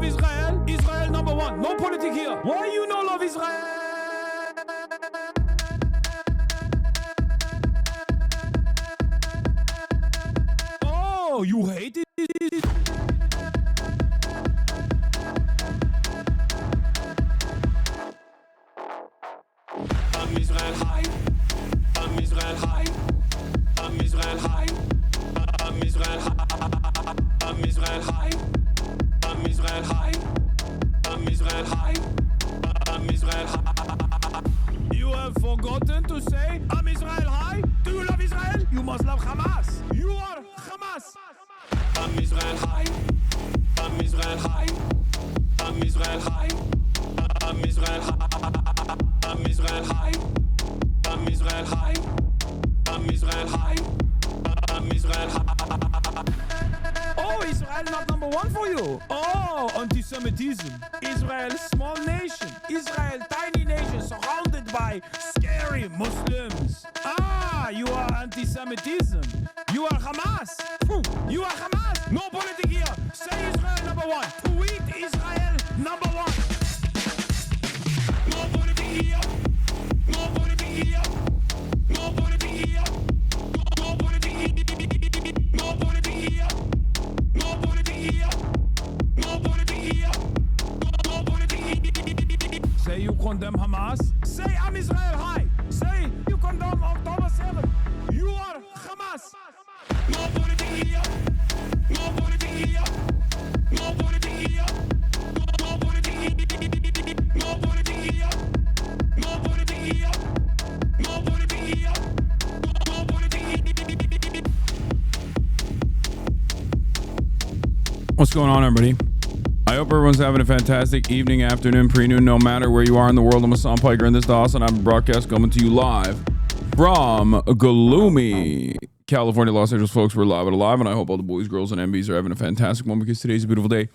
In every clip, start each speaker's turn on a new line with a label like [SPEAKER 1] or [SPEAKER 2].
[SPEAKER 1] love Israel? Israel number one. No politics here. Why you no love Israel? Oh, you hate it? I'm Israel high. I'm Israel high. I'm Israel high. I'm Israel high. I'm Israel high. I'm Israel high. I'm Israel high. I'm Israel high. You have forgotten to say I'm Israel high? Do you love Israel? You must love Hamas. You are Hamas. I'm Israel high. I'm Israel high. I'm Israel high. I'm Israel high. I'm Israel high. I'm Israel high. I'm Israel high. I'm Israel high. Oh, Israel not number one for you. Oh, anti-Semitism. Israel, small nation. Israel, tiny nation surrounded by scary Muslims. Ah, you are anti-Semitism. You are Hamas. You are Hamas. No politics here. Say Israel number one. Tweet Israel number one. No politics here. No politics here. No politics here. No politics here. No politics here. No politics here. No politics here. No politics here. Say you condemn Hamas. Say I'm Israel high. Say you condemn October 7. You are Hamas. No politics here. No politics here. No politics here. No politics here. No politics here. No politics here. No politics here. No politics here. What's going on, everybody? I hope everyone's having a fantastic evening, afternoon, pre-noon, no matter where you are in the world. I'm Hasan Piker, and this is the Hasanabi broadcast coming to you live from gloomy California, Los Angeles, folks. We're live and alive, and I hope all the boys, girls, and MBs are having a fantastic one because today's a beautiful day.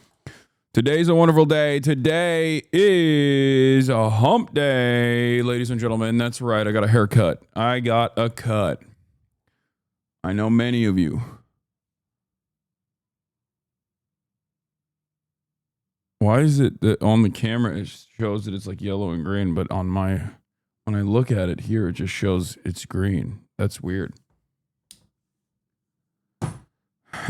[SPEAKER 1] Today's a wonderful day. Today is a hump day, ladies and gentlemen. That's right. I got a haircut. I got a cut. I know many of you. Why is it that on the camera it shows that it's like yellow and green, but on my, when I look at it here, it just shows it's green. That's weird.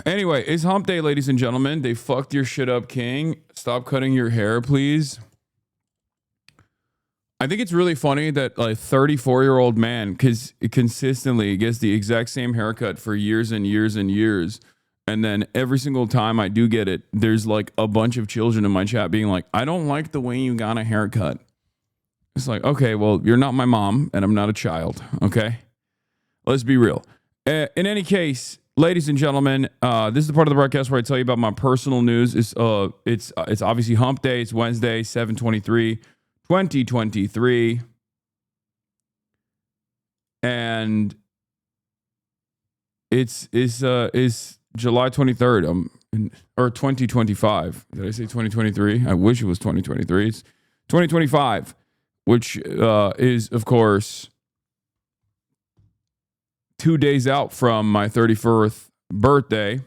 [SPEAKER 1] Anyway, it's hump day, ladies and gentlemen. They fucked your shit up, King. Stop cutting your hair, please. I think it's really funny that like 34-year-old man, because it consistently gets the exact same haircut for years and years and years. And then every single time I do get it, there's like a bunch of children in my chat being like, I don't like the way you got a haircut. It's like, okay, well, you're not my mom and I'm not a child. Okay. Let's be real. In any case, ladies and gentlemen, this is the part of the broadcast where I tell you about my personal news. It's obviously hump day. It's Wednesday, 7/23, 2023. And it's July 23rd, or 2025. Did I say 2023? I wish it was 2023. It's 2025, which is, of course, 2 days out from my 31st birthday.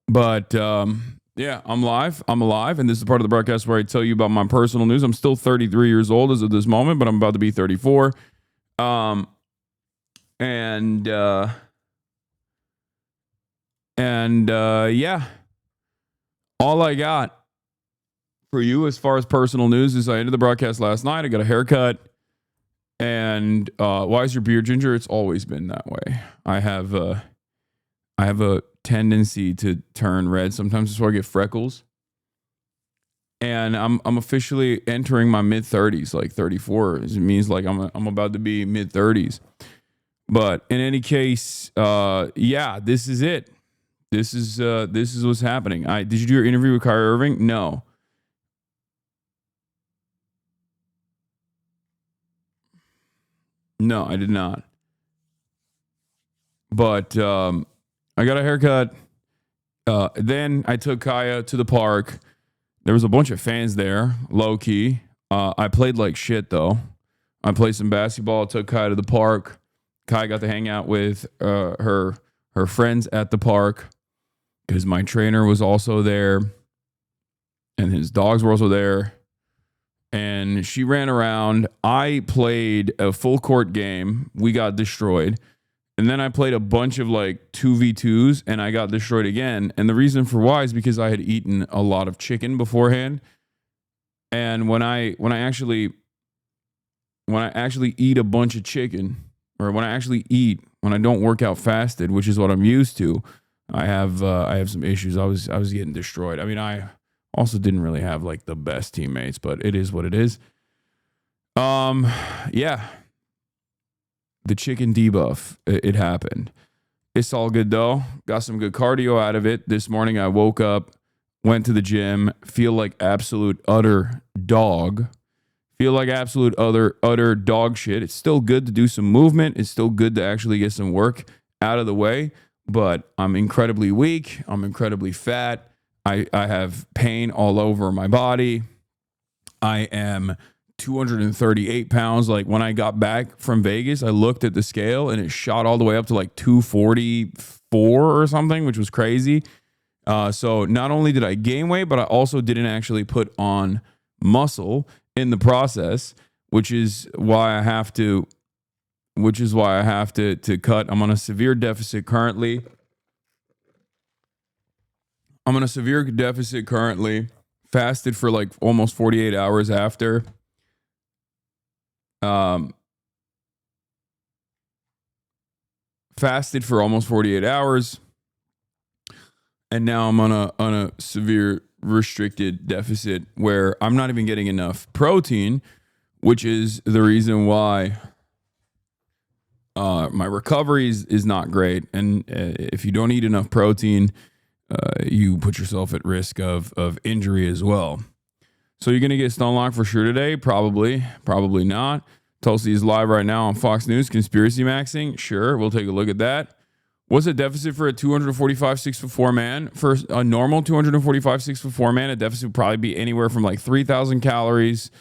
[SPEAKER 1] But yeah, I'm live. I'm alive. And this is the part of the broadcast where I tell you about my personal news. I'm still 33 years old as of this moment, but I'm about to be 34. Yeah, all I got for you as far as personal news is I ended the broadcast last night. I got a haircut. And why is your beard ginger? It's always been that way. I have a tendency to turn red. Sometimes that's why I get freckles. And I'm officially entering my mid-30s, like 34. It means like I'm about to be mid-30s. But in any case, yeah, this is it. This is what's happening. Did you do your interview with Kyrie Irving? No. No, I did not. But I got a haircut. Then I took Kaya to the park. There was a bunch of fans there, low key. I played like shit though. I played some basketball. Took Kaya to the park. Kaya got to hang out with her friends at the park.
[SPEAKER 2] because my trainer was also there and his dogs were also there. And she ran around. I played a full court game. We got destroyed. And then I played a bunch of like 2v2s and I got destroyed again. And the reason for why is because I had eaten a lot of chicken beforehand. And when I actually eat a bunch of chicken, or when I don't work out fasted, which is what I'm used to, I have some issues. I was getting destroyed. I mean, I also didn't really have like the best teammates, but it is what it is. Yeah. The chicken debuff, it happened. It's all good though. Got some good cardio out of it. This morning I woke up, went to the gym, feel like absolute utter dog. Feel like absolute utter dog shit. It's still good to do some movement. It's still good to actually get some work out of the way, but I'm incredibly weak. I'm incredibly fat. I have pain all over my body. I am 238 pounds. Like when I got back from Vegas, I looked at the scale and it shot all the way up to like 244 or something, which was crazy. So not only did I gain weight, but I also didn't actually put on muscle in the process, which is why I have to cut. I'm on a severe deficit currently. Fasted for like almost 48 hours after. Fasted for almost 48 hours. And now I'm on a severe restricted deficit where I'm not even getting enough protein, which is the reason why my recovery is not great. And if you don't eat enough protein, you put yourself at risk of injury as well. So you're going to get Stone Lock for sure today? Probably not. Tulsi is live right now on Fox News. Conspiracy maxing? Sure, we'll take a look at that. What's the deficit for a 245 6'4" man? For a normal 245 6'4" man, a deficit would probably be anywhere from like 3,000 calories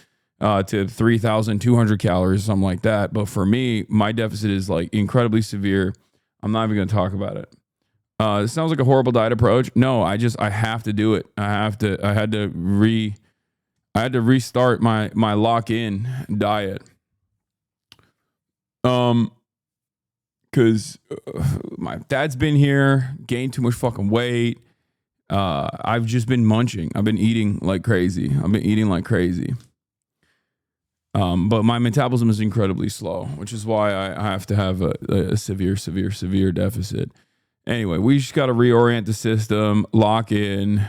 [SPEAKER 2] to 3,200 calories, something like that. But for me, my deficit is like incredibly severe. I'm not even going to talk about it. It sounds like a horrible diet approach. No, I have to do it. I had to restart my lock-in diet. Because my dad's been here, gained too much fucking weight. I've just been munching. I've been eating like crazy. But my metabolism is incredibly slow, which is why I have to have a severe deficit. Anyway, we just got to reorient the system, lock in,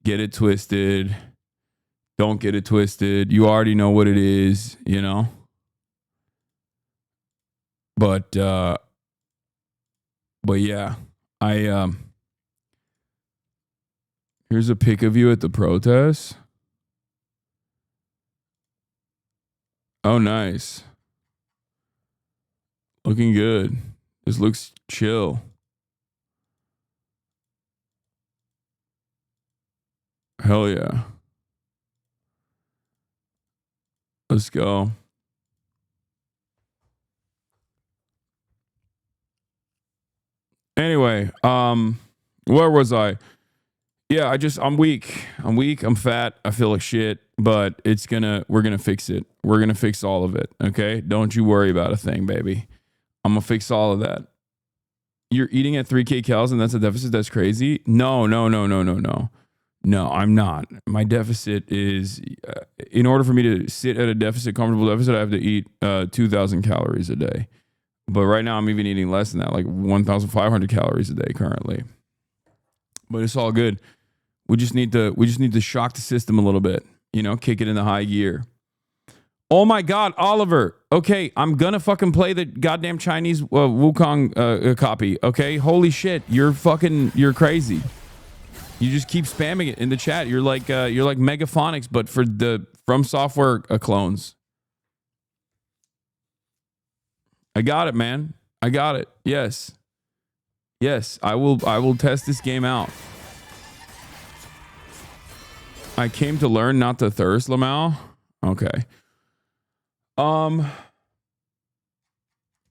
[SPEAKER 2] get it twisted. Don't get it twisted. You already know what it is, you know? But yeah, here's a pic of you at the protest. Oh, nice. Looking good. This looks chill. Hell yeah. Let's go. Anyway, where was I? Yeah, I'm weak. I'm fat. I feel like shit, but we're going to fix it. We're going to fix all of it. Okay. Don't you worry about a thing, baby. I'm going to fix all of that. You're eating at 3K calories and that's a deficit. That's crazy. No, I'm not. My deficit is, in order for me to sit at a comfortable deficit, I have to eat 2,000 calories a day. But right now I'm even eating less than that, like 1,500 calories a day currently. But it's all good. We just need to shock the system a little bit, you know, kick it in the high gear. Oh my God, Oliver. Okay, I'm gonna fucking play the goddamn Chinese Wukong copy. Okay, holy shit, you're crazy. You just keep spamming it in the chat. You're like Megaphonics, but for the From Software clones. I got it, man. I got it. Yes. I will test this game out. I came to learn, not to thirst, Lamau. Okay.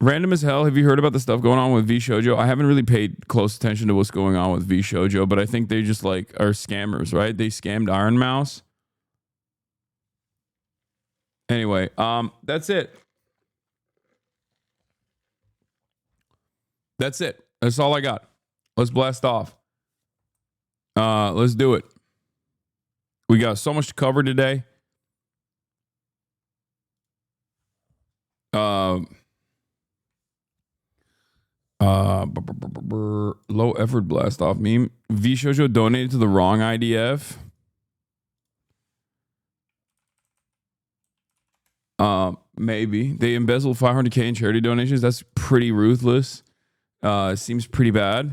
[SPEAKER 2] Random as hell. Have you heard about the stuff going on with V Shoujo? I haven't really paid close attention to what's going on with V Shoujo, but I think they just like are scammers, right? They scammed Iron Mouse. Anyway, that's it. That's it. That's all I got. Let's blast off. Let's do it. We got so much to cover today. Low effort blast off meme. V Shoujo donated to the wrong IDF. Maybe they embezzled $500K in charity donations. That's pretty ruthless. Seems pretty bad.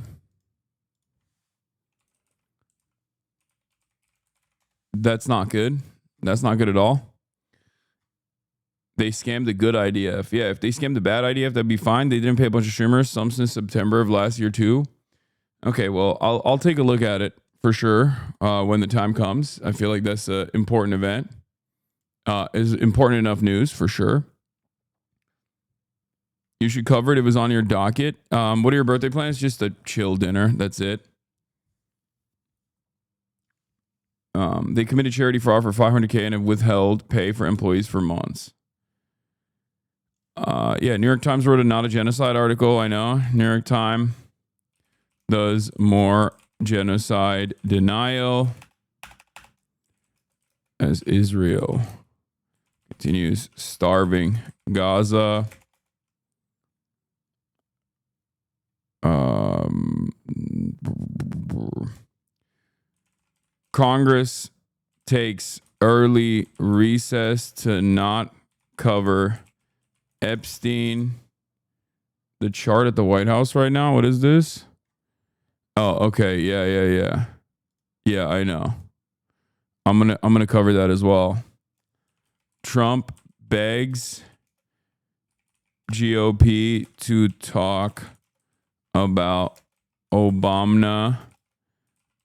[SPEAKER 2] That's not good. That's not good at all. They scammed the good IDF. Yeah, if they scammed the bad IDF, that'd be fine. They didn't pay a bunch of streamers, some since September of last year too. Okay, well, I'll take a look at it for sure when the time comes. I feel like that's an important event. Is important enough news for sure. You should cover it. It was on your docket. What are your birthday plans? Just a chill dinner. That's it. They committed charity fraud for $500K and have withheld pay for employees for months. Yeah, New York Times wrote a not a genocide article. I know. New York Times does more genocide denial as Israel continues starving Gaza. Congress takes early recess to not cover Epstein. The chart at the White House right now. What is this? Oh, okay. Yeah. Yeah, I know. I'm gonna cover that as well. Trump begs GOP to talk about Obama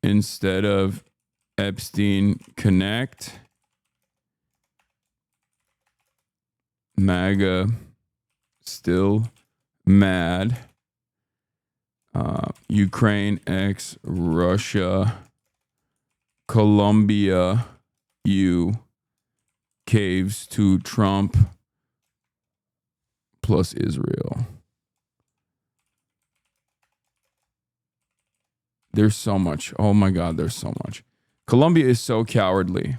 [SPEAKER 2] instead of Epstein Connect. MAGA still mad. Ukraine ex Russia. Colombia caves to Trump plus Israel. There's so much. Oh my God, there's so much. Colombia is so cowardly.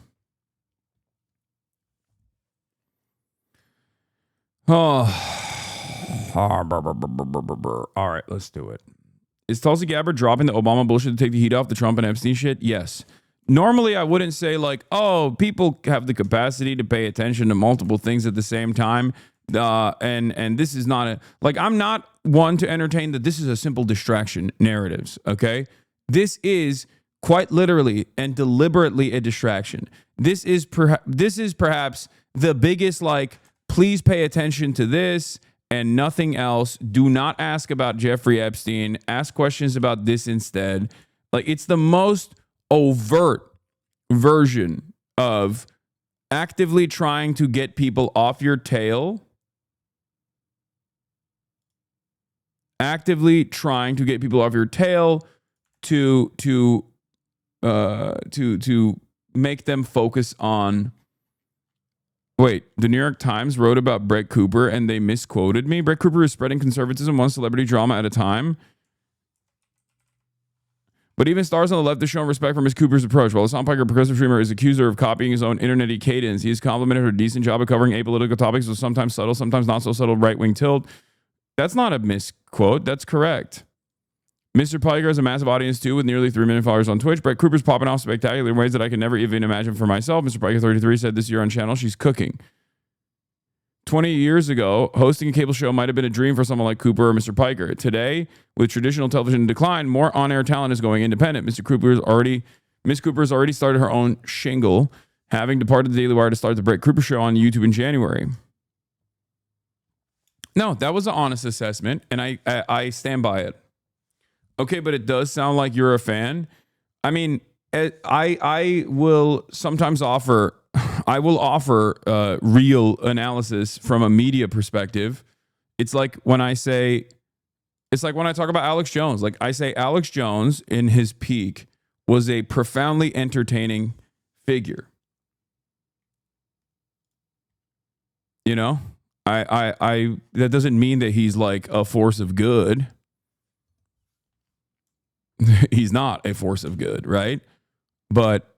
[SPEAKER 2] Oh. All right, let's do it. Is Tulsi Gabbard dropping the Obama bullshit to take the heat off the Trump and Epstein shit? Yes. Normally, I wouldn't say like, oh, people have the capacity to pay attention to multiple things at the same time. And this is not like, I'm not one to entertain that this is a simple distraction narratives. Okay. This is quite literally and deliberately a distraction. This is perhaps the biggest, like, please pay attention to this and nothing else. Do not ask about Jeffrey Epstein. Ask questions about this instead. Like, it's the most overt version of actively trying to get people off your tail. Actively trying to get people off your tail to make them focus on. Wait, the New York Times wrote about Brett Cooper and they misquoted me. Brett Cooper is spreading conservatism one celebrity drama at a time. But even stars on the left have shown respect for Ms. Cooper's approach. While Hassan Piker, progressive streamer, is accused her of copying his own internet-y cadence, he has complimented her decent job of covering apolitical topics with sometimes subtle, sometimes not so subtle right-wing tilt. That's not a misquote. That's correct. Mr. Piker has a massive audience too, with nearly 3 million followers on Twitch. Brett Cooper's popping off spectacular in ways that I can never even imagine for myself. Mr. Piker 33 said this year on channel, she's cooking. 20 years ago, hosting a cable show might have been a dream for someone like Cooper or Mr. Piker. Today, with traditional television in decline, more on-air talent is going independent. Miss Cooper has already started her own shingle, having departed the Daily Wire to start the Brett Cooper Show on YouTube in January. No, that was an honest assessment, and I stand by it. Okay, but it does sound like you're a fan. I mean, I will sometimes offer real analysis from a media perspective It's like when I say, it's like when I talk about Alex Jones. Like I say, Alex Jones in his peak was a profoundly entertaining figure. You know, I that doesn't mean that he's like a force of good. He's not a force of good, right? But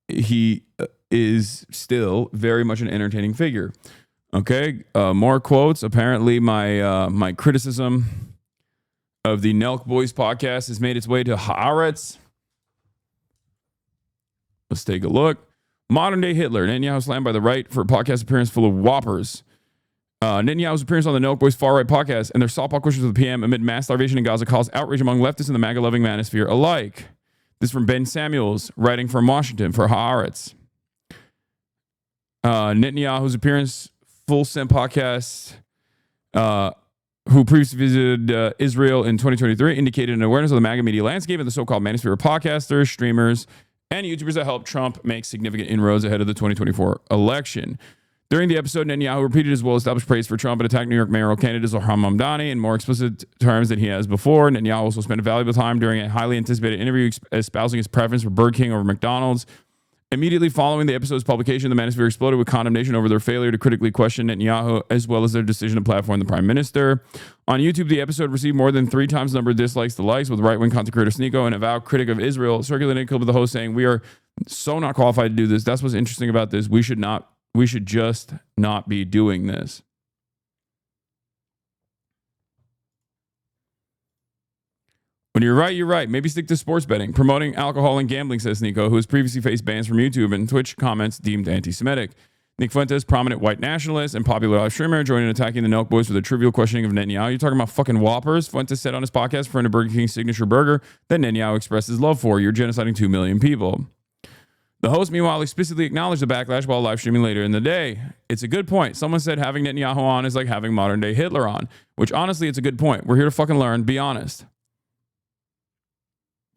[SPEAKER 2] he is still very much an entertaining figure. Okay, more quotes. Apparently, my criticism of the Nelk Boys podcast has made its way to Haaretz. Let's take a look. Modern day Hitler. Netanyahu slammed by the right for a podcast appearance full of whoppers. Netanyahu's appearance on the Nelk Boys far right podcast and their softball questions of the PM amid mass starvation in Gaza caused outrage among leftists and the MAGA-loving manosphere alike. This is from Ben Samuels, writing from Washington for Haaretz. Netanyahu's appearance, full send podcast, who previously visited Israel in 2023, indicated an awareness of the MAGA media landscape and the so-called manosphere of podcasters, streamers, and YouTubers that helped Trump make significant inroads ahead of the 2024 election. During the episode, Netanyahu repeated his well-established praise for Trump and attacked New York mayoral candidate Zohar Mamdani in more explicit terms than he has before. Netanyahu also spent a valuable time during a highly anticipated interview espousing his preference for Burger King over McDonald's. Immediately following the episode's publication, the manosphere exploded with condemnation over their failure to critically question Netanyahu, as well as their decision to platform the prime minister. On YouTube, the episode received more than 3 times the number of dislikes to likes, with right-wing content creator Sneeko, an avowed critic of Israel, circulating a clip of the host saying, "We are so not qualified to do this. That's what's interesting about this. We should just not be doing this." When you're right, you're right. Maybe stick to sports betting. Promoting alcohol and gambling, says Nico, who has previously faced bans from YouTube and Twitch comments deemed anti-Semitic. Nick Fuentes, prominent white nationalist and popular live streamer, joined in attacking the Nelk Boys with a trivial questioning of Netanyahu. You're talking about fucking Whoppers? Fuentes said on his podcast, referring to Burger King's signature burger that Netanyahu expressed his love for. You're genociding 2 million people. The host, meanwhile, explicitly acknowledged the backlash while live streaming later in the day. It's a good point. Someone said having Netanyahu on is like having modern-day Hitler on, which honestly, it's a good point. We're here to fucking learn. Be honest.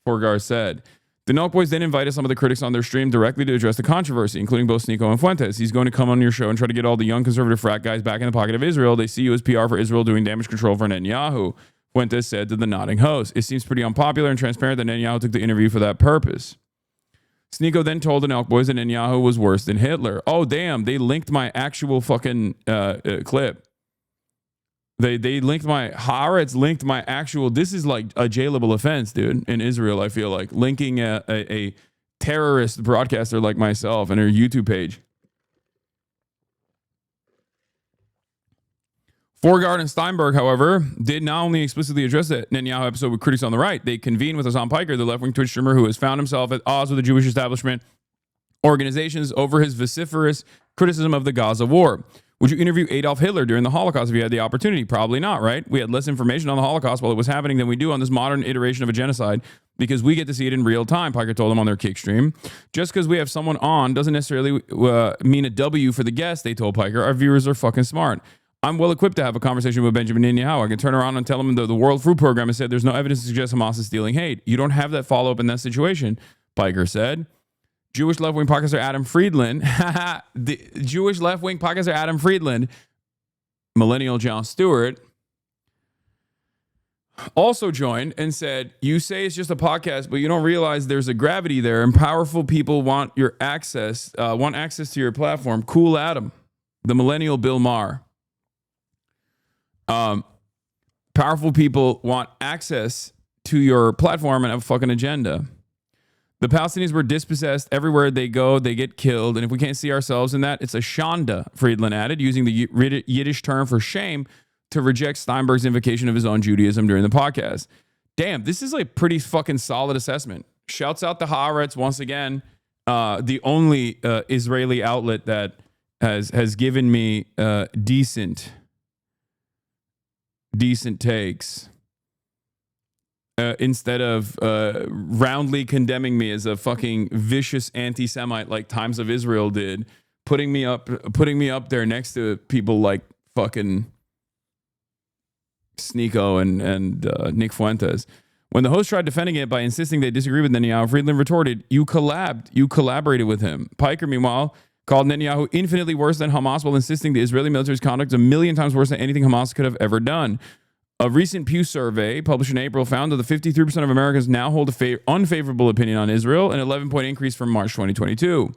[SPEAKER 2] Forgar said. The Nelk Boys then invited some of the critics on their stream directly to address the controversy, including both Sneeko and Fuentes. He's going to come on your show and try to get all the young conservative frat guys back in the pocket of Israel. They see you as PR for Israel doing damage control for Netanyahu, Fuentes said to the nodding host. It seems pretty unpopular and transparent that Netanyahu took the interview for that purpose. Sneeko then told the Nelk Boys that Netanyahu was worse than Hitler. Oh, damn. They linked my actual fucking clip. They linked my Haaretz linked my actual. This is like a jailable offense, dude. In Israel, I feel like linking a terrorist broadcaster like myself and her YouTube page. Forgard and Steinberg, however, did not only explicitly address the Netanyahu episode with critics on the right, they convened with Hasan Piker, the left-wing Twitch streamer who has found himself at odds with the Jewish establishment organizations over his vociferous criticism of the Gaza war. Would you interview Adolf Hitler during the Holocaust if you had the opportunity? Probably not, right? We had less information on the Holocaust while it was happening than we do on this modern iteration of a genocide because we get to see it in real time, Piker told them on their Kick stream. Just because we have someone on doesn't necessarily mean a W for the guest, they told Piker. Our viewers are fucking smart. I'm well equipped to have a conversation with Benjamin Netanyahu. I can turn around and tell him that the World Food Program has said there's no evidence to suggest Hamas is stealing hate. You don't have that follow-up in that situation, Piker said. Jewish left-wing podcaster Adam Friedland, the Jewish left-wing podcaster Adam Friedland, millennial Jon Stewart, also joined and said, you say it's just a podcast, but you don't realize there's a gravity there and powerful people want your access, want access to your platform. Cool Adam, the millennial Bill Maher. Powerful people want access to your platform and have a fucking agenda. The Palestinians were dispossessed. Everywhere they go, they get killed. And if we can't see ourselves in that, it's a shanda, Friedland added, using the Yiddish term for shame to reject Steinberg's invocation of his own Judaism during the podcast. Damn, this is like pretty fucking solid assessment. Shouts out to Haaretz once again, the only Israeli outlet that has given me decent takes. Instead of roundly condemning me as a fucking vicious anti-Semite like Times of Israel did, putting me up there next to people like fucking Sneeko and Nick Fuentes. When the host tried defending it by insisting they disagree with Netanyahu, Friedland retorted, you collaborated with him. Piker, meanwhile, called Netanyahu infinitely worse than Hamas while insisting the Israeli military's conduct is a million times worse than anything Hamas could have ever done. A recent Pew survey published in April found that the 53% of Americans now hold an unfavorable opinion on Israel, an 11-point increase from March 2022.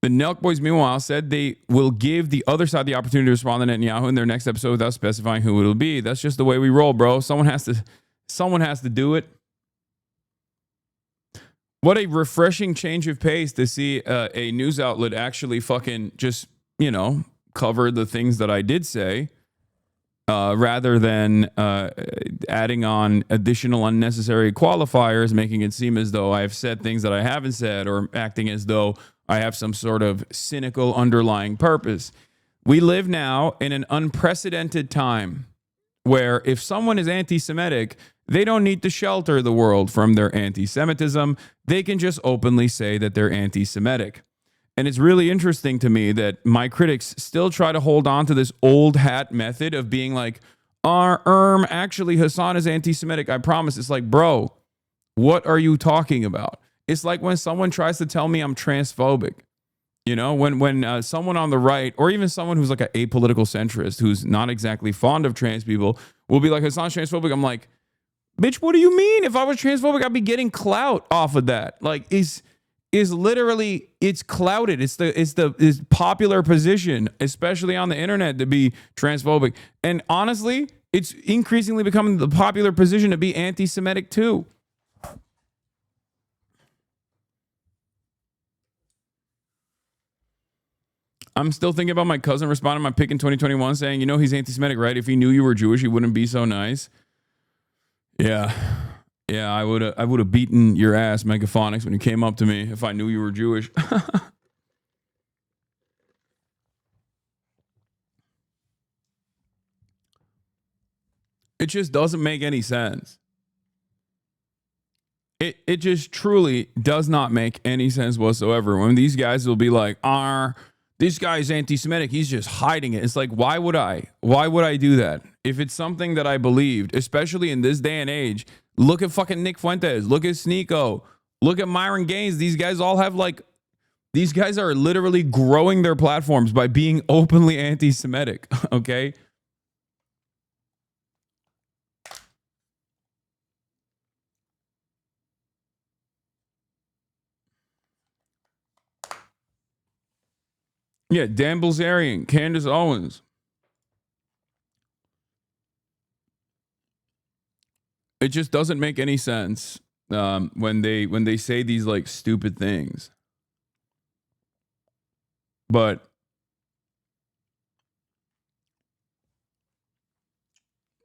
[SPEAKER 2] The Nelk Boys, meanwhile, said they will give the other side the opportunity to respond to Netanyahu in their next episode without specifying who it'll be. That's just the way we roll, bro. Someone has to do it. What a refreshing change of pace to see a news outlet actually fucking just, cover the things that I did say rather than adding on additional unnecessary qualifiers, making it seem as though I've said things that I haven't said or acting as though I have some sort of cynical underlying purpose. We live now in an unprecedented time where if someone is anti-Semitic, they don't need to shelter the world from their anti-Semitism. They can just openly say that they're anti-Semitic. And it's really interesting to me that my critics still try to hold on to this old hat method of being like, actually Hasan is anti-Semitic. I promise. It's like, bro, what are you talking about? It's like when someone tries to tell me I'm transphobic. When someone on the right, or even someone who's like an apolitical centrist, who's not exactly fond of trans people, will be like, Hasan's transphobic. I'm like, bitch, what do you mean? If I was transphobic, I'd be getting clout off of that. Like, is literally, it's clouded. It's popular position, especially on the internet, to be transphobic. And honestly, it's increasingly becoming the popular position to be anti-Semitic too. I'm still thinking about my cousin responding to my pick in 2021 saying, he's anti-Semitic, right? If he knew you were Jewish, he wouldn't be so nice. Yeah, I would have beaten your ass, Megaphonics, when you came up to me if I knew you were Jewish. It just doesn't make any sense. It just truly does not make any sense whatsoever. When these guys will be like, this guy's anti-Semitic, he's just hiding it. It's like, why would I do that? If it's something that I believed, especially in this day and age, look at fucking Nick Fuentes, look at Sneeko, look at Myron Gaines. These guys all have these guys are literally growing their platforms by being openly anti-Semitic, okay? Yeah, Dan Bilzerian, Candace Owens. It just doesn't make any sense when they say these like stupid things. But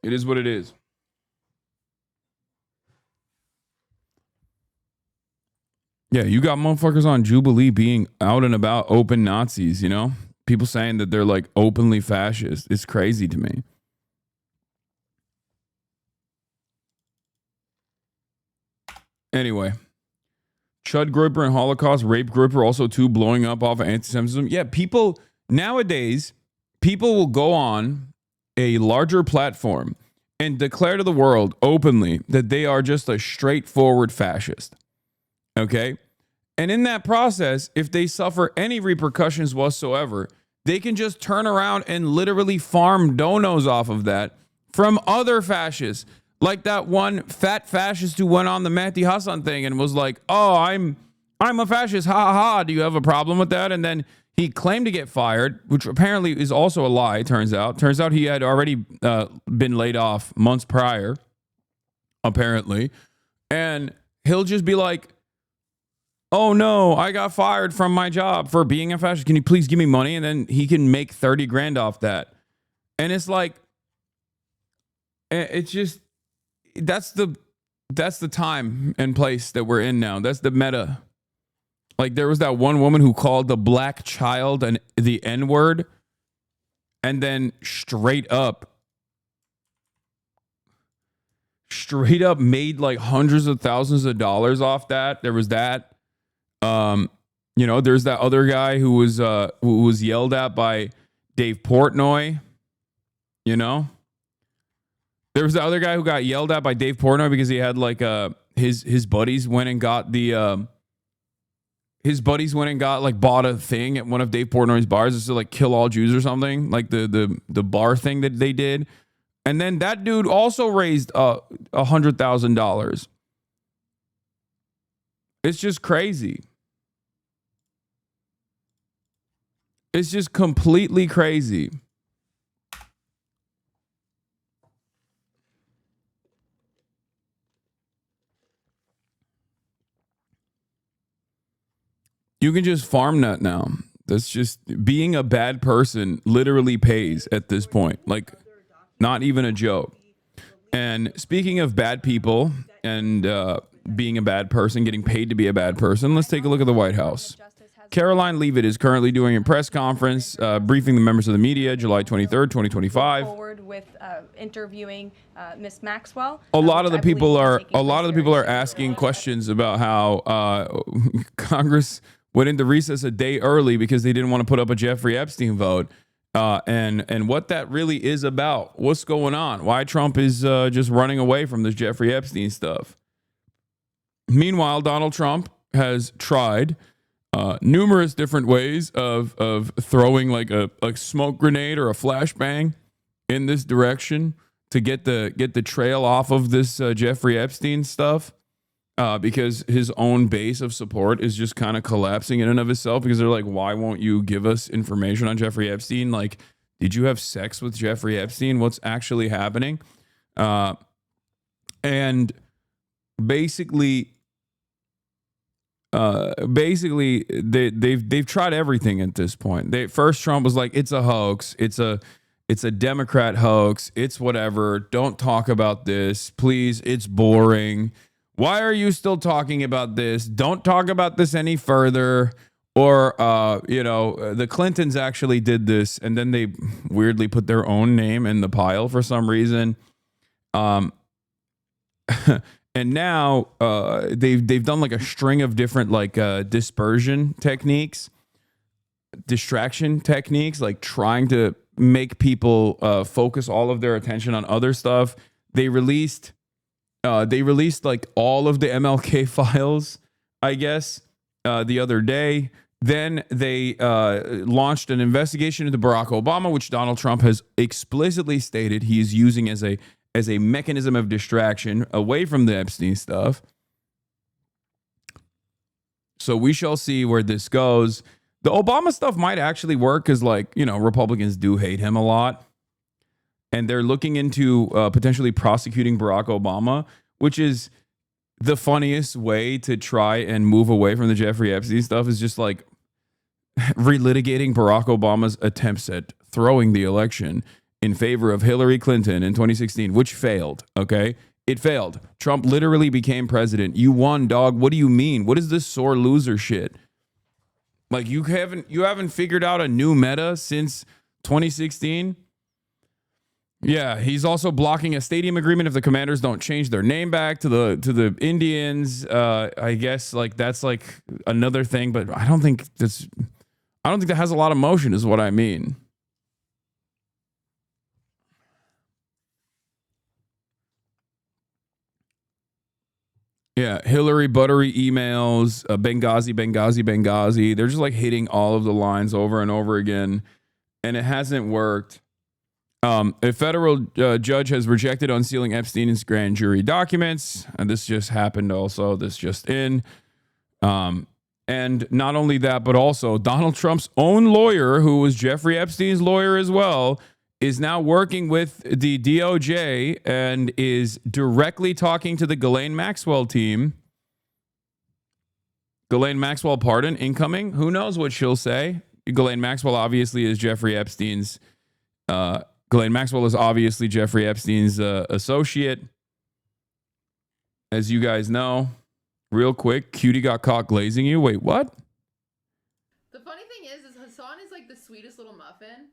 [SPEAKER 2] it is what it is. Yeah, you got motherfuckers on Jubilee being out and about open Nazis, People saying that they're like openly fascist. It's crazy to me. Anyway, Chud Grouper and Holocaust Rape Grouper also too blowing up off of anti-Semitism. Yeah, nowadays, people will go on a larger platform and declare to the world openly that they are just a straightforward fascist. Okay? And in that process, if they suffer any repercussions whatsoever, they can just turn around and literally farm donos off of that from other fascists. Like that one fat fascist who went on the Mehdi Hasan thing and was like, I'm a fascist, ha ha ha, do you have a problem with that? And then he claimed to get fired, which apparently is also a lie, turns out. Turns out he had already been laid off months prior, apparently. And he'll just be like, oh no, I got fired from my job for being a fascist. Can you please give me money? And then he can make 30 grand off that. And it's like, it's just, that's the time and place that we're in now. That's the meta. Like there was that one woman who called the black child the N-word and then straight up made like hundreds of thousands of dollars off that. There was that. There's that other guy who was yelled at by Dave Portnoy. There was the other guy who got yelled at by Dave Portnoy because he had like his buddies went and got the his buddies went and got like bought a thing at one of Dave Portnoy's bars just to like kill all Jews or something, like the bar thing that they did. And then that dude also raised $100,000. It's just crazy. It's just completely crazy. You can just farm that now. That's just being a bad person literally pays at this point. Like, not even a joke. And speaking of bad people and being a bad person, getting paid to be a bad person, let's take a look at the White House. Caroline Leavitt is currently doing a press conference, briefing the members of the media, July 23rd, 2025.
[SPEAKER 3] Forward with interviewing Miss Maxwell.
[SPEAKER 2] A lot of the people are asking questions about how Congress went into recess a day early because they didn't want to put up a Jeffrey Epstein vote, and what that really is about. What's going on? Why Trump is just running away from this Jeffrey Epstein stuff. Meanwhile, Donald Trump has tried numerous different ways of throwing like a smoke grenade or a flashbang in this direction to get the trail off of this Jeffrey Epstein stuff, because his own base of support is just kind of collapsing in and of itself, because they're like, why won't you give us information on Jeffrey Epstein? Like, did you have sex with Jeffrey Epstein? What's actually happening? And basically they've tried everything at this point. First Trump was like, it's a hoax, it's a Democrat hoax, it's whatever, don't talk about this, please, it's boring, why are you still talking about this, don't talk about this any further. Or the Clintons actually did this, and then they weirdly put their own name in the pile for some reason. And now they've done like a string of different like dispersion techniques, distraction techniques, like trying to make people focus all of their attention on other stuff. They released like all of the MLK files, I guess, the other day. Then they launched an investigation into Barack Obama, which Donald Trump has explicitly stated he is using as a mechanism of distraction away from the Epstein stuff. So we shall see where this goes. The Obama stuff might actually work because, like, Republicans do hate him a lot. And they're looking into potentially prosecuting Barack Obama, which is the funniest way to try and move away from the Jeffrey Epstein stuff, is just like relitigating Barack Obama's attempts at throwing the election in favor of Hillary Clinton in 2016, which failed, okay? It failed. Trump literally became president. You won, dog. What do you mean? What is this sore loser shit? Like, you haven't figured out a new meta since 2016? Yeah, he's also blocking a stadium agreement if the Commanders don't change their name back to the Indians. I guess like that's like another thing, but I don't think that has a lot of motion, is what I mean. Yeah, Hillary buttery emails, Benghazi. They're just like hitting all of the lines over and over again, and it hasn't worked. A federal judge has rejected unsealing Epstein's grand jury documents, and this just happened also. This just in. And not only that, but also Donald Trump's own lawyer, who was Jeffrey Epstein's lawyer as well, is now working with the DOJ and is directly talking to the Ghislaine Maxwell team. Ghislaine Maxwell, pardon, incoming. Who knows what she'll say? Ghislaine Maxwell obviously is Jeffrey Epstein's. Ghislaine Maxwell is obviously Jeffrey Epstein's associate. As you guys know, real quick, Cutie got caught glazing you. Wait, what?
[SPEAKER 4] The funny thing is Hasan is like the sweetest little muffin.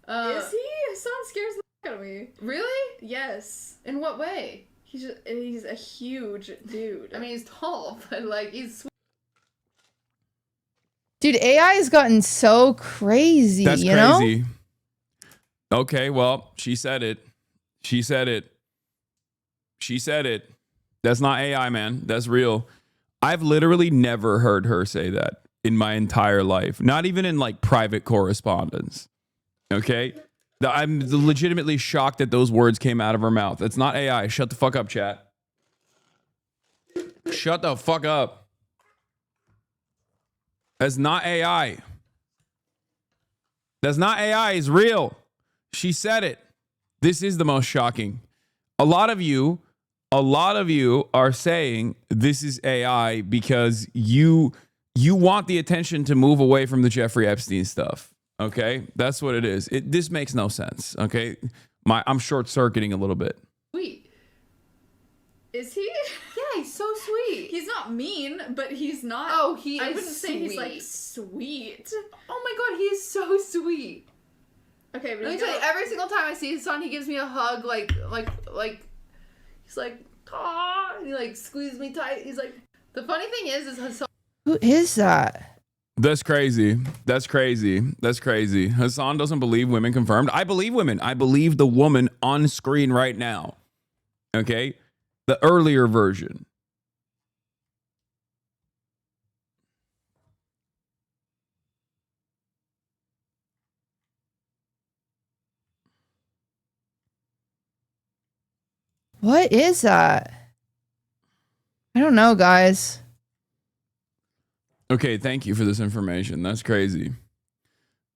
[SPEAKER 5] Is he? Hasan scares the fuck out of me.
[SPEAKER 4] Really?
[SPEAKER 5] Yes.
[SPEAKER 4] In what way?
[SPEAKER 5] He's a huge dude.
[SPEAKER 4] I mean, he's tall, but like he's sweet.
[SPEAKER 6] Dude, AI has gotten so crazy.
[SPEAKER 2] That's
[SPEAKER 6] you
[SPEAKER 2] crazy.
[SPEAKER 6] know?
[SPEAKER 2] Okay, well, she said it. She said it. That's not AI, man. That's real. I've literally never heard her say that in my entire life, not even in like private correspondence. Okay? I'm legitimately shocked that those words came out of her mouth. It's not AI. Shut the fuck up, chat. Shut the fuck up. That's not AI. That's not AI. It's real. She said it. This is the most shocking. A lot of you are saying this is AI because you want the attention to move away from the Jeffrey Epstein stuff. Okay, that's what it is. This makes no sense. Okay, I'm short circuiting a little bit.
[SPEAKER 5] Sweet. Is he?
[SPEAKER 4] Yeah, he's so sweet.
[SPEAKER 5] He's not mean, but he's not.
[SPEAKER 4] Oh, he
[SPEAKER 5] I
[SPEAKER 4] is
[SPEAKER 5] wouldn't say he's like
[SPEAKER 4] sweet.
[SPEAKER 5] sweet.
[SPEAKER 4] Oh my god, he is so sweet.
[SPEAKER 5] Okay, but
[SPEAKER 4] Let me tell you, every single time I see his son, he gives me a hug, like he's like, ah, and he like squeezes me tight. He's like, the funny thing is Hasan.
[SPEAKER 6] Who is that?
[SPEAKER 2] That's crazy. That's crazy. That's crazy. Hasan doesn't believe women confirmed. I believe women. I believe the woman on screen right now. Okay, the earlier version.
[SPEAKER 6] What is that? I don't know, guys.
[SPEAKER 2] Okay, thank you for this information. That's crazy.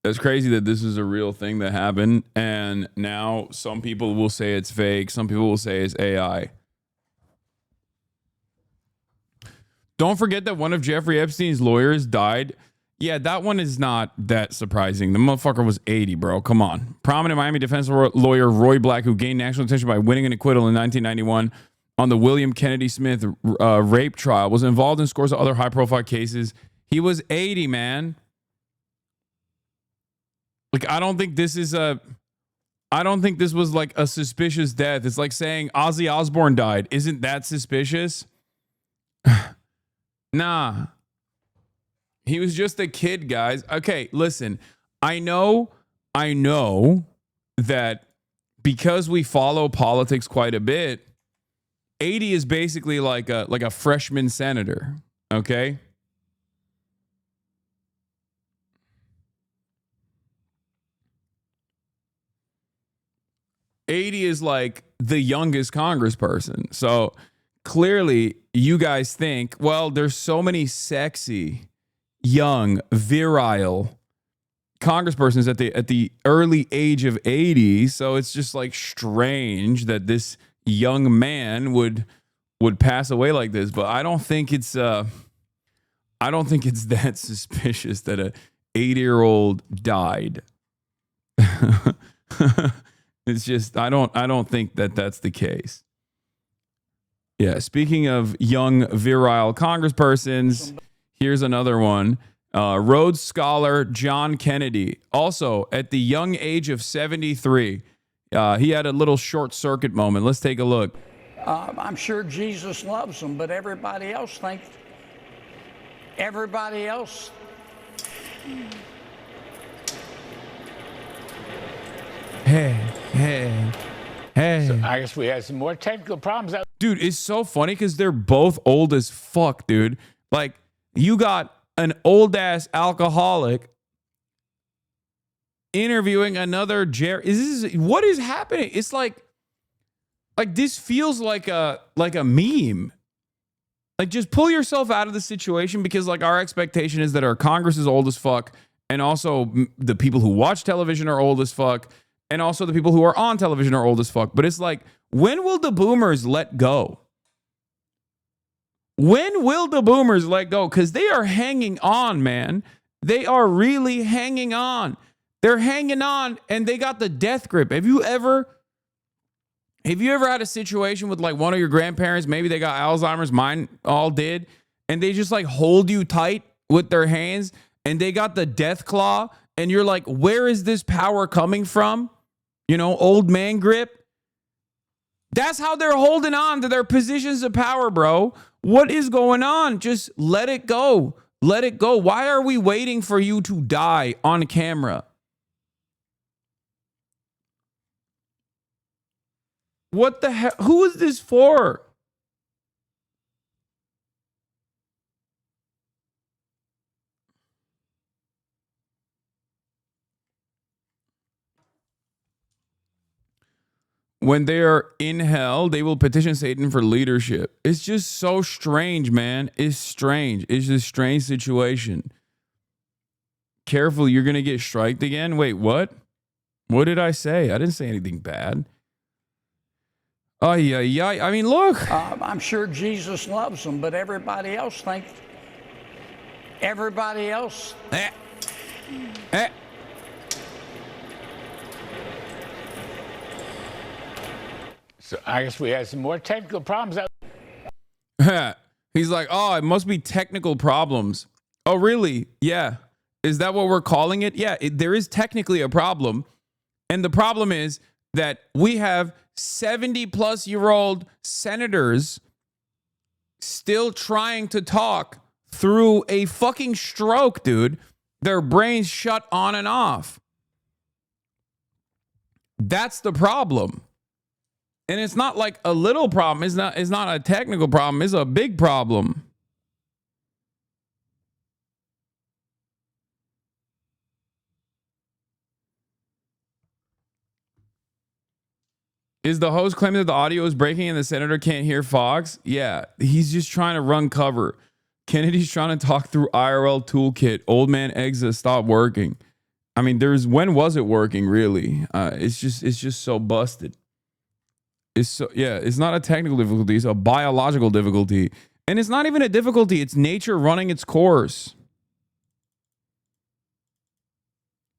[SPEAKER 2] That's crazy that this is a real thing that happened. And now some people will say it's fake. Some people will say it's AI. Don't forget that one of Jeffrey Epstein's lawyers died. Yeah, that one is not that surprising. The motherfucker was 80, bro. Come on. Prominent Miami defense lawyer Roy Black, who gained national attention by winning an acquittal in 1991 on the William Kennedy Smith rape trial, was involved in scores of other high-profile cases. He was 80, man. Like, I don't think this was like a suspicious death. It's like saying Ozzy Osbourne died. Isn't that suspicious? Nah. He was just a kid, guys. Okay, listen. I know that because we follow politics quite a bit, 80 is basically like a freshman senator, okay? '80 is like the youngest congressperson. So clearly you guys think, well, there's so many sexy, young, virile congresspersons at the early age of 80, so it's just like strange that this young man would pass away like this. But I don't think it's that suspicious that a 80-year-old died. It's just I don't think that that's the case. Yeah, speaking of young virile congresspersons, here's another one. Rhodes Scholar John Kennedy, also at the young age of 73. He had a little short circuit moment. Let's take a look.
[SPEAKER 7] I'm sure Jesus loves them, but everybody else thinks everybody else.
[SPEAKER 2] Hey.
[SPEAKER 8] So I guess we had some more technical problems.
[SPEAKER 2] Dude, it's so funny because they're both old as fuck, dude. Like, you got an old ass alcoholic interviewing another Jerry. What is happening? It's like this feels like a meme. Like, just pull yourself out of the situation, because like our expectation is that our Congress is old as fuck, and also the people who watch television are old as fuck, and also the people who are on television are old as fuck. But it's like, when will the boomers let go? When will the boomers let go? Because they are hanging on, man. They are really hanging on. They're hanging on, and they got the death grip. Have you ever had a situation with like one of your grandparents, maybe they got Alzheimer's, mine all did, and they just like hold you tight with their hands, and they got the death claw, and you're like, where is this power coming from? You know, old man grip. That's how they're holding on to their positions of power, bro. What is going on? Just let it go. Let it go. Why are we waiting for you to die on camera? – What the hell? Who is this for? When they are in hell, they will petition Satan for leadership. It's just so strange, man. It's strange. It's a strange situation. Careful, you're going to get striked again. Wait, what? What did I say? I didn't say anything bad. Oh, yeah. I mean, look.
[SPEAKER 7] I'm sure Jesus loves them, but everybody else thinks. Everybody else.
[SPEAKER 8] So I guess we had some more technical problems.
[SPEAKER 2] He's like, oh, it must be technical problems. Oh, really? Yeah. Is that what we're calling it? Yeah, there is technically a problem. And the problem is that we have 70-plus-year-old senators still trying to talk through a fucking stroke, dude. Their brains shut on and off. That's the problem. And it's not like a little problem. It's not a technical problem. It's a big problem. Is the host claiming that the audio is breaking and the senator can't hear Fox? Yeah, he's just trying to run cover. Kennedy's trying to talk through IRL toolkit. Old man Exa stopped working. I mean, when was it working really? It's just so busted. It's not a technical difficulty. It's a biological difficulty. And it's not even a difficulty. It's nature running its course.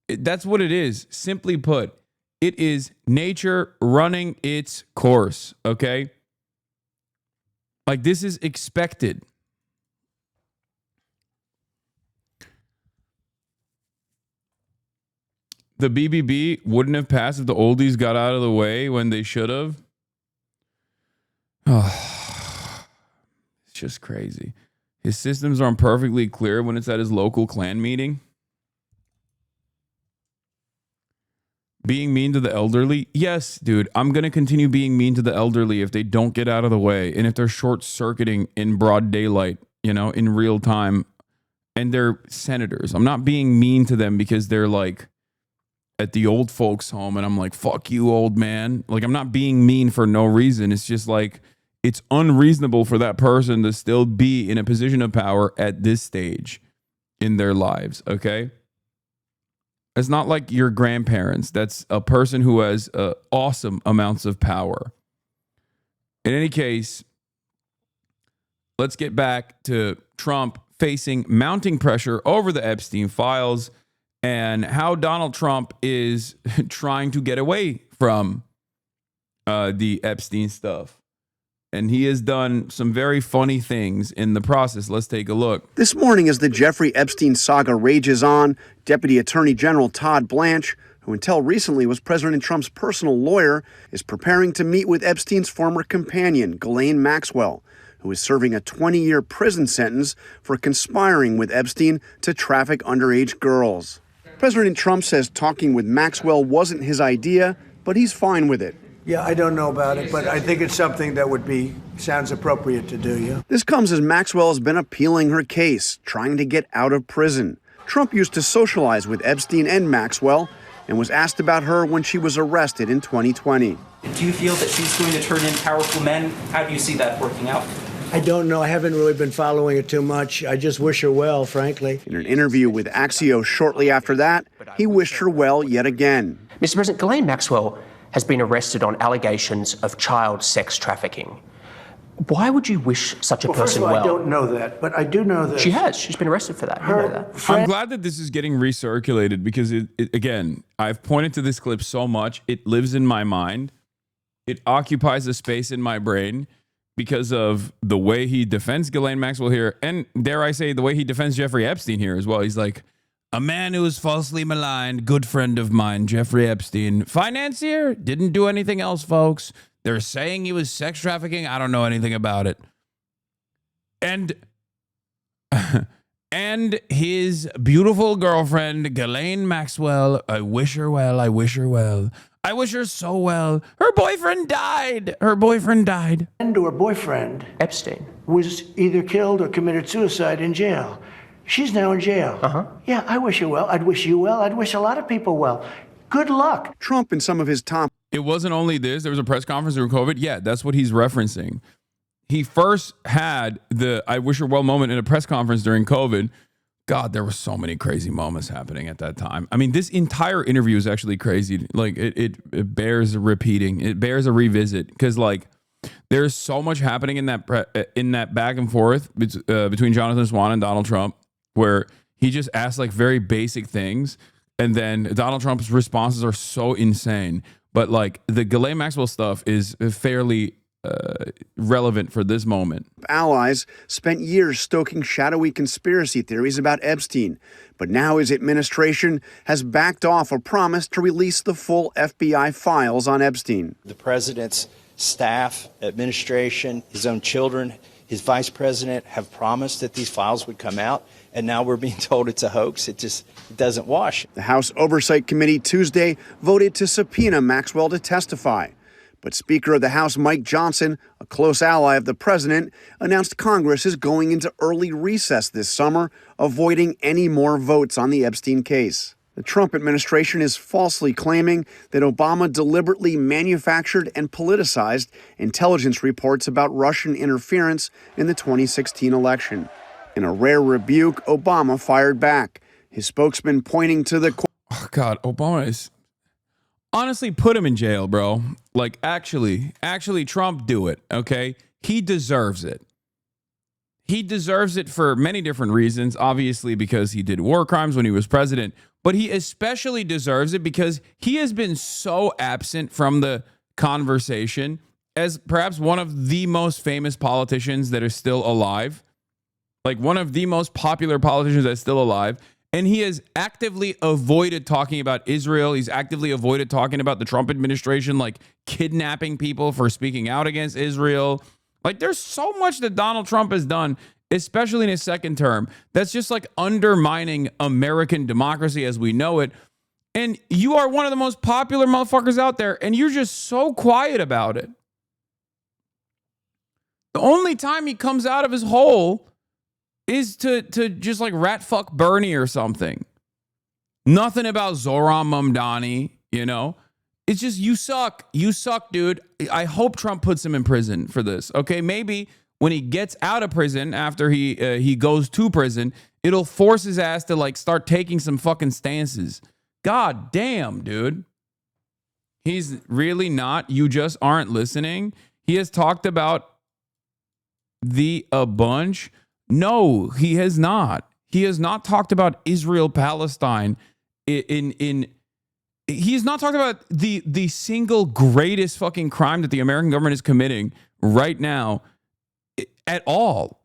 [SPEAKER 2] That's what it is. Simply put, it is nature running its course. Okay? Like, this is expected. The BBB wouldn't have passed if the oldies got out of the way when they should have. Oh, it's just crazy. His systems aren't perfectly clear when it's at his local Klan meeting. Being mean to the elderly? Yes, dude. I'm going to continue being mean to the elderly if they don't get out of the way and if they're short-circuiting in broad daylight, in real time. And they're senators. I'm not being mean to them because they're like at the old folks home and I'm like, fuck you, old man. Like, I'm not being mean for no reason. It's just like, it's unreasonable for that person to still be in a position of power at this stage in their lives, okay? It's not like your grandparents. That's a person who has awesome amounts of power. In any case, let's get back to Trump facing mounting pressure over the Epstein files and how Donald Trump is trying to get away from the Epstein stuff. And he has done some very funny things in the process. Let's take a look.
[SPEAKER 9] This morning, as the Jeffrey Epstein saga rages on, Deputy Attorney General Todd Blanche, who until recently was President Trump's personal lawyer, is preparing to meet with Epstein's former companion, Ghislaine Maxwell, who is serving a 20-year prison sentence for conspiring with Epstein to traffic underage girls. President Trump says talking with Maxwell wasn't his idea, but he's fine with it.
[SPEAKER 10] Yeah, I don't know about it, but I think it's something that sounds appropriate to do, yeah.
[SPEAKER 9] This comes as Maxwell has been appealing her case, trying to get out of prison. Trump used to socialize with Epstein and Maxwell and was asked about her when she was arrested in 2020.
[SPEAKER 11] Do you feel that she's going to turn in powerful men? How do you see that working out?
[SPEAKER 10] I don't know. I haven't really been following it too much. I just wish her well, frankly.
[SPEAKER 9] In an interview with Axios shortly after that, he wished her well yet again.
[SPEAKER 11] Mr. President, Ghislaine Maxwell has been arrested on allegations of child sex trafficking. Why would you wish such a person well?
[SPEAKER 10] I don't know that, but I do know that
[SPEAKER 11] she has. She's been arrested for that. You know that.
[SPEAKER 2] I'm glad that this is getting recirculated because, again, I've pointed to this clip so much. It lives in my mind. It occupies a space in my brain because of the way he defends Ghislaine Maxwell here. And dare I say, the way he defends Jeffrey Epstein here as well. He's like, a man who was falsely maligned, good friend of mine, Jeffrey Epstein. Financier, didn't do anything else, folks. They're saying he was sex trafficking. I don't know anything about it. And his beautiful girlfriend, Ghislaine Maxwell, I wish her well. I wish her well. I wish her so well. Her boyfriend died. Her boyfriend died.
[SPEAKER 10] And her boyfriend,
[SPEAKER 11] Epstein,
[SPEAKER 10] was either killed or committed suicide in jail. She's now in jail.
[SPEAKER 11] Uh-huh.
[SPEAKER 10] Yeah, I wish her well. I'd wish you well. I'd wish a lot of people well. Good luck.
[SPEAKER 9] Trump and some of his top.
[SPEAKER 2] It wasn't only this. There was a press conference during COVID. Yeah, that's what he's referencing. He first had the I wish her well moment in a press conference during COVID. God, there were so many crazy moments happening at that time. I mean, this entire interview is actually crazy. Like it bears repeating. It bears a revisit because like there's so much happening in that back and forth between Jonathan Swan and Donald Trump, where he just asked like very basic things, and then Donald Trump's responses are so insane. But like the Ghislaine Maxwell stuff is fairly relevant for this moment.
[SPEAKER 9] Allies spent years stoking shadowy conspiracy theories about Epstein, but now his administration has backed off a promise to release the full FBI files on Epstein.
[SPEAKER 12] The president's staff, administration, his own children, his vice president have promised that these files would come out, and now we're being told it's a hoax. It just doesn't wash.
[SPEAKER 9] The House Oversight Committee Tuesday voted to subpoena Maxwell to testify. But Speaker of the House Mike Johnson, a close ally of the president, announced Congress is going into early recess this summer, avoiding any more votes on the Epstein case. The Trump administration is falsely claiming that Obama deliberately manufactured and politicized intelligence reports about Russian interference in the 2016 election. In a rare rebuke, Obama fired back, his spokesman pointing to the...
[SPEAKER 2] Oh, God, Obama is... Honestly, put him in jail, bro. Like, actually, Trump, do it, okay? He deserves it. He deserves it for many different reasons. Obviously, because he did war crimes when he was president. But he especially deserves it because he has been so absent from the conversation as perhaps one of the most famous politicians that is still alive. Like, one of the most popular politicians that's still alive. And he has actively avoided talking about Israel. He's actively avoided talking about the Trump administration, like kidnapping people for speaking out against Israel. Like there's so much that Donald Trump has done, especially in his second term, that's just like undermining American democracy as we know it. And you are one of the most popular motherfuckers out there, and you're just so quiet about it. The only time he comes out of his hole is to just like rat fuck Bernie or something. Nothing about Zoran Mamdani, you know? It's just, you suck. You suck, dude. I hope Trump puts him in prison for this, okay? Maybe when he gets out of prison, after he goes to prison, it'll force his ass to like start taking some fucking stances. God damn, dude. He's really not. You just aren't listening. He has talked about a bunch. No, he has not. He has not talked about Israel, Palestine. He has not talked about the single greatest fucking crime that the American government is committing right now at all.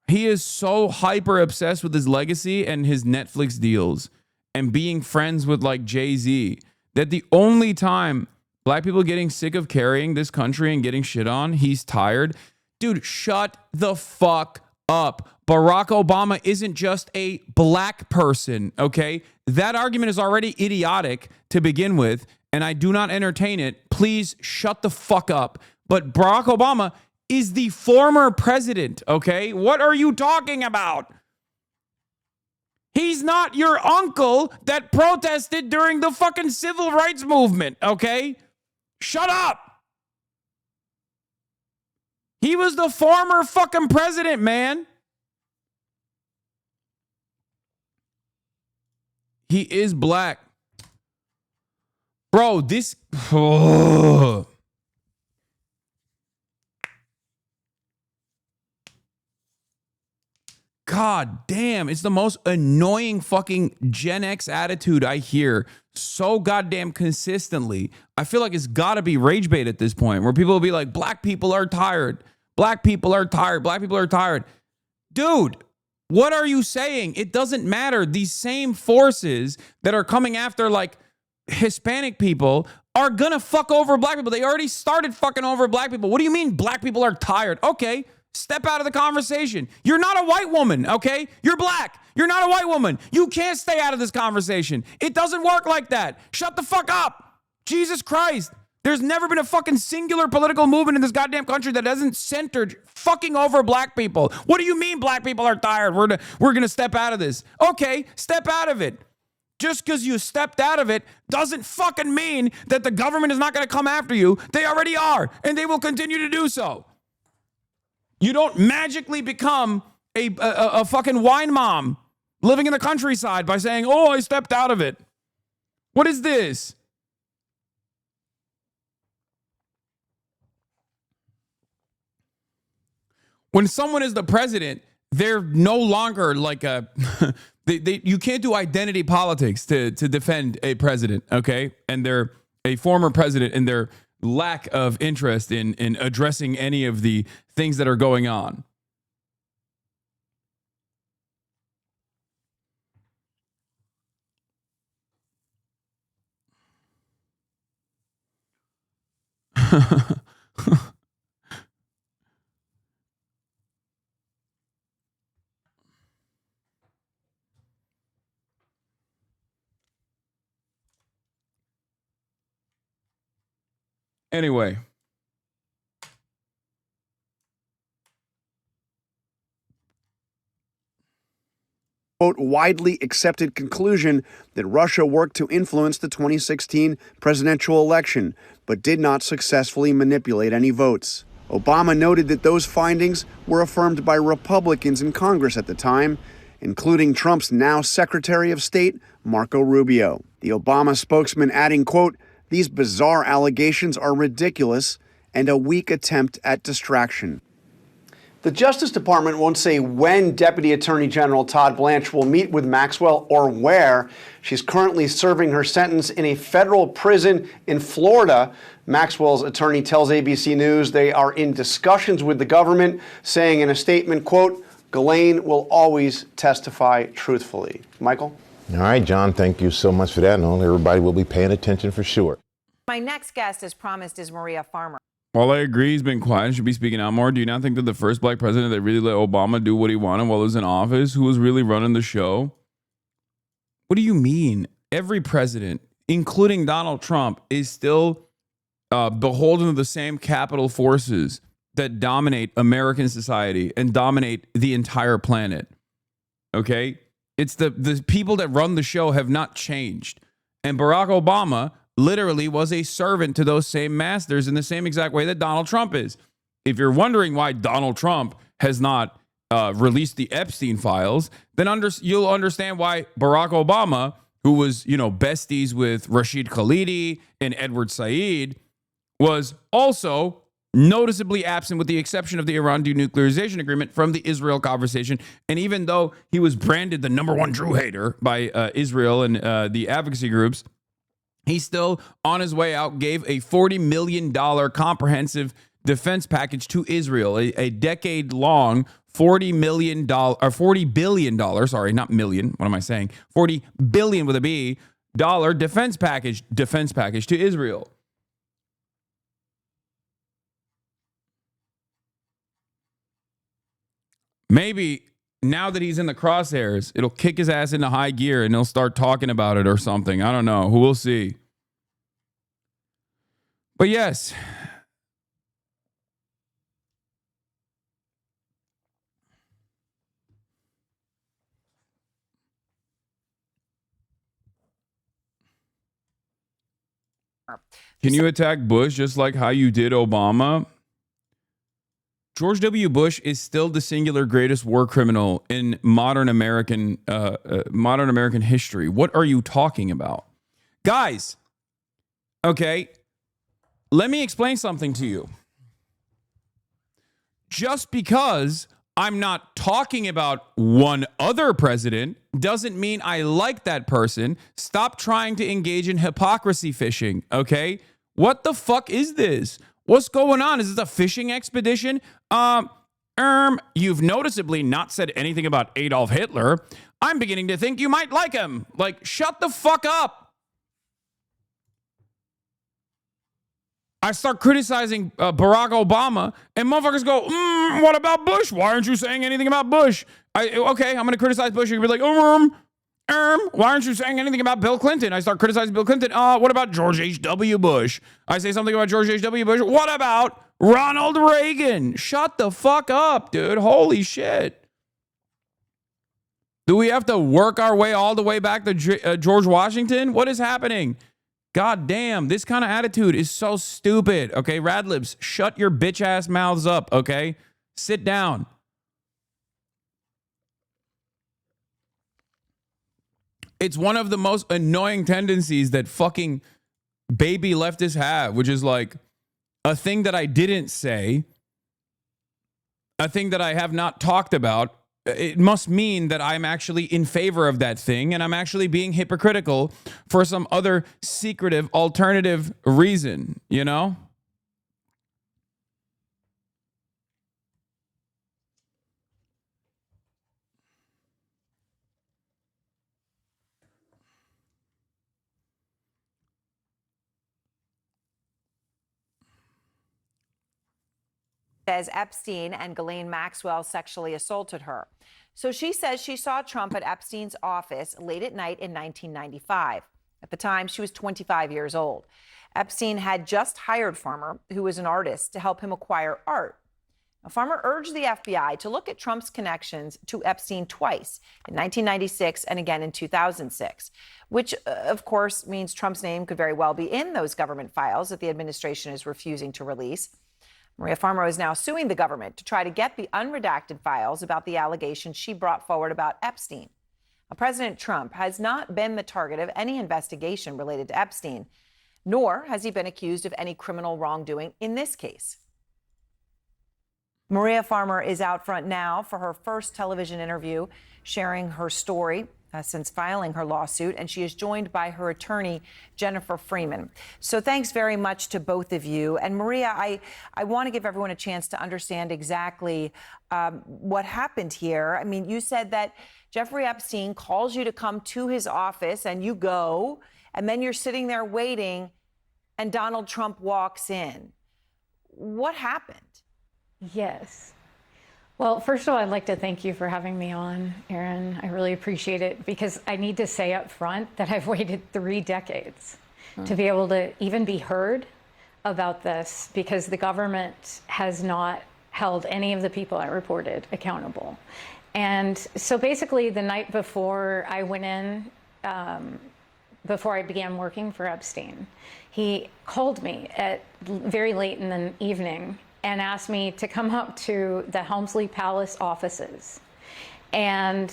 [SPEAKER 2] He is so hyper obsessed with his legacy and his Netflix deals and being friends with like Jay-Z that the only time black people getting sick of carrying this country and getting shit on, he's tired. Dude, shut the fuck up. Barack Obama isn't just a black person, okay? That argument is already idiotic to begin with, and I do not entertain it. Please shut the fuck up. But Barack Obama is the former president, okay? What are you talking about? He's not your uncle that protested during the fucking civil rights movement, okay? Shut up. He was the former fucking president, man. He is black. Bro, this... Oh. God damn, it's the most annoying fucking Gen X attitude I hear so goddamn consistently. I feel like it's got to be rage bait at this point where people will be like, black people are tired. Black people are tired. Black people are tired. Dude, what are you saying? It doesn't matter. These same forces that are coming after like Hispanic people are going to fuck over black people. They already started fucking over black people. What do you mean black people are tired? Okay, step out of the conversation. You're not a white woman, okay? You're black. You're not a white woman. You can't stay out of this conversation. It doesn't work like that. Shut the fuck up. Jesus Christ. There's never been a fucking singular political movement in this goddamn country that hasn't centered fucking over black people. What do you mean black people are tired? We're gonna step out of this. Okay, step out of it. Just because you stepped out of it doesn't fucking mean that the government is not going to come after you. They already are, and they will continue to do so. You don't magically become a fucking wine mom living in the countryside by saying, oh, I stepped out of it. What is this? When someone is the president, they're no longer like a you can't do identity politics to defend a president, okay? And they're a former president, and their lack of interest in addressing any of the things that are going on. Anyway.
[SPEAKER 9] Quote, widely accepted conclusion that Russia worked to influence the 2016 presidential election, but did not successfully manipulate any votes. Obama noted that those findings were affirmed by Republicans in Congress at the time, including Trump's now Secretary of State, Marco Rubio. The Obama spokesman adding, quote, these bizarre allegations are ridiculous and a weak attempt at distraction. The Justice Department won't say when Deputy Attorney General Todd Blanche will meet with Maxwell or where. She's currently serving her sentence in a federal prison in Florida. Maxwell's attorney tells ABC News they are in discussions with the government, saying in a statement, quote, Ghislaine will always testify truthfully. Michael?
[SPEAKER 13] All right, John, thank you so much for that. And everybody will be paying attention for sure.
[SPEAKER 14] My next guest, as promised, is Maria Farmer.
[SPEAKER 2] While I agree he's been quiet and should be speaking out more, do you not think that the first black president that really let Obama do what he wanted while he was in office, who was really running the show? What do you mean? Every president, including Donald Trump, is still beholden to the same capital forces that dominate American society and dominate the entire planet. Okay? It's the people that run the show have not changed. And Barack Obama literally was a servant to those same masters in the same exact way that Donald Trump is. If you're wondering why Donald Trump has not released the Epstein files, then you'll understand why Barack Obama, who was, besties with Rashid Khalidi and Edward Said, was also noticeably absent with the exception of the Iran denuclearization agreement from the Israel conversation. And even though he was branded the #1 Jew hater by Israel and the advocacy groups, he still, on his way out, gave a $40 million comprehensive defense package to Israel, a decade-long $40 billion, sorry, not million, what am I saying? $40 billion with a B, defense package to Israel. Maybe now that he's in the crosshairs, it'll kick his ass into high gear and he'll start talking about it or something. I don't know. Who will see? But yes. Can you attack Bush just like how you did Obama? George W. Bush is still the singular greatest war criminal in modern American history. What are you talking about? Guys, okay, let me explain something to you. Just because I'm not talking about one other president doesn't mean I like that person. Stop trying to engage in hypocrisy fishing, okay? What the fuck is this? What's going on? Is this a fishing expedition? You've noticeably not said anything about Adolf Hitler. I'm beginning to think you might like him. Like, shut the fuck up. I start criticizing Barack Obama, and motherfuckers go, what about Bush? Why aren't you saying anything about Bush? Okay, I'm going to criticize Bush. You're going to be like, why aren't you saying anything about Bill Clinton? I start criticizing Bill Clinton. What about George H.W. Bush? I say something about George H.W. Bush. What about Ronald Reagan? Shut the fuck up, dude. Holy shit. Do we have to work our way all the way back to George Washington? What is happening? God damn, this kind of attitude is so stupid. Okay, Radlibs, shut your bitch ass mouths up, okay? Sit down. It's one of the most annoying tendencies that fucking baby leftists have, which is like a thing that I didn't say, a thing that I have not talked about. It must mean that I'm actually in favor of that thing and I'm actually being hypocritical for some other secretive alternative reason, you know?
[SPEAKER 14] Says Epstein and Ghislaine Maxwell sexually assaulted her. So she says she saw Trump at Epstein's office late at night in 1995. At the time, she was 25 years old. Epstein had just hired Farmer, who was an artist, to help him acquire art. Now, Farmer urged the FBI to look at Trump's connections to Epstein twice, in 1996 and again in 2006, which, of course, means Trump's name could very well be in those government files that the administration is refusing to release. Maria Farmer is now suing the government to try to get the unredacted files about the allegations she brought forward about Epstein. Now, President Trump has not been the target of any investigation related to Epstein, nor has he been accused of any criminal wrongdoing in this case. Maria Farmer is out front now for her first television interview, sharing her story since filing her lawsuit, and she is joined by her attorney, Jennifer Freeman. So thanks very much to both of you. And Maria, I want to give everyone a chance to understand exactly what happened here. I mean, you said that Jeffrey Epstein calls you to come to his office and you go, and then you're sitting there waiting and Donald Trump walks in. What happened?
[SPEAKER 15] Yes. Well, first of all, I'd like to thank you for having me on, Aaron. I really appreciate it because I need to say up front that I've waited 3 decades to be able to even be heard about this because the government has not held any of the people I reported accountable. And so basically the night before I went in, before I began working for Epstein, he called me at very late in the evening and asked me to come up to the Helmsley Palace offices. And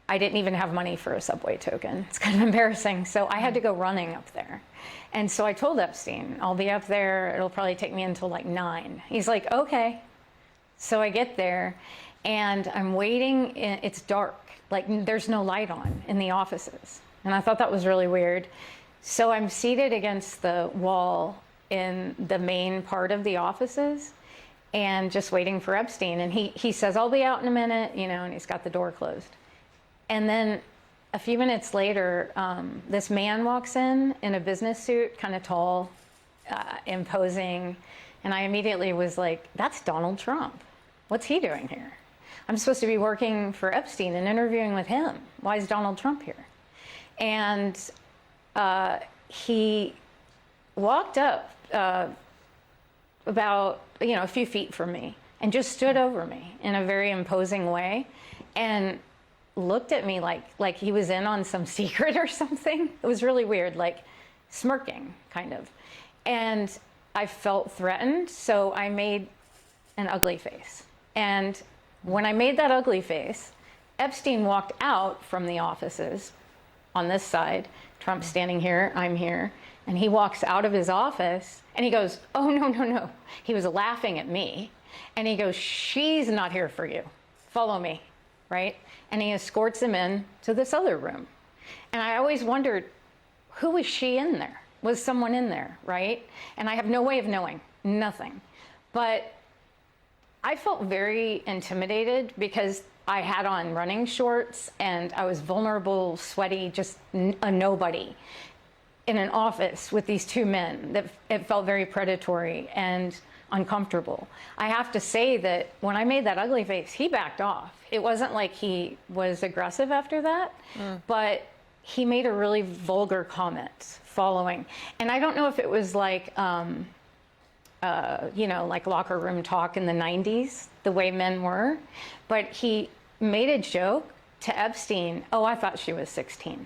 [SPEAKER 15] I didn't even have money for a subway token. It's kind of embarrassing. So I had to go running up there. And so I told Epstein, I'll be up there. It'll probably take me until like 9. He's like, okay. So I get there and I'm waiting. It's dark. Like there's no light on in the offices. And I thought that was really weird. So I'm seated against the wall in the main part of the offices and just waiting for Epstein. And he says, I'll be out in a minute, you know, and he's got the door closed. And then a few minutes later, this man walks in a business suit, kind of tall, imposing. And I immediately was like, that's Donald Trump. What's he doing here? I'm supposed to be working for Epstein and interviewing with him. Why is Donald Trump here? And he walked up about, you know, a few feet from me and just stood over me in a very imposing way and looked at me like he was in on some secret or something. It was really weird, like smirking kind of. And I felt threatened, so I made an ugly face. And when I made that ugly face, Epstein walked out from the offices on this side, Trump standing here, I'm here. And he walks out of his office and he goes, oh, no, no, no. He was laughing at me. And he goes, she's not here for you. Follow me, right? And he escorts him in to this other room. And I always wondered, who was she in there? Was someone in there, right? And I have no way of knowing, nothing. But I felt very intimidated because I had on running shorts and I was vulnerable, sweaty, just a nobody in an office with these 2 men. That it felt very predatory and uncomfortable. I have to say that when I made that ugly face, he backed off. It wasn't like he was aggressive after that, but he made a really vulgar comment following. And I don't know if it was like, you know, like locker room talk in the 90s, the way men were, but he made a joke to Epstein, oh, I thought she was 16.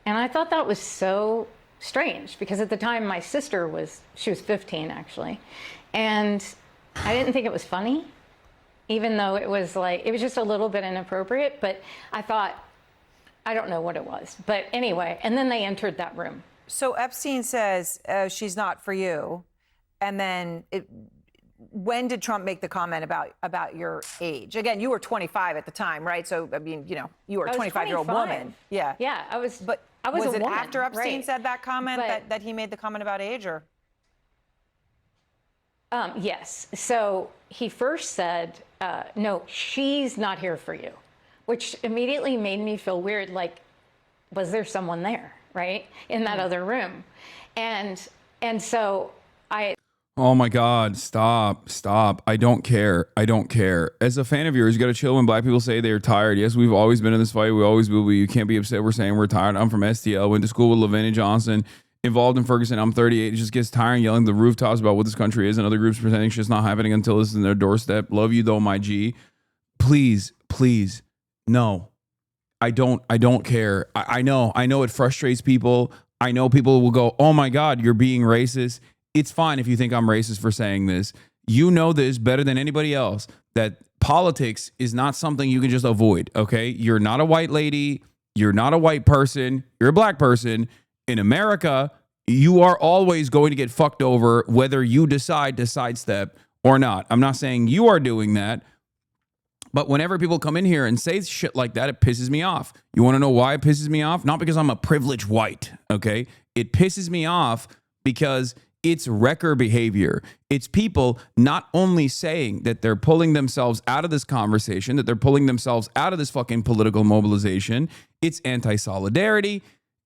[SPEAKER 15] And I thought that was so strange because at the time my sister she was 15 actually. And I didn't think it was funny, even though it was just a little bit inappropriate. But I thought, I don't know what it was. But anyway, and then they entered that room.
[SPEAKER 14] So Epstein says she's not for you. And then when did Trump make the comment about your age? Again, you were 25 at the time, right? So, I mean, you were a 25-year-old woman. Yeah.
[SPEAKER 15] Yeah, I was
[SPEAKER 14] But
[SPEAKER 15] I was
[SPEAKER 14] was
[SPEAKER 15] a
[SPEAKER 14] it
[SPEAKER 15] woman,
[SPEAKER 14] after Epstein
[SPEAKER 15] right.
[SPEAKER 14] said that comment
[SPEAKER 15] But-
[SPEAKER 14] that he made the comment about age, or?
[SPEAKER 15] Yes. So he first said, no, she's not here for you, which immediately made me feel weird. Like, was there someone there, right, in that other room? And so I...
[SPEAKER 2] Oh my God, stop. I don't care. As a fan of yours, you got to chill when black people say they're tired. Yes, we've always been in this fight. We always will be. You can't be upset. We're saying we're tired. I'm from STL, went to school with Lavinia Johnson, involved in Ferguson. I'm 38. It just gets tiring yelling the rooftops about what this country is and other groups pretending shit's not happening until this is in their doorstep. Love you though, my G. Please, no. I don't care. I know it frustrates people. I know people will go, oh my God, you're being racist. It's fine if you think I'm racist for saying this. You know this better than anybody else, that politics is not something you can just avoid, okay? You're not a white lady. You're not a white person. You're a black person. In America, you are always going to get fucked over whether you decide to sidestep or not. I'm not saying you are doing that, but whenever people come in here and say shit like that, it pisses me off. You want to know why it pisses me off? Not because I'm a privileged white, okay? It pisses me off because it's wrecker behavior. It's people not only saying that they're pulling themselves out of this conversation, that they're pulling themselves out of this fucking political mobilization. It's anti-solidarity.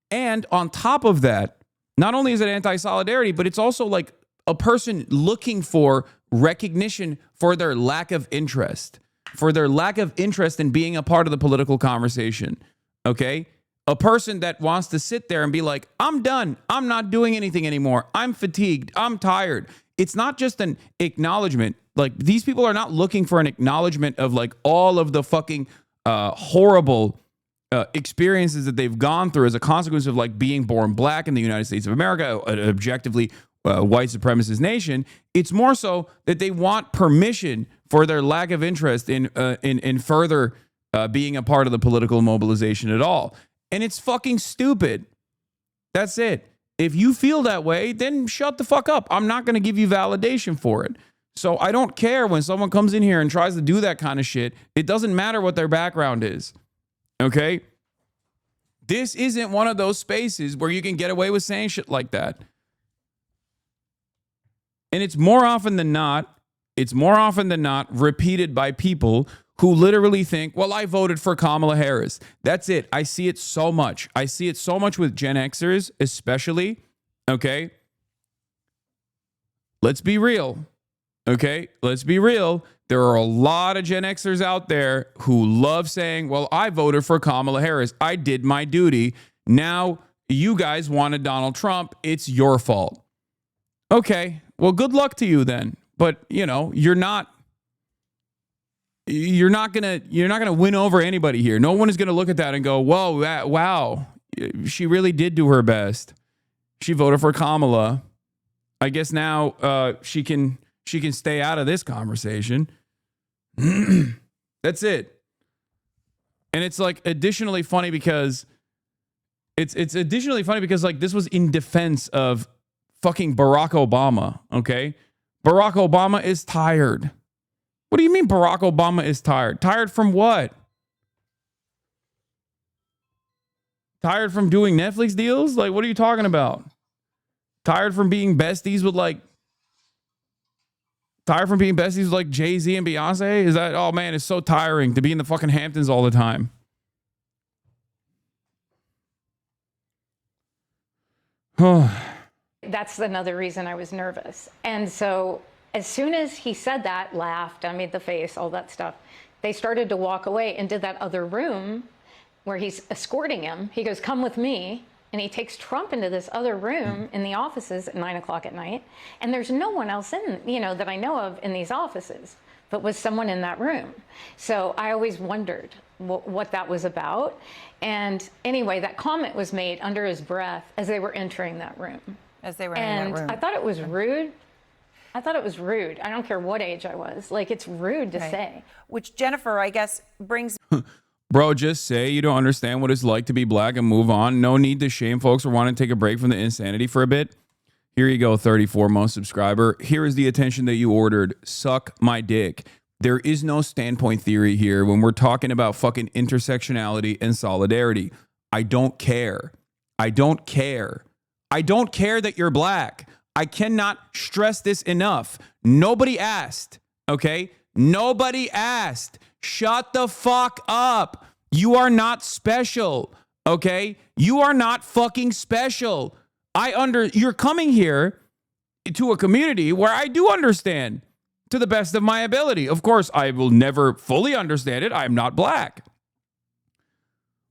[SPEAKER 2] And on top of that, not only is it anti-solidarity, but it's also like a person looking for recognition for their lack of interest, in being a part of the political conversation. Okay? A person that wants to sit there and be like, I'm done. I'm not doing anything anymore. I'm fatigued. I'm tired. It's not just an acknowledgement. Like, these people are not looking for an acknowledgement of like all of the fucking horrible experiences that they've gone through as a consequence of like being born black in the United States of America, an objectively white supremacist nation. It's more so that they want permission for their lack of interest in further being a part of the political mobilization at all. And it's fucking stupid. That's it. If you feel that way, then shut the fuck up. I'm not going to give you validation for it. So I don't care when someone comes in here and tries to do that kind of shit. It doesn't matter what their background is. Okay? This isn't one of those spaces where you can get away with saying shit like that. And it's more often than not repeated by people who literally think, well, I voted for Kamala Harris. That's it. I see it so much. I see it so much with Gen Xers, especially. Okay? Let's be real. Okay? Let's be real. There are a lot of Gen Xers out there who love saying, well, I voted for Kamala Harris. I did my duty. Now you guys wanted Donald Trump. It's your fault. Okay. Well, good luck to you then. But, you know, you're not gonna win over anybody here. No one is gonna look at that and go, whoa, wow, she really did do her best. She voted for Kamala. I guess now she can stay out of this conversation. That's it. And it's like additionally funny because like this was in defense of fucking Barack Obama. Okay, Barack Obama is tired. What do you mean Barack Obama is tired? Tired from what? Tired from doing Netflix deals? Like, what are you talking about? Tired from being besties with like Jay-Z and Beyonce? Is that, oh man, it's so tiring to be in the fucking Hamptons all the time.
[SPEAKER 15] That's another reason I was nervous. And so as soon as he said that, laughed, I made the face, all that stuff, they started to walk away into that other room where he's escorting him. He goes, come with me. And he takes Trump into this other room in the offices at 9 o'clock at night. And there's no one else in, that I know of in these offices. but was someone in that room. So I always wondered what that was about. And anyway, that comment was made under his breath as they were entering that room.
[SPEAKER 14] As they were in that room.
[SPEAKER 15] I thought it was rude. I thought it was rude. I don't care what age I was. Like, it's rude to say.
[SPEAKER 14] Which, Jennifer, I guess, brings...
[SPEAKER 2] Bro, just say you don't understand what it's like to be black and move on. No need to shame folks or want to take a break from the insanity for a bit. Here you go, 34 most subscriber. Here is the attention that you ordered. Suck my dick. There is no standpoint theory here when we're talking about fucking intersectionality and solidarity. I don't care. I don't care. I don't care that you're black. I cannot stress this enough. Nobody asked, okay? Nobody asked. Shut the fuck up. You are not special, okay? You are not fucking special. You're coming here to a community where I do understand to the best of my ability. Of course, I will never fully understand it. I'm not black.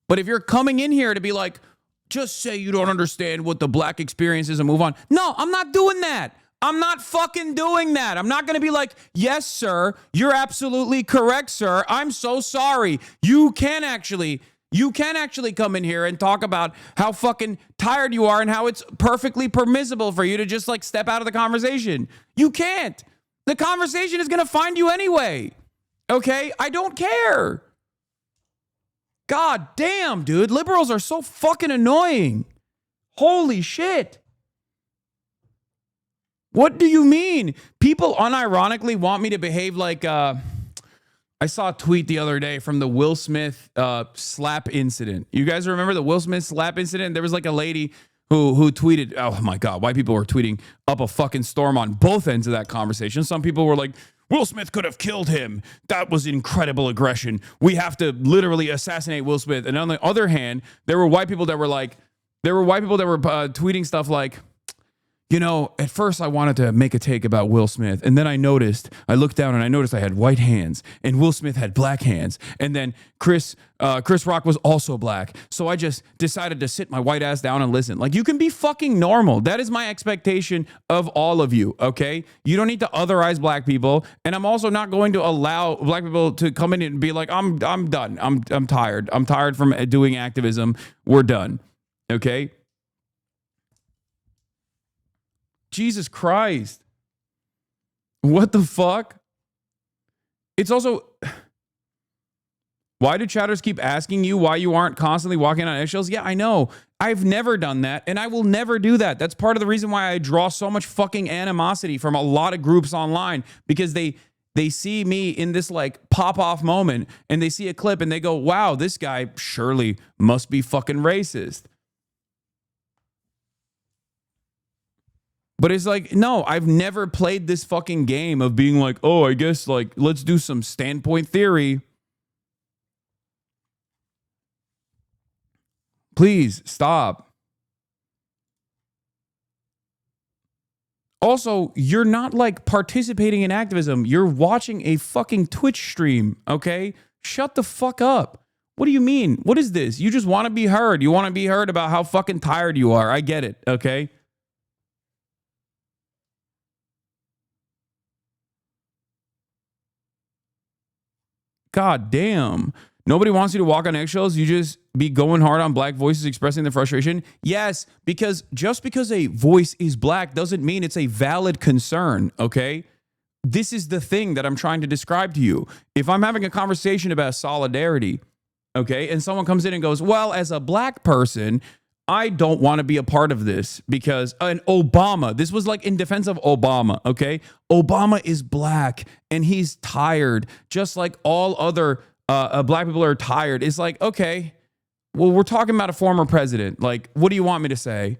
[SPEAKER 2] But if you're coming in here to be like, just say you don't understand what the black experience is and move on. No, I'm not doing that. I'm not fucking doing that. I'm not going to be like, yes, sir, you're absolutely correct, sir. I'm so sorry. You can actually come in here and talk about how fucking tired you are and how it's perfectly permissible for you to just like step out of the conversation. You can't. The conversation is going to find you anyway. Okay? I don't care. God damn, dude. Liberals are so fucking annoying. Holy shit. What do you mean? People unironically want me to behave like, I saw a tweet the other day from the Will Smith slap incident. You guys remember the Will Smith slap incident? There was like a lady who tweeted, oh my God, white people were tweeting up a fucking storm on both ends of that conversation. Some people were like, Will Smith could have killed him. That was incredible aggression. We have to literally assassinate Will Smith. And on the other hand, there were white people that were tweeting stuff like, you know, at first I wanted to make a take about Will Smith. And then I looked down and I noticed I had white hands and Will Smith had black hands. And then Chris Rock was also black. So I just decided to sit my white ass down and listen. Like, you can be fucking normal. That is my expectation of all of you. Okay. You don't need to otherize black people. And I'm also not going to allow black people to come in and be like, I'm done. I'm tired. I'm tired from doing activism. We're done. Okay. Jesus Christ. What the fuck? It's also, why do chatters keep asking you why you aren't constantly walking on eggshells? Yeah, I know. I've never done that, and I will never do that. That's part of the reason why I draw so much fucking animosity from a lot of groups online, because they see me in this like pop-off moment, and they see a clip and they go, wow, this guy surely must be fucking racist. But it's like, no, I've never played this fucking game of being like, oh, I guess like, let's do some standpoint theory. Please stop. Also, you're not like participating in activism. You're watching a fucking Twitch stream, okay? Shut the fuck up. What do you mean? What is this? You just want to be heard. You want to be heard about how fucking tired you are. I get it, okay? God damn. Nobody wants you to walk on eggshells. You just be going hard on black voices expressing their frustration. Yes, because just because a voice is black doesn't mean it's a valid concern, okay? This is the thing that I'm trying to describe to you. If I'm having a conversation about solidarity, okay, and someone comes in and goes, well, as a black person, I don't want to be a part of this because Obama, this was like in defense of Obama, okay? Obama is black and he's tired, just like all other black people are tired. It's like, okay, well, we're talking about a former president. Like, what do you want me to say?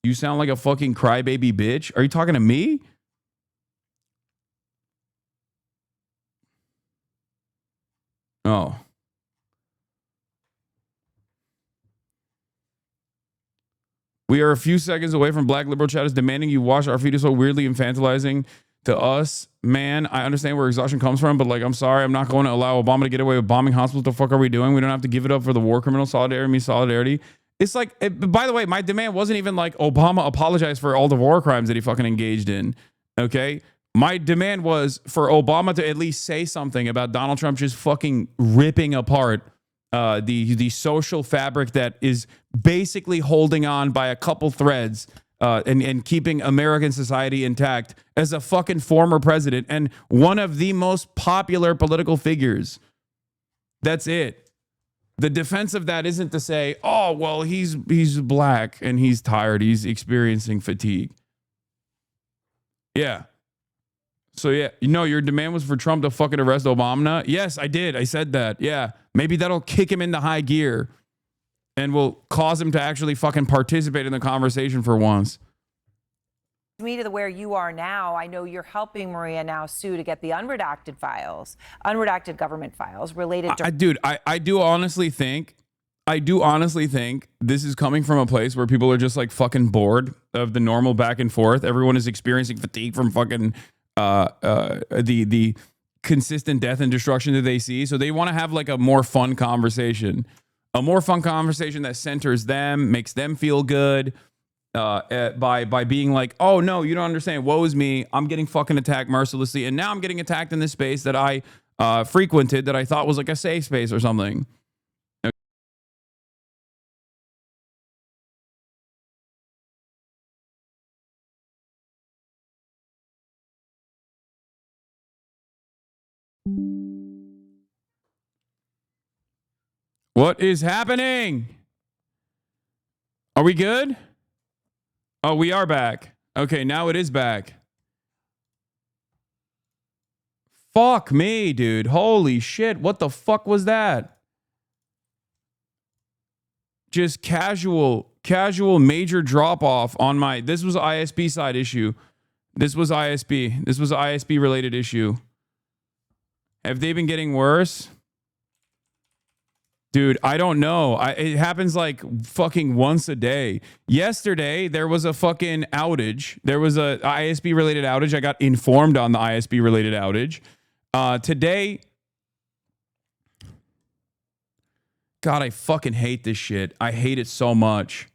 [SPEAKER 2] You sound like a fucking crybaby bitch. Are you talking to me? Oh. We are a few seconds away from black liberal chatters demanding you wash our feet is so weirdly infantilizing to us. Man, I understand where exhaustion comes from, but like, I'm sorry, I'm not going to allow Obama to get away with bombing hospitals. What the fuck are we doing? We don't have to give it up for the war criminal. Solidarity. It's like, by the way, my demand wasn't even like Obama apologize for all the war crimes that he fucking engaged in. Okay. My demand was for Obama to at least say something about Donald Trump just fucking ripping apart the social fabric that is basically holding on by a couple threads and keeping American society intact as a fucking former president and one of the most popular political figures. That's it. The defense of that isn't to say, oh, well, he's black and he's tired. He's experiencing fatigue. Yeah. So, yeah, your demand was for Trump to fucking arrest Obama? Yes, I did. I said that. Yeah. Maybe that'll kick him into high gear and will cause him to actually fucking participate in the conversation for once.
[SPEAKER 14] Me to where you are now, I know you're helping Maria now sue to get the unredacted government files related to.
[SPEAKER 2] I do honestly think this is coming from a place where people are just like fucking bored of the normal back and forth. Everyone is experiencing fatigue from fucking the consistent death and destruction that they see. So they want to have like a more fun conversation that centers them, makes them feel good. By being like, oh no, you don't understand. Woe is me. I'm getting fucking attacked mercilessly, and now I'm getting attacked in this space that I frequented that I thought was like a safe space or something. What is happening? Are we good? Oh, we are back. Okay, now it is back. Fuck me, dude. Holy shit. What the fuck was that? Just casual major drop off on my... This was ISP side issue. This was ISP related issue. Have they been getting worse? Dude, I don't know. It happens like fucking once a day. Yesterday, there was a fucking outage. There was a ISP related outage. I got informed on the ISP related outage. Today, God, I fucking hate this shit. I hate it so much.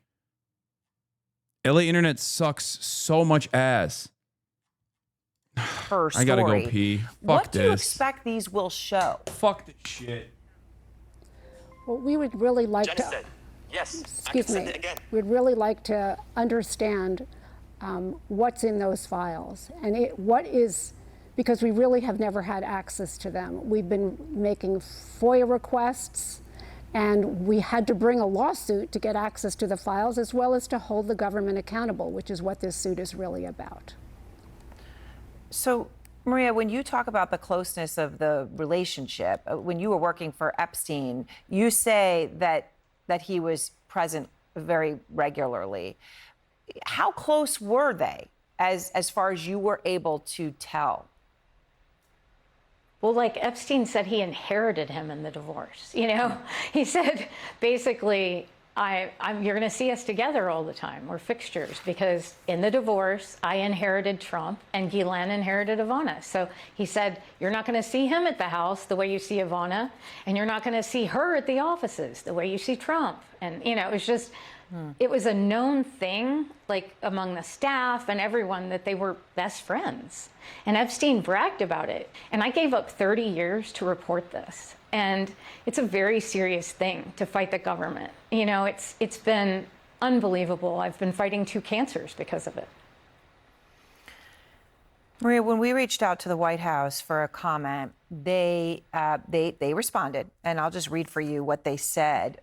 [SPEAKER 2] LA internet sucks so much ass.
[SPEAKER 14] Her story.
[SPEAKER 2] I gotta go pee. Fuck
[SPEAKER 14] what
[SPEAKER 2] this.
[SPEAKER 14] Do you expect these will show?
[SPEAKER 2] Fuck this shit.
[SPEAKER 16] What we would really like
[SPEAKER 17] Jenny
[SPEAKER 16] to,
[SPEAKER 17] said, yes,
[SPEAKER 16] excuse me, we'd really like to understand what's in those files and because we really have never had access to them. We've been making FOIA requests, and we had to bring a lawsuit to get access to the files, as well as to hold the government accountable, which is what this suit is really about.
[SPEAKER 14] So, Maria, when you talk about the closeness of the relationship, when you were working for Epstein, you say that he was present very regularly. How close were they, as far as you were able to tell?
[SPEAKER 15] Well, like Epstein said, he inherited him in the divorce. He said, basically, you're going to see us together all the time. We're fixtures, because in the divorce, I inherited Trump and Ghislaine inherited Ivana. So he said, you're not going to see him at the house the way you see Ivana, and you're not going to see her at the offices the way you see Trump. And, it was just, it was a known thing, like among the staff and everyone, that they were best friends. And Epstein bragged about it. And I gave up 30 years to report this. And it's a very serious thing to fight the government. It's been unbelievable. I've been fighting 2 cancers because of it.
[SPEAKER 14] Maria, when we reached out to the White House for a comment, they responded, and I'll just read for you what they said.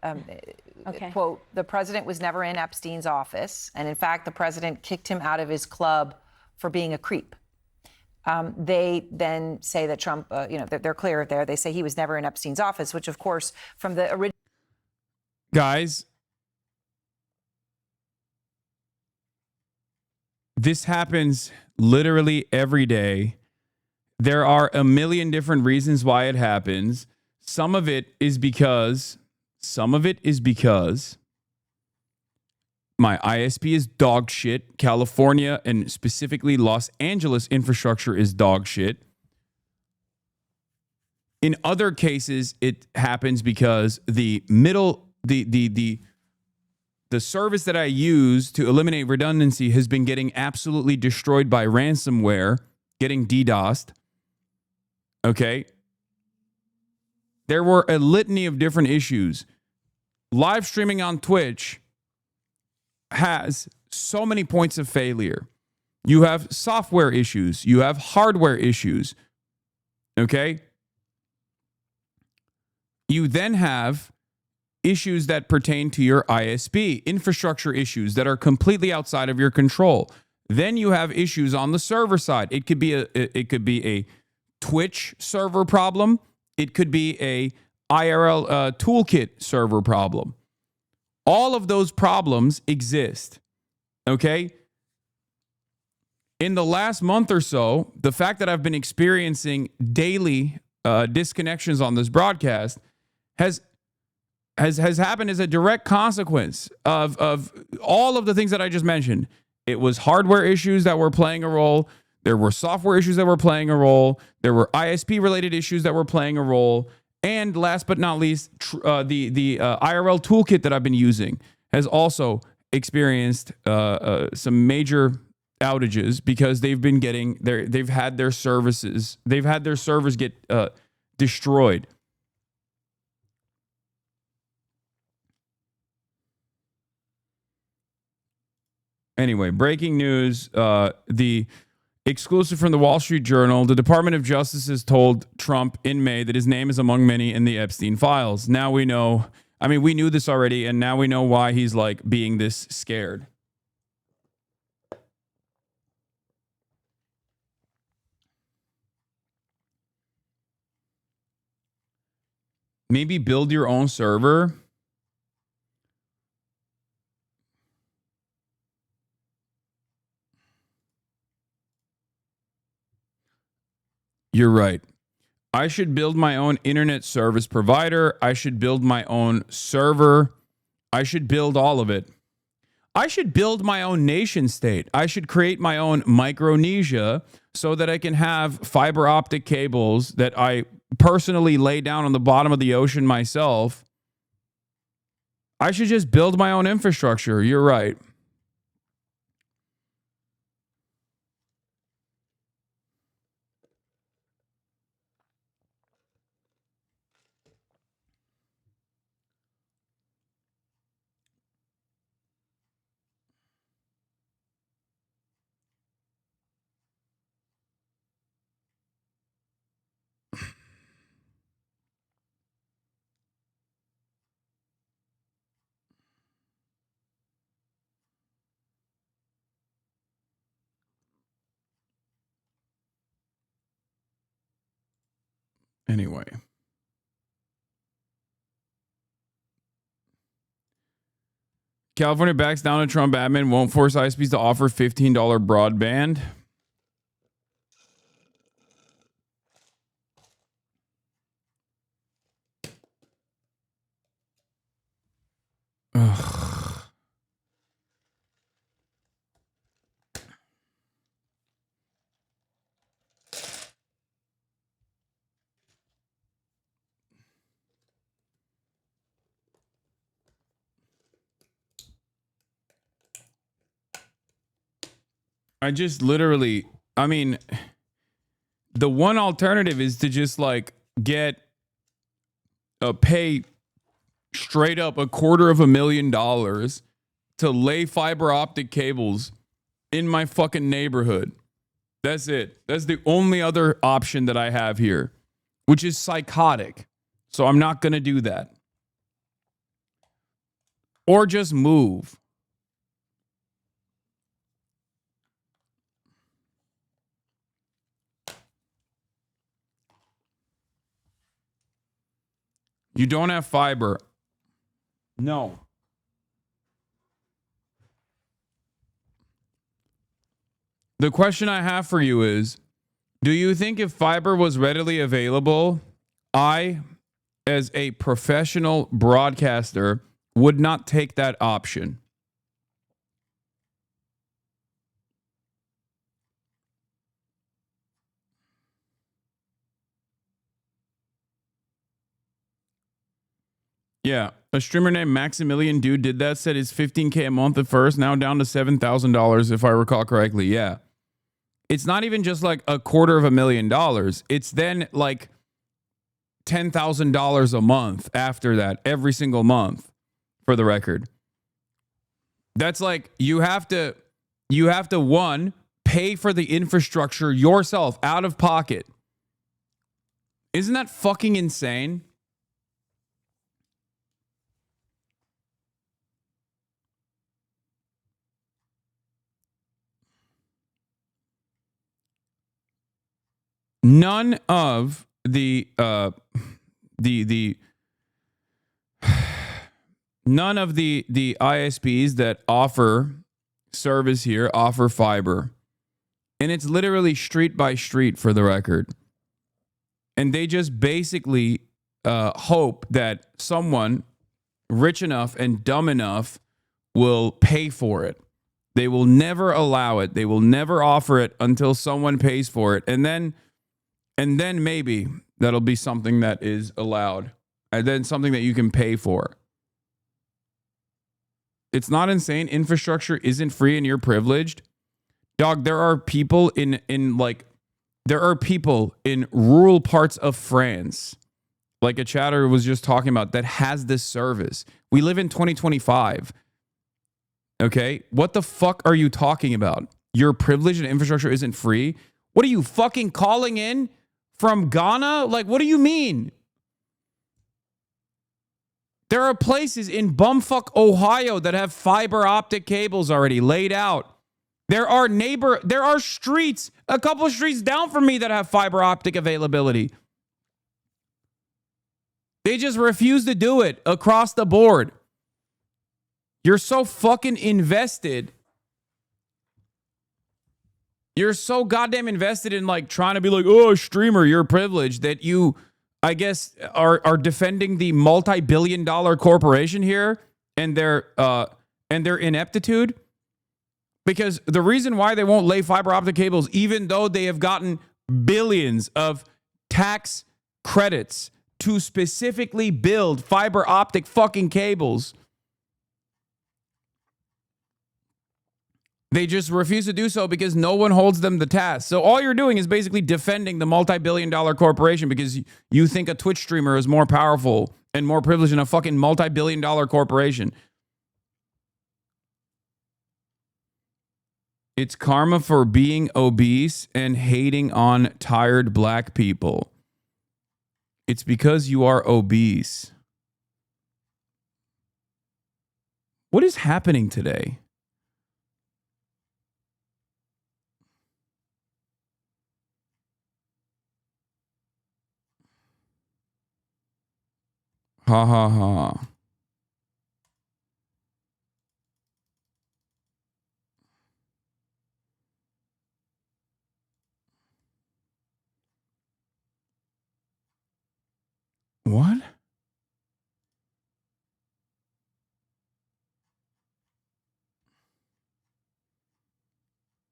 [SPEAKER 15] Okay.
[SPEAKER 14] Quote, the president was never in Epstein's office, and in fact, the president kicked him out of his club for being a creep. They then say that Trump, they're clear there. They say he was never in Epstein's office, which, of course, from the original.
[SPEAKER 2] Guys, this happens literally every day. There are a million different reasons why it happens. Some of it is because my ISP is dog shit. California and specifically Los Angeles infrastructure is dog shit. In other cases, it happens because the service that I use to eliminate redundancy has been getting absolutely destroyed by ransomware getting DDoSed. Okay. There were a litany of different issues. Live streaming on Twitch has so many points of failure. You have software issues. You have hardware issues. Okay. You then have issues that pertain to your ISP, infrastructure issues that are completely outside of your control. Then you have issues on the server side. It could be a Twitch server problem. It could be a IRL toolkit server problem. All of those problems exist. Okay? In the last month or so, the fact that I've been experiencing daily disconnections on this broadcast has happened as a direct consequence of all of the things that I just mentioned. It was hardware issues that were playing a role. There were software issues that were playing a role. There were ISP-related issues that were playing a role. And last but not least, the IRL toolkit that I've been using has also experienced some major outages because they've had their servers get destroyed. Anyway, breaking news, the exclusive from the Wall Street Journal, the Department of Justice has told Trump in May that his name is among many in the Epstein files. Now we know, I mean, we knew this already, and now we know why he's like being this scared. Maybe build your own server. You're right. I should build my own internet service provider. I should build my own server. I should build all of it. I should build my own nation state. I should create my own Micronesia so that I can have fiber optic cables that I personally lay down on the bottom of the ocean myself. I should just build my own infrastructure. You're right. Anyway. California backs down to Trump admin, won't force ISPs to offer $15 broadband. Ugh. I just literally, I mean, the one alternative is to just like pay straight up $250,000 to lay fiber optic cables in my fucking neighborhood. That's it. That's the only other option that I have here, which is psychotic. So I'm not going to do that. Or just move. You don't have fiber. No. The question I have for you is, do you think if fiber was readily available, I, as a professional broadcaster, would not take that option? Yeah, a streamer named Maximilian Dude did that, said it's $15K a month at first, now down to $7,000 if I recall correctly. Yeah. it's not even just like $250,000. It's then like $10,000 a month after that, every single month, for the record. That's like, you have to one, pay for the infrastructure yourself out of pocket. Isn't that fucking insane? None of the none of the ISPs that offer service here offer fiber. And it's literally street by street, for the record. And they just basically hope that someone rich enough and dumb enough will pay for it. They will never allow it. They will never offer it until someone pays for it. And then maybe that'll be something that is allowed. And then something that you can pay for. It's not insane. Infrastructure isn't free and you're privileged. Dog, there are people in rural parts of France, like a chatter was just talking about, that has this service. We live in 2025. Okay? What the fuck are you talking about? Your privilege and infrastructure isn't free? What are you fucking calling in from Ghana? Like, what do you mean? There are places in bumfuck Ohio that have fiber optic cables already laid out. There are streets, a couple of streets down from me that have fiber optic availability. They just refuse to do it across the board. You're so fucking invested. You're so goddamn invested in like trying to be like, oh, streamer, you're privileged, that you, I guess, are defending the multi-billion-dollar corporation here and their ineptitude. Because the reason why they won't lay fiber optic cables, even though they have gotten billions of tax credits to specifically build fiber optic fucking cables, they just refuse to do so because no one holds them the task. So all you're doing is basically defending the multi-billion-dollar corporation because you think a Twitch streamer is more powerful and more privileged than a fucking multi-billion-dollar corporation. It's karma for being obese and hating on tired black people. It's because you are obese. What is happening today? Ha ha ha. What?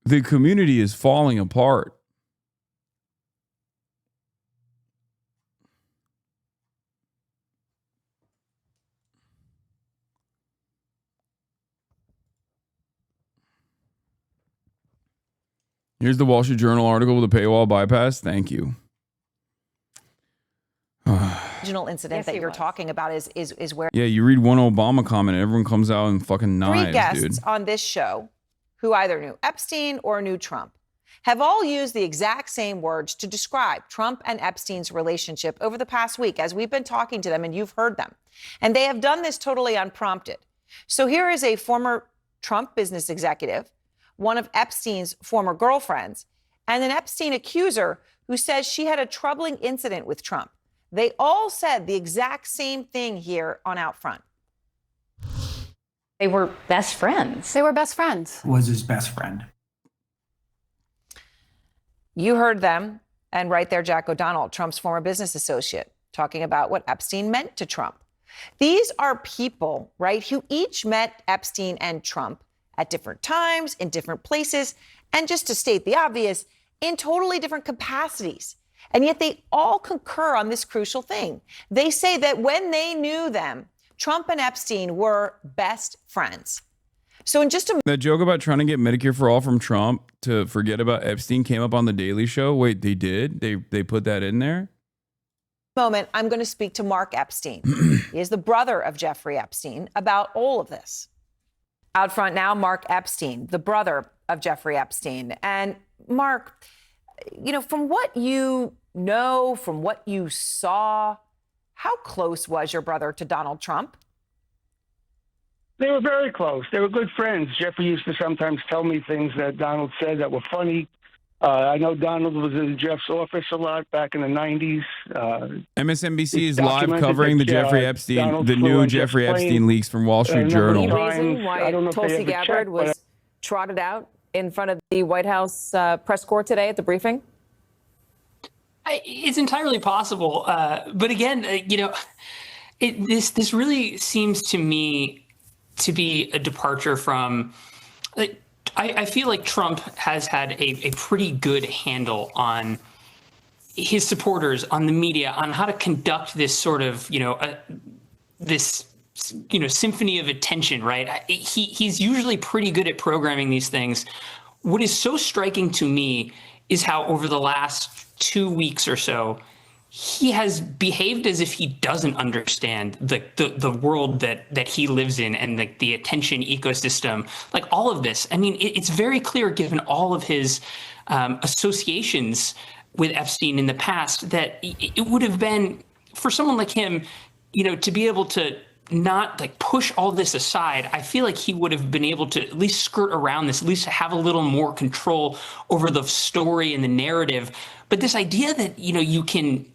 [SPEAKER 2] The community is falling apart. Here's the Wall Street Journal article with a paywall bypass. Thank you.
[SPEAKER 14] Original incident that you're talking about is where
[SPEAKER 2] Yeah, you read one Obama comment and everyone comes out and fucking knives,
[SPEAKER 14] three guests
[SPEAKER 2] dude.
[SPEAKER 14] on this show who either knew Epstein or knew Trump have all used the exact same words to describe Trump and Epstein's relationship over the past week as we've been talking to them and you've heard them. And they have done this totally unprompted. So here is a former Trump business executive, one of Epstein's former girlfriends, and an Epstein accuser who says she had a troubling incident with Trump. They all said the exact same thing here on Out Front.
[SPEAKER 15] They were best friends.
[SPEAKER 5] They were best friends.
[SPEAKER 17] Was his best friend.
[SPEAKER 14] You heard them, and right there, Jack O'Donnell, Trump's former business associate, talking about what Epstein meant to Trump. These are people, right, who each met Epstein and Trump at different times, in different places, and just to state the obvious, in totally different capacities. And yet they all concur on this crucial thing. They say that when they knew them, Trump and Epstein were best friends. So in just a
[SPEAKER 2] That joke about trying to get Medicare for all from Trump to forget about Epstein came up on The Daily Show. Wait, they did? They put that in there?
[SPEAKER 14] moment, I'm going to speak to Mark Epstein. He is the brother of Jeffrey Epstein about all of this. Out front now, Mark Epstein, the brother of Jeffrey Epstein. And Mark, you know, from what you know, from what you saw, how close was your brother to Donald Trump?
[SPEAKER 17] They were very close. They were good friends. Jeffrey used to sometimes tell me things that Donald said that were funny. I know Donald was in Jeff's office a lot back in the 90s.
[SPEAKER 2] MSNBC is live covering the Jeffrey Epstein, the new Jeffrey Epstein leaks from Wall Street Journal.
[SPEAKER 18] Any reason why Tulsi Gabbard was trotted out in front of the White House press corps today at the briefing?
[SPEAKER 19] It's entirely possible. But again, you know, this really seems to me to be a departure from, like, I feel like Trump has had a pretty good handle on his supporters, on the media, on how to conduct this sort of, you know, this, you know, symphony of attention, right? He's usually pretty good at programming these things. What is so striking to me is how over the last 2 weeks or so, he has behaved as if he doesn't understand the world that he lives in and the attention ecosystem, like all of this. I mean, it's very clear, given all of his associations with Epstein in the past, that it would have been, for someone like him, you know, to be able to not like push all this aside. I feel like he would have been able to at least skirt around this, at least have a little more control over the story and the narrative. But this idea that, you know, you can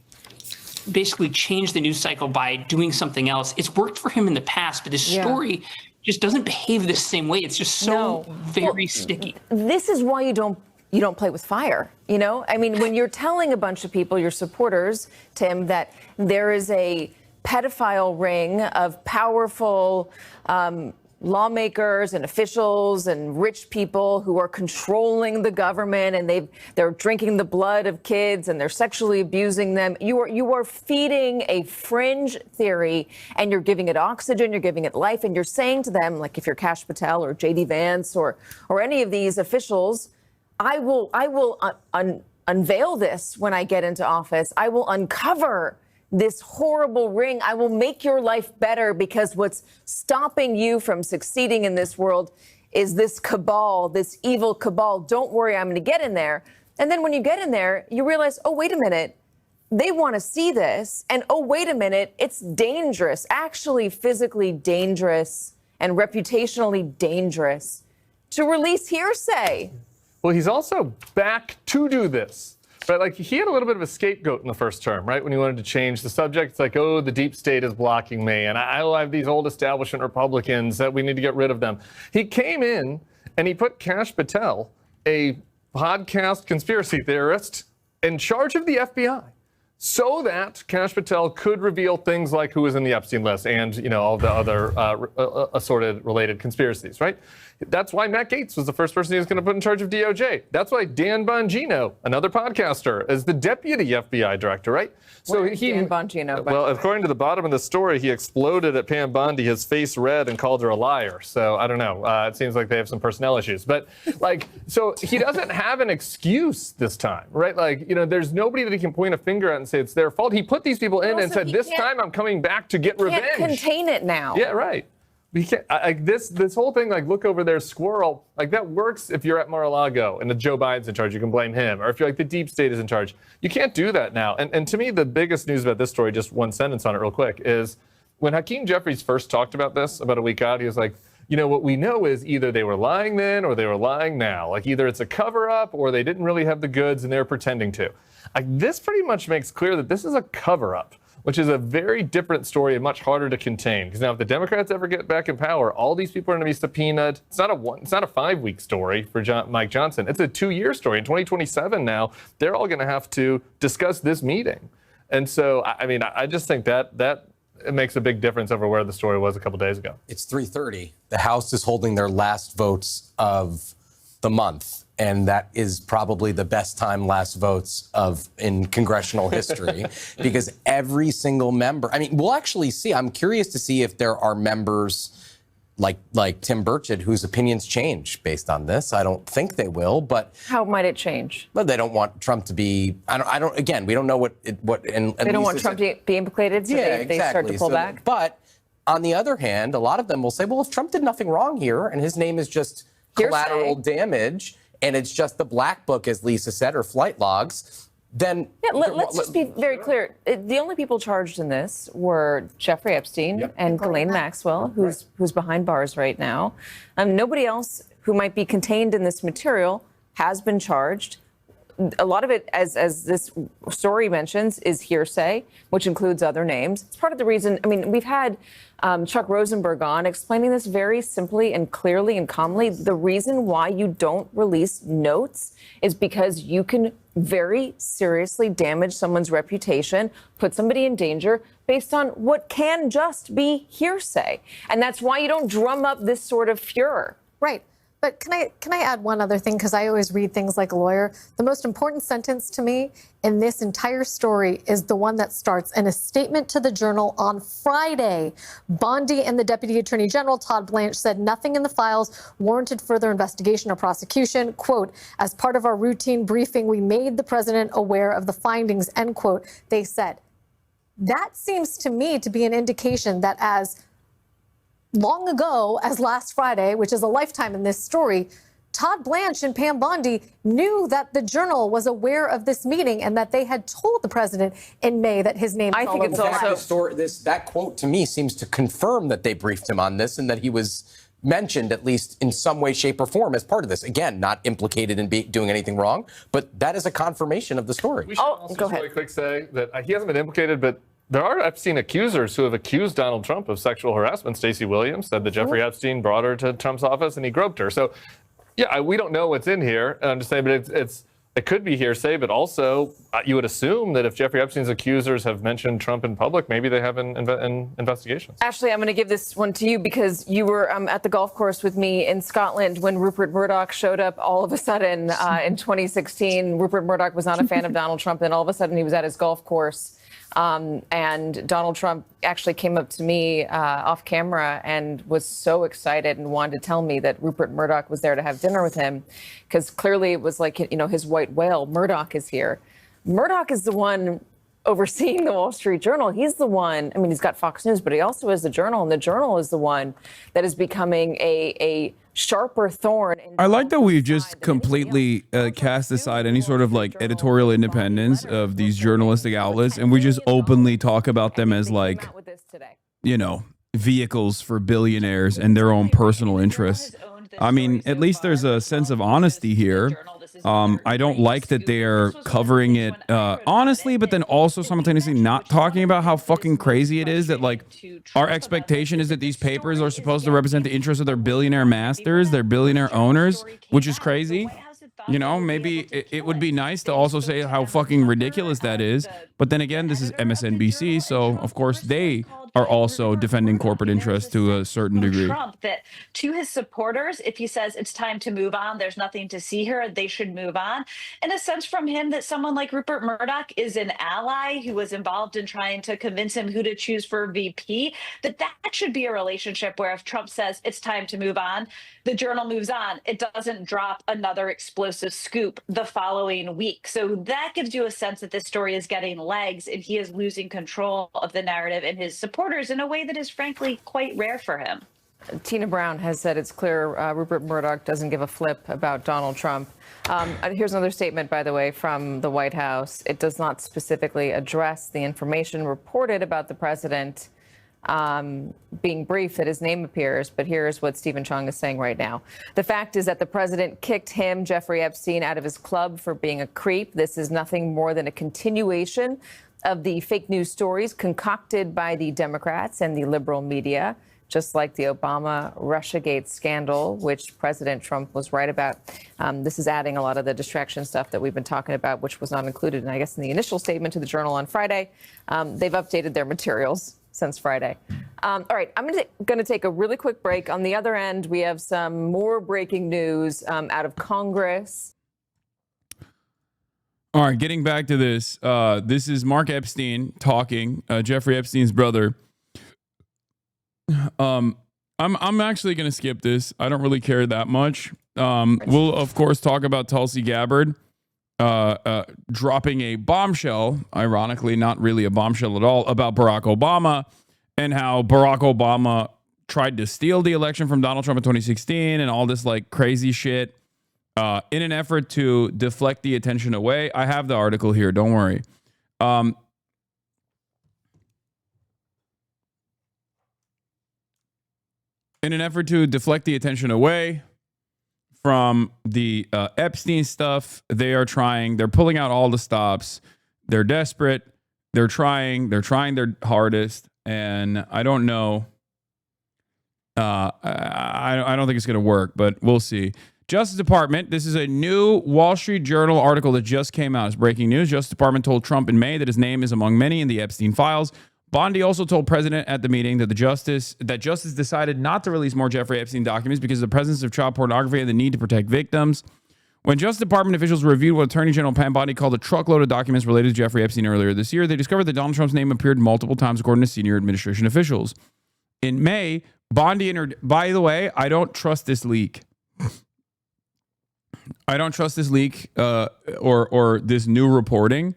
[SPEAKER 19] basically change the news cycle by doing something else, it's worked for him in the past, but his story just doesn't behave the same way. It's just so very sticky.
[SPEAKER 18] This is why you don't play with fire. You know, I mean, when you're telling a bunch of people, your supporters, Tim, that there is a pedophile ring of powerful lawmakers and officials and rich people who are controlling the government, and they're drinking the blood of kids and they're sexually abusing them. You are feeding a fringe theory, and you're giving it oxygen, you're giving it life, and you're saying to them, like if you're Kash Patel or J.D. Vance or any of these officials, I will unveil this when I get into office. I will uncover this horrible ring. I will make your life better, because what's stopping you from succeeding in this world is this cabal, this evil cabal. Don't worry, I'm going to get in there. And then when you get in there, you realize, oh, wait a minute, they want to see this. And oh, wait a minute, it's dangerous, actually physically dangerous and reputationally dangerous to release hearsay.
[SPEAKER 20] Well, he's also back to do this. But like, he had a little bit of a scapegoat in the first term, right? When he wanted to change the subject, it's like, oh, the deep state is blocking me, and I have these old establishment Republicans that we need to get rid of them. He came in and he put Kash Patel, a podcast conspiracy theorist, in charge of the FBI, so that Kash Patel could reveal things like who was in the Epstein list and, you know, all the other assorted related conspiracies, right? That's why Matt Gaetz was the first person he was going to put in charge of DOJ. That's why Dan Bongino, another podcaster, is the deputy FBI director, right? So Dan
[SPEAKER 18] Bongino?
[SPEAKER 20] Well, according to the bottom of the story, he exploded at Pam Bondi, his face red, and called her a liar. So I don't know. It seems like they have some personnel issues. But like, so he doesn't have an excuse this time, right? Like, you know, there's nobody that he can point a finger at and say it's their fault. He put these people in and said, this time I'm coming back to get revenge.
[SPEAKER 18] Can't contain it now.
[SPEAKER 20] Yeah, right. We can't, like this whole thing, like, look over there, squirrel, like that works if you're at Mar-a-Lago and the Joe Biden's in charge, you can blame him. Or if you're like the deep state is in charge, you can't do that now. And to me, the biggest news about this story, just one sentence on it real quick, is when Hakeem Jeffries first talked about this about a week out, he was like, you know, what we know is either they were lying then or they were lying now. Like either it's a cover up or they didn't really have the goods and they're pretending to. Like this pretty much makes clear that this is a cover up, which is a very different story and much harder to contain. Because now if the Democrats ever get back in power, all these people are going to be subpoenaed. It's not a 5-week story for Mike Johnson. It's a 2-year story. In 2027 now, they're all going to have to discuss this meeting. And so, I mean, I just think that it makes a big difference over where the story was a couple days ago.
[SPEAKER 21] It's 3:30. The House is holding their last votes of the month. And that is probably the best time last votes in congressional history, because every single member, I mean, we'll actually see. I'm curious to see if there are members like Tim Burchett, whose opinions change based on this. I don't think they will, but
[SPEAKER 18] how might it change?
[SPEAKER 21] Well, they don't want Trump to be. I don't. Again, we don't know what. And
[SPEAKER 18] they don't want Trump to be implicated, so they start to pull back.
[SPEAKER 21] But on the other hand, a lot of them will say, well, if Trump did nothing wrong here, and his name is just collateral damage, and it's just the black book, as Lisa said, or flight logs, then
[SPEAKER 18] let's just be very clear. The only people charged in this were Jeffrey Epstein and Ghislaine Maxwell, who's behind bars right now. Nobody else who might be contained in this material has been charged. A lot of it, as this story mentions, is hearsay, which includes other names. It's part of the reason. I mean, we've had Chuck Rosenberg on explaining this very simply and clearly and calmly. The reason why you don't release notes is because you can very seriously damage someone's reputation, put somebody in danger based on what can just be hearsay. And that's why you don't drum up this sort of furor.
[SPEAKER 1] Right. But can I add one other thing? Because I always read things like a lawyer. The most important sentence to me in this entire story is the one that starts in a statement to the Journal on Friday. Bondi and the Deputy Attorney General, Todd Blanche, said nothing in the files warranted further investigation or prosecution. Quote, as part of our routine briefing, we made the president aware of the findings, end quote, they said. That seems to me to be an indication that as long ago as last Friday, which is a lifetime in this story, Todd Blanche and Pam Bondi knew that the Journal was aware of this meeting and that they had told the president in May that his name.
[SPEAKER 21] I think it's also that quote to me seems to confirm that they briefed him on this and that he was mentioned at least in some way, shape, or form as part of this. Again, not implicated in doing anything wrong, but that is a confirmation of the story.
[SPEAKER 20] We should also just really quick say that he hasn't been implicated, but there are Epstein accusers who have accused Donald Trump of sexual harassment. Stacey Williams said that Jeffrey Epstein brought her to Trump's office and he groped her. So, yeah, we don't know what's in here. I'm just saying, but it could be hearsay, but also you would assume that if Jeffrey Epstein's accusers have mentioned Trump in public, maybe they have investigations.
[SPEAKER 18] Ashley, I'm going to give this one to you because you were at the golf course with me in Scotland when Rupert Murdoch showed up all of a sudden in 2016. Rupert Murdoch was not a fan of Donald Trump, and all of a sudden he was at his golf course. And Donald Trump actually came up to me off camera and was so excited and wanted to tell me that Rupert Murdoch was there to have dinner with him because clearly it was like, his white whale. Murdoch is here. Murdoch is the one overseeing the Wall Street Journal. He's the one, he's got Fox News, but he also has the Journal, and the Journal is the one that is becoming a sharper thorn.
[SPEAKER 2] I like that we've just completely cast aside any sort of like editorial independence of these journalistic outlets, and we just openly talk about them as like, vehicles for billionaires and their own personal interests. I mean, at least there's a sense of honesty here. I don't like that they are covering it honestly, but then also simultaneously not talking about how fucking crazy it is that like our expectation is that these papers are supposed to represent the interests of their billionaire masters, their billionaire owners, which is crazy. Maybe it would be nice to also say how fucking ridiculous that is. But then again, this is MSNBC, so of course they are also defending corporate interests to a certain degree.
[SPEAKER 22] Trump, that to his supporters, if he says it's time to move on, there's nothing to see here, they should move on. In a sense from him that someone like Rupert Murdoch is an ally who was involved in trying to convince him who to choose for VP, that should be a relationship where if Trump says it's time to move on, the Journal moves on. It doesn't drop another explosive scoop the following week. So that gives you a sense that this story is getting legs and he is losing control of the narrative and his supporters in a way that is frankly quite rare for him.
[SPEAKER 18] Tina Brown has said it's clear Rupert Murdoch doesn't give a flip about Donald Trump. Here's another statement, by the way, from the White House. It does not specifically address the information reported about the president being briefed that his name appears, but here's what Stephen Chung is saying right now. The fact is that the president kicked him, Jeffrey Epstein, out of his club for being a creep. This is nothing more than a continuation of the fake news stories concocted by the Democrats and the liberal media, just like the Obama Russiagate scandal, which President Trump was right about. This is adding a lot of the distraction stuff that we've been talking about, which was not included, in the initial statement to the Journal on Friday. They've updated their materials since Friday. All right, I'm going to take a really quick break. On the other end, we have some more breaking news out of Congress.
[SPEAKER 2] All right, getting back to this. This is Mark Epstein talking, Jeffrey Epstein's brother. I'm actually going to skip this. I don't really care that much. We'll of course talk about Tulsi Gabbard dropping a bombshell, ironically not really a bombshell at all, about Barack Obama and how Barack Obama tried to steal the election from Donald Trump in 2016 and all this like crazy shit in an effort to deflect the attention away. I have the article here. Don't worry. In an effort to deflect the attention away from the Epstein stuff, they're pulling out all the stops. They're desperate. They're trying their hardest. And I don't know. I don't think it's going to work, but we'll see. Justice Department, this is a new Wall Street Journal article that just came out. It's breaking news. Justice Department told Trump in May that his name is among many in the Epstein files. Bondi also told President at the meeting that Justice decided not to release more Jeffrey Epstein documents because of the presence of child pornography and the need to protect victims. When Justice Department officials reviewed what Attorney General Pam Bondi called a truckload of documents related to Jeffrey Epstein earlier this year, they discovered that Donald Trump's name appeared multiple times according to senior administration officials. In May, Bondi entered. By the way, I don't trust this leak. I don't trust this leak or this new reporting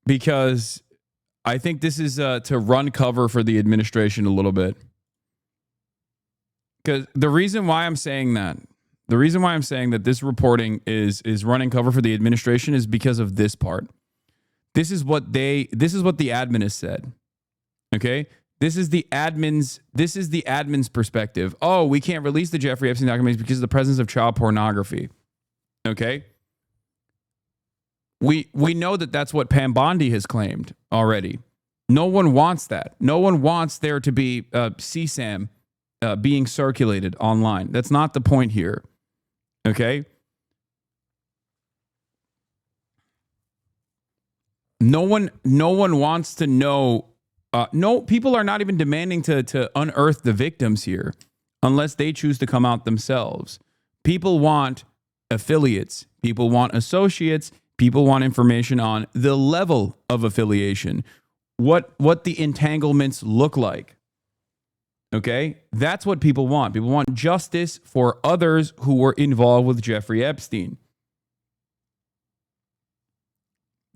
[SPEAKER 2] because I think this is to run cover for the administration a little bit. Because the reason why I'm saying that this reporting is running cover for the administration is because of this part. This is what the admin has said. Okay? This is the admin's perspective. Oh, we can't release the Jeffrey Epstein documents because of the presence of child pornography. Okay? We know that that's what Pam Bondi has claimed already. No one wants that. No one wants there to be CSAM being circulated online. That's not the point here. Okay? No one wants to know. No, people are not even demanding to unearth the victims here unless they choose to come out themselves. People want affiliates. People want associates. People want information on the level of affiliation, what the entanglements look like. Okay? That's what people want. People want justice for others who were involved with Jeffrey Epstein.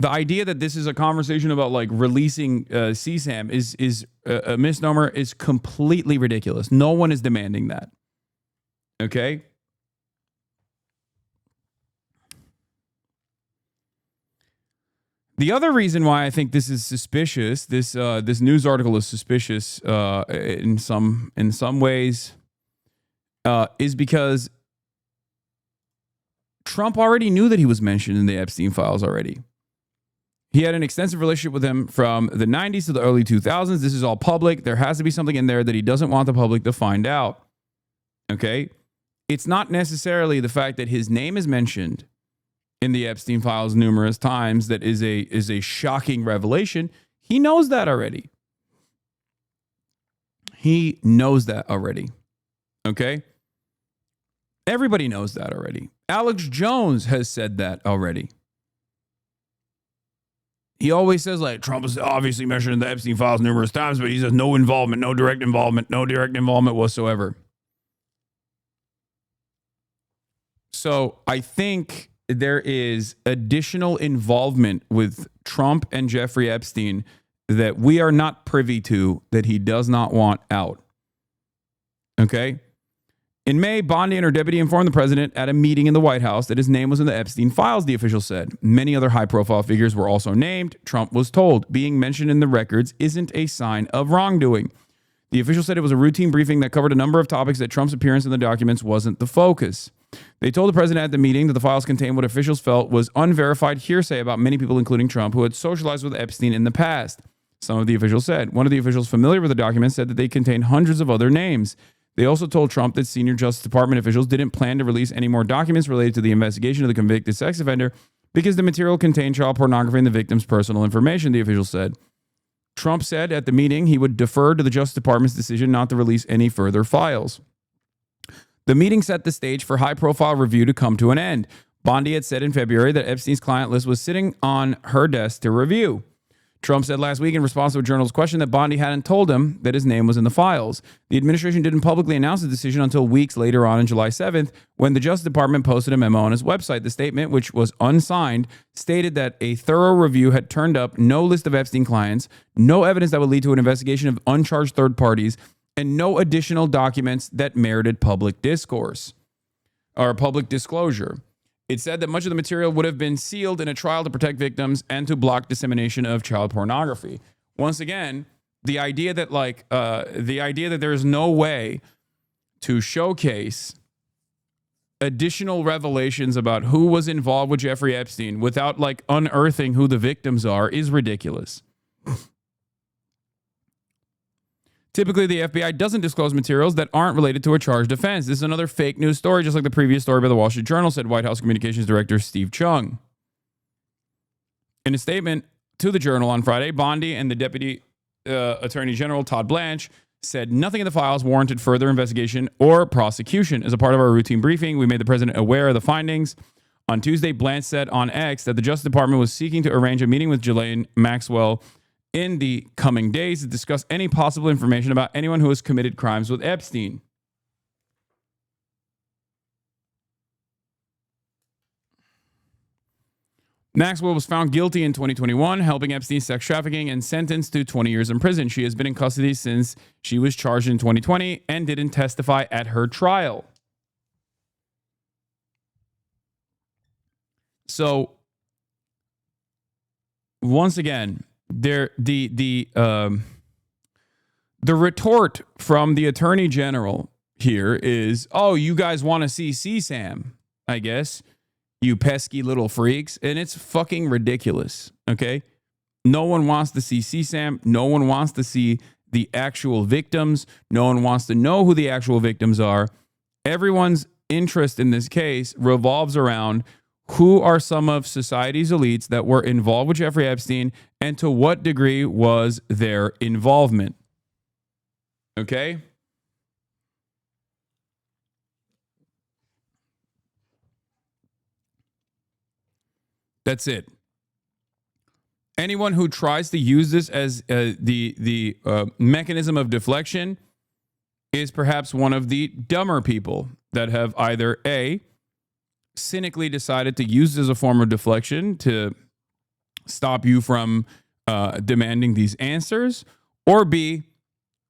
[SPEAKER 2] The idea that this is a conversation about like releasing CSAM is a misnomer, is completely ridiculous. No one is demanding that. Okay? The other reason why I think this is suspicious, this news article is suspicious in some ways, is because Trump already knew that he was mentioned in the Epstein files already. He had an extensive relationship with him from the 90s to the early 2000s. This is all public. There has to be something in there that he doesn't want the public to find out. Okay? It's not necessarily the fact that his name is mentioned in the Epstein files numerous times that is a shocking revelation. He knows that already. He knows that already. Okay? Everybody knows that already. Alex Jones has said that already. He always says, like, Trump is obviously mentioned in the Epstein files numerous times, but he says no involvement, no direct involvement whatsoever. So I think there is additional involvement with Trump and Jeffrey Epstein that we are not privy to, that he does not want out. Okay? In May, Bondi and her deputy informed the president at a meeting in the White House that his name was in the Epstein files, the official said. Many other high-profile figures were also named. Trump was told being mentioned in the records isn't a sign of wrongdoing. The official said it was a routine briefing that covered a number of topics, that Trump's appearance in the documents wasn't the focus. They told the president at the meeting that the files contained what officials felt was unverified hearsay about many people, including Trump, who had socialized with Epstein in the past. Some of the officials said. One of the officials familiar with the documents said that they contained hundreds of other names. They also told Trump that senior Justice Department officials didn't plan to release any more documents related to the investigation of the convicted sex offender because the material contained child pornography and the victim's personal information, the official said. Trump said at the meeting he would defer to the Justice Department's decision not to release any further files. The meeting set the stage for high-profile review to come to an end. Bondi had said in February that Epstein's client list was sitting on her desk to review. Trump said last week in response to a journalist's question that Bondi hadn't told him that his name was in the files. The administration didn't publicly announce the decision until weeks later on July 7th, when the Justice Department posted a memo on its website. The statement, which was unsigned, stated that a thorough review had turned up no list of Epstein clients, no evidence that would lead to an investigation of uncharged third parties, and no additional documents that merited public discourse or public disclosure. It said that much of the material would have been sealed in a trial to protect victims and to block dissemination of child pornography. Once again, the idea that there is no way to showcase additional revelations about who was involved with Jeffrey Epstein without like unearthing who the victims are is ridiculous. Typically, the FBI doesn't disclose materials that aren't related to a charged offense. This is another fake news story, just like the previous story by the Wall Street Journal, said White House Communications Director Steve Chung. In a statement to the Journal on Friday, Bondi and the Deputy Attorney General Todd Blanche said nothing in the files warranted further investigation or prosecution. As a part of our routine briefing, we made the president aware of the findings. On Tuesday, Blanche said on X that the Justice Department was seeking to arrange a meeting with Ghislaine Maxwell in the coming days to discuss any possible information about anyone who has committed crimes with Epstein. Maxwell was found guilty in 2021, helping Epstein sex trafficking, and sentenced to 20 years in prison. She has been in custody since she was charged in 2020 and didn't testify at her trial. So, once again, the retort from the Attorney General here is, oh, you guys want to see CSAM, I guess, you pesky little freaks. And it's fucking ridiculous, okay? No one wants to see CSAM. No one wants to see the actual victims. No one wants to know who the actual victims are. Everyone's interest in this case revolves around who are some of society's elites that were involved with Jeffrey Epstein and to what degree was their involvement. Okay? That's it. Anyone who tries to use this as the mechanism of deflection is perhaps one of the dumber people that have either A, cynically decided to use it as a form of deflection to stop you from demanding these answers, or B,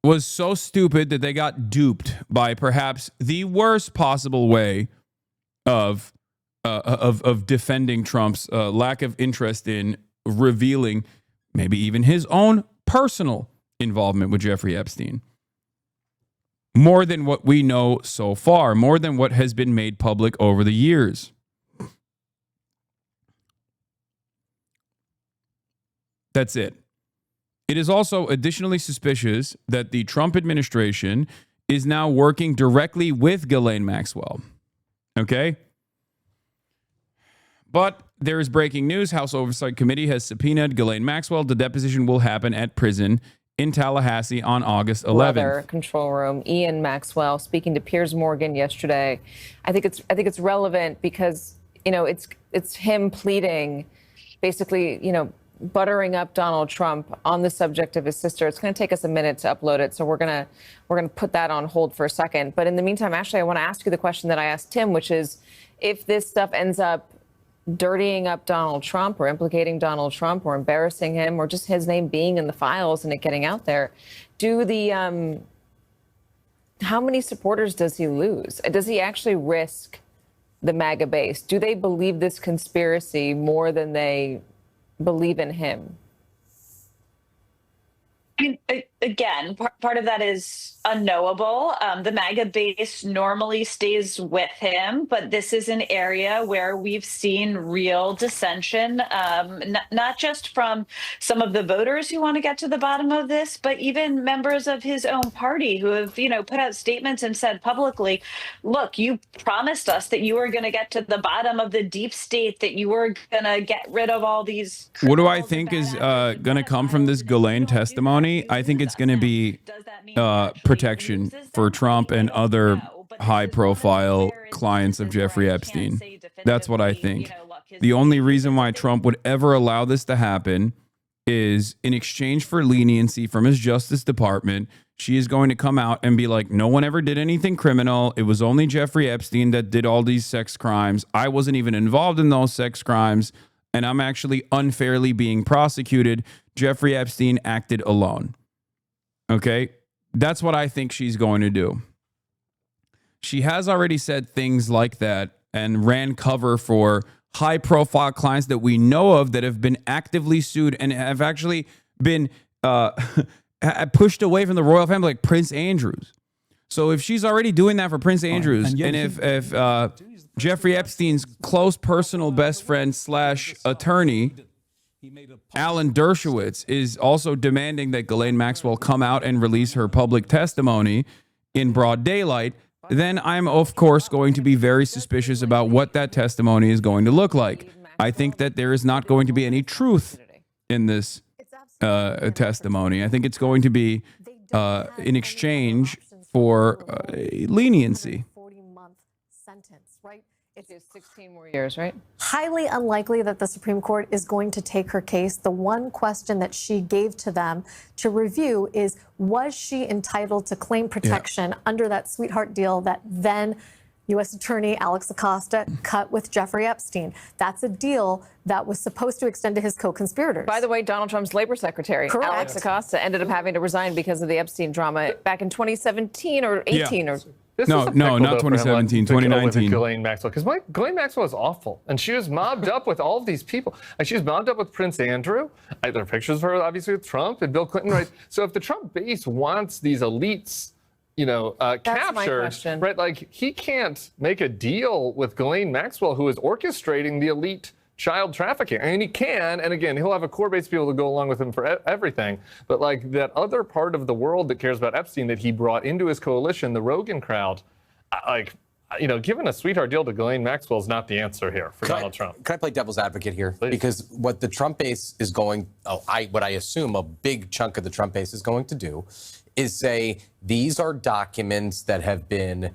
[SPEAKER 2] was so stupid that they got duped by perhaps the worst possible way of defending Trump's lack of interest in revealing maybe even his own personal involvement with Jeffrey Epstein. More than what we know so far, more than what has been made public over the years. That's it. It is also additionally suspicious that the Trump administration is now working directly with Ghislaine Maxwell. Okay? But there is breaking news. House Oversight Committee has subpoenaed Ghislaine Maxwell. The deposition will happen at prison in Tallahassee on August 11th.
[SPEAKER 18] Weather control room, Ian Maxwell, speaking to Piers Morgan yesterday. I think it's relevant because, you know, it's him pleading, basically, you know, buttering up Donald Trump on the subject of his sister. It's going to take us a minute to upload it, so we're going to put that on hold for a second. But in the meantime, Ashley, I want to ask you the question that I asked Tim, which is, if this stuff ends up dirtying up Donald Trump or implicating Donald Trump or embarrassing him or just his name being in the files and it getting out there, how many supporters does he lose? Does he actually risk the MAGA base? Do they believe this conspiracy more than they believe in him?
[SPEAKER 22] I mean, again, part of that is unknowable. The MAGA base normally stays with him, but this is an area where we've seen real dissension, not just from some of the voters who want to get to the bottom of this, but even members of his own party who have, you know, put out statements and said publicly, look, you promised us that you were going to get to the bottom of the deep state, that you were going to get rid of all these.
[SPEAKER 2] What do I think is going to come from this Ghislaine testimony? I think it's going to be protection for Trump and other high-profile clients of Jeffrey Epstein. That's what I think. The only reason why Trump would ever allow this to happen is in exchange for leniency from his Justice Department, she is going to come out and be like, no one ever did anything criminal. It was only Jeffrey Epstein that did all these sex crimes. I wasn't even involved in those sex crimes, and I'm actually unfairly being prosecuted. Jeffrey Epstein acted alone. Okay? That's what I think she's going to do. She has already said things like that and ran cover for high-profile clients that we know of that have been actively sued and have actually been pushed away from the royal family, like Prince Andrew's. So if she's already doing that for Prince Andrew's, and if Jeffrey Epstein's close personal best friend / attorney, Alan Dershowitz, is also demanding that Ghislaine Maxwell come out and release her public testimony in broad daylight, then I'm, of course, going to be very suspicious about what that testimony is going to look like. I think that there is not going to be any truth in this testimony. I think it's going to be in exchange for leniency.
[SPEAKER 1] 40-month sentence, right?
[SPEAKER 18] It's 16 more years, right?
[SPEAKER 1] Highly unlikely that the Supreme Court is going to take her case. The one question that she gave to them to review is, was she entitled to claim protection under that sweetheart deal that then U.S. Attorney Alex Acosta cut with Jeffrey Epstein? That's a deal that was supposed to extend to his co-conspirators.
[SPEAKER 18] By the way, Donald Trump's labor secretary,
[SPEAKER 1] Correct.
[SPEAKER 18] Alex Acosta, ended up having to resign because of the Epstein drama back in 2017 or 18 or...
[SPEAKER 2] No, not 2017, 2019.
[SPEAKER 20] Ghislaine Maxwell, because Ghislaine Maxwell is awful, and she was mobbed up with all of these people. Like, she was mobbed up with Prince Andrew. There are pictures of her, obviously, with Trump and Bill Clinton, right? So if the Trump base wants these elites, captured, right? Like, he can't make a deal with Ghislaine Maxwell, who is orchestrating the elite child trafficking. I mean, he can, and again, he'll have a core base of people to go along with him for everything. But like that other part of the world that cares about Epstein that he brought into his coalition, the Rogan crowd, giving a sweetheart deal to Ghislaine Maxwell is not the answer here for Donald Trump.
[SPEAKER 21] Can I play devil's advocate here? Please. Because what the Trump base is going, what I assume a big chunk of the Trump base is going to do is say these are documents that have been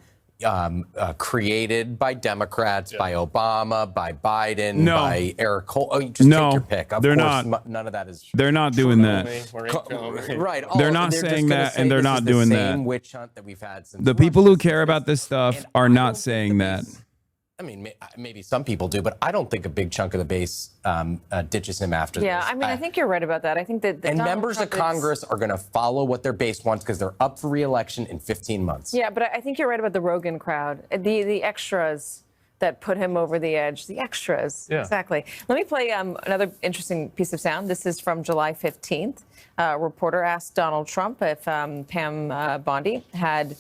[SPEAKER 21] created by Democrats, by Obama, by Biden, by Eric Cole. Oh, just take your pick. Of
[SPEAKER 2] they're
[SPEAKER 21] course,
[SPEAKER 2] not.
[SPEAKER 21] None of that is true.
[SPEAKER 2] They're not doing that.
[SPEAKER 21] Right.
[SPEAKER 2] They're not saying that, and they're not doing that.
[SPEAKER 21] Same witch hunt that we've had since
[SPEAKER 2] The people who care about this stuff are not saying that.
[SPEAKER 21] I mean, maybe some people do, but I don't think a big chunk of the base ditches him after this.
[SPEAKER 18] Yeah, I mean, I think you're right about that. I think that
[SPEAKER 21] and
[SPEAKER 18] Donald
[SPEAKER 21] members
[SPEAKER 18] Trump
[SPEAKER 21] of Congress are going to follow what their base wants because they're up for re-election in 15 months.
[SPEAKER 18] Yeah, but I think you're right about the Rogan crowd, the extras that put him over the edge. The extras, exactly. Let me play another interesting piece of sound. This is from July 15th. A reporter asked Donald Trump if Pam Bondi had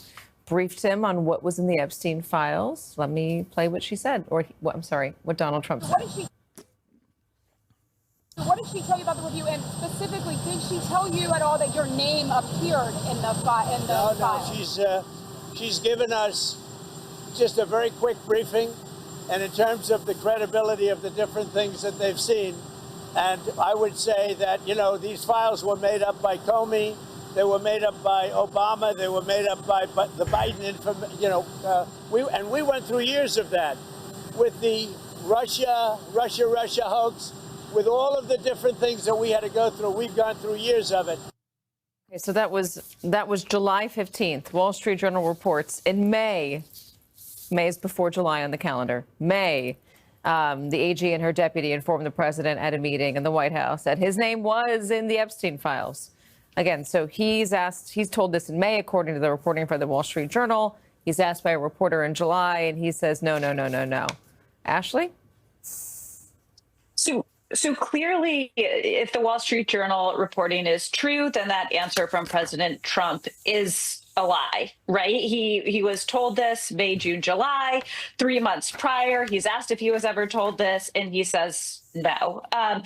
[SPEAKER 18] briefed him on what was in the Epstein files. Let me play what she said, or what Donald Trump said.
[SPEAKER 3] What did she tell you about the review? And specifically, did she tell you at all that your name appeared in the file?
[SPEAKER 4] No, she's given us just a very quick briefing, and in terms of the credibility of the different things that they've seen. And I would say that, these files were made up by Comey. They were made up by Obama. They were made up by the Biden information. We went through years of that with the Russia hoax, with all of the different things that we had to go through. We've gone through years of it.
[SPEAKER 18] Okay, so that was July 15th. Wall Street Journal reports in May. May is before July on the calendar. May. The AG and her deputy informed the president at a meeting in the White House that his name was in the Epstein files. Again, so he's told this in May, according to the reporting for the Wall Street Journal. He's asked by a reporter in July, and he says, no. Ashley?
[SPEAKER 22] So clearly, if the Wall Street Journal reporting is true, then that answer from President Trump is a lie, right? He was told this May, June, July, 3 months prior. He's asked if he was ever told this, and he says no. I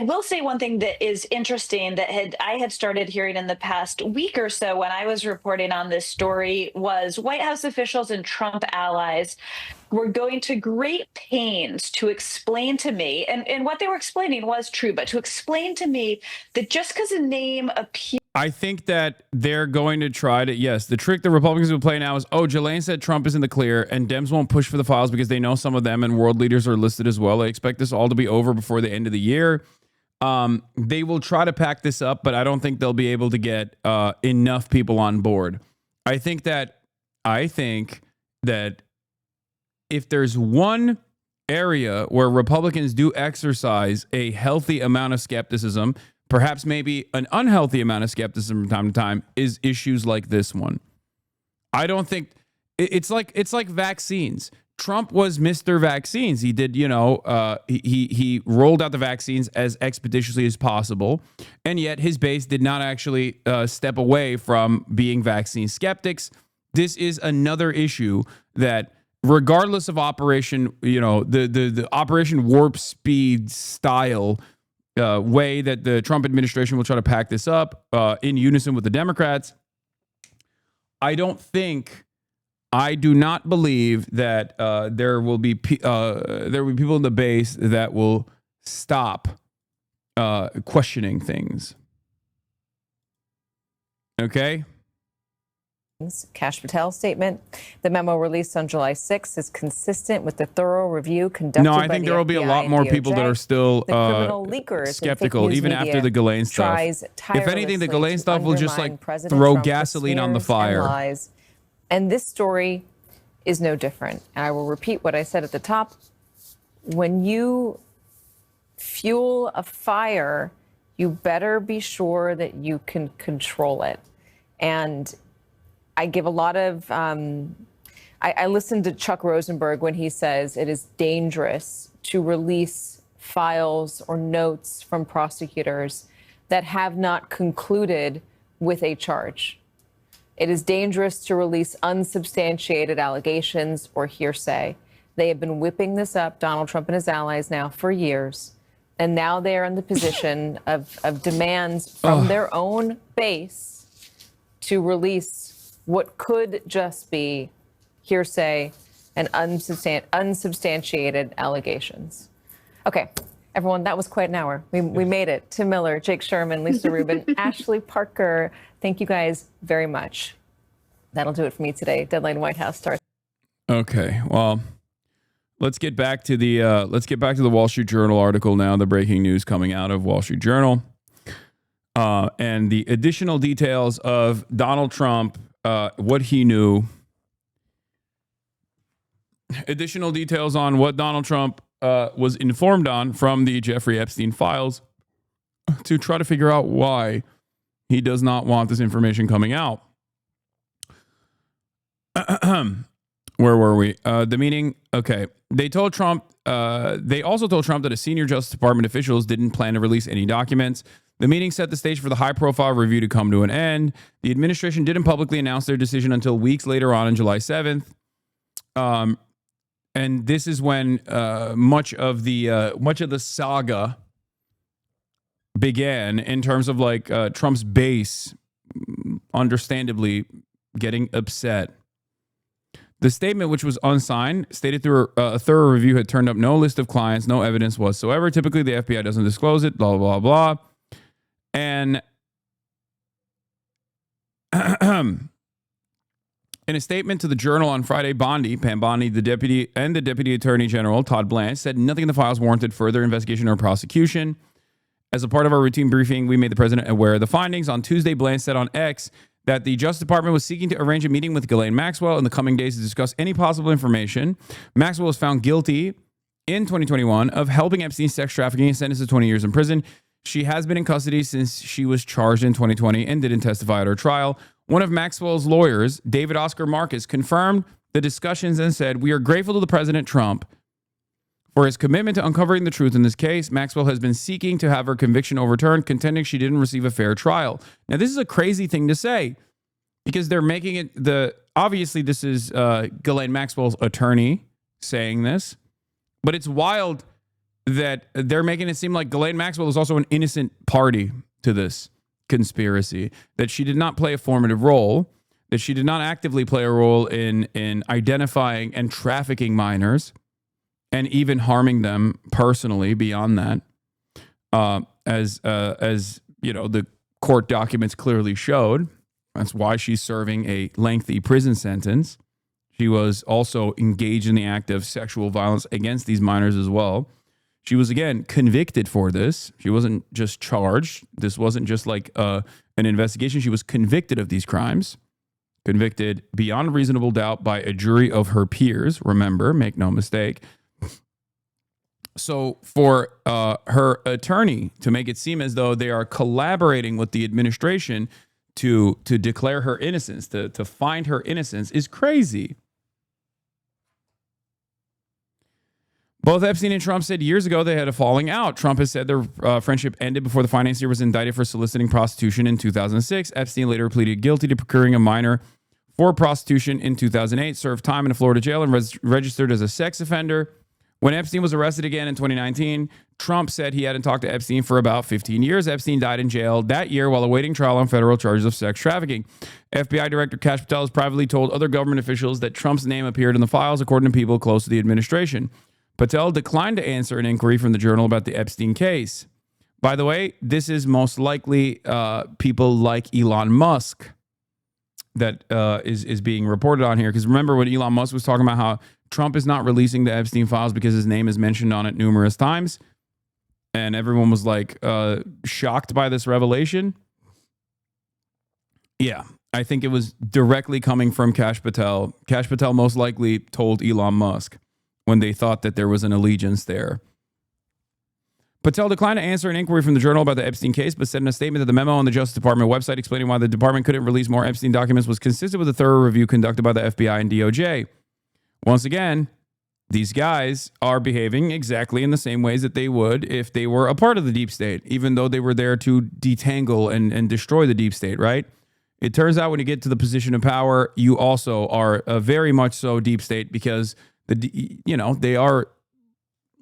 [SPEAKER 22] will say one thing that is interesting that I had started hearing in the past week or so when I was reporting on this story was White House officials and Trump allies were going to great pains to explain to me, and what they were explaining was true, but to explain to me that just because a name appears.
[SPEAKER 2] I think that they're going to try to, the trick the Republicans will play now is, Ghislaine said Trump is in the clear and Dems won't push for the files because they know some of them and world leaders are listed as well. They expect this all to be over before the end of the year. They will try to pack this up, but I don't think they'll be able to get enough people on board. I think that if there's one area where Republicans do exercise a healthy amount of skepticism, perhaps maybe an unhealthy amount of skepticism from time to time, is issues like this one. I don't think it's like vaccines. Trump was Mr. Vaccines. He did, he rolled out the vaccines as expeditiously as possible. And yet his base did not actually step away from being vaccine skeptics. This is another issue that, regardless of Operation, the Operation Warp Speed style way that the Trump administration will try to pack this up in unison with the Democrats, I do not believe that there will be people in the base that will stop questioning things. Okay?
[SPEAKER 18] Kash Patel's statement. The memo released on July 6th is consistent with the thorough review conducted by the FBI.
[SPEAKER 2] No, I think there will be a lot more people that are still skeptical, even after the Ghislaine stuff. If anything, the Ghislaine stuff will just throw gasoline on the fire.
[SPEAKER 18] And this story is no different. And I will repeat what I said at the top. When you fuel a fire, you better be sure that you can control it. And I give a lot of, I listened to Chuck Rosenberg when he says it is dangerous to release files or notes from prosecutors that have not concluded with a charge. It is dangerous to release unsubstantiated allegations or hearsay. They have been whipping this up, Donald Trump and his allies, now for years. And now they are in the position of demands from their own base to release what could just be hearsay and unsubstantiated allegations. Okay, everyone, that was quite an hour. We made it. Tim Miller, Jake Sherman, Lisa Rubin, Ashley Parker. Thank you guys very much. That'll do it for me today. Deadline White House starts.
[SPEAKER 2] Okay, well, let's get back to the Wall Street Journal article now. The breaking news coming out of Wall Street Journal, and the additional details of Donald Trump, what he knew. Additional details on what Donald Trump was informed on from the Jeffrey Epstein files to try to figure out why he does not want this information coming out. Where were we? The meeting. Okay. They told Trump. They also told Trump that a senior Justice Department officials didn't plan to release any documents. The meeting set the stage for the high-profile review to come to an end. The administration didn't publicly announce their decision until weeks later on July 7th. And this is when much of the saga began in terms of Trump's base, understandably getting upset. The statement, which was unsigned, stated through a thorough review had turned up no list of clients, no evidence whatsoever. Typically, the FBI doesn't disclose it, blah, blah, blah. And in a statement to the Journal on Friday, Pam Bondi, the deputy attorney general, Todd Blanche, said nothing in the files warranted further investigation or prosecution. As a part of our routine briefing, we made the president aware of the findings. On Tuesday, Blanche said on X that the Justice Department was seeking to arrange a meeting with Ghislaine Maxwell in the coming days to discuss any possible information. Maxwell was found guilty in 2021 of helping Epstein sex trafficking and sentenced to 20 years in prison. She has been in custody since she was charged in 2020 and didn't testify at her trial. One of Maxwell's lawyers, David Oscar Marcus, confirmed the discussions and said, "We are grateful to the President Trump for his commitment to uncovering the truth in this case. Maxwell has been seeking to have her conviction overturned, contending she didn't receive a fair trial." Now, this is a crazy thing to say because they're making it obviously this is Ghislaine Maxwell's attorney saying this, but it's wild that they're making it seem like Ghislaine Maxwell is also an innocent party to this conspiracy, that she did not play a formative role, that she did not actively play a role in identifying and trafficking minors and even harming them personally beyond that, as the court documents clearly showed. That's why she's serving a lengthy prison sentence. She was also engaged in the act of sexual violence against these minors as well. She was, again, convicted for this. She wasn't just charged. This wasn't just like an investigation. She was convicted of these crimes, convicted beyond reasonable doubt by a jury of her peers. Remember, make no mistake. So for her attorney to make it seem as though they are collaborating with the administration to declare her innocence, to find her innocence, is crazy. Both Epstein and Trump said years ago they had a falling out. Trump has said their friendship ended before the financier was indicted for soliciting prostitution in 2006. Epstein later pleaded guilty to procuring a minor for prostitution in 2008, served time in a Florida jail, and registered as a sex offender. When Epstein was arrested again in 2019, Trump said he hadn't talked to Epstein for about 15 years. Epstein died in jail that year while awaiting trial on federal charges of sex trafficking. FBI Director Kash Patel has privately told other government officials that Trump's name appeared in the files, according to people close to the administration. Patel declined to answer an inquiry from the Journal about the Epstein case. By the way, this is most likely people like Elon Musk that is being reported on here. Because remember when Elon Musk was talking about how Trump is not releasing the Epstein files because his name is mentioned on it numerous times. And everyone was like shocked by this revelation. Yeah, I think it was directly coming from Kash Patel. Kash Patel most likely told Elon Musk when they thought that there was an allegiance there. Patel declined to answer an inquiry from the Journal about the Epstein case, but said in a statement that the memo on the Justice Department website explaining why the department couldn't release more Epstein documents was consistent with a thorough review conducted by the FBI and DOJ. Once again, these guys are behaving exactly in the same ways that they would if they were a part of the deep state, even though they were there to detangle and destroy the deep state, right? It turns out when you get to the position of power, you also are very much so deep state because they are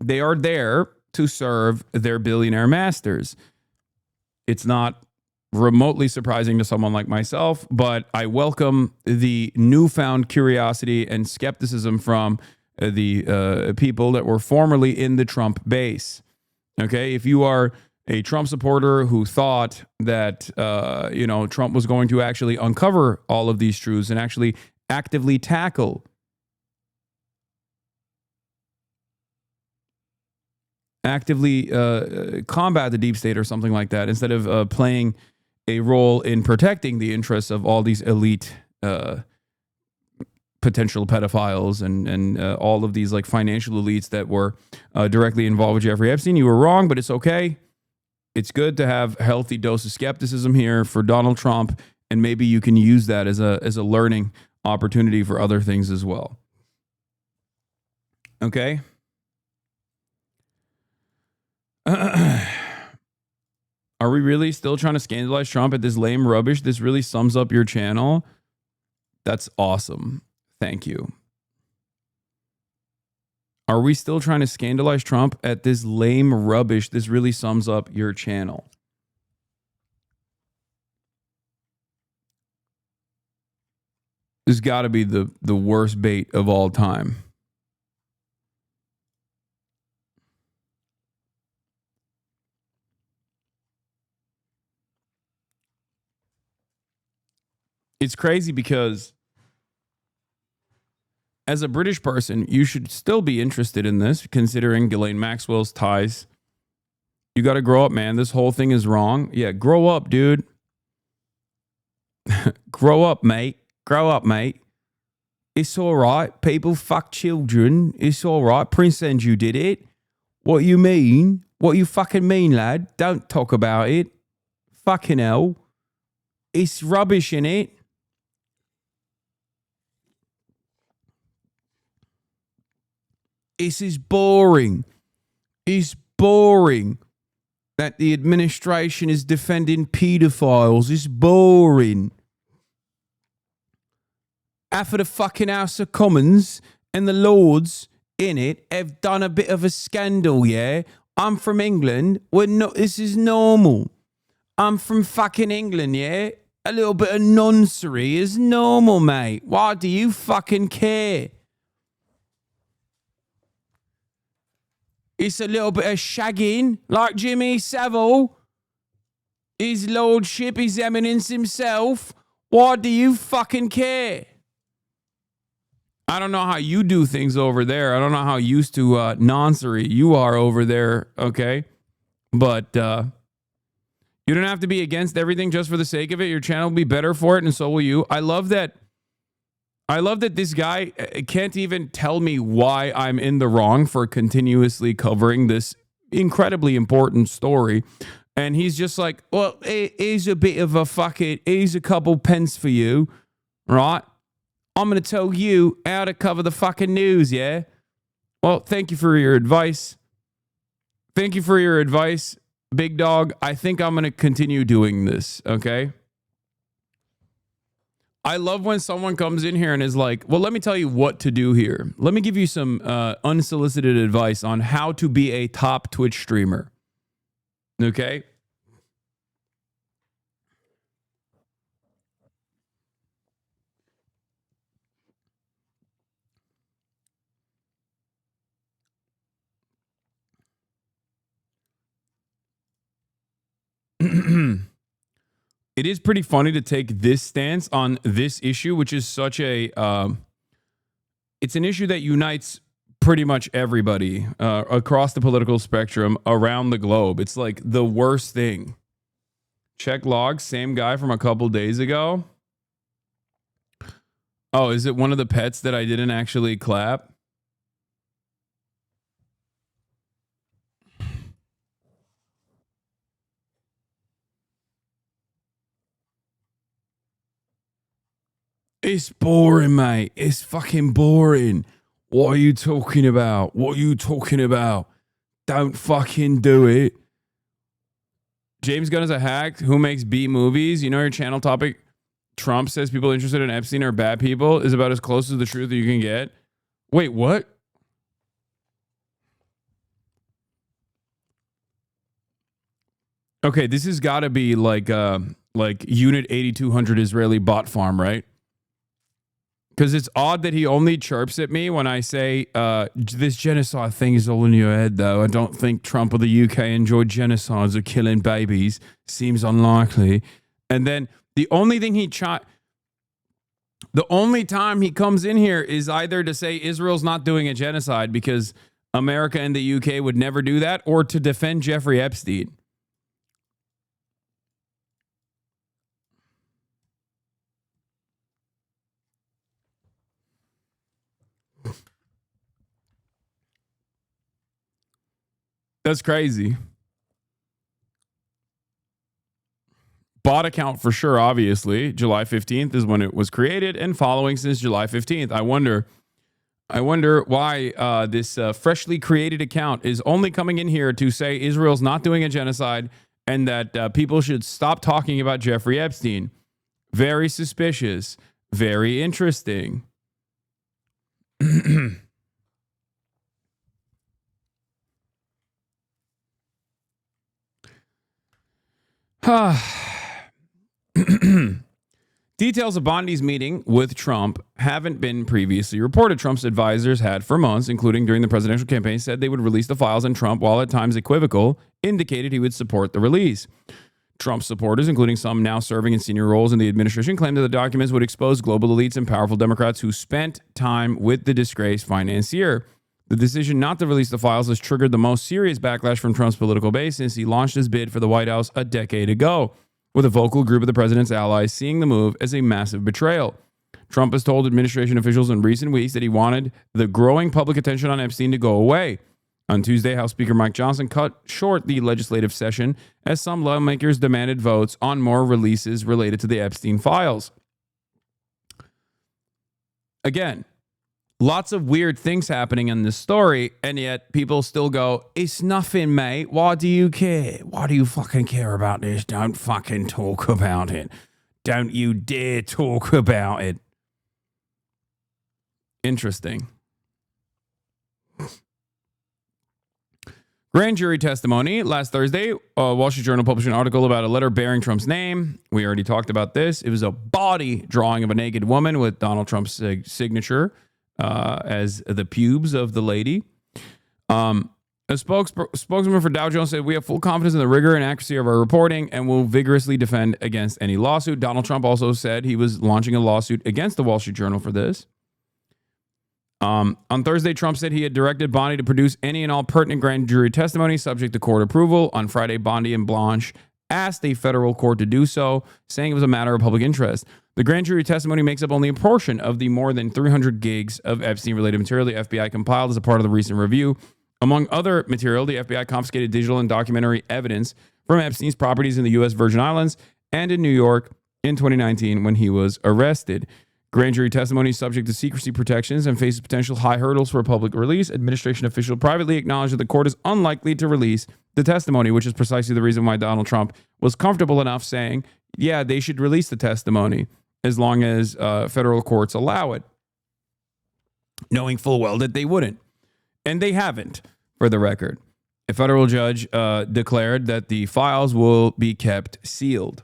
[SPEAKER 2] there to serve their billionaire masters. It's not remotely surprising to someone like myself, but I welcome the newfound curiosity and skepticism from the people that were formerly in the Trump base. Okay, if you are a Trump supporter who thought that Trump was going to actually uncover all of these truths and actually actively combat the deep state or something like that, instead of playing a role in protecting the interests of all these elite potential pedophiles and all of these like financial elites that were directly involved with Jeffrey Epstein. You were wrong, but it's okay. It's good to have a healthy dose of skepticism here for Donald Trump, and maybe you can use that as a learning opportunity for other things as well. Okay? Are we really still trying to scandalize Trump at this lame rubbish? This really sums up your channel. That's awesome. Thank you. Are we still trying to scandalize Trump at this lame rubbish? This really sums up your channel. This has got to be the worst bait of all time. It's crazy because as a British person, you should still be interested in this, considering Ghislaine Maxwell's ties. You got to grow up, man. This whole thing is wrong. Yeah, grow up, dude. Grow up, mate. Grow up, mate. It's all right. People fuck children. It's all right. Prince Andrew did it. What you mean? What you fucking mean, lad? Don't talk about it. Fucking hell. It's rubbish, innit? This is boring. It's boring that the administration is defending pedophiles. It's boring. After the fucking House of Commons and the Lords in it have done a bit of a scandal, yeah? I'm from England. This is normal. I'm from fucking England, yeah? A little bit of nonsense is normal, mate. Why do you fucking care? It's a little bit of shagging, like Jimmy Savile, his lordship, his eminence himself. Why do you fucking care? I don't know how you do things over there. I don't know how used to noncery you are over there, okay? But you don't have to be against everything just for the sake of it. Your channel will be better for it, and so will you. I love that this guy can't even tell me why I'm in the wrong for continuously covering this incredibly important story. And he's just like, well, here's a bit of a fucking, here's a couple pence for you, right? I'm going to tell you how to cover the fucking news, yeah? Well, thank you for your advice. Thank you for your advice, big dog. I think I'm going to continue doing this, okay? I love when someone comes in here and is like, well, let me tell you what to do here. Let me give you some unsolicited advice on how to be a top Twitch streamer, okay? It is pretty funny to take this stance on this issue, which is such a, it's an issue that unites pretty much everybody across the political spectrum around the globe. It's like the worst thing. Check logs, same guy from a couple days ago. Oh, is it one of the pets that I didn't actually clap? It's boring, mate. It's fucking boring. What are you talking about? What are you talking about? Don't fucking do it. James Gunn is a hack who makes B movies. You know your channel topic. Trump says people interested in Epstein are bad people is about as close to the truth that you can get. Wait, what? Okay, this has got to be like Unit 8200 Israeli bot farm, right? Because it's odd that he only chirps at me when I say this genocide thing is all in your head, though. I don't think Trump or the UK enjoyed genocides or killing babies. Seems unlikely. And then the only thing the only time he comes in here is either to say Israel's not doing a genocide because America and the UK would never do that, or to defend Jeffrey Epstein. That's crazy. Bot account for sure, obviously. July 15th is when it was created and following since July 15th. I wonder why this freshly created account is only coming in here to say Israel's not doing a genocide and that people should stop talking about Jeffrey Epstein. Very suspicious. Very interesting. Details of Bondi's meeting with Trump haven't been previously reported. Trump's advisors had for months, including during the presidential campaign, said they would release the files, and Trump, while at times equivocal, indicated he would support the release. Trump's supporters, including some now serving in senior roles in the administration, claimed that the documents would expose global elites and powerful Democrats who spent time with the disgraced financier. The decision not to release the files has triggered the most serious backlash from Trump's political base since he launched his bid for the White House a decade ago, with a vocal group of the president's allies seeing the move as a massive betrayal. Trump has told administration officials in recent weeks that he wanted the growing public attention on Epstein to go away. On Tuesday, House Speaker Mike Johnson cut short the legislative session as some lawmakers demanded votes on more releases related to the Epstein files. Again, lots of weird things happening in this story, and yet people still go, it's nothing, mate. Why do you care? Why do you fucking care about this? Don't fucking talk about it. Don't you dare talk about it. Interesting. Grand jury testimony. Last Thursday, Wall Street Journal published an article about a letter bearing Trump's name. We already talked about this. It was a body drawing of a naked woman with Donald Trump's signature as the pubes of the lady. A spokesman for Dow Jones said, we have full confidence in the rigor and accuracy of our reporting and will vigorously defend against any lawsuit. Donald Trump also said he was launching a lawsuit against the Wall Street Journal for this. On Thursday, Trump said he had directed Bondi to produce any and all pertinent grand jury testimony subject to court approval. On Friday, Bondi and Blanche asked a federal court to do so, saying it was a matter of public interest. The grand jury testimony makes up only a portion of the more than 300 gigs of Epstein-related material the FBI compiled as a part of the recent review. Among other material, the FBI confiscated digital and documentary evidence from Epstein's properties in the U.S. Virgin Islands and in New York in 2019 when he was arrested. Grand jury testimony is subject to secrecy protections and faces potential high hurdles for public release. Administration officials privately acknowledged that the court is unlikely to release the testimony, which is precisely the reason why Donald Trump was comfortable enough saying, yeah, they should release the testimony as long as federal courts allow it, knowing full well that they wouldn't. And they haven't, for the record. A federal judge declared that the files will be kept sealed.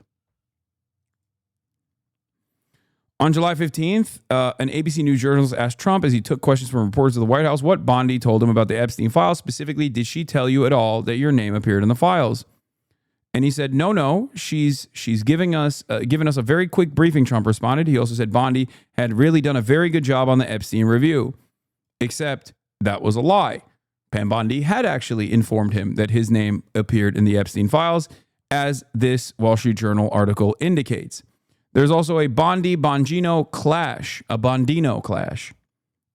[SPEAKER 2] On July 15th, an ABC News journalist asked Trump as he took questions from reporters of the White House what Bondi told him about the Epstein files. Specifically, did she tell you at all that your name appeared in the files? And he said, no, she's given us a very quick briefing, Trump responded. He also said Bondi had really done a very good job on the Epstein review, except that was a lie. Pam Bondi had actually informed him that his name appeared in the Epstein files, as this Wall Street Journal article indicates. There's also a Bondi-Bongino clash, a Bondino clash,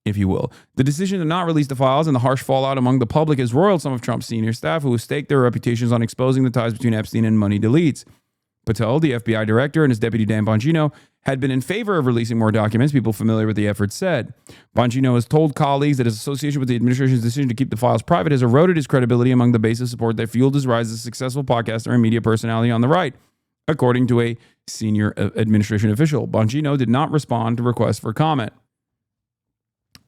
[SPEAKER 2] if you will. The decision to not release the files and the harsh fallout among the public has roiled some of Trump's senior staff who have staked their reputations on exposing the ties between Epstein and money deletes. Patel, the FBI director, and his deputy Dan Bongino had been in favor of releasing more documents, people familiar with the effort said. Bongino has told colleagues that his association with the administration's decision to keep the files private has eroded his credibility among the base of support that fueled his rise as a successful podcaster and media personality on the right, according to a senior administration official. Bongino did not respond to requests for comment.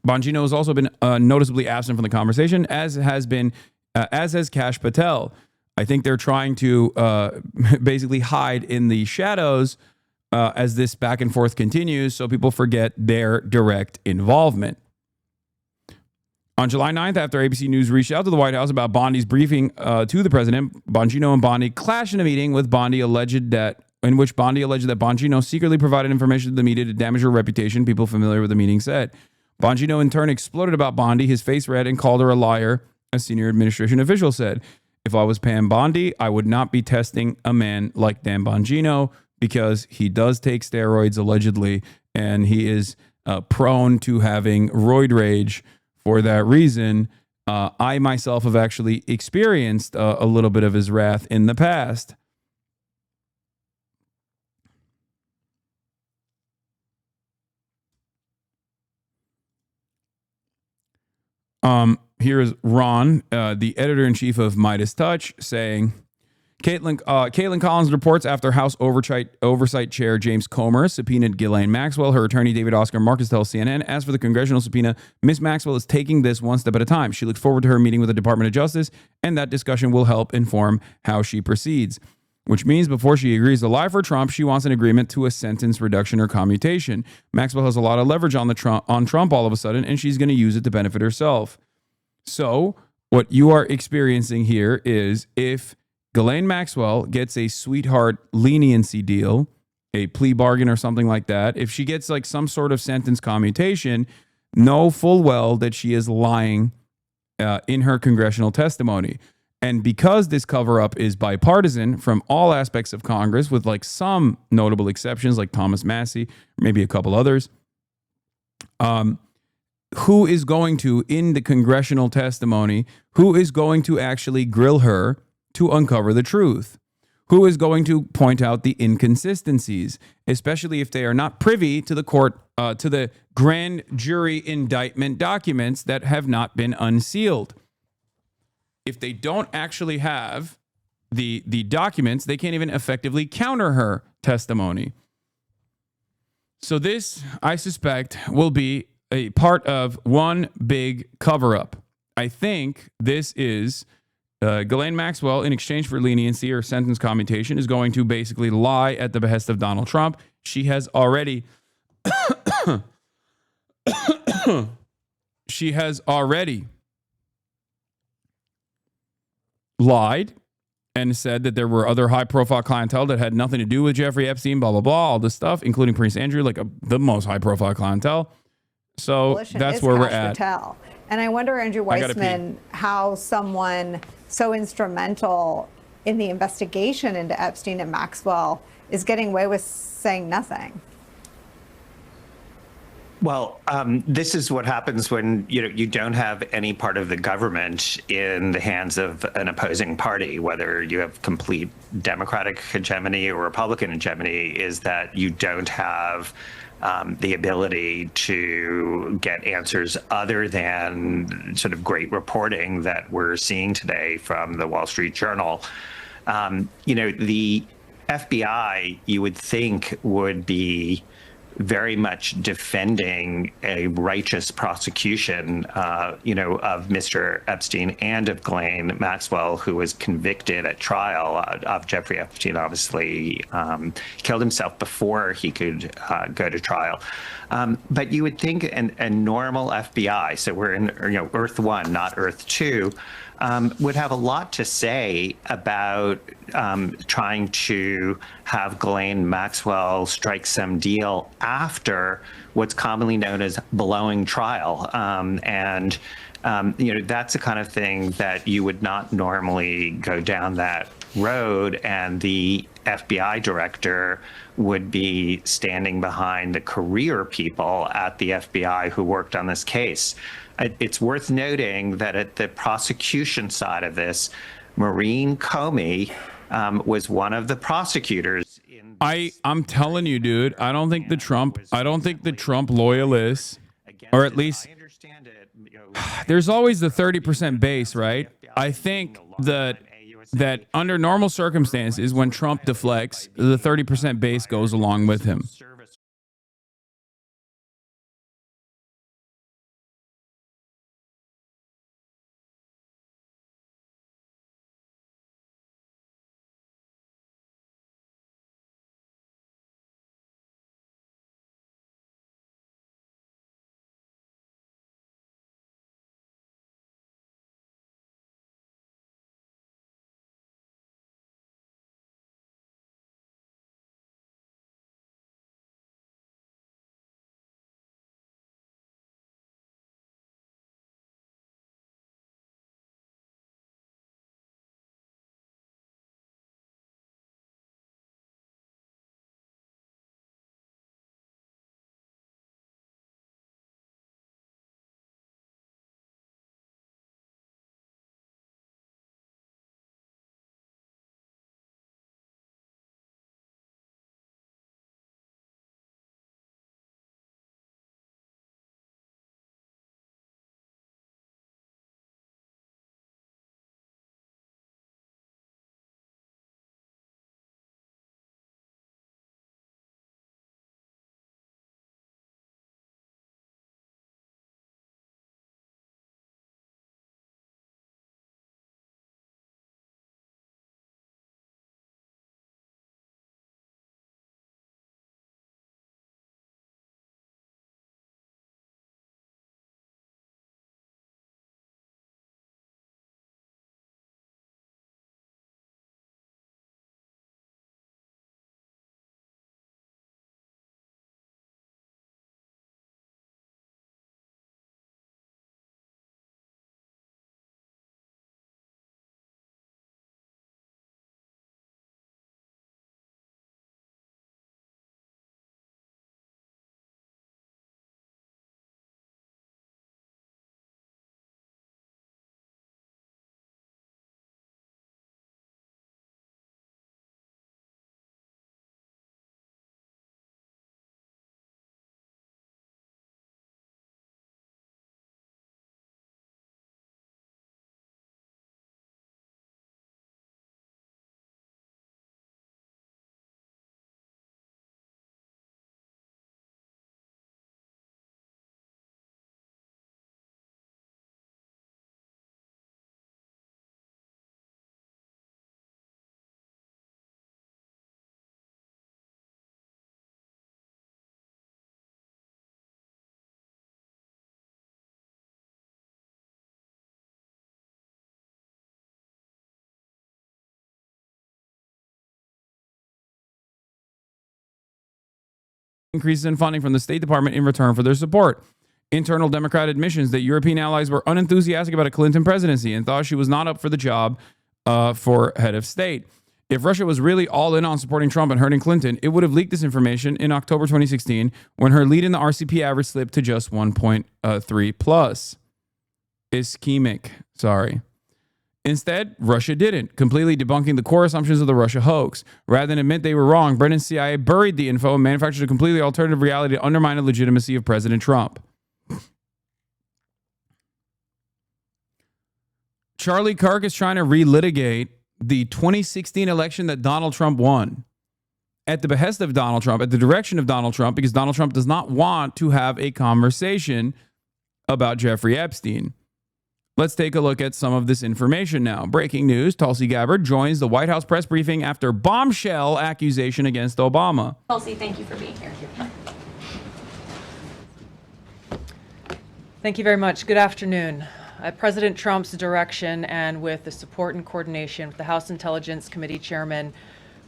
[SPEAKER 2] Bongino has also been noticeably absent from the conversation, as has Kash Patel. I think they're trying to basically hide in the shadows as this back and forth continues, so people forget their direct involvement. On July 9th, after ABC News reached out to the White House about Bondi's briefing to the president, Bongino and Bondi clashed in a meeting with in which Bondi alleged that Bongino secretly provided information to the media to damage her reputation, people familiar with the meeting said. Bongino in turn exploded about Bondi, his face red, and called her a liar, a senior administration official said. If I was Pam Bondi, I would not be testing a man like Dan Bongino because he does take steroids allegedly, and he is prone to having roid rage. For that reason, I myself have actually experienced a little bit of his wrath in the past. Here is Ron, the editor-in-chief of Midas Touch, saying, Caitlin Collins reports after House Oversight Chair James Comer subpoenaed Ghislaine Maxwell. Her attorney, David Oscar Marcus, tells CNN, as for the congressional subpoena, Ms. Maxwell is taking this one step at a time. She looks forward to her meeting with the Department of Justice, and that discussion will help inform how she proceeds. Which means before she agrees to lie for Trump, she wants an agreement to a sentence reduction or commutation. Maxwell has a lot of leverage on Trump all of a sudden, and she's going to use it to benefit herself. So what you are experiencing here is if Ghislaine Maxwell gets a sweetheart leniency deal, a plea bargain or something like that, if she gets like some sort of sentence commutation, know full well that she is lying in her congressional testimony. And because this cover-up is bipartisan from all aspects of Congress, with like some notable exceptions like Thomas Massie, maybe a couple others, who is going to, in the congressional testimony, who is going to actually grill her to uncover the truth? Who is going to point out the inconsistencies, especially if they are not privy to the court, to the grand jury indictment documents that have not been unsealed? If they don't actually have the documents, they can't even effectively counter her testimony. So this, I suspect, will be a part of one big cover-up. I think this is Ghislaine Maxwell, in exchange for leniency or sentence commutation, is going to basically lie at the behest of Donald Trump. She has already lied and said that there were other high-profile clientele that had nothing to do with Jeffrey Epstein, blah, blah, blah, all this stuff, including Prince Andrew, like the most high-profile clientele. So
[SPEAKER 6] coalition
[SPEAKER 2] that's
[SPEAKER 6] is
[SPEAKER 2] where we're
[SPEAKER 6] Kash
[SPEAKER 2] at.
[SPEAKER 6] Patel. And I wonder, Andrew
[SPEAKER 2] I gotta
[SPEAKER 6] Weissman, how someone so instrumental in the investigation into Epstein and Maxwell is getting away with saying nothing.
[SPEAKER 7] Well, this is what happens when you don't have any part of the government in the hands of an opposing party, whether you have complete Democratic hegemony or Republican hegemony, is that you don't have the ability to get answers other than sort of great reporting that we're seeing today from the Wall Street Journal. The FBI, you would think, would be very much defending a righteous prosecution, of Mr. Epstein and of Ghislaine Maxwell, who was convicted at trial of Jeffrey Epstein. Obviously, killed himself before he could go to trial. But you would think a normal FBI, so we're in Earth 1, not Earth 2, would have a lot to say about trying to have Ghislaine Maxwell strike some deal after what's commonly known as blowing trial. That's the kind of thing that you would not normally go down that road, and the FBI director would be standing behind the career people at the FBI who worked on this case. It's worth noting that at the prosecution side of this, Maureen Comey was one of the prosecutors.
[SPEAKER 2] I'm telling you, dude, I don't think the Trump loyalists, or at least there's always the 30% base, right? I think that under normal circumstances, when Trump deflects, the 30% base goes along with him. Increases in funding from the State Department in return for their support. internal Democrat admissions that European allies were unenthusiastic about a Clinton presidency and thought she was not up for the job for head of state. If Russia was really all in on supporting Trump and hurting Clinton, it would have leaked this information in October 2016 when her lead in the RCP average slipped to just 1.3 plus. Ischemic, sorry. Instead, Russia didn't, completely debunking the core assumptions of the Russia hoax. Rather than admit they were wrong, Britain's CIA buried the info and manufactured a completely alternative reality to undermine the legitimacy of President Trump. Charlie Kirk is trying to relitigate the 2016 election that Donald Trump won at the behest of Donald Trump, at the direction of Donald Trump, because Donald Trump does not want to have a conversation about Jeffrey Epstein. Let's take a look at some of this information now. Breaking news, Tulsi Gabbard joins the White House press briefing after bombshell accusation against Obama.
[SPEAKER 8] Tulsi, thank you for being here.
[SPEAKER 11] Thank you very much. Good afternoon. At President Trump's direction and with the support and coordination with the House Intelligence Committee Chairman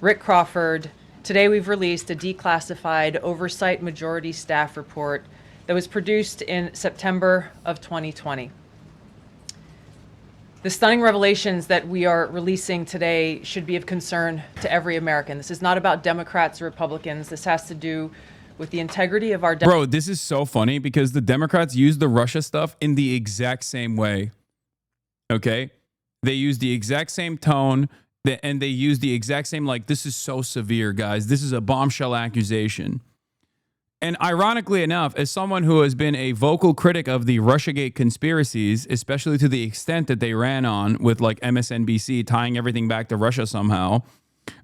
[SPEAKER 11] Rick Crawford, today we've released a declassified oversight majority staff report that was produced in September of 2020. The stunning revelations that we are releasing today should be of concern to every American. This is not about Democrats or Republicans. This has to do with the integrity of our...
[SPEAKER 2] Bro, this is so funny because the Democrats use the Russia stuff in the exact same way. Okay? They use the exact same tone and they use the exact same, like, this is so severe, guys. This is a bombshell accusation. And ironically enough, as someone who has been a vocal critic of the Russiagate conspiracies, especially to the extent that they ran on with like MSNBC tying everything back to Russia somehow,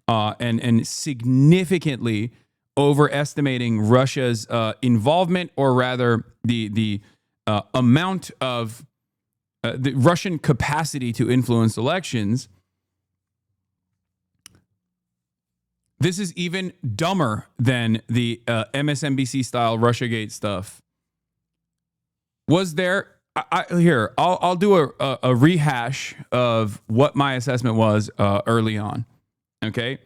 [SPEAKER 2] and significantly overestimating Russia's involvement, or rather the amount of the Russian capacity to influence elections. This is even dumber than the MSNBC-style Russiagate stuff. Was there... I'll do a rehash of what my assessment was early on. Okay?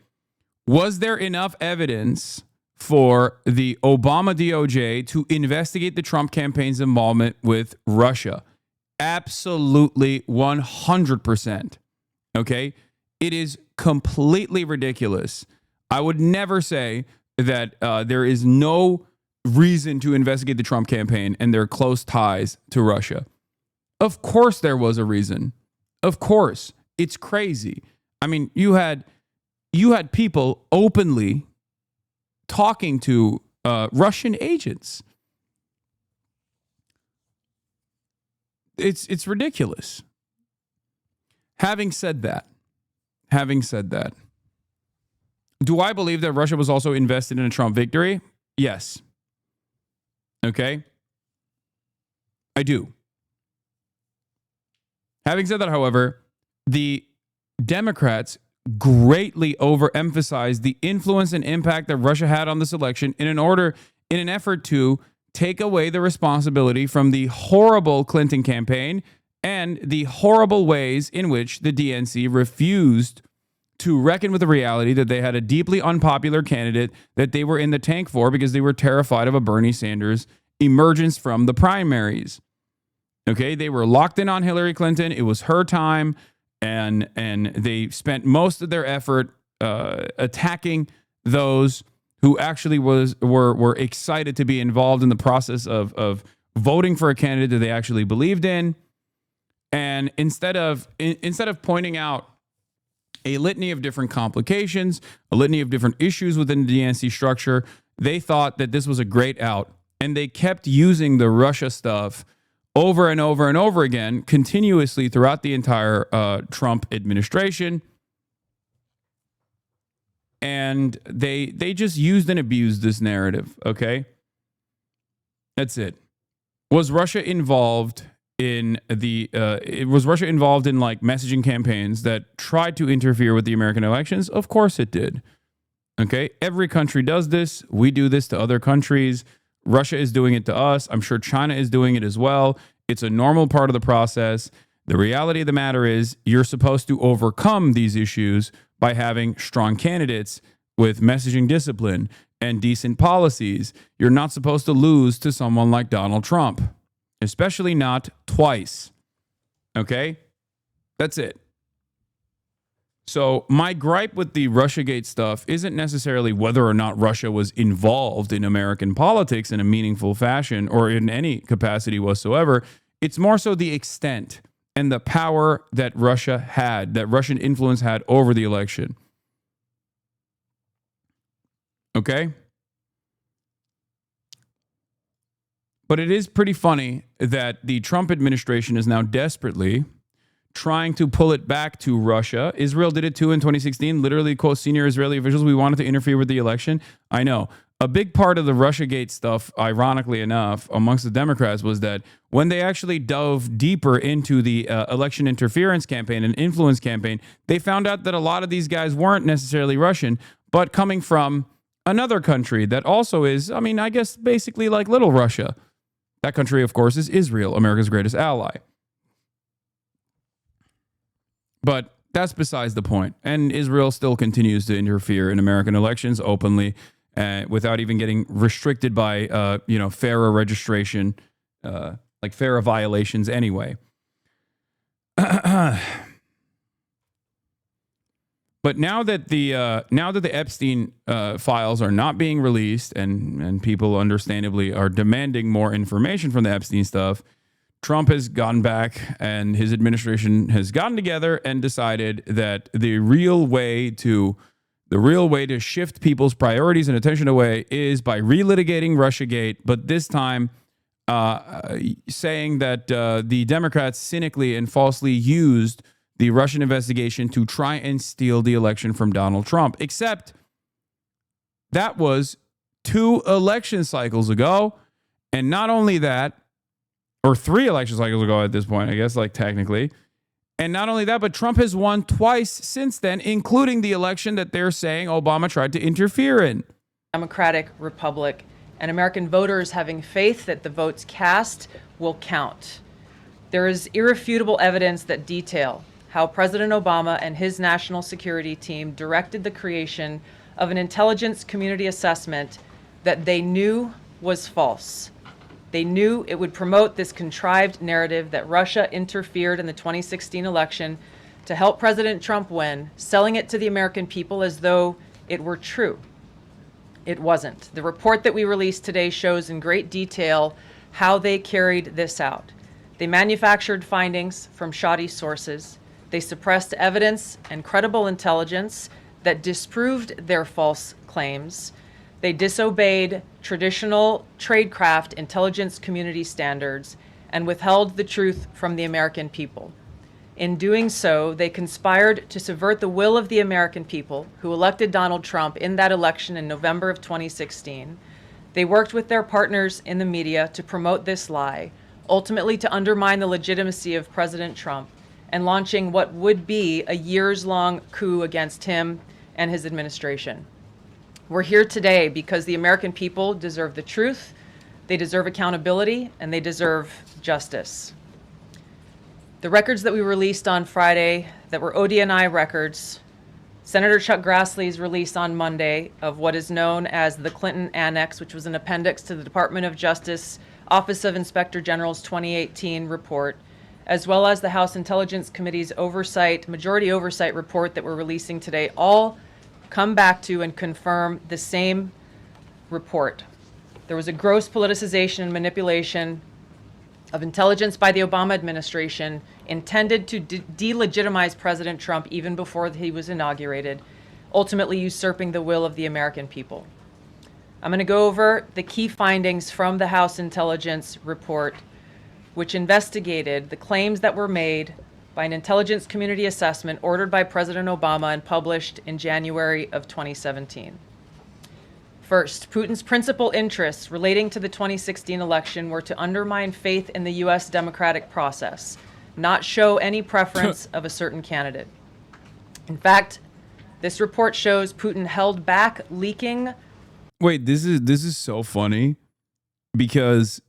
[SPEAKER 2] Was there enough evidence for the Obama DOJ to investigate the Trump campaign's involvement with Russia? Absolutely 100%. Okay? It is completely ridiculous. I would never say that there is no reason to investigate the Trump campaign and their close ties to Russia. Of course there was a reason. Of course. It's crazy. I mean, you had people openly talking to Russian agents. It's ridiculous. Having said that, do I believe that Russia was also invested in a Trump victory? Yes. Okay. I do. Having said that, however, the Democrats greatly overemphasized the influence and impact that Russia had on this election in an effort to take away the responsibility from the horrible Clinton campaign and the horrible ways in which the DNC refused to reckon with the reality that they had a deeply unpopular candidate that they were in the tank for because they were terrified of a Bernie Sanders emergence from the primaries. Okay, they were locked in on Hillary Clinton. It was her time, and they spent most of their effort attacking those who actually were excited to be involved in the process of voting for a candidate that they actually believed in. And instead of pointing out a litany of different complications, a litany of different issues within the DNC structure, they thought that this was a great out. And they kept using the Russia stuff over and over and over again, continuously throughout the entire Trump administration. And they just used and abused this narrative, okay? That's it. Was Russia involved in like messaging campaigns that tried to interfere with the American elections? Of course it did. Okay, every country does this. We do this to other countries. Russia is doing it to us. I'm sure China is doing it as well. It's a normal part of the process. The reality of the matter is you're supposed to overcome these issues by having strong candidates with messaging discipline and decent policies. You're not supposed to lose to someone like Donald Trump. especially not twice. Okay? That's it. So my gripe with the Russiagate stuff isn't necessarily whether or not Russia was involved in American politics in a meaningful fashion or in any capacity whatsoever. It's more so the extent and the power that Russia had, that Russian influence had over the election. Okay? But it is pretty funny that the Trump administration is now desperately trying to pull it back to Russia. Israel did it too in 2016. Literally, quote, senior Israeli officials, we wanted to interfere with the election. I know. A big part of the Russiagate stuff, ironically enough, amongst the Democrats was that when they actually dove deeper into the election interference campaign and influence campaign, they found out that a lot of these guys weren't necessarily Russian, but coming from another country that also is, I mean, I guess basically like little Russia. That country, of course, is Israel, America's greatest ally. But that's besides the point. And Israel still continues to interfere in American elections openly without even getting restricted by, FARA registration, like FARA violations anyway. But now that the Epstein files are not being released and people understandably are demanding more information from the Epstein stuff, Trump has gone back and his administration has gotten together and decided that the real way to shift people's priorities and attention away is by relitigating Russiagate, but this time saying that the Democrats cynically and falsely used the Russian investigation to try and steal the election from Donald Trump. Except that was 2 election cycles ago. And not only that, or 3 election cycles ago at this point, I guess, like technically. And not only that, but Trump has won twice since then, including the election that they're saying Obama tried to interfere in.
[SPEAKER 11] Democratic Republic, and American voters having faith that the votes cast will count. There is irrefutable evidence that detail how President Obama and his national security team directed the creation of an intelligence community assessment that they knew was false. They knew it would promote this contrived narrative that Russia interfered in the 2016 election to help President Trump win, selling it to the American people as though it were true. It wasn't. The report that we released today shows in great detail how they carried this out. They manufactured findings from shoddy sources. They suppressed evidence and credible intelligence that disproved their false claims. They disobeyed traditional tradecraft intelligence community standards and withheld the truth from the American people. In doing so, they conspired to subvert the will of the American people who elected Donald Trump in that election in November of 2016. They worked with their partners in the media to promote this lie, ultimately to undermine the legitimacy of President Trump and launching what would be a years-long coup against him and his administration. We're here today because the American people deserve the truth, they deserve accountability, and they deserve justice. The records that we released on Friday that were ODNI records, Senator Chuck Grassley's release on Monday of what is known as the Clinton Annex, which was an appendix to the Department of Justice Office of Inspector General's 2018 report, as well as the House Intelligence Committee's majority oversight report that we're releasing today, all come back to and confirm the same report. There was a gross politicization and manipulation of intelligence by the Obama administration intended to delegitimize President Trump even before he was inaugurated, ultimately usurping the will of the American people. I'm going to go over the key findings from the House Intelligence report, which investigated the claims that were made by an intelligence community assessment ordered by President Obama and published in January of 2017. First, Putin's principal interests relating to the 2016 election were to undermine faith in the U.S. democratic process, not show any preference of a certain candidate. In fact, this report shows Putin held back leaking.
[SPEAKER 2] Wait, this is so funny because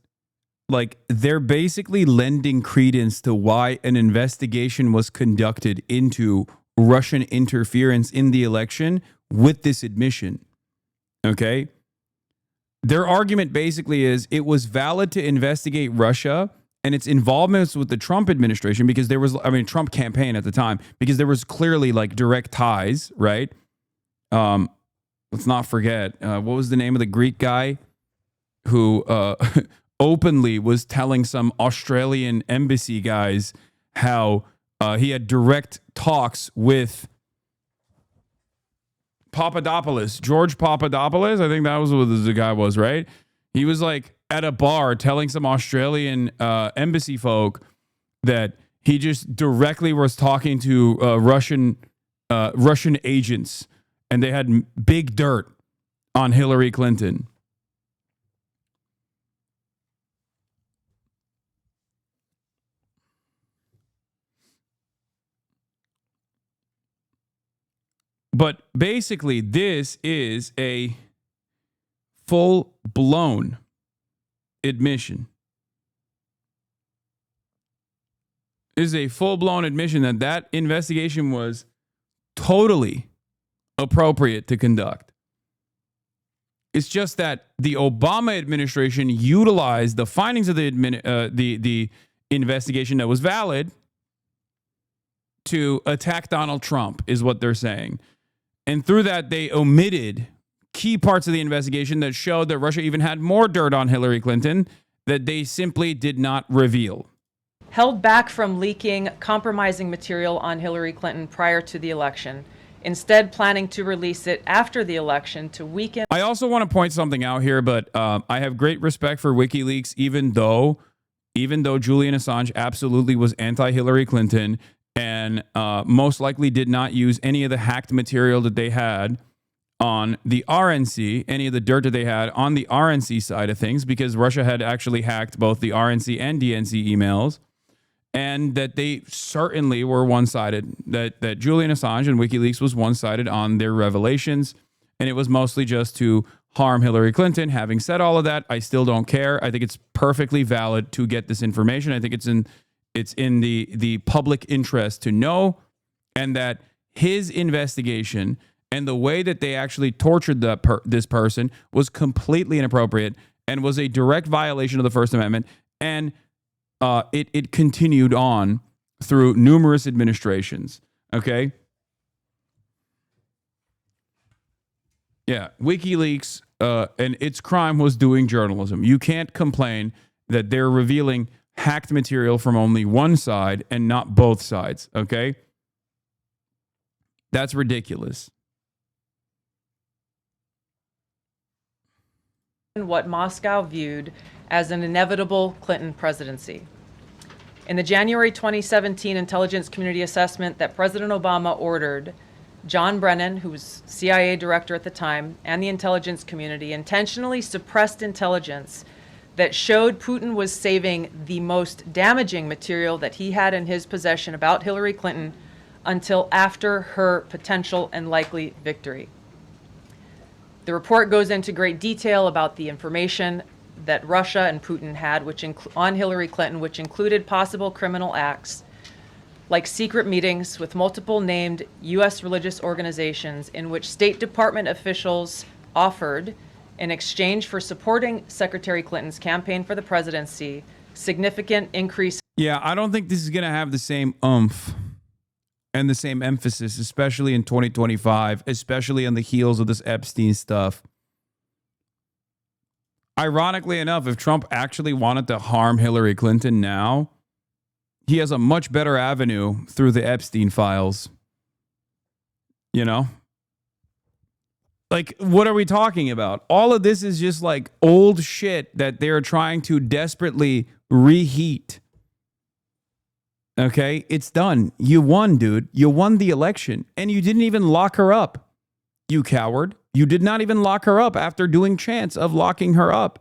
[SPEAKER 2] like they're basically lending credence to why an investigation was conducted into Russian interference in the election with this admission. Okay? Their argument basically is it was valid to investigate Russia and its involvements with the Trump administration, because there was, Trump campaign at the time, because there was clearly like direct ties, right? Let's not forget, what was the name of the Greek guy who openly was telling some Australian embassy guys how he had direct talks with Papadopoulos, George Papadopoulos. I think that was what the guy was, right? He was like at a bar telling some Australian embassy folk that he just directly was talking to Russian agents, and they had big dirt on Hillary Clinton. But basically, this is a full-blown admission. It is a full-blown admission that that investigation was totally appropriate to conduct. It's just that the Obama administration utilized the findings of the investigation that was valid to attack Donald Trump, is what they're saying. And through that, they omitted key parts of the investigation that showed that Russia even had more dirt on Hillary Clinton that they simply did not reveal.
[SPEAKER 11] Held back from leaking compromising material on Hillary Clinton prior to the election, instead planning to release it after the election to weaken.
[SPEAKER 2] I also want to point something out here, but I have great respect for WikiLeaks, even though Julian Assange absolutely was anti-Hillary Clinton and most likely did not use any of the hacked material that they had on the RNC, any of the dirt that they had on the RNC side of things, because Russia had actually hacked both the RNC and DNC emails, and that they certainly were one-sided, that Julian Assange and WikiLeaks was one-sided on their revelations, and it was mostly just to harm Hillary Clinton. Having said all of that, I still don't care. I think it's perfectly valid to get this information. I think it's in the public interest to know, and that his investigation and the way that they actually tortured this person was completely inappropriate and was a direct violation of the First Amendment. And it continued on through numerous administrations. Okay. Yeah. WikiLeaks and its crime was doing journalism. You can't complain that they're revealing hacked material from only one side and not both sides. Okay. That's ridiculous.
[SPEAKER 11] What Moscow viewed as an inevitable Clinton presidency. In the January 2017 intelligence community assessment that President Obama ordered, John Brennan, who was CIA director at the time, and the intelligence community intentionally suppressed intelligence that showed Putin was saving the most damaging material that he had in his possession about Hillary Clinton until after her potential and likely victory. The report goes into great detail about the information that Russia and Putin had on Hillary Clinton, which included possible criminal acts like secret meetings with multiple named U.S. religious organizations in which State Department officials offered, in exchange for supporting Secretary Clinton's campaign for the presidency, significant increase.
[SPEAKER 2] Yeah, I don't think this is going to have the same oomph and the same emphasis, especially in 2025, especially on the heels of this Epstein stuff. Ironically enough, if Trump actually wanted to harm Hillary Clinton now, he has a much better avenue through the Epstein files. You know? Like, what are we talking about? All of this is just like old shit that they're trying to desperately reheat. Okay, it's done. You won, dude. You won the election, and you didn't even lock her up. You coward. You did not even lock her up after doing chance of locking her up.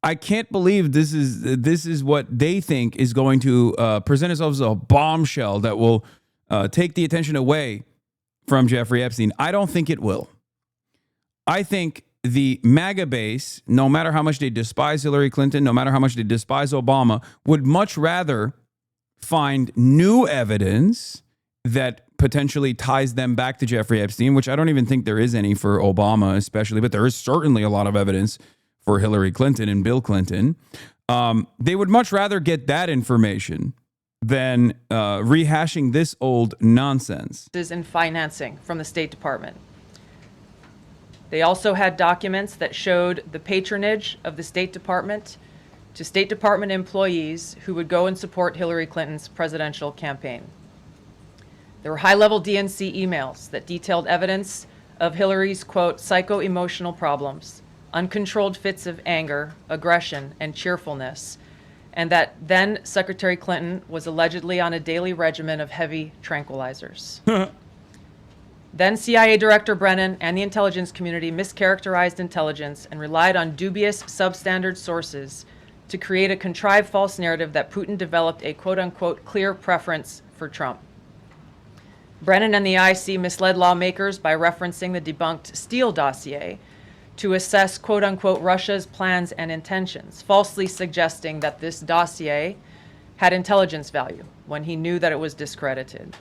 [SPEAKER 2] I can't believe this is what they think is going to present itself as a bombshell that will take the attention away from Jeffrey Epstein. I don't think it will. I think the MAGA base, no matter how much they despise Hillary Clinton, no matter how much they despise Obama, would much rather find new evidence that potentially ties them back to Jeffrey Epstein, which I don't even think there is any for Obama, especially, but there is certainly a lot of evidence for Hillary Clinton and Bill Clinton. They would much rather get that information than rehashing this old nonsense.
[SPEAKER 11] And financing from the State Department. They also had documents that showed the patronage of the State Department to State Department employees who would go and support Hillary Clinton's presidential campaign. There were high-level DNC emails that detailed evidence of Hillary's, quote, psycho-emotional problems, uncontrolled fits of anger, aggression, and cheerfulness, and that then Secretary Clinton was allegedly on a daily regimen of heavy tranquilizers. Then CIA Director Brennan and the intelligence community mischaracterized intelligence and relied on dubious substandard sources to create a contrived false narrative that Putin developed a quote-unquote clear preference for Trump. Brennan and the IC misled lawmakers by referencing the debunked Steele dossier to assess quote-unquote Russia's plans and intentions, falsely suggesting that this dossier had intelligence value when he knew that it was discredited.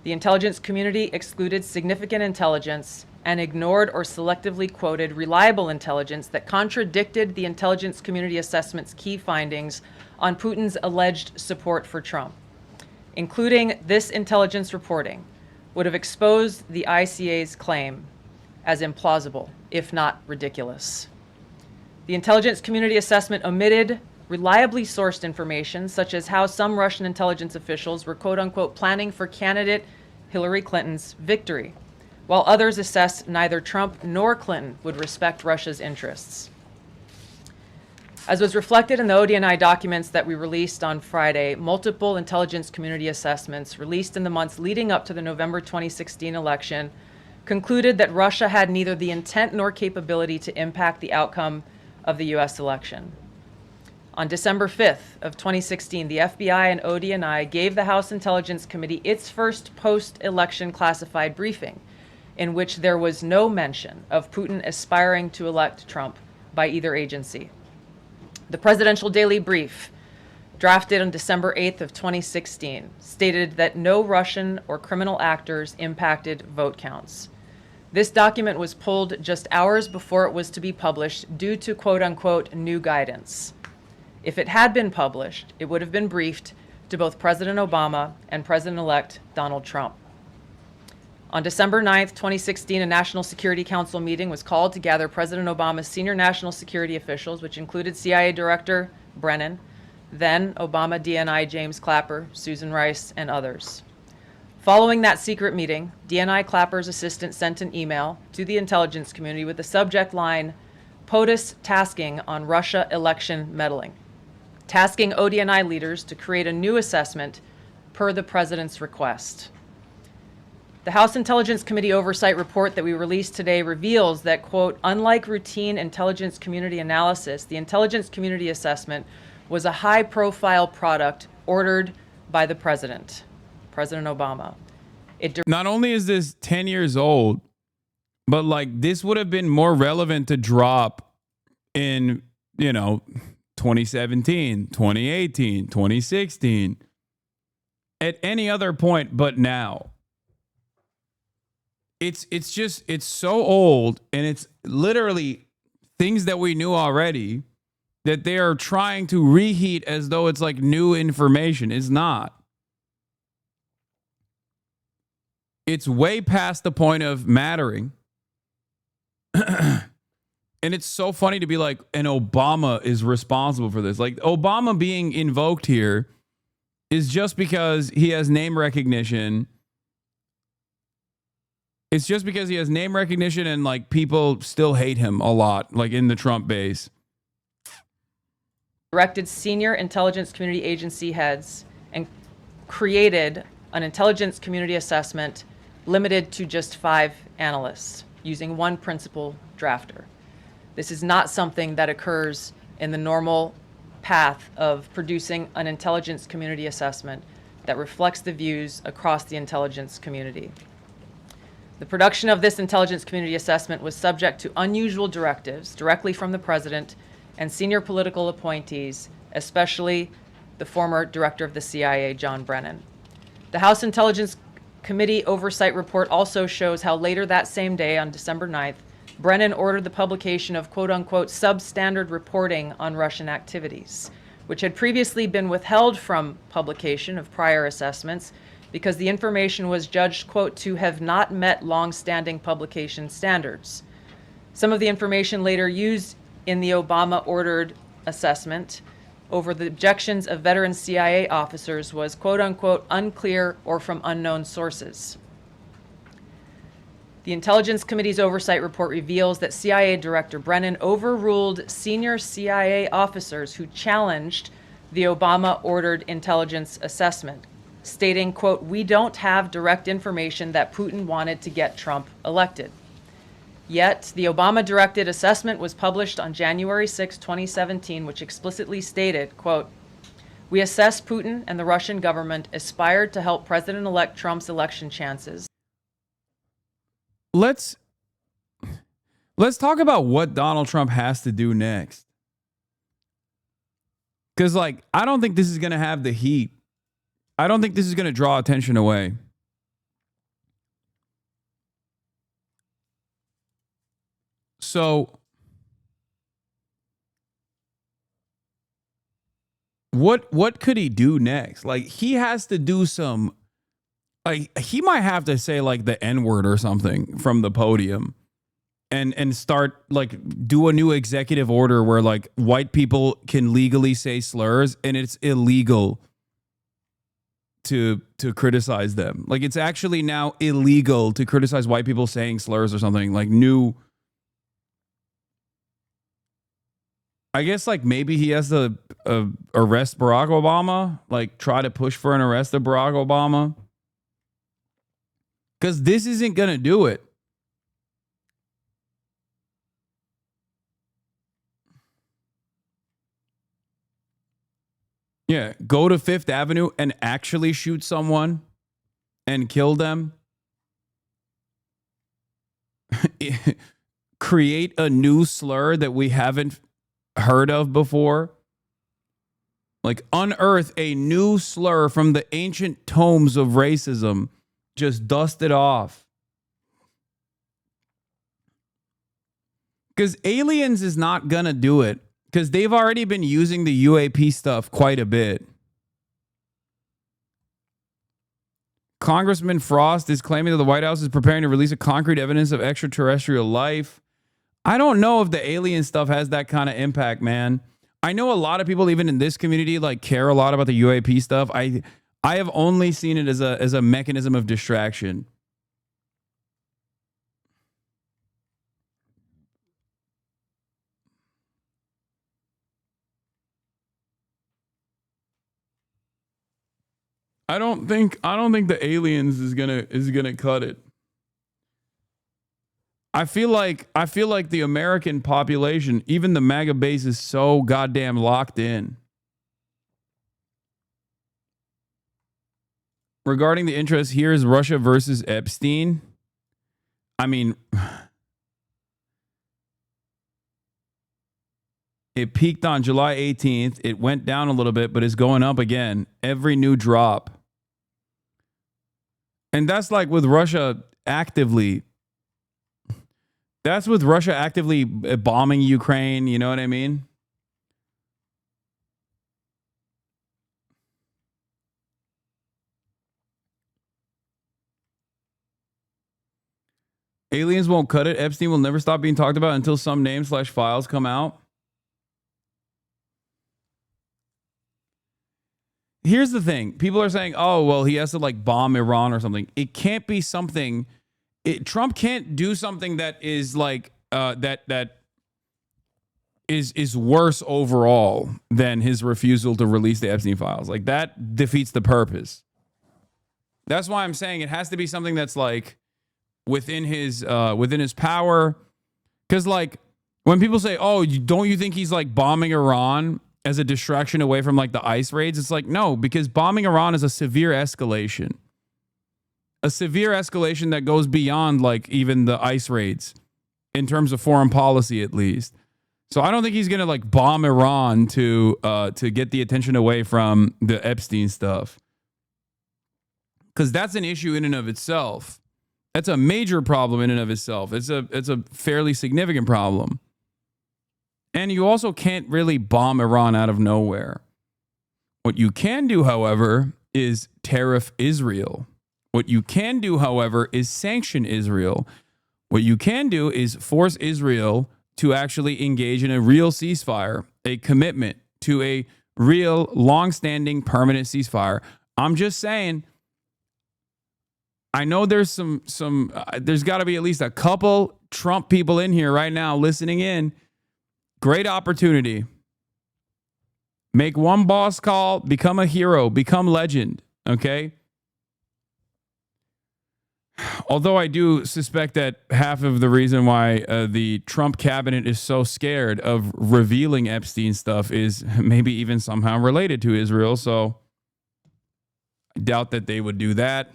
[SPEAKER 11] The intelligence community excluded significant intelligence and ignored or selectively quoted reliable intelligence that contradicted the intelligence community assessment's key findings on Putin's alleged support for Trump. Including this intelligence reporting would have exposed the ICA's claim as implausible, if not ridiculous. The intelligence community assessment omitted reliably sourced information, such as how some Russian intelligence officials were quote-unquote planning for candidate Hillary Clinton's victory, while others assessed neither Trump nor Clinton would respect Russia's interests. As was reflected in the ODNI documents that we released on Friday, multiple intelligence community assessments released in the months leading up to the November 2016 election concluded that Russia had neither the intent nor capability to impact the outcome of the U.S. election. On December 5th of 2016, the FBI and ODNI gave the House Intelligence Committee its first post-election classified briefing, in which there was no mention of Putin aspiring to elect Trump by either agency. The Presidential Daily Brief, drafted on December 8th of 2016, stated that no Russian or criminal actors impacted vote counts. This document was pulled just hours before it was to be published due to quote-unquote new guidance. If it had been published, it would have been briefed to both President Obama and President-elect Donald Trump. On December 9th, 2016, a National Security Council meeting was called to gather President Obama's senior national security officials, which included CIA Director Brennan, then Obama DNI James Clapper, Susan Rice, and others. Following that secret meeting, DNI Clapper's assistant sent an email to the intelligence community with the subject line, POTUS tasking on Russia election meddling, tasking ODNI leaders to create a new assessment per the president's request. The House Intelligence Committee Oversight Report that we released today reveals that, quote, unlike routine intelligence community analysis, the intelligence community assessment was a high-profile product ordered by the president, President Obama.
[SPEAKER 2] Not only is this 10 years old, but like this would have been more relevant to drop in, 2017, 2018, 2016, at any other point but now. It's so old, and it's literally things that we knew already that they are trying to reheat as though it's like new information. It's not. It's way past the point of mattering. And it's so funny to be like, and Obama is responsible for this. Like, Obama being invoked here is just because he has name recognition. It's just because he has name recognition and like people still hate him a lot, like in the Trump base.
[SPEAKER 11] Directed senior intelligence community agency heads and created an intelligence community assessment limited to just 5 analysts using one principal drafter. This is not something that occurs in the normal path of producing an intelligence community assessment that reflects the views across the intelligence community. The production of this intelligence community assessment was subject to unusual directives directly from the president and senior political appointees, especially the former director of the CIA, John Brennan. The House Intelligence committee oversight report also shows how later that same day, on December 9th, Brennan ordered the publication of quote-unquote substandard reporting on Russian activities, which had previously been withheld from publication of prior assessments because the information was judged, quote, to have not met long-standing publication standards. Some of the information later used in the Obama-ordered assessment over the objections of veteran CIA officers was, quote unquote, unclear or from unknown sources. The Intelligence Committee's oversight report reveals that CIA Director Brennan overruled senior CIA officers who challenged the Obama-ordered intelligence assessment, stating, quote, we don't have direct information that Putin wanted to get Trump elected. Yet, the Obama-directed assessment was published on January 6, 2017, which explicitly stated, quote, we assess Putin and the Russian government aspired to help President-elect Trump's election chances.
[SPEAKER 2] Let's talk about what Donald Trump has to do next. Because, like, I don't think this is going to have the heat. I don't think this is going to draw attention away. So, what could he do next? Like, he has to do some, like, he might have to say, like, the N-word or something from the podium and start, like, do a new executive order where, like, white people can legally say slurs and it's illegal to criticize them. Like, it's actually now illegal to criticize white people saying slurs or something. Like, new... I guess, like, maybe he has to arrest Barack Obama, like, try to push for an arrest of Barack Obama. Because this isn't going to do it. Yeah, go to Fifth Avenue and actually shoot someone and kill them. Create a new slur that we haven't heard of before. Like, unearth a new slur from the ancient tomes of racism. Just dust it off. Because aliens is not gonna do it. Because they've already been using the UAP stuff quite a bit. Congressman Frost is claiming that the White House is preparing to release a concrete evidence of extraterrestrial life. I don't know if the alien stuff has that kind of impact, man. I know a lot of people, even in this community, like, care a lot about the UAP stuff. I have only seen it as a mechanism of distraction. I don't think the aliens is gonna cut it. I feel like the American population, even the MAGA base, is so goddamn locked in. Regarding the interest, here is Russia versus Epstein. I mean, it peaked on July 18th. It went down a little bit, but it's going up again. Every new drop. And that's like with Russia actively. That's with Russia actively bombing Ukraine. You know what I mean? Aliens won't cut it. Epstein will never stop being talked about until some names/files come out. Here's the thing. People are saying, oh, well, he has to, like, bomb Iran or something. It can't be something. Trump can't do something that is like that is worse overall than his refusal to release the Epstein files. Like, that defeats the purpose. That's why I'm saying it has to be something that's, like, within his power. Because, like, when people say, oh, don't you think he's, like, bombing Iran as a distraction away from, like, the ICE raids? It's like, no, because bombing Iran is a severe escalation. A severe escalation that goes beyond, like, even the ICE raids in terms of foreign policy, at least. So I don't think he's going to, like, bomb Iran to get the attention away from the Epstein stuff. because that's an issue in and of itself. That's a major problem in and of itself. It's a fairly significant problem. And you also can't really bomb Iran out of nowhere. What you can do, however, is tariff Israel. What you can do, however, is sanction Israel. What you can do is force Israel to actually engage in a real ceasefire, a commitment to a real, long-standing, permanent ceasefire. I'm just saying, I know there's there's got to be at least a couple Trump people in here right now listening in. Great opportunity. Make one boss call, become a hero, become legend, okay? Although I do suspect that half of the reason why the Trump cabinet is so scared of revealing Epstein stuff is maybe even somehow related to Israel. So I doubt that they would do that.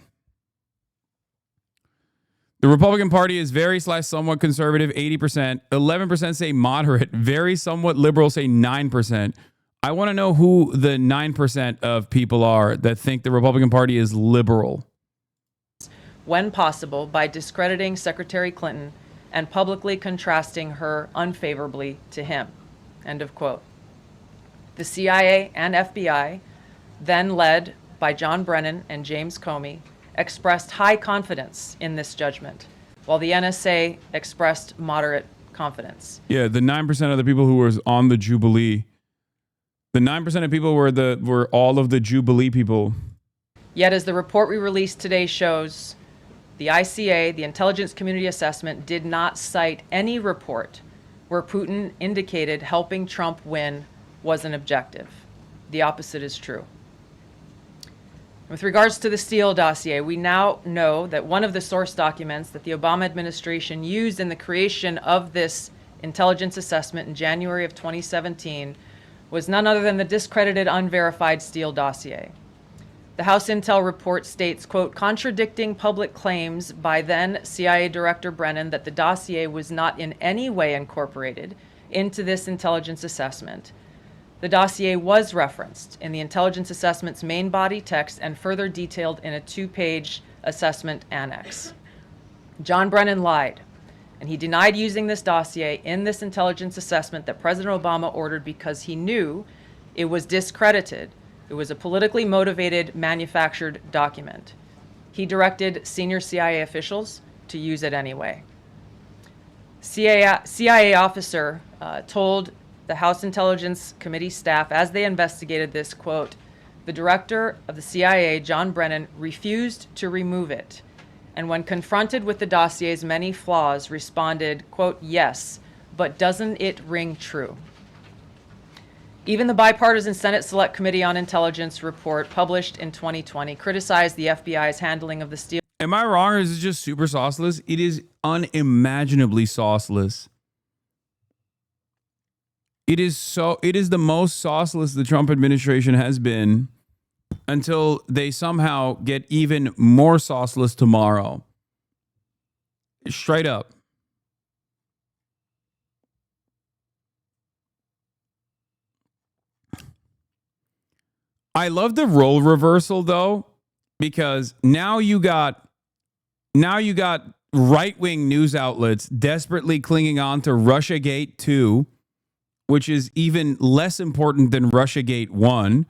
[SPEAKER 2] The Republican Party is very / somewhat conservative, 80%. 11% say moderate. Very somewhat liberal say 9%. I want to know who the 9% of people are that think the Republican Party is liberal.
[SPEAKER 11] When possible, by discrediting Secretary Clinton and publicly contrasting her unfavorably to him. End of quote. The CIA and FBI, then led by John Brennan and James Comey, expressed high confidence in this judgment, while the NSA expressed moderate confidence.
[SPEAKER 2] Yeah, the 9% of the people who were on the Jubilee, the 9% of people were all of the Jubilee people.
[SPEAKER 11] Yet, as the report we released today shows, the ICA, the Intelligence Community Assessment, did not cite any report where Putin indicated helping Trump win was an objective. The opposite is true. With regards to the Steele dossier, we now know that one of the source documents that the Obama administration used in the creation of this intelligence assessment in January of 2017 was none other than the discredited, unverified Steele dossier. The House Intel report states, quote, contradicting public claims by then CIA Director Brennan that the dossier was not in any way incorporated into this intelligence assessment. The dossier was referenced in the intelligence assessment's main body text and further detailed in a 2-page assessment annex. John Brennan lied, and he denied using this dossier in this intelligence assessment that President Obama ordered because he knew it was discredited. It was a politically motivated, manufactured document. He directed senior CIA officials to use it anyway. CIA officer told the House Intelligence Committee staff as they investigated this, quote, the director of the CIA, John Brennan, refused to remove it. And when confronted with the dossier's many flaws, responded, quote, yes, but doesn't it ring true? Even the bipartisan Senate Select Committee on Intelligence report published in 2020 criticized the FBI's handling of the Steele.
[SPEAKER 2] Am I wrong, or is it just super sauceless? It is unimaginably sauceless. It is the most sauceless the Trump administration has been until they somehow get even more sauceless tomorrow. Straight up. I love the role reversal though, because now you got right-wing news outlets desperately clinging on to Russiagate 2, which is even less important than Russiagate 1.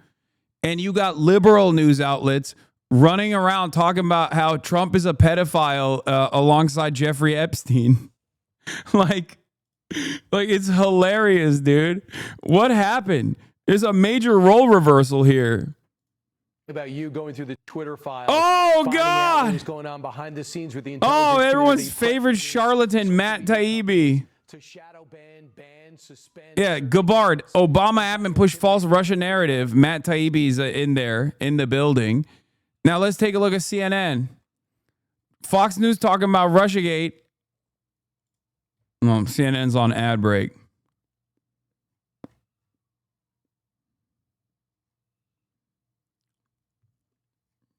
[SPEAKER 2] And you got liberal news outlets running around talking about how Trump is a pedophile alongside Jeffrey Epstein. like it's hilarious, dude. What happened? There's a major role reversal here.
[SPEAKER 8] About you going through the Twitter files.
[SPEAKER 2] Oh, God.
[SPEAKER 8] What was going on behind the scenes with the
[SPEAKER 2] Oh,
[SPEAKER 8] intelligence
[SPEAKER 2] everyone's
[SPEAKER 8] community.
[SPEAKER 2] favorite charlatan, Matt Taibbi.
[SPEAKER 8] To shadow ban, suspend.
[SPEAKER 2] Yeah, Gabbard. Obama admin pushed false Russia narrative. Matt Taibbi's in there, in the building. Now let's take a look at CNN. Fox News talking about Russiagate. CNN's on ad break.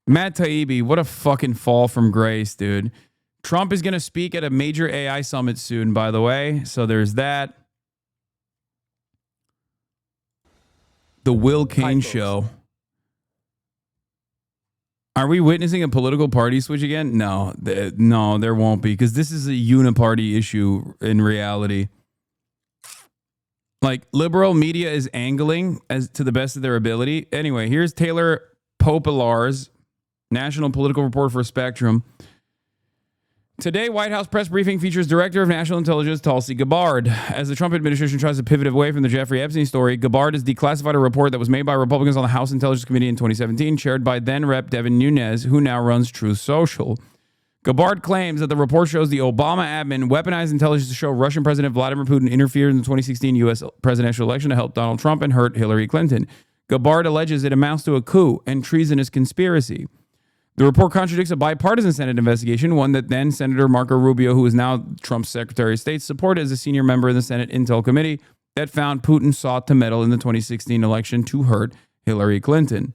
[SPEAKER 2] Matt Taibbi, what a fucking fall from grace, dude. Trump is going to speak at a major AI summit soon, by the way. So there's that. The Will Cain Show. Are we witnessing a political party switch again? No, no, there won't be, because this is a uniparty issue in reality. Like, liberal media is angling as to the best of their ability. Anyway, here's Taylor Popilar's national political report for Spectrum. Today, White House press briefing features Director of National Intelligence Tulsi Gabbard. As the Trump administration tries to pivot away from the Jeffrey Epstein story, Gabbard has declassified a report that was made by Republicans on the House Intelligence Committee in 2017, chaired by then-Rep. Devin Nunes, who now runs Truth Social. Gabbard claims that the report shows the Obama admin weaponized intelligence to show Russian President Vladimir Putin interfered in the 2016 U.S. presidential election to help Donald Trump and hurt Hillary Clinton. Gabbard alleges it amounts to a coup and treasonous conspiracy. The report contradicts a bipartisan Senate investigation, one that then Senator Marco Rubio, who is now Trump's Secretary of State, supported as a senior member of the Senate Intel Committee, that found Putin sought to meddle in the 2016 election to hurt Hillary Clinton.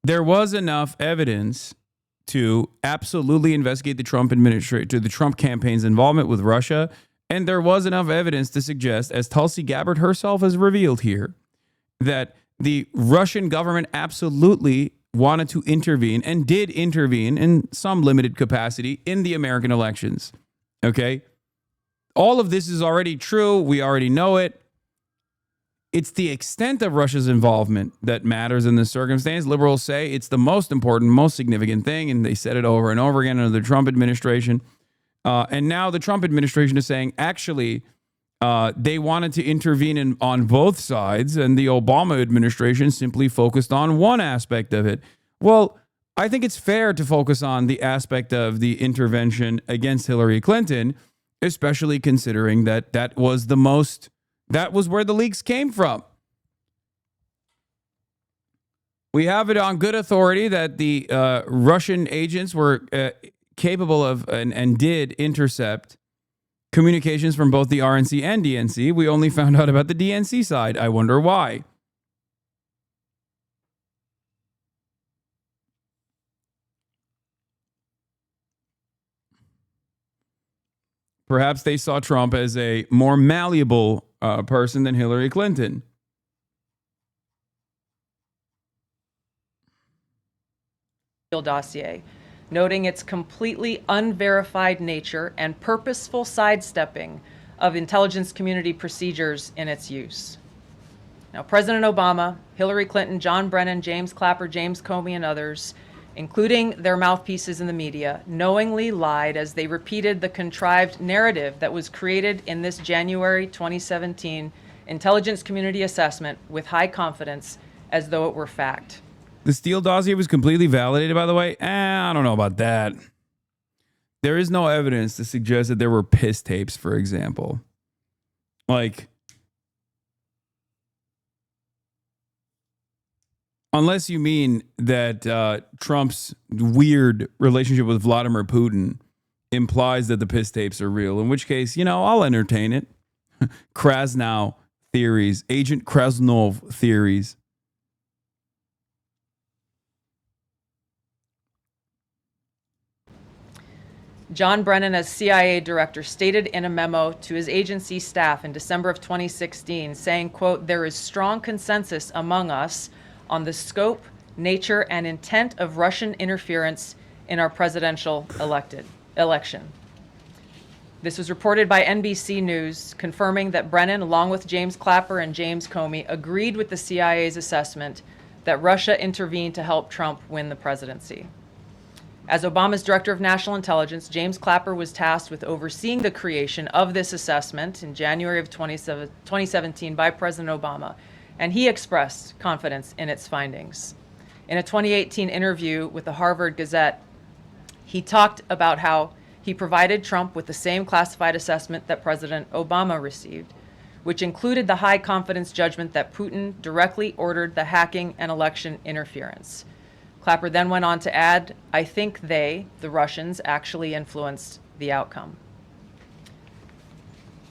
[SPEAKER 2] There was enough evidence to absolutely investigate the Trump administration, to the Trump campaign's involvement with Russia. And there was enough evidence to suggest, as Tulsi Gabbard herself has revealed here, that the Russian government absolutely wanted to intervene and did intervene in some limited capacity in the American elections. Okay? All of this is already true. We already know it. It's the extent of Russia's involvement that matters in this circumstance. Liberals say it's the most important, most significant thing, and they said it over and over again under the Trump administration. And now the Trump administration is saying, actually, they wanted to intervene on both sides, and the Obama administration simply focused on one aspect of it. Well, I think it's fair to focus on the aspect of the intervention against Hillary Clinton, especially considering that that was where the leaks came from. We have it on good authority that the Russian agents were capable of and did intercept communications from both the RNC and DNC. We only found out about the DNC side. I wonder why. Perhaps they saw Trump as a more malleable person than Hillary Clinton.
[SPEAKER 11] Dossier, noting its completely unverified nature and purposeful sidestepping of intelligence community procedures in its use. Now, President Obama, Hillary Clinton, John Brennan, James Clapper, James Comey, and others, including their mouthpieces in the media, knowingly lied as they repeated the contrived narrative that was created in this January 2017 intelligence community assessment with high confidence as though it were fact.
[SPEAKER 2] The Steele dossier was completely validated, by the way. I don't know about that. There is no evidence to suggest that there were piss tapes, for example. Like, unless you mean that Trump's weird relationship with Vladimir Putin implies that the piss tapes are real, in which case, I'll entertain it. Krasnow theories, Agent Krasnov theories.
[SPEAKER 11] John Brennan, as CIA director, stated in a memo to his agency staff in December of 2016, saying, quote, "There is strong consensus among us on the scope, nature, and intent of Russian interference in our presidential election." This was reported by NBC News, confirming that Brennan, along with James Clapper and James Comey, agreed with the CIA's assessment that Russia intervened to help Trump win the presidency. As Obama's director of national intelligence, James Clapper was tasked with overseeing the creation of this assessment in January of 2017 by President Obama, and he expressed confidence in its findings. In a 2018 interview with the Harvard Gazette, he talked about how he provided Trump with the same classified assessment that President Obama received, which included the high confidence judgment that Putin directly ordered the hacking and election interference. Clapper then went on to add, "I think the Russians, actually influenced the outcome."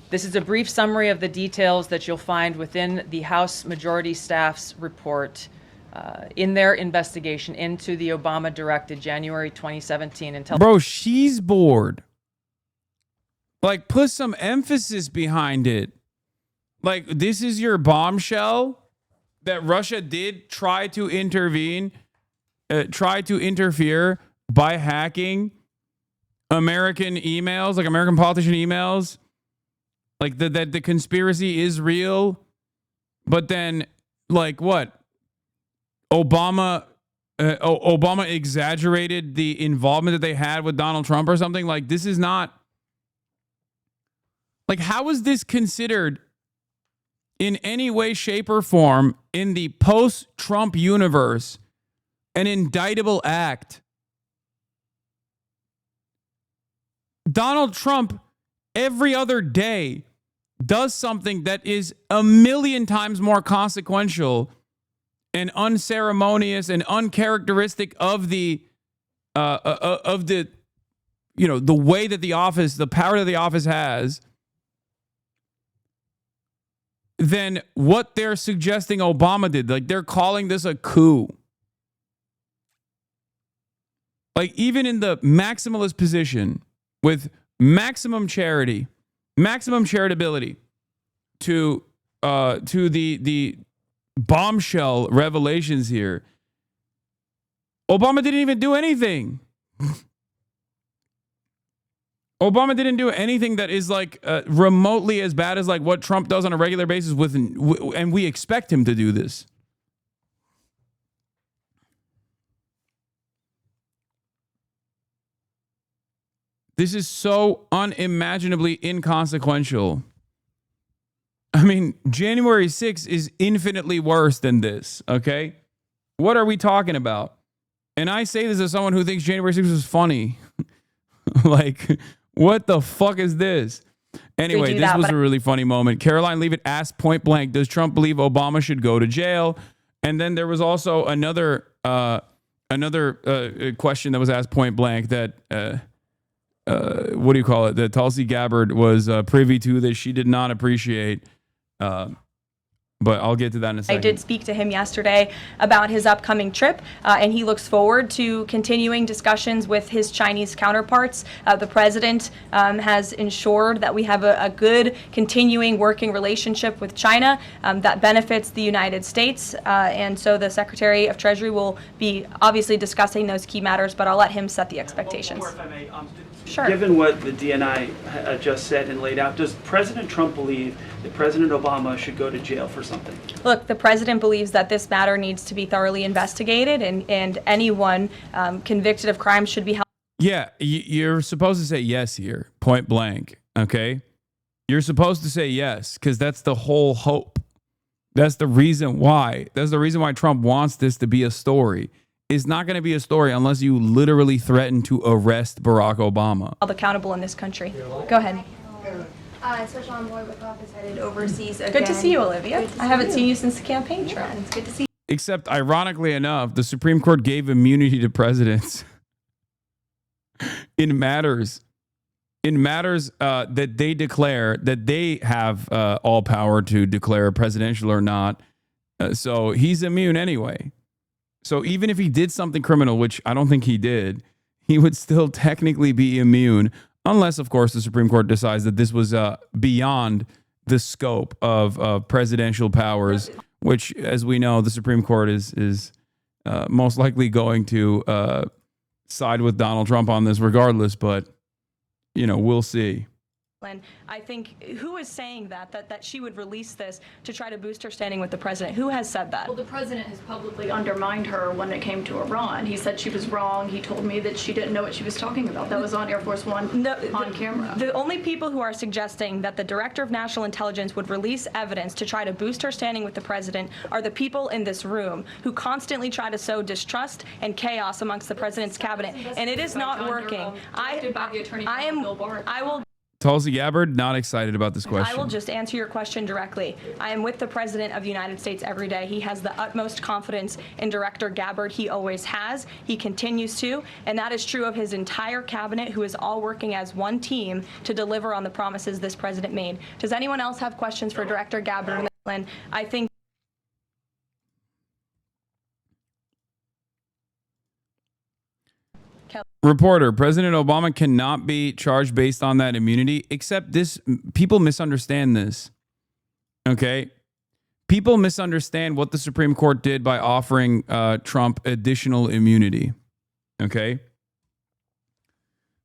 [SPEAKER 11] This is a brief summary of the details that you'll find within the House Majority Staff's report in their investigation into the Obama-directed January 2017 intelligence.
[SPEAKER 2] Bro, she's bored. Like, put some emphasis behind it. Like, this is your bombshell that Russia did try to intervene, try to interfere by hacking American emails, like American politician emails, like that the conspiracy is real. But then, like, what? Obama exaggerated the involvement that they had with Donald Trump or something. Like, this is not, like, how is this considered in any way, shape, or form in the post-Trump universe an indictable act? Donald Trump every other day does something that is a million times more consequential and unceremonious and uncharacteristic of the the way that the office, the power that the office has, than what they're suggesting Obama did. Like, they're calling this a coup. Like, even in the maximalist position with maximum charity, maximum charitability to the bombshell revelations here, Obama didn't even do anything. Obama didn't do anything that is like remotely as bad as like what Trump does on a regular basis with, and we expect him to do this. This is so unimaginably inconsequential. I mean, January 6th is infinitely worse than this, okay? What are we talking about? And I say this as someone who thinks January 6th was funny. Like, what the fuck is this? Anyway, this was a really funny moment. Caroline Leavitt asked point blank, does Trump believe Obama should go to jail? And then there was also another question that was asked point blank that, what do you call it? That Tulsi Gabbard was privy to that she did not appreciate. But I'll get to that in a second.
[SPEAKER 10] I did speak to him yesterday about his upcoming trip, and he looks forward to continuing discussions with his Chinese counterparts. The president has ensured that we have a good continuing working relationship with China that benefits the United States. And so the Secretary of Treasury will be obviously discussing those key matters, but I'll let him set the expectations.
[SPEAKER 12] One more, if I may.
[SPEAKER 10] Sure.
[SPEAKER 12] Given what the DNI just said and laid out, does President Trump believe that President Obama should go to jail for something?
[SPEAKER 10] Look, the president believes that this matter needs to be thoroughly investigated, and anyone convicted of crime should be held.
[SPEAKER 2] Yeah, you're supposed to say yes here, point blank, okay? You're supposed to say yes, because that's the whole hope. That's the reason why. That's the reason why Trump wants this to be a story. It's not going to be a story unless you literally threaten to arrest Barack Obama.
[SPEAKER 10] Held accountable in this country. Go ahead.
[SPEAKER 23] Special Envoy Wickoff is headed overseas again.
[SPEAKER 10] Good to see you, Olivia. I haven't seen you since the campaign trail.
[SPEAKER 23] It's good to see you.
[SPEAKER 2] Except, ironically enough, the Supreme Court gave immunity to presidents in matters that they declare that they have all power to declare presidential or not. So he's immune anyway. So even if he did something criminal, which I don't think he did, he would still technically be immune, unless, of course, the Supreme Court decides that this was beyond the scope of presidential powers, which, as we know, the Supreme Court is most likely going to side with Donald Trump on this regardless. But, you know, we'll see.
[SPEAKER 10] And I think, who is saying that she would release this to try to boost her standing with the president? Who has said that?
[SPEAKER 5] Well, the president has publicly undermined her when it came to Iran. He said she was wrong. He told me that she didn't know what she was talking about. That was on Air Force One on camera.
[SPEAKER 10] The only people who are suggesting that the Director of National Intelligence would release evidence to try to boost her standing with the president are the people in this room who constantly try to sow distrust and chaos amongst the president's cabinet. And it is not working. I will.
[SPEAKER 2] Tulsi Gabbard, not excited about this question.
[SPEAKER 10] I will just answer your question directly. I am with the President of the United States every day. He has the utmost confidence in Director Gabbard. He always has. He continues to. And that is true of his entire cabinet, who is all working as one team to deliver on the promises this president made. Does anyone else have questions for Director Gabbard? I think.
[SPEAKER 2] Reporter, President Obama cannot be charged based on that immunity, except this, people misunderstand this. Okay? People misunderstand what the Supreme Court did by offering Trump additional immunity. Okay?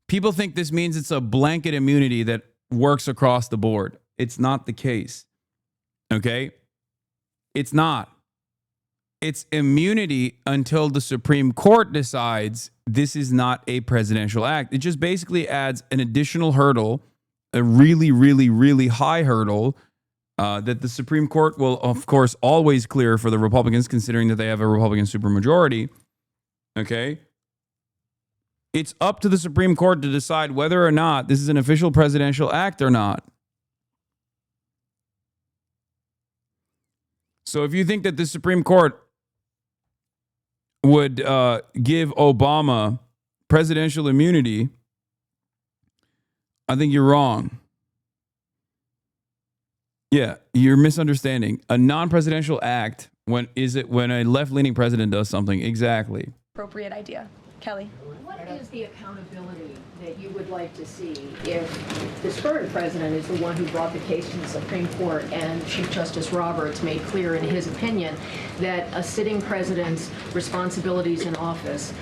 [SPEAKER 2] People think this means it's a blanket immunity that works across the board. It's not the case. Okay? It's not. It's immunity until the Supreme Court decides this is not a presidential act. It just basically adds an additional hurdle, a really, really, really high hurdle that the Supreme Court will, of course, always clear for the Republicans, considering that they have a Republican supermajority. Okay? It's up to the Supreme Court to decide whether or not this is an official presidential act or not. So if you think that the Supreme Court would give Obama presidential immunity, I think you're wrong. Yeah, you're misunderstanding. A non-presidential act, when a left-leaning president does something? Exactly.
[SPEAKER 5] Appropriate idea. Kelly.
[SPEAKER 9] What is the accountability that you would like to see if this current president is the one who brought the case to the Supreme Court and Chief Justice Roberts made clear in his opinion that a sitting president's responsibilities in office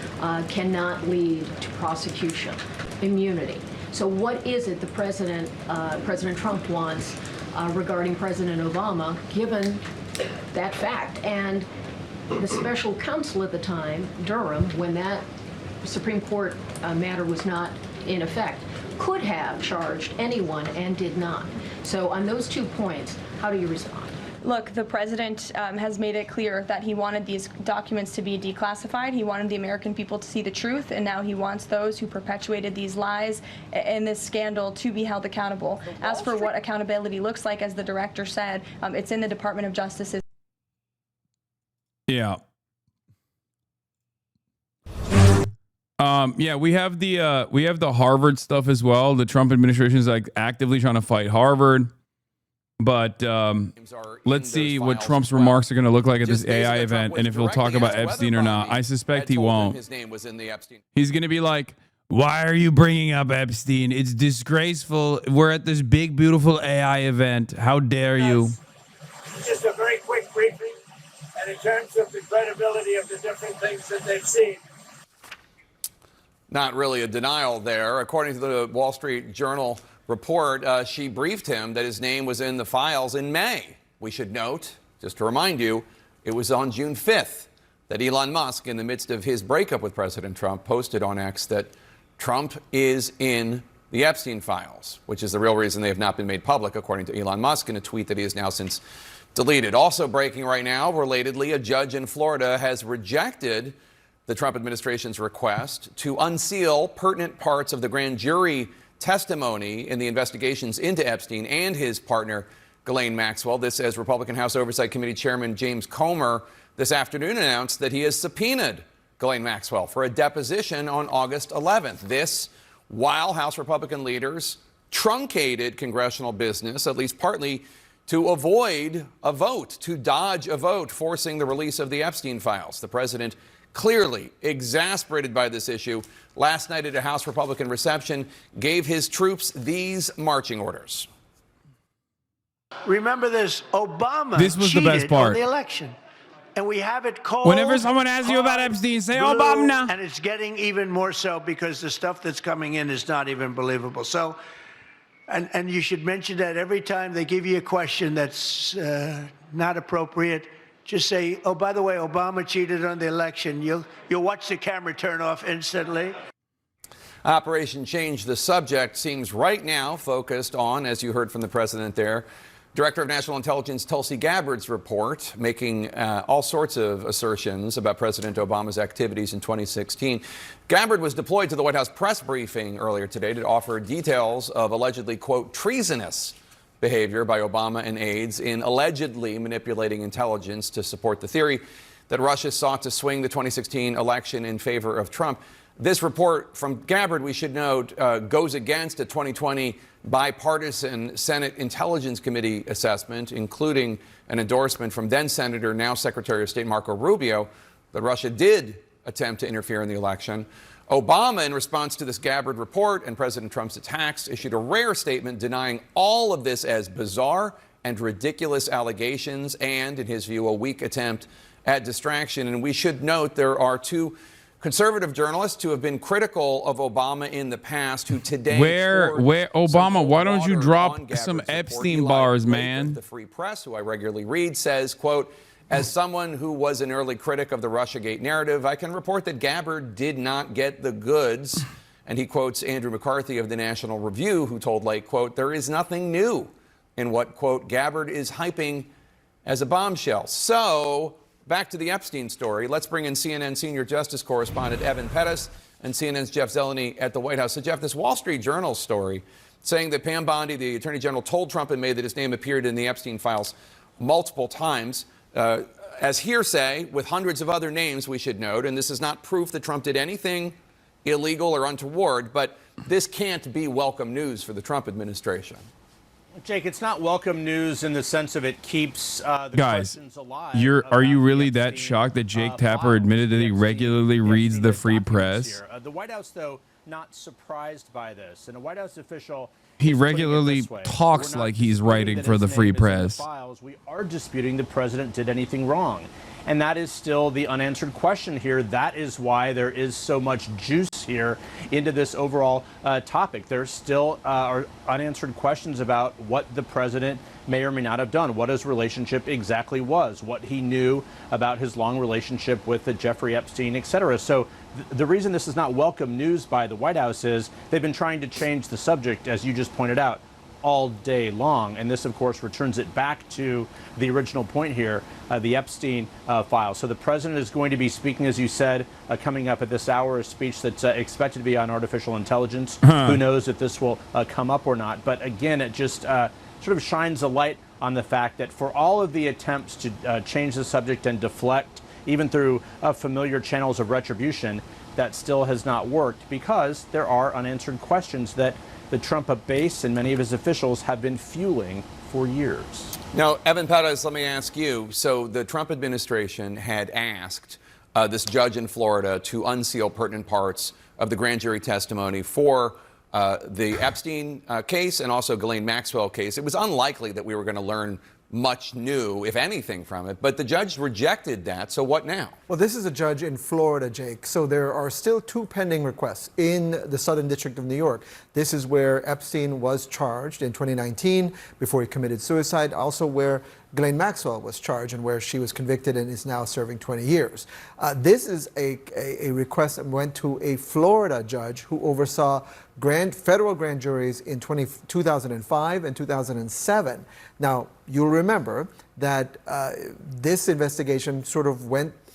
[SPEAKER 9] cannot lead to prosecution, immunity? So what is it the President Trump wants regarding President Obama, given that fact? And the special counsel at the time, Durham, when that Supreme Court matter was not in effect, could have charged anyone and did not. So on those 2 points, how do you respond?
[SPEAKER 5] Look, the president has made it clear that he wanted these documents to be declassified. He wanted the American people to see the truth, and now he wants those who perpetuated these lies and this scandal to be held accountable. As for what accountability looks like, as the director said, it's in the Department of Justice's.
[SPEAKER 2] Yeah. Yeah, we have the Harvard stuff as well. The Trump administration is like actively trying to fight Harvard. But let's see what Trump's remarks are going to look like at this AI event, and if he'll talk about Epstein or not. I suspect he won't.
[SPEAKER 13] His name was in the Epstein.
[SPEAKER 2] He's going to be like, "Why are you bringing up Epstein? It's disgraceful. We're at this big, beautiful AI event. How dare you?"
[SPEAKER 4] Just a very quick briefing, and in terms of the credibility of the different things that they've seen.
[SPEAKER 13] Not really a denial there. According to the Wall Street Journal report, she briefed him that his name was in the files in May. We should note, just to remind you, it was on June 5th that Elon Musk, in the midst of his breakup with President Trump, posted on X that Trump is in the Epstein files, which is the real reason they have not been made public, according to Elon Musk, in a tweet that he has now since deleted. Also breaking right now, relatedly, a judge in Florida has rejected the Trump administration's request to unseal pertinent parts of the grand jury testimony in the investigations into Epstein and his partner, Ghislaine Maxwell. This as Republican House Oversight Committee Chairman James Comer this afternoon announced that he has subpoenaed Ghislaine Maxwell for a deposition on August 11th. This while House Republican leaders truncated congressional business, at least partly, to avoid a vote, to dodge a vote, forcing the release of the Epstein files. The president, clearly exasperated by this issue, last night at a House Republican reception, gave his troops these marching orders.
[SPEAKER 4] Remember this, Obama
[SPEAKER 2] This was the best
[SPEAKER 4] cheated
[SPEAKER 2] part.
[SPEAKER 4] on the election. And we have it cold.
[SPEAKER 2] Whenever someone asks you about Epstein, say
[SPEAKER 4] blue,
[SPEAKER 2] Obama.
[SPEAKER 4] And it's getting even more so because the stuff that's coming in is not even believable. So, and you should mention that every time they give you a question that's not appropriate. Just say, oh, by the way, Obama cheated on the election. You'll watch the camera turn off instantly.
[SPEAKER 13] Operation Change the Subject seems right now focused on, as you heard from the president there, Director of National Intelligence Tulsi Gabbard's report, making all sorts of assertions about President Obama's activities in 2016. Gabbard was deployed to the White House press briefing earlier today to offer details of allegedly, quote, treasonous behavior by Obama and aides in allegedly manipulating intelligence to support the theory that Russia sought to swing the 2016 election in favor of Trump. This report from Gabbard, we should note, goes against a 2020 bipartisan Senate Intelligence Committee assessment, including an endorsement from then Senator, now Secretary of State Marco Rubio, that Russia did attempt to interfere in the election. Obama, in response to this Gabbard report and President Trump's attacks, issued a rare statement denying all of this as bizarre and ridiculous allegations and, in his view, a weak attempt at distraction. And we should note there are two conservative journalists who have been critical of Obama in the past who today
[SPEAKER 2] where Obama, why don't you drop some Epstein bars, man?
[SPEAKER 13] The Free Press, who I regularly read, says, quote, as someone who was an early critic of the Russiagate narrative, I can report that Gabbard did not get the goods. And he quotes Andrew McCarthy of the National Review, who told Lake, quote, there is nothing new in what, quote, Gabbard is hyping as a bombshell. So back to the Epstein story. Let's bring in CNN senior justice correspondent Evan Pettis and CNN's Jeff Zeleny at the White House. So, Jeff, this Wall Street Journal story saying that Pam Bondi, the attorney general, told Trump in May that his name appeared in the Epstein files multiple times as hearsay with hundreds of other names, we should note. And this is not proof that Trump did anything illegal or untoward, but this can't be welcome news for the Trump administration.
[SPEAKER 14] Jake, it's not welcome news in the sense of it keeps the questions alive.
[SPEAKER 2] Are you really that shocked that Jake Tapper admitted that he regularly reads the Free Press?
[SPEAKER 14] The White House, though, not surprised by this. And a White House official,
[SPEAKER 2] he regularly talks like he's writing for the Free Press.
[SPEAKER 14] We are disputing the president did anything wrong. And that is still the unanswered question here. That is why there is so much juice here into this overall topic. There still are unanswered questions about what the president may or may not have done, what his relationship exactly was, what he knew about his long relationship with Jeffrey Epstein, et cetera. So the reason this is not welcome news by the White House is they've been trying to change the subject, as you just pointed out, all day long. And this, of course, returns it back to the original point here, the Epstein file. So the president is going to be speaking, as you said, coming up at this hour, a speech that's expected to be on artificial intelligence. Who knows if this will come up or not. But again, it just sort of shines a light on the fact that for all of the attempts to change the subject and deflect, even through familiar channels of retribution, that still has not worked because there are unanswered questions that the Trump base and many of his officials have been fueling for years.
[SPEAKER 13] Now, Evan Pettis, let me ask you. So the Trump administration had asked this judge in Florida to unseal pertinent parts of the grand jury testimony for the Epstein case and also Ghislaine Maxwell case. It was unlikely that we were going to learn much new, if anything, from it. But the judge rejected that. So what now?
[SPEAKER 15] Well, this is a judge in Florida, Jake. So there are still two pending requests in the Southern District of New York. This is where Epstein was charged in 2019 before he committed suicide. Also where Ghislaine Maxwell was charged and where she was convicted and is now serving 20 years. This is a request that went to a Florida judge who oversaw federal grand juries in 2005 and 2007. Now, you'll remember that this investigation sort of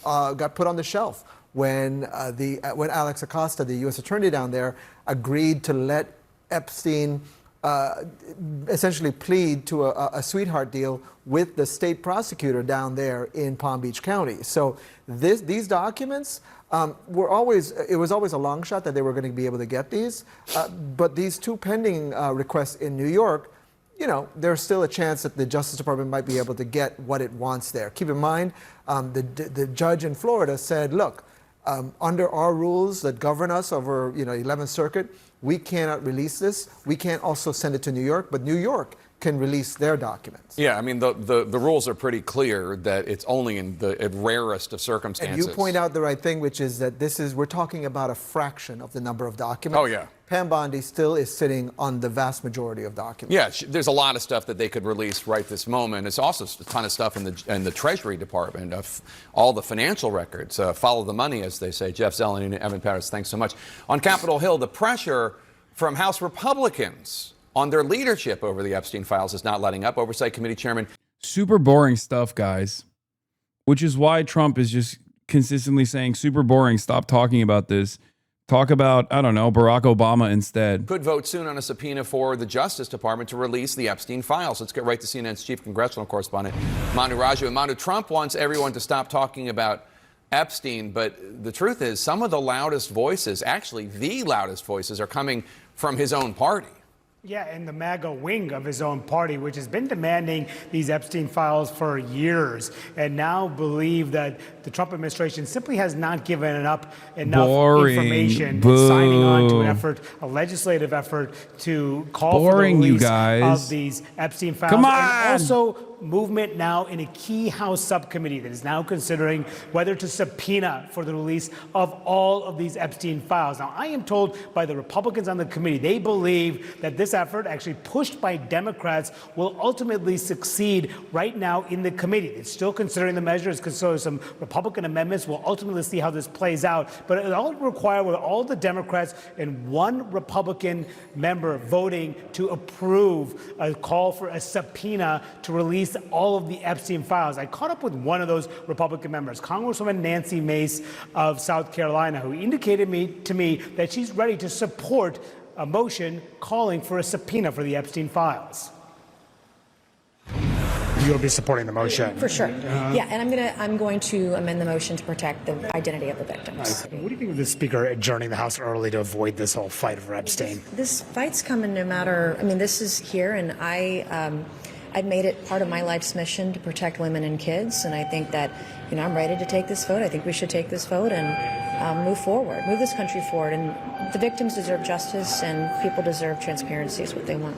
[SPEAKER 15] got put on the shelf when Alex Acosta, the U.S. attorney down there, agreed to let Epstein essentially plead to a sweetheart deal with the state prosecutor down there in Palm Beach County. So these documents it was always a long shot that they were going to be able to get these, but these two pending requests in New York, there's still a chance that the Justice Department might be able to get what it wants there. Keep in mind, the judge in Florida said, look, under our rules that govern us over 11th Circuit, we cannot release this. We can't also send it to New York, but New York can release their documents.
[SPEAKER 13] Yeah, I mean, the rules are pretty clear that it's only in the rarest of circumstances.
[SPEAKER 15] And you point out the right thing, which is that we're talking about a fraction of the number of documents.
[SPEAKER 13] Oh, yeah.
[SPEAKER 15] Pam Bondi still is sitting on the vast majority of documents.
[SPEAKER 13] Yeah, there's a lot of stuff that they could release right this moment. It's also a ton of stuff in the Treasury Department of all the financial records. Follow the money, as they say. Jeff Zeleny and Evan Pettis, thanks so much. On Capitol Hill, the pressure from House Republicans on their leadership over the Epstein files is not letting up. Oversight Committee Chairman.
[SPEAKER 2] Super boring stuff, guys, which is why Trump is just consistently saying super boring. Stop talking about this. Talk about, I don't know, Barack Obama instead.
[SPEAKER 13] Could vote soon on a subpoena for the Justice Department to release the Epstein files. Let's get right to CNN's chief congressional correspondent, Manu Raju. And Manu, Trump wants everyone to stop talking about Epstein, but the truth is some of the loudest voices, actually the loudest voices, are coming from his own party.
[SPEAKER 16] Yeah, and the MAGA wing of his own party, which has been demanding these Epstein files for years, and now believe that the Trump administration simply has not given enough
[SPEAKER 2] Boring.
[SPEAKER 16] information,
[SPEAKER 2] Boo.
[SPEAKER 16] and signing on to an effort, a legislative effort to call
[SPEAKER 2] Boring,
[SPEAKER 16] for the
[SPEAKER 2] you
[SPEAKER 16] release
[SPEAKER 2] guys.
[SPEAKER 16] of these Epstein files.
[SPEAKER 2] Come on.
[SPEAKER 16] And also movement now in a key House subcommittee that is now considering whether to subpoena for the release of all of these Epstein files. Now, I am told by the Republicans on the committee, they believe that this effort, actually pushed by Democrats, will ultimately succeed right now in the committee. It's still considering the measures, considering some Republican amendments. We'll ultimately see how this plays out. But it all require with all the Democrats and one Republican member voting to approve a call for a subpoena to release all of the Epstein files. I caught up with one of those Republican members, Congresswoman Nancy Mace of South Carolina, who indicated to me that she's ready to support a motion calling for a subpoena for the Epstein files. You'll be supporting the motion.
[SPEAKER 17] For sure. Yeah, and I'm going to amend the motion to protect the identity of the victims.
[SPEAKER 16] What do you think of the Speaker adjourning the House early to avoid this whole fight over Epstein?
[SPEAKER 17] This fight's coming no matter, I mean, this is here, and I've made it part of my life's mission to protect women and kids, and I think that, I'm ready to take this vote. I think we should take this vote and move forward, move this country forward, and the victims deserve justice, and people deserve transparency is what they want.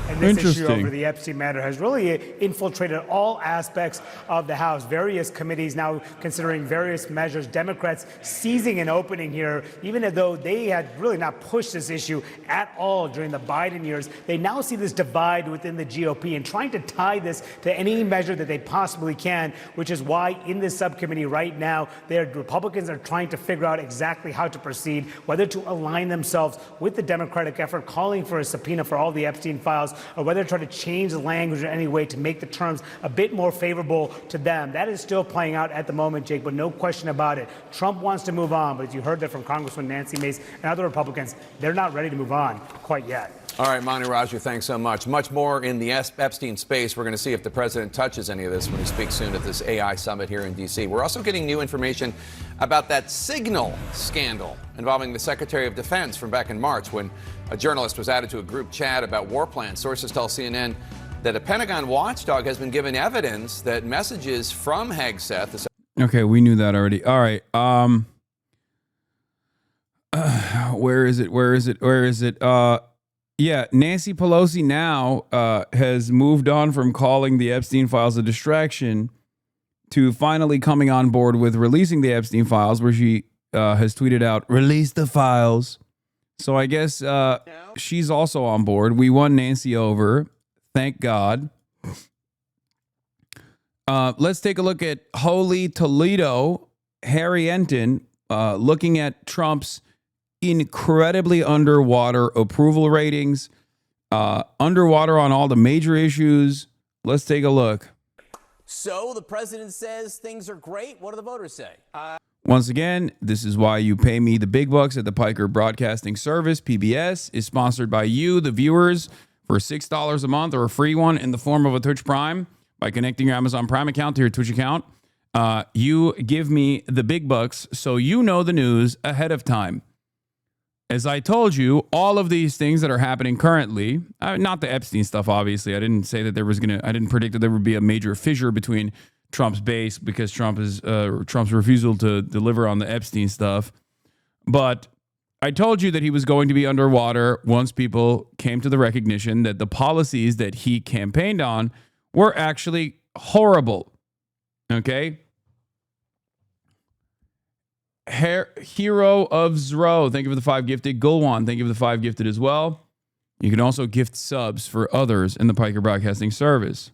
[SPEAKER 16] And this issue over the Epstein matter has really infiltrated all aspects of the House. Various committees now considering various measures. Democrats seizing an opening here, even though they had really not pushed this issue at all during the Biden years. They now see this divide within the GOP and trying to tie this to any measure that they possibly can, which is why in this subcommittee right now, Republicans are trying to figure out exactly how to proceed, whether to align themselves with the Democratic effort calling for a subpoena for all the Epstein files, or whether to try to change the language in any way to make the terms a bit more favorable to them. That is still playing out at the moment, Jake, but no question about it. Trump wants to move on, but as you heard that from Congresswoman Nancy Mace and other Republicans, they're not ready to move on quite yet.
[SPEAKER 13] All right, Mani Raju, thanks so much. Much more in the Epstein space. We're going to see if the president touches any of this when he speaks soon at this AI summit here in D.C. We're also getting new information about that Signal scandal involving the Secretary of Defense from back in March when a journalist was added to a group chat about war plans. Sources tell CNN that a Pentagon watchdog has been given evidence that messages from Hegseth.
[SPEAKER 2] Okay, we knew that already. All right. Where is it? Yeah, Nancy Pelosi now has moved on from calling the Epstein files a distraction to finally coming on board with releasing the Epstein files, where she has tweeted out, "Release the files." So I guess she's also on board. We won Nancy over. Thank God. Let's take a look at Holy Toledo, Harry Enton, looking at Trump's incredibly underwater approval ratings, underwater on all the major issues. Let's take a look.
[SPEAKER 19] So the president says things are great. What do the voters say?
[SPEAKER 2] Once again, this is why you pay me the big bucks at the Piker Broadcasting Service. PBS is sponsored by you, the viewers, for $6 a month or a free one in the form of a Twitch Prime by connecting your Amazon Prime account to your Twitch account. You give me the big bucks so you know the news ahead of time. As I told you, all of these things that are happening currently, not the Epstein stuff, obviously. I didn't say that I didn't predict that there would be a major fissure between Trump's base because Trump's refusal to deliver on the Epstein stuff. But I told you that he was going to be underwater once people came to the recognition that the policies that he campaigned on were actually horrible. Okay? Hero of Zro, thank you for the 5 gifted. Gulwan, thank you for the 5 gifted as well. You can also gift subs for others in the Piker Broadcasting Service.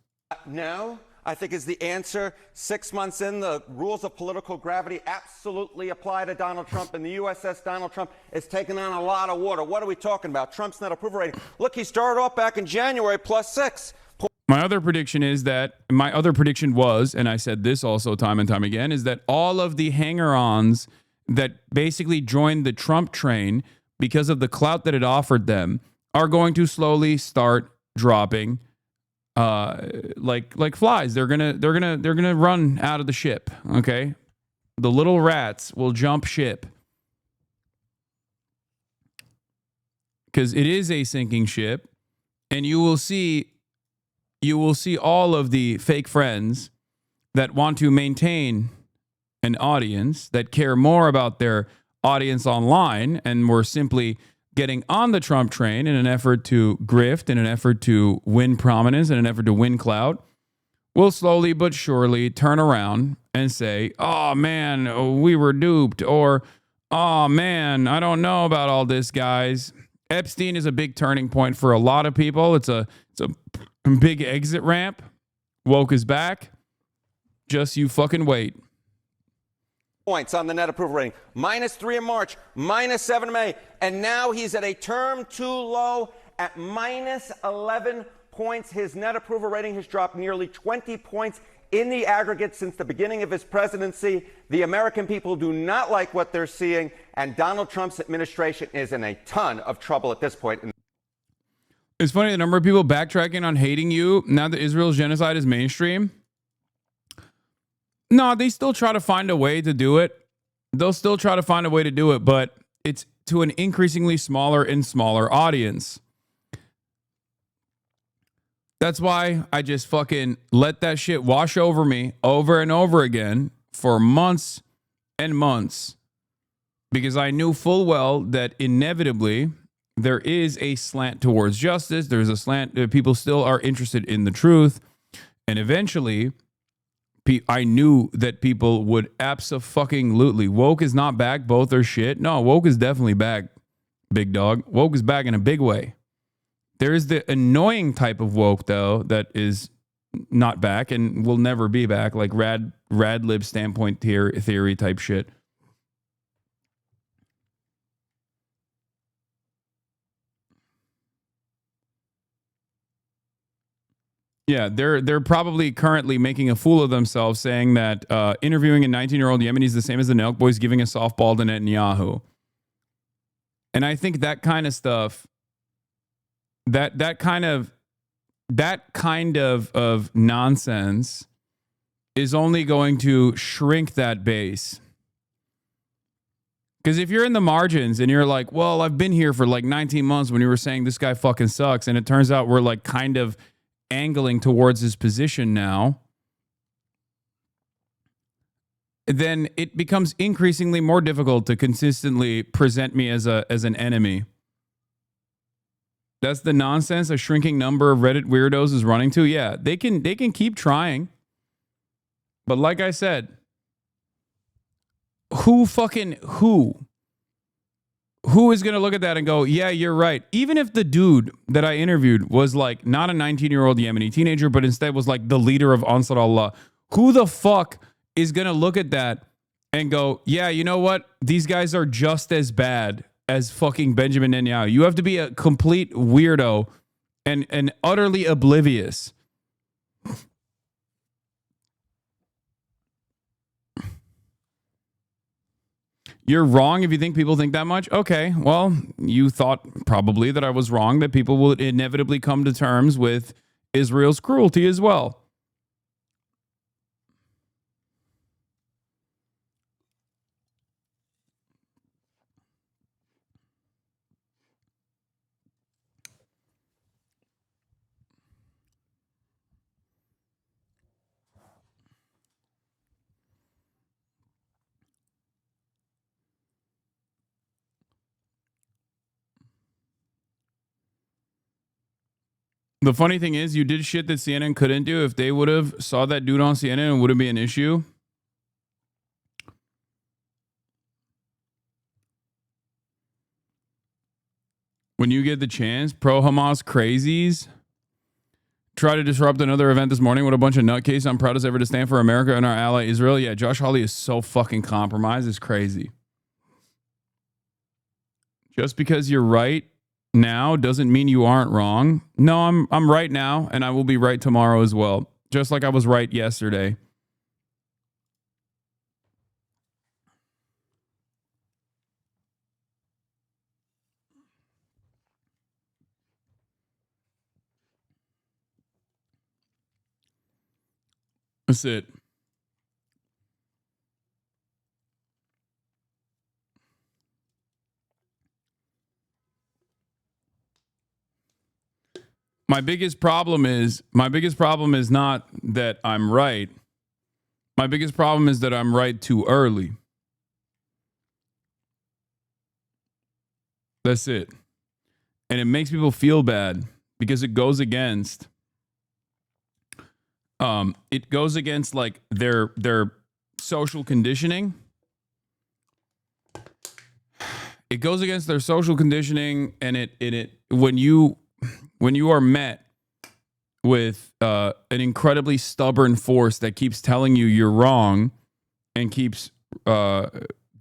[SPEAKER 24] No, I think is the answer. 6 months in, the rules of political gravity absolutely apply to Donald Trump, and the USS Donald Trump is taking on a lot of water. What are we talking about? Trump's net approval rating. Look, he started off back in January +6.
[SPEAKER 2] My other prediction was, and I said this also time and time again, is that all of the hanger-ons that basically joined the Trump train because of the clout that it offered them are going to slowly start dropping like flies. They're gonna run out of the ship. Okay, the little rats will jump ship. because it is a sinking ship, and you will see all of the fake friends that want to maintain an audience, that care more about their audience online and were simply getting on the Trump train in an effort to grift, in an effort to win prominence, in an effort to win clout, will slowly but surely turn around and say, oh man, we were duped, or oh man, I don't know about all this, guys. Epstein is a big turning point for a lot of people. It's a big exit ramp. Woke is back. Just you fucking wait.
[SPEAKER 24] Points on the net approval rating. -3 in March, -7 in May, and now he's at a term too low at -11 points. His net approval rating has dropped nearly 20 points in the aggregate since the beginning of his presidency. The American people do not like what they're seeing, and Donald Trump's administration is in a ton of trouble at this point.
[SPEAKER 2] It's funny, the number of people backtracking on hating you now that Israel's genocide is mainstream. No, they still try to find a way to do it. They'll still try to find a way to do it, but it's to an increasingly smaller and smaller audience. That's why I just fucking let that shit wash over me over and over again for months and months, because I knew full well that inevitably there is a slant towards justice. There's a slant that people still are interested in the truth. And eventually, I knew that people would abso-fucking-lutely. Woke is not back. Both are shit. No, woke is definitely back, big dog. Woke is back in a big way. There is the annoying type of woke, though, that is not back and will never be back, like rad-lib standpoint theory type shit. Yeah, they're probably currently making a fool of themselves, saying that interviewing a 19-year-old Yemeni is the same as the Nelk Boys giving a softball to Netanyahu. And I think that kind of stuff, that kind of nonsense is only going to shrink that base. Because if you're in the margins and you're like, well, I've been here for like 19 months when you were saying this guy fucking sucks, and it turns out we're like kind of angling towards his position now, then it becomes increasingly more difficult to consistently present me as an enemy. That's the nonsense a shrinking number of Reddit weirdos is running to. Yeah, they can keep trying. But like I said, who is going to look at that and go, yeah, you're right? Even if the dude that I interviewed was like not a 19-year-old Yemeni teenager, but instead was like the leader of Ansar Allah, who the fuck is going to look at that and go, yeah, you know what? These guys are just as bad as fucking Benjamin Netanyahu. You have to be a complete weirdo and utterly oblivious. You're wrong if you think people think that much? Okay, well, you thought probably that I was wrong, that people will inevitably come to terms with Israel's cruelty as well. The funny thing is, you did shit that CNN couldn't do. If they would have saw that dude on CNN, it wouldn't be an issue. When you get the chance, pro-Hamas crazies try to disrupt another event this morning with a bunch of nutcases. I'm proud as ever to stand for America and our ally Israel. Yeah, Josh Hawley is so fucking compromised. It's crazy. Just because you're right now doesn't mean you aren't wrong. No, I'm right now, and I will be right tomorrow as well. Just like I was right yesterday. That's it. My biggest problem is not that I'm right. My biggest problem is that I'm right too early. That's it. And it makes people feel bad because it goes against like their social conditioning. It goes against their social conditioning, and it when you are met with an incredibly stubborn force that keeps telling you you're wrong and keeps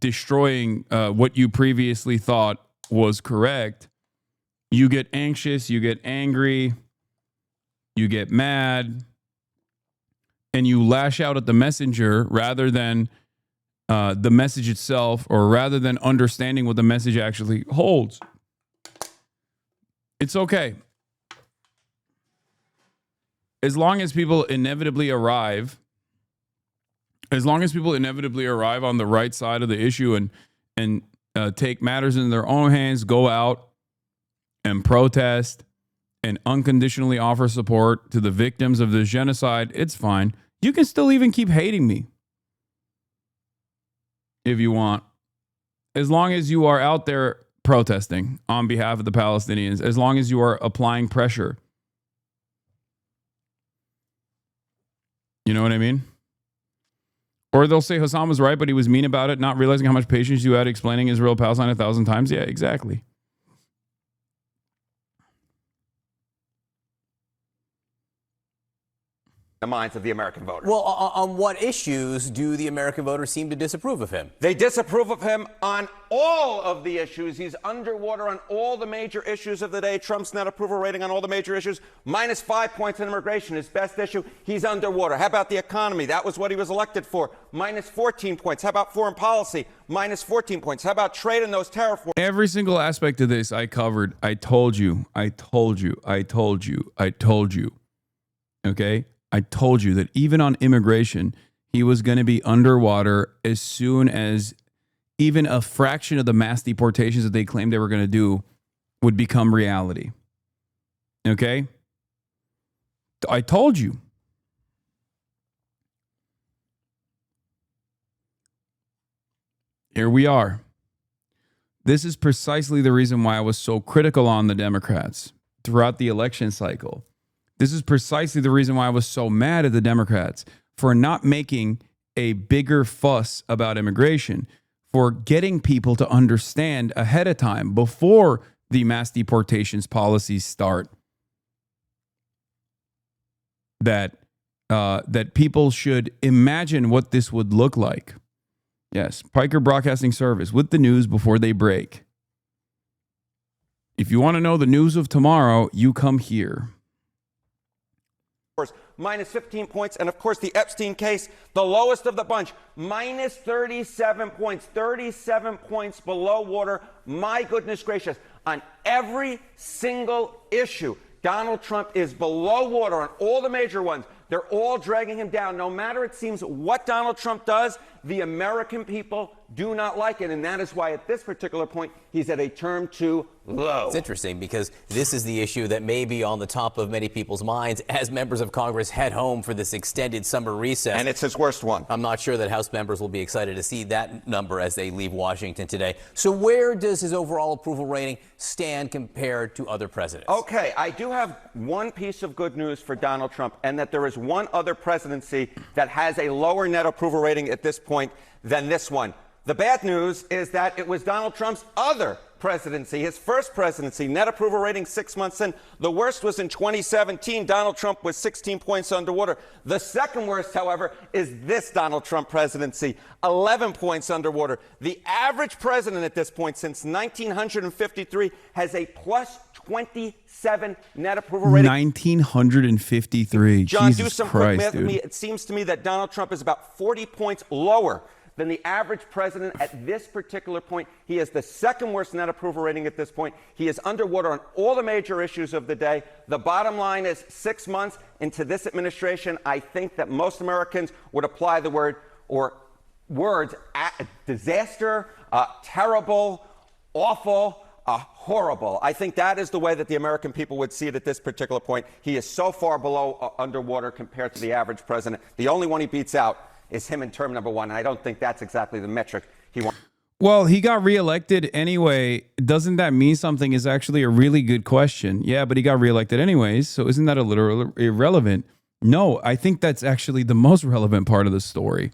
[SPEAKER 2] destroying what you previously thought was correct, you get anxious, you get angry, you get mad, and you lash out at the messenger rather than the message itself, or rather than understanding what the message actually holds. It's okay. As long as people inevitably arrive on the right side of the issue and take matters in their own hands, go out and protest and unconditionally offer support to the victims of this genocide, it's fine. You can still even keep hating me if you want, as long as you are out there protesting on behalf of the Palestinians, as long as you are applying pressure. You know what I mean? Or they'll say Hasan was right, but he was mean about it, not realizing how much patience you had explaining Israel-Palestine 1,000 times. Yeah, exactly.
[SPEAKER 24] The minds of the American voters.
[SPEAKER 19] Well, on what issues do the American voters seem to disapprove of him?
[SPEAKER 24] They disapprove of him on all of the issues. He's underwater on all the major issues of the day. Trump's net approval rating on all the major issues, -5 points on immigration, his best issue. He's underwater. How about the economy? That was what he was elected for. -14 points. How about foreign policy? -14 points. How about trade and those tariff wars?
[SPEAKER 2] Every single aspect of this I covered. I told you. Okay? I told you that even on immigration, he was going to be underwater as soon as even a fraction of the mass deportations that they claimed they were going to do would become reality. Okay? I told you. Here we are. This is precisely the reason why I was so critical on the Democrats throughout the election cycle. This is precisely the reason why I was so mad at the Democrats for not making a bigger fuss about immigration, for getting people to understand ahead of time before the mass deportations policies start that people should imagine what this would look like. Yes, Piker Broadcasting Service with the news before they break. If you want to know the news of tomorrow, you come here.
[SPEAKER 24] -15 points. And of course, the Epstein case, the lowest of the bunch, -37 points, 37 points below water. My goodness gracious. On every single issue, Donald Trump is below water on all the major ones. They're all dragging him down. No matter, it seems, what Donald Trump does, the American people do not like it. And that is why at this particular point, he's at a term 2 low.
[SPEAKER 19] It's interesting because this is the issue that may be on the top of many people's minds as members of Congress head home for this extended summer recess.
[SPEAKER 24] And it's his worst one.
[SPEAKER 19] I'm not sure that House members will be excited to see that number as they leave Washington today. So where does his overall approval rating stand compared to other presidents?
[SPEAKER 24] Okay, I do have one piece of good news for Donald Trump, and that there is one other presidency that has a lower net approval rating at this point than this one. The bad news is that it was Donald Trump's other presidency, his first presidency, net approval rating 6 months in. The worst was in 2017. Donald Trump was 16 points underwater. The second worst, however, is this Donald Trump presidency, 11 points underwater. The average president at this point since 1953 has a +27 net approval rating.
[SPEAKER 2] 1953.
[SPEAKER 24] John,
[SPEAKER 2] Jesus
[SPEAKER 24] do some
[SPEAKER 2] Christ,
[SPEAKER 24] quick math with
[SPEAKER 2] dude.
[SPEAKER 24] me. It seems to me that Donald Trump is about 40 points lower than the average president at this particular point. He has the second worst net approval rating at this point. He is underwater on all the major issues of the day. The bottom line is 6 months into this administration, I think that most Americans would apply the word or words disaster, terrible, awful, horrible. I think that is the way that the American people would see it at this particular point. He is so far below underwater compared to the average president. The only one he beats out is him in term number one. And I don't think that's exactly the metric he wants.
[SPEAKER 2] Well, he got reelected anyway. Doesn't that mean something is actually a really good question? Yeah, but he got reelected anyways. So isn't that a little irrelevant? No, I think that's actually the most relevant part of the story,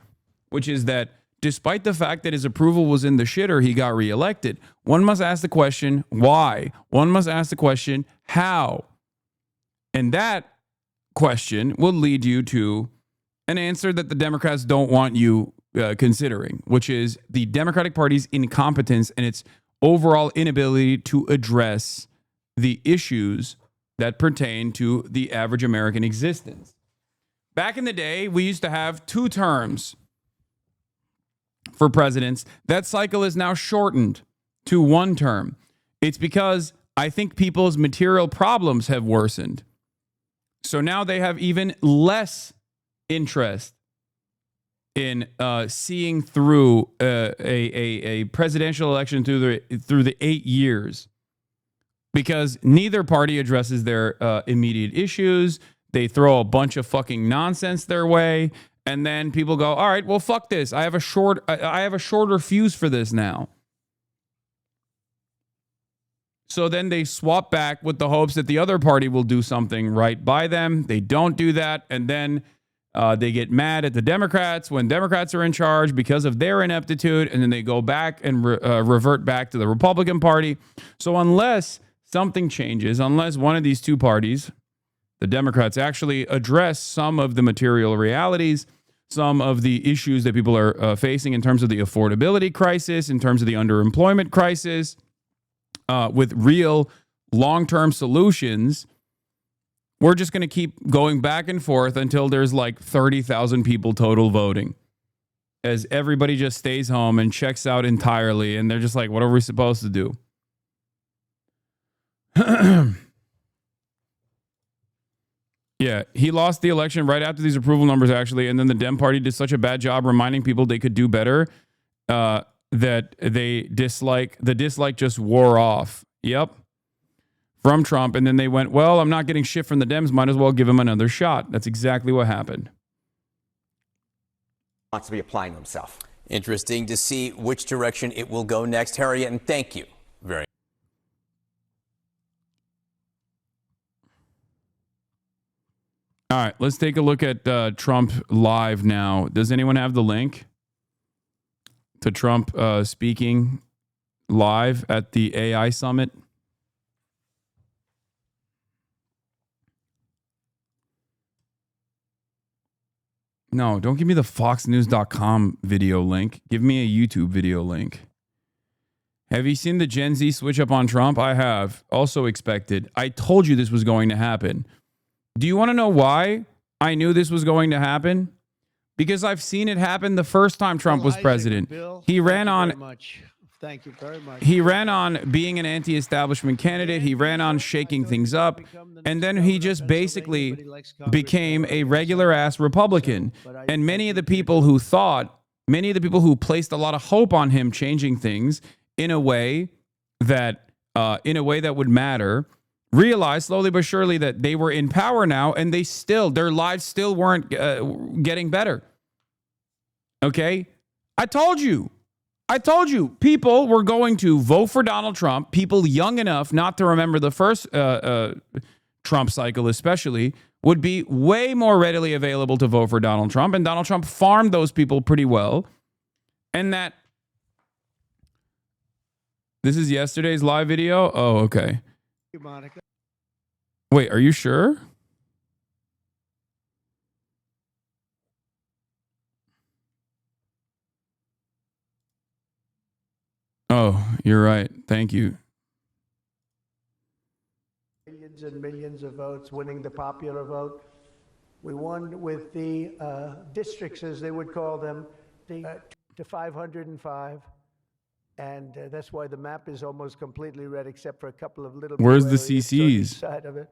[SPEAKER 2] which is that despite the fact that his approval was in the shitter, he got reelected. One must ask the question, why? One must ask the question, how? And that question will lead you to an answer that the Democrats don't want you considering, which is the Democratic Party's incompetence and its overall inability to address the issues that pertain to the average American existence. Back in the day, we used to have 2 terms for presidents. That cycle is now shortened to 1 term. It's because I think people's material problems have worsened. So now they have even less interest in seeing through a presidential election through the 8 years, because neither party addresses their immediate issues. They throw a bunch of fucking nonsense their way, and then people go, "All right, well, fuck this. I have a shorter fuse for this now." So then they swap back with the hopes that the other party will do something right by them. They don't do that, and then they get mad at the Democrats when Democrats are in charge because of their ineptitude, and then they go back and revert back to the Republican Party. So unless something changes, unless one of these 2 parties, the Democrats, actually address some of the material realities, some of the issues that people are facing in terms of the affordability crisis, in terms of the underemployment crisis, with real long-term solutions, we're just going to keep going back and forth until there's like 30,000 people total voting, as everybody just stays home and checks out entirely. And they're just like, what are we supposed to do? Yeah, he lost the election right after these approval numbers, actually. And then the Dem Party did such a bad job reminding people they could do better that the dislike just wore off. Yep. From Trump, and then they went, well, I'm not getting shit from the Dems, might as well give him another shot. That's exactly what happened.
[SPEAKER 24] Wants to be applying himself.
[SPEAKER 19] Interesting to see which direction it will go next. Harriet, and thank you very much.
[SPEAKER 2] All right, let's take a look at Trump live now. Does anyone have the link to Trump speaking live at the AI summit? No, don't give me the foxnews.com video link. Give me a YouTube video link. Have you seen the Gen Z switch up on Trump? I have. Also expected. I told you this was going to happen. Do you want to know why I knew this was going to happen? Because I've seen it happen the first time Trump was president. He ran on...
[SPEAKER 4] Thank you very much.
[SPEAKER 2] He ran on being an anti-establishment candidate. He ran on shaking things up. And then he just basically became a regular ass Republican. And many of the people who placed a lot of hope on him changing things in a way that would matter, realized slowly but surely that they were in power now, and their lives still weren't getting better. Okay? I told you people were going to vote for Donald Trump. People young enough not to remember the first Trump cycle especially would be way more readily available to vote for Donald Trump. And Donald Trump farmed those people pretty well. And that... This is yesterday's live video? Oh, okay.
[SPEAKER 4] Monica.
[SPEAKER 2] Wait, are you sure? Oh, you're right. Thank you.
[SPEAKER 4] Millions and millions of votes, winning the popular vote. We won with the districts, as they would call them, to 505. And that's why the map is almost completely red, except for a couple of little...
[SPEAKER 2] Where's the CCs?
[SPEAKER 4] Side of it.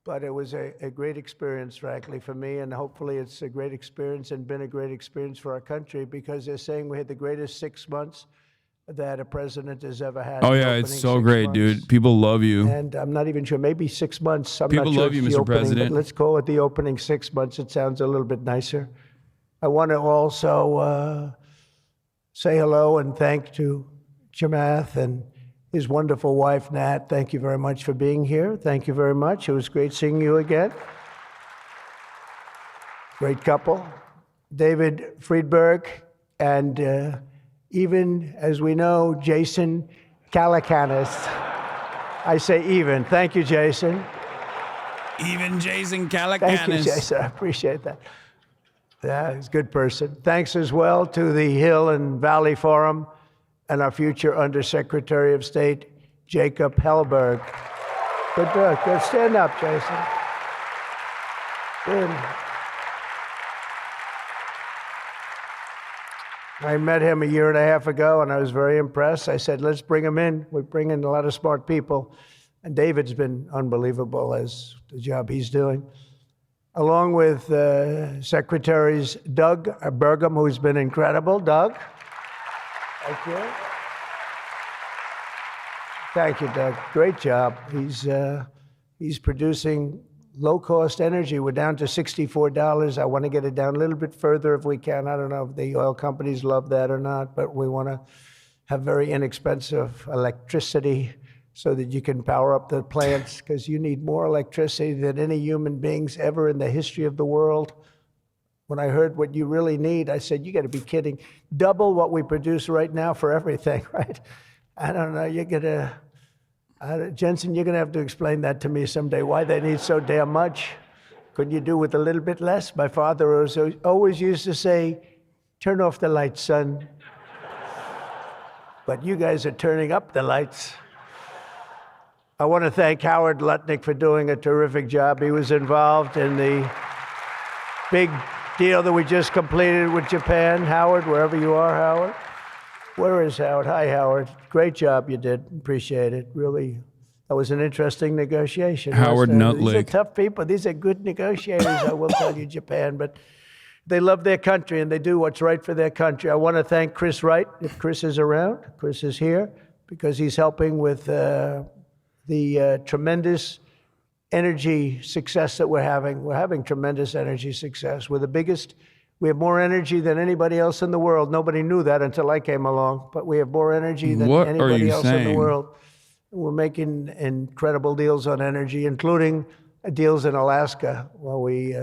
[SPEAKER 4] But it was a great experience, frankly, for me. And hopefully it's a great experience and been a great experience for our country, because they're saying we had the greatest 6 months
[SPEAKER 1] that a president has ever had.
[SPEAKER 2] Oh
[SPEAKER 1] in
[SPEAKER 2] yeah,
[SPEAKER 1] the
[SPEAKER 2] it's
[SPEAKER 1] opening
[SPEAKER 2] so
[SPEAKER 1] 6
[SPEAKER 2] great,
[SPEAKER 1] months.
[SPEAKER 2] dude. People love you.
[SPEAKER 1] And I'm not even sure, maybe 6 months. I'm
[SPEAKER 2] People
[SPEAKER 1] not sure
[SPEAKER 2] love you,
[SPEAKER 1] it's the
[SPEAKER 2] Mr.
[SPEAKER 1] opening,
[SPEAKER 2] President.
[SPEAKER 1] But let's call it the opening 6 months. It sounds a little bit nicer. I want to also say hello and thank to Chamath and his wonderful wife, Nat. Thank you very much for being here. Thank you very much. It was great seeing you again. Great couple. David Friedberg and even, as we know, Jason Calacanis. I say even. Thank you, Jason.
[SPEAKER 2] Even Jason Calacanis.
[SPEAKER 1] Thank you, Jason. I appreciate that. Yeah, he's a good person. Thanks as well to the Hill and Valley Forum and our future Undersecretary of State, Jacob Hellberg. Good work. Good. Stand up, Jason. Good. I met him a year and a half ago, and I was very impressed. I said, let's bring him in. We bring in a lot of smart people. And David's been unbelievable as the job he's doing. Along with Secretaries Doug Burgum, who's been incredible. Doug? Thank you. Thank you, Doug. Great job. He's producing low-cost energy. We're down to $64. I want to get it down a little bit further if we can. I don't know if the oil companies love that or not, but we want to have very inexpensive electricity so that you can power up the plants, because you need more electricity than any human beings ever in the history of the world. When I heard what you really need, I said, you got to be kidding. Double what we produce right now for everything, right? I don't know. You're going to, Jensen, you're going to have to explain that to me someday, why they need so damn much. Couldn't you do with a little bit less? My father always used to say, turn off the lights, son. But you guys are turning up the lights. I want to thank Howard Lutnick for doing a terrific job. He was involved in the big deal that we just completed with Japan. Howard, wherever you are, Howard. Where is Howard? Hi, Howard. Great job you did. Appreciate it. Really, that was an interesting negotiation.
[SPEAKER 2] Howard Nutlake.
[SPEAKER 1] These are tough people. These are good negotiators, I will tell you, Japan. But they love their country, and they do what's right for their country. I want to thank Chris Wright, if Chris is around. Chris is here because he's helping with the tremendous energy success that we're having. We're having tremendous energy success. We're the biggest. We have more energy than anybody else in the world. Nobody knew that until I came along, but we have more energy than anybody else in the world. We're making incredible deals on energy, including deals in Alaska. Well, we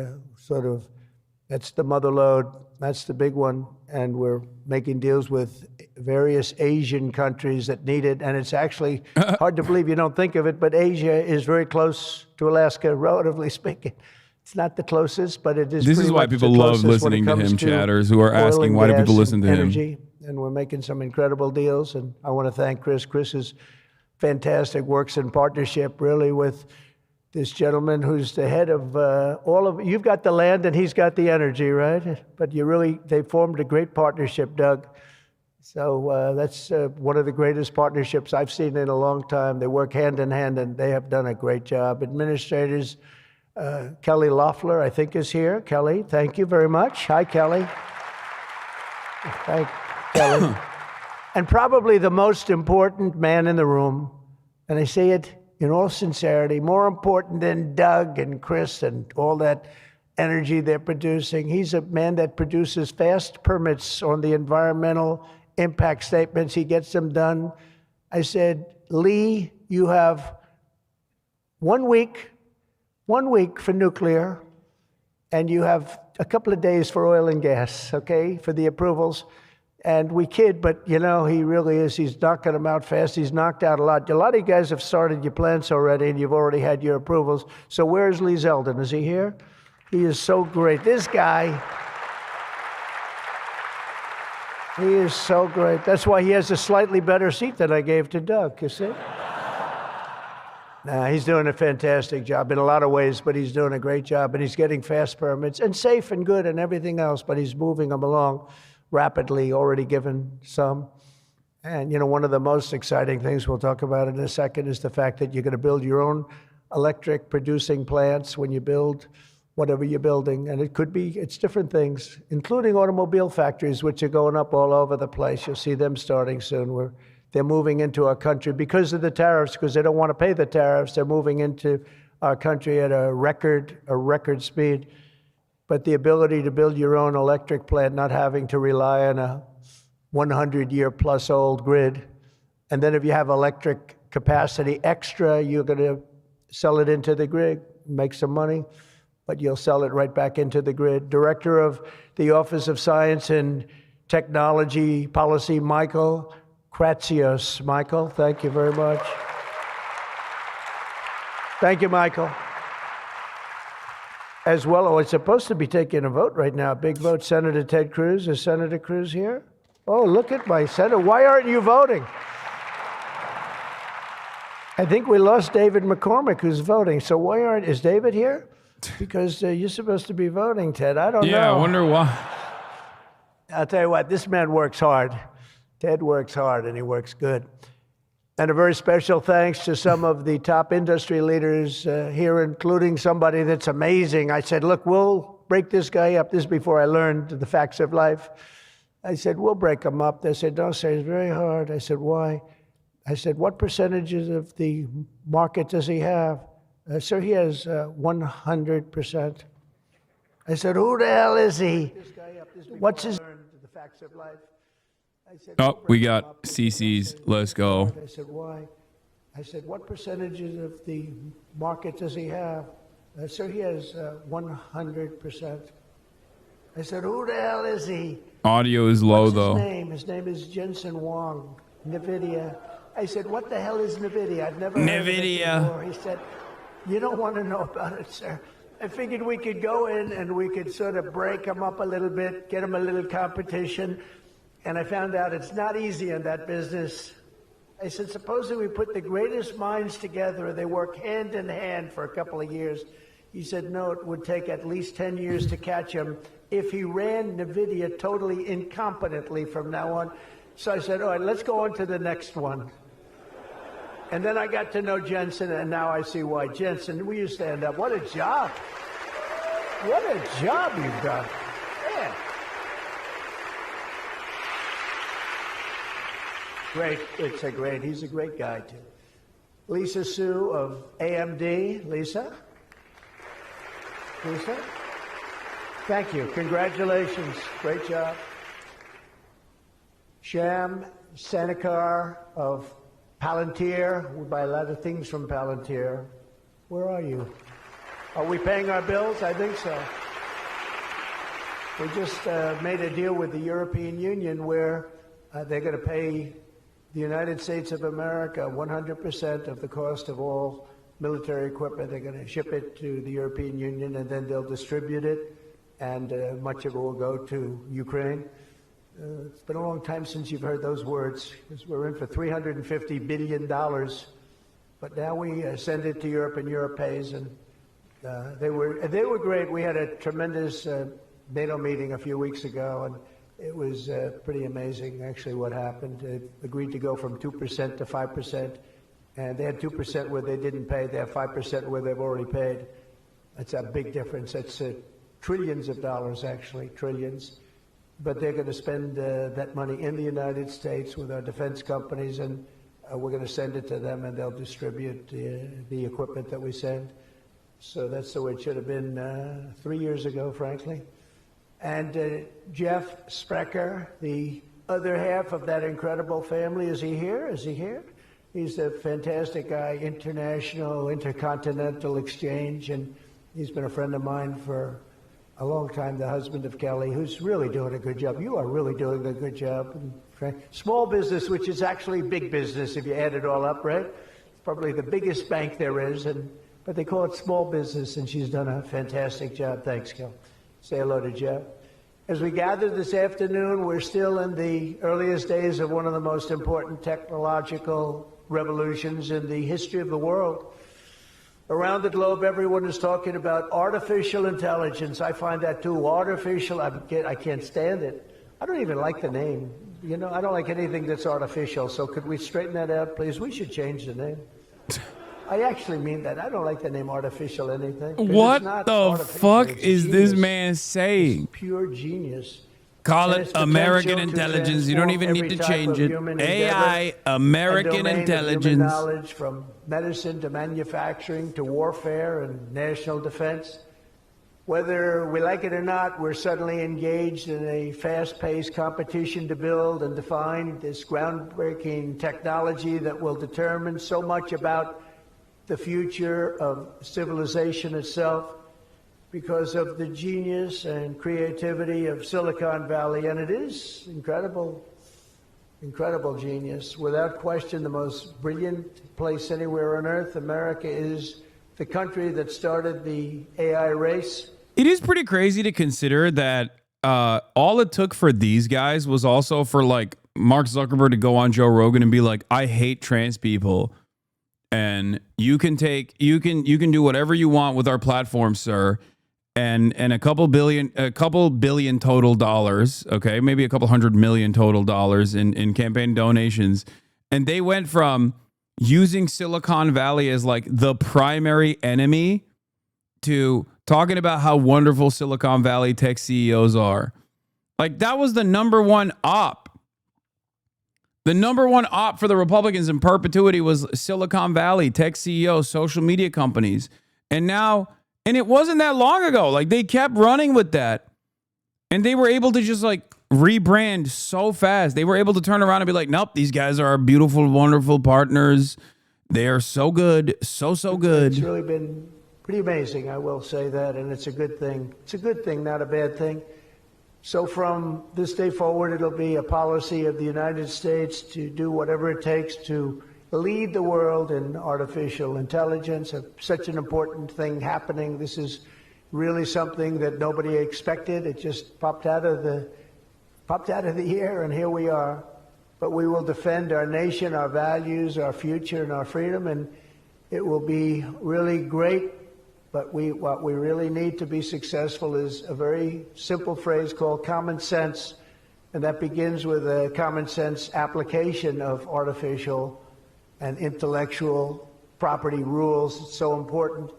[SPEAKER 1] that's the mother lode. That's the big one. And we're making deals with various Asian countries that need it. And it's actually hard to believe, you don't think of it, but Asia is very close to Alaska, relatively speaking. It's not the closest, but it is.
[SPEAKER 2] This is why people love listening to him, chatters, who are asking, why do people listen to him?
[SPEAKER 1] And we're making some incredible deals. And I want to thank Chris. Chris is fantastic, works in partnership really with this gentleman who's the head of all of, you've got the land and he's got the energy, right? But they formed a great partnership, Doug. So that's one of the greatest partnerships I've seen in a long time. They work hand in hand and they have done a great job. Administrators, Kelly Loeffler, I think, is here. Kelly, thank you very much. Hi, Kelly. Thank Kelly. And probably the most important man in the room, and I say it in all sincerity, more important than Doug and Chris and all that energy they're producing. He's a man that produces fast permits on the environmental impact statements. He gets them done. I said, Lee, you have 1 week for nuclear, and you have a couple of days for oil and gas, okay, for the approvals. And we kid, but you know, he really is. He's knocking them out fast. He's knocked out a lot. A lot of you guys have started your plants already, and you've already had your approvals. So where's Lee Zeldin? Is he here? He is so great. This guy, he is so great. That's why he has a slightly better seat than I gave to Doug, you see? He's doing a fantastic job in a lot of ways, but he's doing a great job, and he's getting fast permits, and safe and good and everything else, but he's moving them along rapidly, already given some. And, you know, one of the most exciting things we'll talk about in a second is the fact that you're going to build your own electric producing plants when you build whatever you're building. And it's different things, including automobile factories, which are going up all over the place. You'll see them starting soon. They're moving into our country because of the tariffs, because they don't want to pay the tariffs. They're moving into our country at a record speed. But the ability to build your own electric plant, not having to rely on a 100-year-plus old grid. And then if you have electric capacity extra, you're going to sell it into the grid, make some money, but you'll sell it right back into the grid. Director of the Office of Science and Technology Policy, Michael Kratsios. Michael, thank you very much. Thank you, Michael. As well, we're supposed to be taking a vote right now. Big vote, Senator Ted Cruz. Is Senator Cruz here? Oh, look at my senator. Why aren't you voting? I think we lost David McCormick, who's voting. So is David here? Because you're supposed to be voting, Ted. I don't know.
[SPEAKER 2] Yeah, I wonder why.
[SPEAKER 1] I'll tell you what, this man works hard. Ted works hard, and he works good. And a very special thanks to some of the top industry leaders here, including somebody that's amazing. I said, look, we'll break this guy up. This is before I learned the facts of life. I said, we'll break him up. They said, don't say, it's very hard. I said, why? I said, what percentages of the market does he have? Sir, he has 100%. I said, who the hell is he? What's his... The facts of life.
[SPEAKER 2] Oh, we got CC's. Let's go.
[SPEAKER 1] I said, why? I said, what percentages of the market does he have? Sir, he has 100%. I said, who the hell is he?
[SPEAKER 2] Audio is low, though.
[SPEAKER 1] His name is Jensen Huang, NVIDIA. I said, what the hell is NVIDIA? I've never heard of it before. He said, you don't want to know about it, sir. I figured we could go in and we could sort of break him up a little bit, get him a little competition. And I found out it's not easy in that business. I said, supposing we put the greatest minds together and they work hand in hand for a couple of years. He said, no, it would take at least 10 years to catch him if he ran NVIDIA totally incompetently from now on. So I said, all right, let's go on to the next one. And then I got to know Jensen, and now I see why. Jensen, will you stand up? What a job. What a job you've done. Yeah. Great. He's a great guy, too. Lisa Su of AMD. Lisa? Thank you. Congratulations. Great job. Sham Sanakar of Palantir. We buy a lot of things from Palantir. Where are you? Are we paying our bills? I think so. We just made a deal with the European Union where they're going to pay the United States of America 100% of the cost of all military equipment. They're going to ship it to the European Union, and then they'll distribute it, and much of it will go to Ukraine. It's been a long time since you've heard those words, because we're in for $350 billion. But now we send it to Europe, and Europe pays, and they were great. We had a tremendous NATO meeting a few weeks ago, and it was pretty amazing, actually, what happened. They agreed to go from 2% to 5%, and they had 2% where they didn't pay. They have 5% where they've already paid. That's a big difference. That's trillions of dollars, actually, trillions. But they're going to spend that money in the United States with our defense companies, and we're going to send it to them, and they'll distribute the equipment that we send. So that's the way it should have been 3 years ago, frankly. And Jeff Sprecher, the other half of that incredible family, is he here? He's a fantastic guy, international, intercontinental exchange, and he's been a friend of mine for a long time, the husband of Kelly, who's really doing a good job. You are really doing a good job. Small business, which is actually big business if you add it all up, right? It's probably the biggest bank there is, but they call it small business, and she's done a fantastic job. Thanks, Kel. Say hello to Jeff. As we gather this afternoon, we're still in the earliest days of one of the most important technological revolutions in the history of the world. Around the globe, everyone is talking about artificial intelligence. I find that too. Artificial, I can't stand it. I don't even like the name. You know, I don't like anything that's artificial. So could we straighten that out, please? We should change the name. I actually mean that. I don't like the name artificial anything. 'cause
[SPEAKER 2] What
[SPEAKER 1] it's not
[SPEAKER 2] the
[SPEAKER 1] artificial,
[SPEAKER 2] fuck
[SPEAKER 1] it's
[SPEAKER 2] is this
[SPEAKER 1] genius.
[SPEAKER 2] man saying?
[SPEAKER 1] It's pure genius.
[SPEAKER 2] Call
[SPEAKER 1] And
[SPEAKER 2] it
[SPEAKER 1] its potential
[SPEAKER 2] American
[SPEAKER 1] to
[SPEAKER 2] intelligence. You don't even
[SPEAKER 1] transform
[SPEAKER 2] need to
[SPEAKER 1] every type
[SPEAKER 2] change
[SPEAKER 1] of
[SPEAKER 2] it.
[SPEAKER 1] human
[SPEAKER 2] AI,
[SPEAKER 1] endeavor
[SPEAKER 2] American
[SPEAKER 1] and domain of human
[SPEAKER 2] intelligence.
[SPEAKER 1] knowledge, from medicine to manufacturing to warfare and national defense. Whether we like it or not, we're suddenly engaged in a fast-paced competition to build and define this groundbreaking technology that will determine so much about the future of civilization itself because of the genius and creativity of Silicon Valley. And it is incredible, incredible genius. Without question, the most brilliant place anywhere on earth. America is the country that started the AI race.
[SPEAKER 2] It is pretty crazy to consider that all it took for these guys was also for like Mark Zuckerberg to go on Joe Rogan and be like, I hate trans people. And you can do whatever you want with our platform, sir. And a couple billion total dollars, okay, maybe a couple $100 million total dollars in campaign donations. And they went from using Silicon Valley as like the primary enemy to talking about how wonderful Silicon Valley tech CEOs are. Like, that was the number one op. The number one op for the Republicans in perpetuity was Silicon Valley, tech CEOs, social media companies. And now, and it wasn't that long ago, like they kept running with that. And they were able to just like rebrand so fast. They were able to turn around and be like, nope, these guys are our beautiful, wonderful partners. They are so good, so good.
[SPEAKER 1] It's really been pretty amazing, I will say that, and it's a good thing. It's a good thing, not a bad thing. So from this day forward, it'll be a policy of the United States to do whatever it takes to lead the world in artificial intelligence. Such an important thing happening. This is really something that nobody expected. It just popped out of the air, and here we are. But we will defend our nation, our values, our future, and our freedom, and it will be really great. But what we really need to be successful is a very simple phrase called common sense, and that begins with a common sense application of artificial and intellectual property rules. It's so important.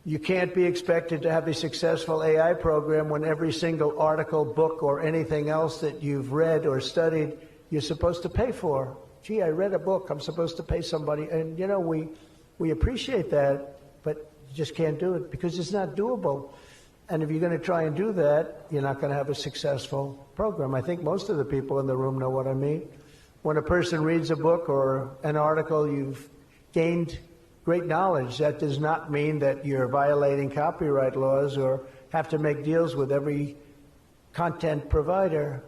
[SPEAKER 1] You can't be expected to have a successful AI program when every single article, book, or anything else that you've read or studied, you're supposed to pay for. Gee, I read a book, I'm supposed to pay somebody. And, you know, we appreciate that, but you just can't do it because it's not doable. And if you're going to try and do that, you're not going to have a successful program. I think most of the people in the room know what I mean. When a person reads a book or an article, you've gained great knowledge. That does not mean that you're violating copyright laws or have to make deals with every content provider.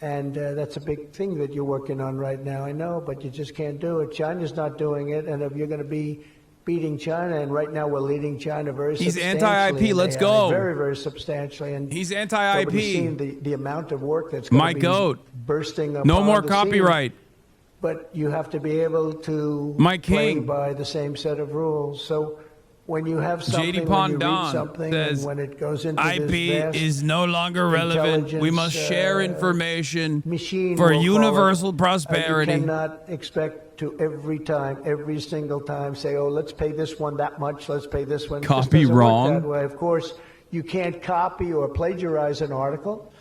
[SPEAKER 1] And that's a big thing that you're working on right now, I know, but you just can't do it. China's not doing it, and if you're going to be beating China, and right now we're leading China very substantially.
[SPEAKER 2] He's anti-IP, let's go.
[SPEAKER 1] Very, very substantially. And
[SPEAKER 2] he's anti-IP.
[SPEAKER 1] Nobody's seen the amount of work that's going to be bursting up.
[SPEAKER 2] No more copyright.
[SPEAKER 1] But you have to be able to play by the same set of rules. So when you have something, when you read something, and when it goes into
[SPEAKER 2] IP
[SPEAKER 1] this vast
[SPEAKER 2] is no longer relevant. We must share information for
[SPEAKER 1] we'll
[SPEAKER 2] universal
[SPEAKER 1] and
[SPEAKER 2] prosperity.
[SPEAKER 1] you cannot expect to every single time say, oh, let's pay this one that much, let's pay this one. It just
[SPEAKER 2] Copy
[SPEAKER 1] doesn't work
[SPEAKER 2] wrong.
[SPEAKER 1] that way. Of course, you can't copy or plagiarize an article,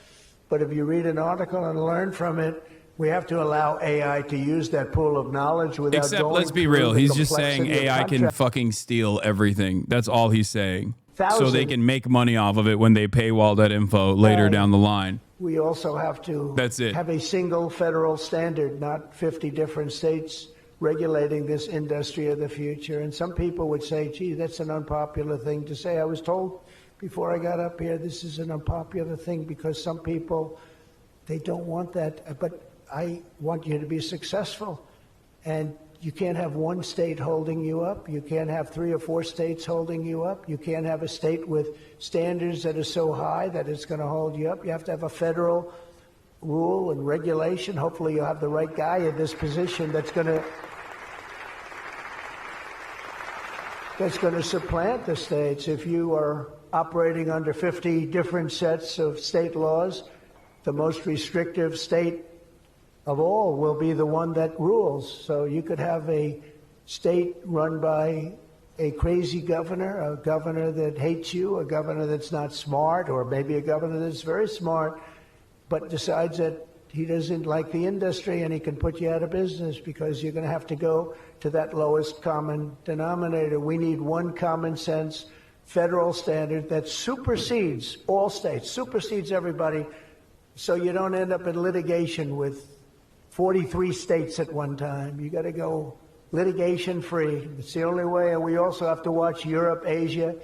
[SPEAKER 1] but if you read an article and learn from it, we have to allow AI to use that pool of knowledge without
[SPEAKER 2] Except,
[SPEAKER 1] going
[SPEAKER 2] let's be
[SPEAKER 1] through
[SPEAKER 2] real,
[SPEAKER 1] the
[SPEAKER 2] he's just saying
[SPEAKER 1] complexity of
[SPEAKER 2] AI can
[SPEAKER 1] contract.
[SPEAKER 2] fucking steal everything. That's all he's saying. So they
[SPEAKER 1] Thousand.
[SPEAKER 2] can make money off of it when they paywall that info later
[SPEAKER 1] Right.
[SPEAKER 2] down the line.
[SPEAKER 1] We also have to
[SPEAKER 2] That's it.
[SPEAKER 1] have a single federal standard, not 50 different states regulating this industry of the future. And some people would say, gee, that's an unpopular thing to say. I was told before I got up here, this is an unpopular thing because some people, they don't want that. But I want you to be successful. And you can't have one state holding you up. You can't have 3 or 4 states holding you up. You can't have a state with standards that are so high that it's going to hold you up. You have to have a federal rule and regulation. Hopefully you'll have the right guy in this position that's going to supplant the states. If you are operating under 50 different sets of state laws, the most restrictive state of all will be the one that rules. So you could have a state run by a crazy governor, a governor that hates you, a governor that's not smart, or maybe a governor that's very smart, but decides that he doesn't like the industry and he can put you out of business because you're going to have to go to that lowest common denominator. We need one common sense federal standard that supersedes all states, supersedes everybody, so you don't end up in litigation with 43 states at one time. You got to go litigation free. It's the only way. And we also have to watch Europe, Asia,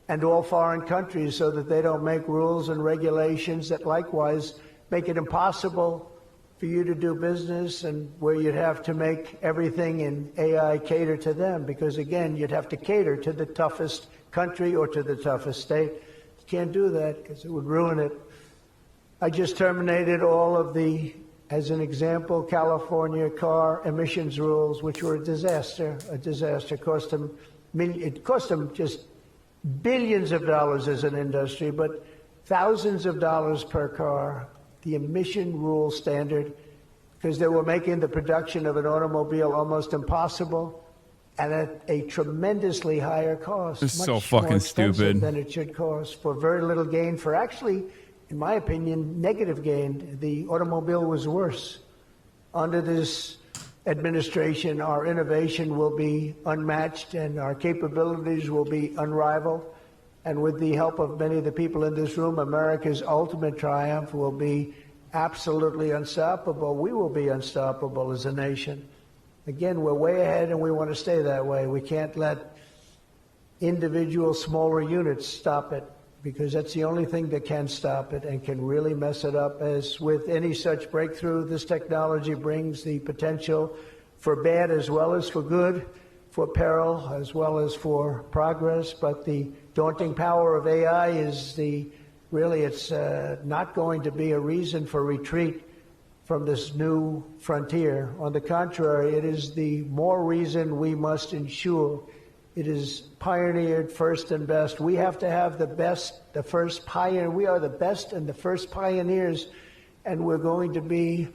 [SPEAKER 1] and all foreign countries so that they don't make rules and regulations that likewise make it impossible for you to do business, and where you'd have to make everything in AI cater to them, because again, you'd have to cater to the toughest country or to the toughest state. You can't do that because it would ruin it. I just terminated all of the, as an example, California car emissions rules, which were a disaster. It cost them just billions of dollars as an industry, but thousands of dollars per car. The emission rule standard, because they were making the production of an automobile almost impossible and at a tremendously higher cost.
[SPEAKER 2] It's
[SPEAKER 1] much
[SPEAKER 2] so
[SPEAKER 1] more
[SPEAKER 2] fucking
[SPEAKER 1] expensive
[SPEAKER 2] stupid
[SPEAKER 1] than it should cost, for very little gain, for actually, in my opinion, negative gain. The automobile was worse. Under this administration, our innovation will be unmatched and our capabilities will be unrivaled. And with the help of many of the people in this room, America's ultimate triumph will be absolutely unstoppable. We will be unstoppable as a nation. Again, we're way ahead and we want to stay that way. We can't let individual smaller units stop it, because that's the only thing that can stop it and can really mess it up. As with any such breakthrough, this technology brings the potential for bad as well as for good, for peril as well as for progress. But the daunting power of AI is it's not going to be a reason for retreat from this new frontier. On the contrary, it is the more reason we must ensure it is pioneered first and best. We have to have the best, the first pioneer. We are the best and the first pioneers, and we're going to be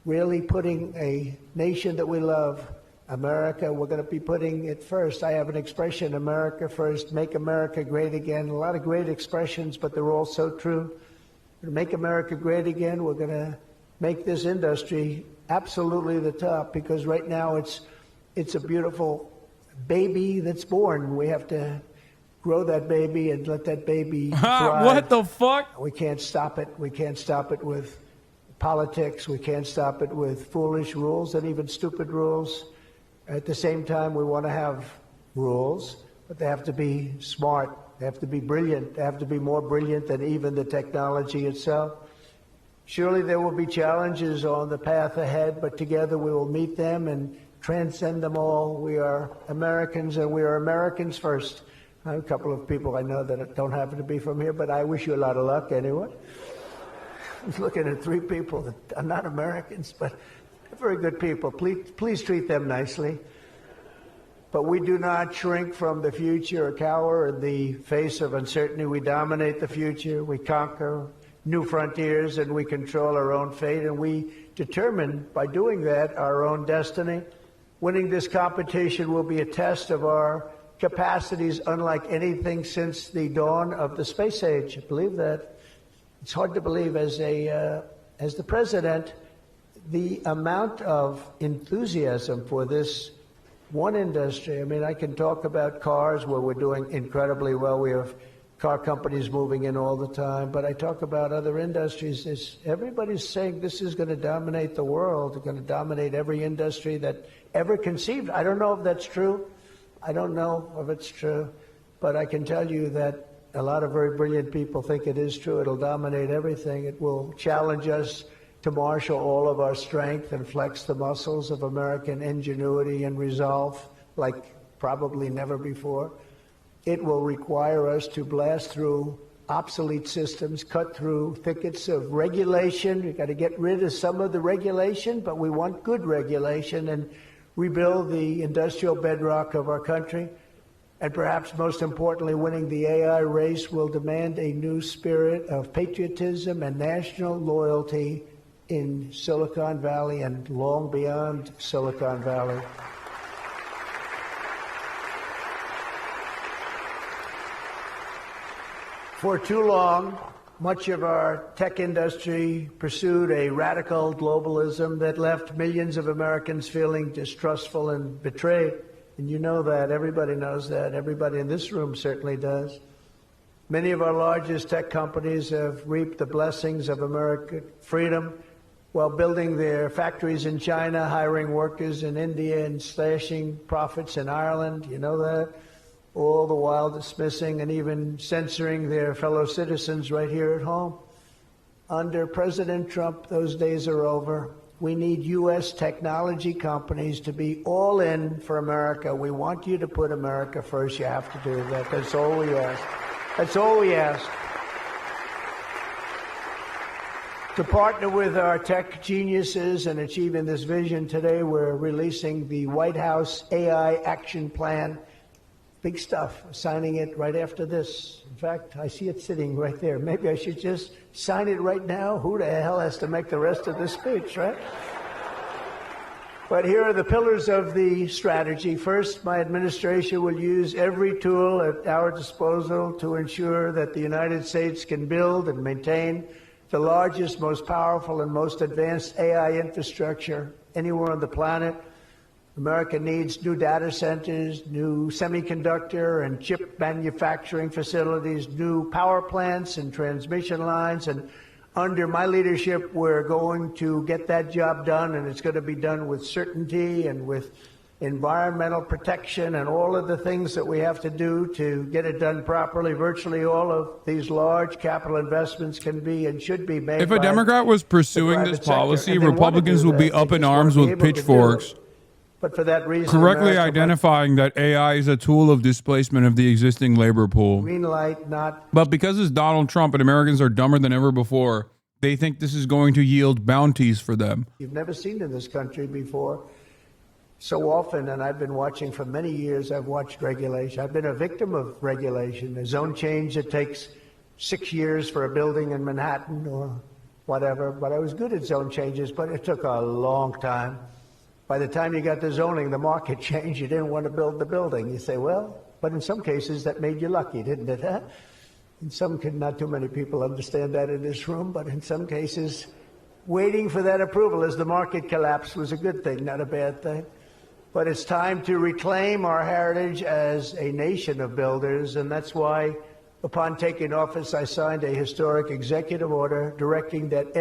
[SPEAKER 1] really putting a nation that we love, America, we're going to be putting it first. I have an expression, America first, make America great again. A lot of great expressions, but they're all so true. To make America great again, we're going to make this industry absolutely the top, because right now it's a beautiful baby that's born. We have to grow that baby and let that baby thrive.
[SPEAKER 2] What the fuck?
[SPEAKER 1] We can't stop it. We can't stop it with politics. We can't stop it with foolish rules and even stupid rules. At the same time, we want to have rules, but they have to be smart. They have to be brilliant. They have to be more brilliant than even the technology itself. Surely there will be challenges on the path ahead, but together we will meet them and transcend them all. We are Americans, and we are Americans first. I have a couple of people I know that don't happen to be from here, but I wish you a lot of luck anyway. I was looking at 3 people that are not Americans, but they're very good people. Please treat them nicely. But we do not shrink from the future or cower in the face of uncertainty. We dominate the future. We conquer new frontiers, and we control our own fate, and we determine by doing that our own destiny. Winning this competition will be a test of our capacities unlike anything since the dawn of the space age. I believe that. It's hard to believe as the president, the amount of enthusiasm for this one industry. I mean, I can talk about cars where we're doing incredibly well. We have car companies moving in all the time, but I talk about other industries. Everybody's saying this is going to dominate the world. It's going to dominate every industry that ever conceived. I don't know if that's true. I don't know if it's true, but I can tell you that a lot of very brilliant people think it is true. It'll dominate everything. It will challenge us to marshal all of our strength and flex the muscles of American ingenuity and resolve like probably never before. It will require us to blast through obsolete systems, cut through thickets of regulation. We've got to get rid of some of the regulation, but we want good regulation and rebuild the industrial bedrock of our country. And perhaps most importantly, winning the AI race will demand a new spirit of patriotism and national loyalty in Silicon Valley and long beyond Silicon Valley. For too long, much of our tech industry pursued a radical globalism that left millions of Americans feeling distrustful and betrayed. And you know that. Everybody knows that. Everybody in this room certainly does. Many of our largest tech companies have reaped the blessings of American freedom while building their factories in China, hiring workers in India, and slashing profits in Ireland. You know that? All the while dismissing and even censoring their fellow citizens right here at home. Under President Trump, those days are over. We need U.S. technology companies to be all in for America. We want you to put America first. You have to do that. That's all we ask. That's all we ask. To partner with our tech geniuses in achieving this vision, today we're releasing the White House AI Action Plan. Big stuff. Signing it right after this. In fact, I see it sitting right there. Maybe I should just sign it right now. Who the hell has to make the rest of the speech, right? But here are the pillars of the strategy. First, my administration will use every tool at our disposal to ensure that the United States can build and maintain the largest, most powerful, and most advanced AI infrastructure anywhere on the planet. America needs new data centers, new semiconductor and chip manufacturing facilities, new power plants and transmission lines. And under my leadership, we're going to get that job done, and it's going to be done with certainty and with environmental protection and all of the things that we have to do to get it done properly. Virtually all of these large capital investments can be and should be made.
[SPEAKER 2] If a Democrat was pursuing this policy, Republicans would be up in arms with pitchforks.
[SPEAKER 1] But for that reason,
[SPEAKER 2] correctly identifying that AI is a tool of displacement of the existing labor pool.
[SPEAKER 1] Green light, not.
[SPEAKER 2] But because it's Donald Trump and Americans are dumber than ever before, they think this is going to yield bounties for them.
[SPEAKER 1] You've never seen in this country before. So often, and I've been watching for many years, I've watched regulation. I've been a victim of regulation. A zone change that takes 6 years for a building in Manhattan or whatever. But I was good at zone changes, but it took a long time. By the time you got the zoning, the market changed. You didn't want to build the building. You say, well, but in some cases that made you lucky, didn't it? Huh? In some cases, not too many people understand that in this room, but in some cases, waiting for that approval as the market collapsed was a good thing, not a bad thing. But it's time to reclaim our heritage as a nation of builders, and that's why, upon taking office, I signed a historic executive order directing that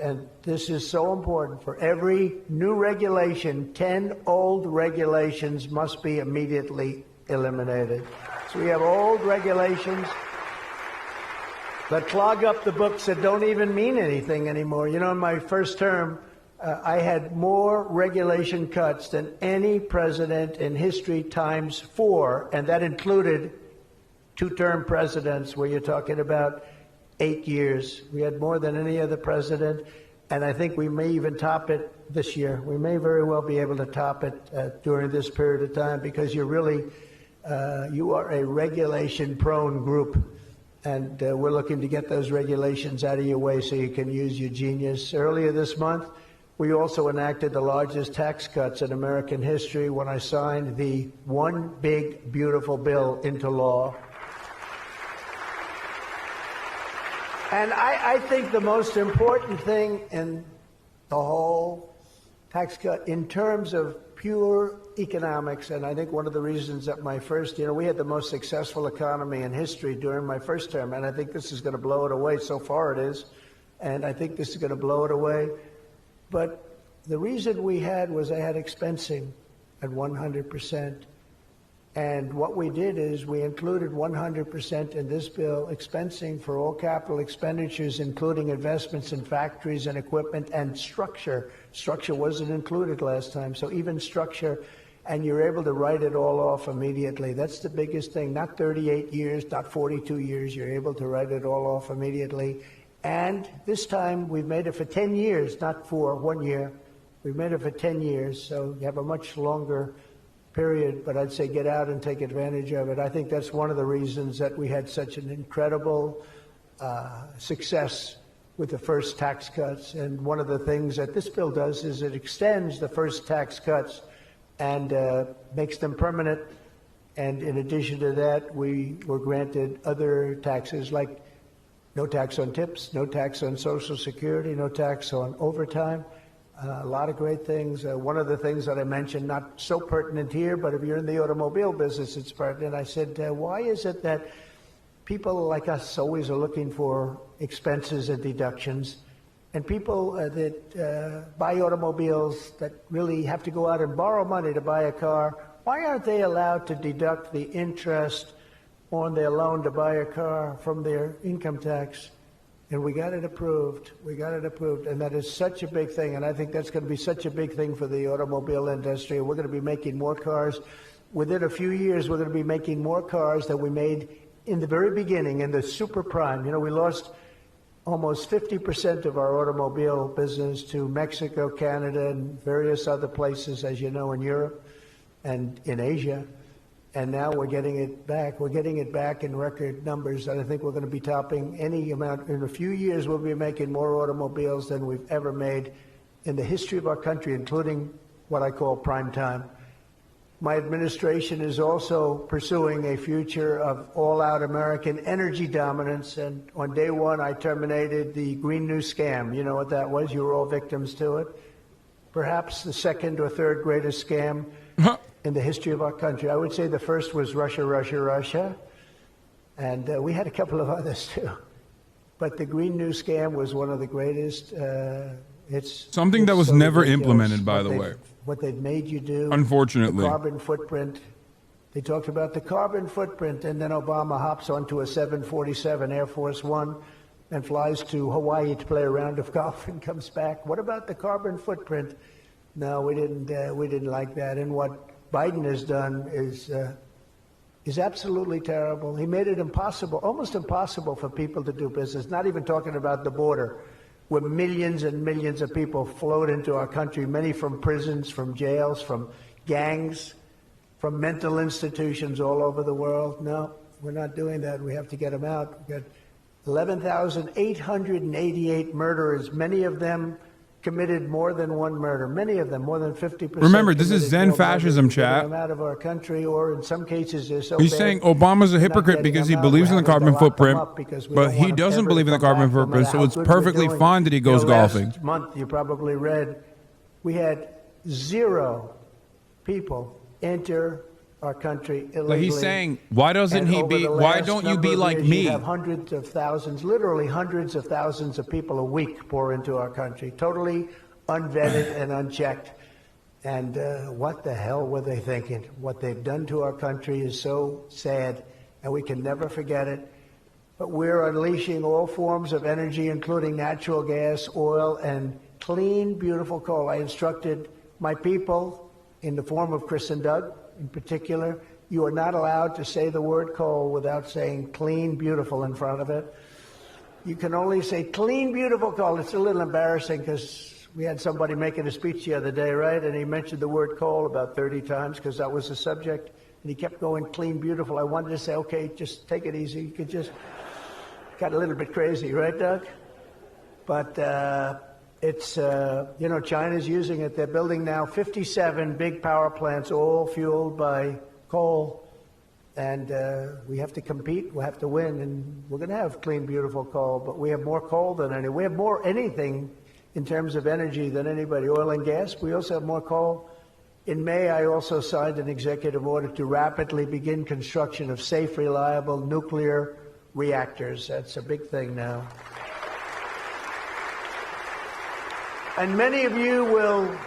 [SPEAKER 1] and this is so important, for every new regulation, 10 old regulations must be immediately eliminated. So we have old regulations that clog up the books that don't even mean anything anymore. You know, in my first term, I had more regulation cuts than any president in history times 4, and that included 2-term presidents where you're talking about 8 years. We had more than any other president, and I think we may even top it this year. We may very well be able to top it during this period of time, because you're really, you are a regulation-prone group, and we're looking to get those regulations out of your way so you can use your genius. Earlier this month, we also enacted the largest tax cuts in American history when I signed the One Big Beautiful Bill into law. And I think the most important thing in the whole tax cut, in terms of pure economics, and I think one of the reasons that my first, we had the most successful economy in history during my first term, and I think this is going to blow it away. So far it is, and I think this is going to blow it away. But the reason we had was I had expensing at 100%. And what we did is we included 100% in this bill, expensing for all capital expenditures, including investments in factories and equipment and structure. Structure wasn't included last time, so even structure, and you're able to write it all off immediately. That's the biggest thing, not 38 years, not 42 years. You're able to write it all off immediately. And this time we've made it for 10 years, not for 1 year. We've made it for 10 years, so you have a much longer period, but I'd say get out and take advantage of it. I think that's one of the reasons that we had such an incredible success with the first tax cuts. And one of the things that this bill does is it extends the first tax cuts and makes them permanent And in addition to that, we were granted other taxes like no tax on tips, no tax on Social Security, no tax on overtime. A lot of great things. One of the things that I mentioned, not so pertinent here, but if you're in the automobile business, it's pertinent. I said, why is it that people like us always are looking for expenses and deductions, and people that buy automobiles that really have to go out and borrow money to buy a car, why aren't they allowed to deduct the interest on their loan to buy a car from their income tax? And we got it approved. We got it approved. And that is such a big thing. And I think that's going to be such a big thing for the automobile industry. We're going to be making more cars. Within a few years, we're going to be making more cars than we made in the very beginning, in the super prime. You know, we lost almost 50% of our automobile business to Mexico, Canada, and various other places, as you know, in Europe and in Asia. And now we're getting it back. We're getting it back in record numbers. And I think we're going to be topping any amount. In a few years, we'll be making more automobiles than we've ever made in the history of our country, including what I call prime time. My administration is also pursuing a future of all-out American energy dominance. And on day one, I terminated the Green New Scam. You know what that was? You were all victims to it. Perhaps the second or third greatest scam in the history of our country. I would say the first was Russia, Russia, Russia. And we had a couple of others too. But the Green New Scam was one of the greatest. It's
[SPEAKER 2] something that was
[SPEAKER 1] so
[SPEAKER 2] never
[SPEAKER 1] ridiculous
[SPEAKER 2] implemented, by the way.
[SPEAKER 1] What they've made you do.
[SPEAKER 2] Unfortunately.
[SPEAKER 1] The carbon footprint. They talked about the carbon footprint, and then Obama hops onto a 747 Air Force One and flies to Hawaii to play a round of golf and comes back. What about the carbon footprint? No, we didn't like that. And what Biden has done is absolutely terrible. He made it impossible, almost impossible for people to do business, not even talking about the border, where millions and millions of people flowed into our country, many from prisons, from jails, from gangs, from mental institutions all over the world. No, we're not doing that. We have to get them out. We've got 11,888 murderers, many of them committed more than one murder. Many of them, more than 50%.
[SPEAKER 2] Remember, this is Zen fascism, chat.
[SPEAKER 1] Them out of our country, or in some cases, they're so
[SPEAKER 2] He's
[SPEAKER 1] bad,
[SPEAKER 2] saying Obama's a hypocrite because he believes in the carbon footprint, but he doesn't believe in the carbon footprint, so it's perfectly fine that he goes golfing.
[SPEAKER 1] Last month, you probably read, we had 0 people enter our country illegally.
[SPEAKER 2] But he's saying, why doesn't he be? Why don't you be like me?
[SPEAKER 1] You have hundreds of thousands, literally hundreds of thousands of people a week pour into our country, totally unvetted and unchecked. And what the hell were they thinking? What they've done to our country is so sad, and we can never forget it. But we're unleashing all forms of energy, including natural gas, oil, and clean, beautiful coal. I instructed my people, in the form of Chris and Doug, in particular, you are not allowed to say the word coal without saying clean, beautiful in front of it. You can only say clean, beautiful coal. It's a little embarrassing because we had somebody making a speech the other day, right? And he mentioned the word coal about 30 times because that was the subject. And he kept going clean, beautiful. I wanted to say, okay, just take it easy. You could just, got a little bit crazy, right, Doug? But it's, you know, China's using it. They're building now 57 big power plants, all fueled by coal. And we have to compete. We have to win. And we're going to have clean, beautiful coal. But we have more coal than any. We have more anything in terms of energy than anybody. Oil and gas. We also have more coal. In May, I also signed an executive order to rapidly begin construction of safe, reliable nuclear reactors. That's a big thing now. And many of you are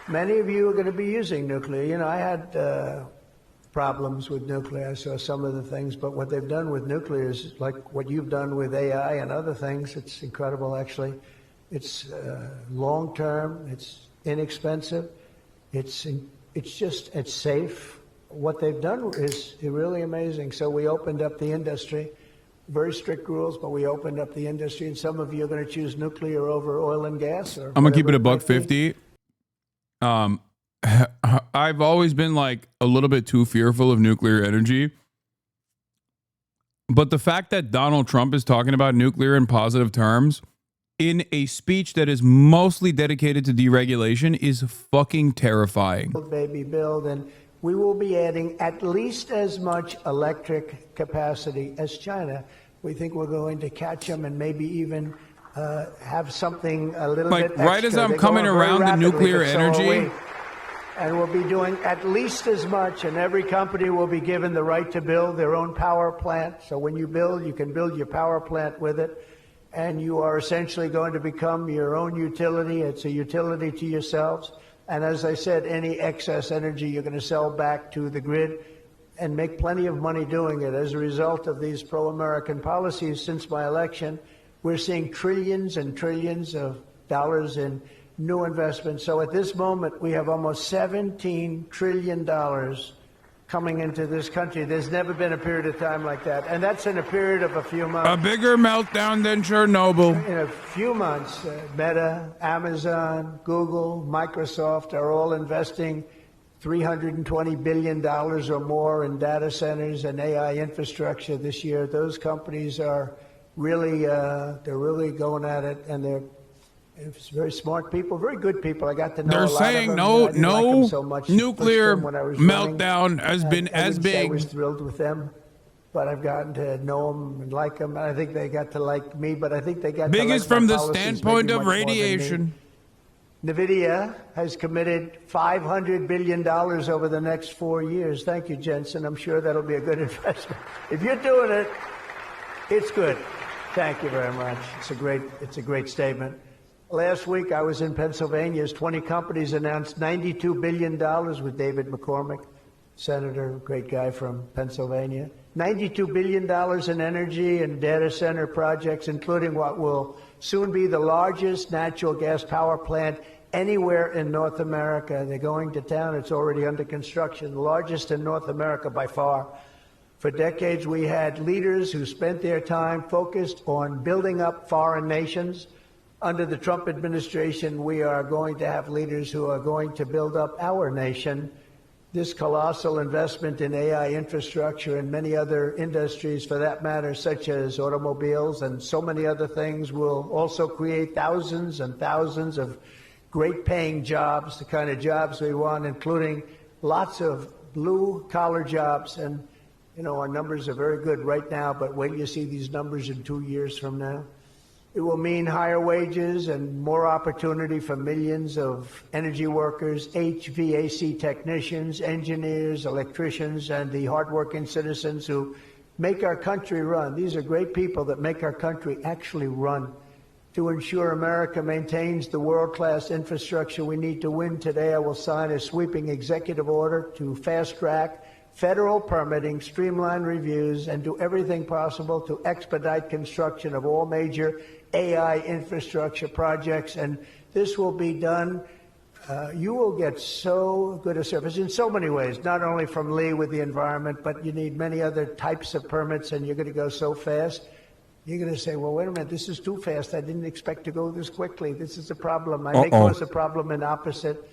[SPEAKER 1] going to be using nuclear. You know, I had problems with nuclear. I saw some of the things, but what they've done with nuclear is like what you've done with AI and other things. It's incredible, actually. It's long-term. It's inexpensive. It's safe. What they've done is really amazing. So we opened up the industry. Very strict rules, but we opened up the industry, and some of you are going to choose nuclear over oil and gas. Or
[SPEAKER 2] I'm gonna keep it $1.50. I've always been like a little bit too fearful of nuclear energy, but the fact that Donald Trump is talking about nuclear in positive terms in a speech that is mostly dedicated to deregulation is fucking terrifying.
[SPEAKER 1] Baby, build, and we will be adding at least as much electric capacity as China. We think we're going to catch them and maybe even have something a little bit extra.
[SPEAKER 2] Right as I'm
[SPEAKER 1] They're
[SPEAKER 2] coming
[SPEAKER 1] going very
[SPEAKER 2] around the
[SPEAKER 1] rapidly,
[SPEAKER 2] nuclear
[SPEAKER 1] but so are
[SPEAKER 2] energy.
[SPEAKER 1] we. And we'll be doing at least as much, and every company will be given the right to build their own power plant. So when you build, you can build your power plant with it, and you are essentially going to become your own utility. It's a utility to yourselves. And as I said, any excess energy you're going to sell back to the grid and make plenty of money doing it. As a result of these pro-American policies since my election, we're seeing trillions and trillions of dollars in new investments. So at this moment, we have almost $17 trillion coming into this country. There's never been a period of time like that. And that's in a period of a few months.
[SPEAKER 2] A bigger meltdown than Chernobyl.
[SPEAKER 1] In a few months, Meta, Amazon, Google, Microsoft are all investing $320 billion or more in data centers and AI infrastructure this year. Those companies are really, they're really going at it, and they're very smart people, very good people. I got to know
[SPEAKER 2] They're
[SPEAKER 1] a lot
[SPEAKER 2] saying
[SPEAKER 1] of them.
[SPEAKER 2] no,
[SPEAKER 1] I didn't like them so much
[SPEAKER 2] nuclear
[SPEAKER 1] when I was running.
[SPEAKER 2] meltdown has been
[SPEAKER 1] I
[SPEAKER 2] as
[SPEAKER 1] wouldn't say I
[SPEAKER 2] big.
[SPEAKER 1] was thrilled with them, but I've gotten to know them and like them. And I think they got to like me, but I think they got
[SPEAKER 2] Biggest
[SPEAKER 1] to like
[SPEAKER 2] from
[SPEAKER 1] my
[SPEAKER 2] the
[SPEAKER 1] policies
[SPEAKER 2] standpoint
[SPEAKER 1] maybe
[SPEAKER 2] of
[SPEAKER 1] much more than me.
[SPEAKER 2] radiation.
[SPEAKER 1] NVIDIA has committed $500 billion over the next 4 years. Thank you, Jensen. I'm sure that'll be a good investment. If you're doing it, it's good. Thank you very much. It's a great statement. Last week, I was in Pennsylvania as 20 companies announced $92 billion with David McCormick, senator, great guy from Pennsylvania. $92 billion in energy and data center projects, including what will soon be the largest natural gas power plant anywhere in North America. They're going to town. It's already under construction, the largest in North America by far. For decades, we had leaders who spent their time focused on building up foreign nations. Under the Trump administration, we are going to have leaders who are going to build up our nation. This colossal investment in AI infrastructure and many other industries, for that matter, such as automobiles and so many other things, will also create thousands and thousands of great-paying jobs, the kind of jobs we want, including lots of blue-collar jobs. And, you know, our numbers are very good right now, but wait till you see these numbers in 2 years from now. It will mean higher wages and more opportunity for millions of energy workers, HVAC technicians, engineers, electricians, and the hardworking citizens who make our country run. These are great people that make our country actually run. To ensure America maintains the world-class infrastructure we need to win today, I will sign a sweeping executive order to fast-track federal permitting, streamline reviews, and do everything possible to expedite construction of all major AI infrastructure projects. And this will be done. You will get so good a service in so many ways, not only from Lee with the environment, but you need many other types of permits, and you're going to go so fast. You're going to say, well, wait a minute, this is too fast. I didn't expect to go this quickly. This is a problem. I may cause a problem in opposite.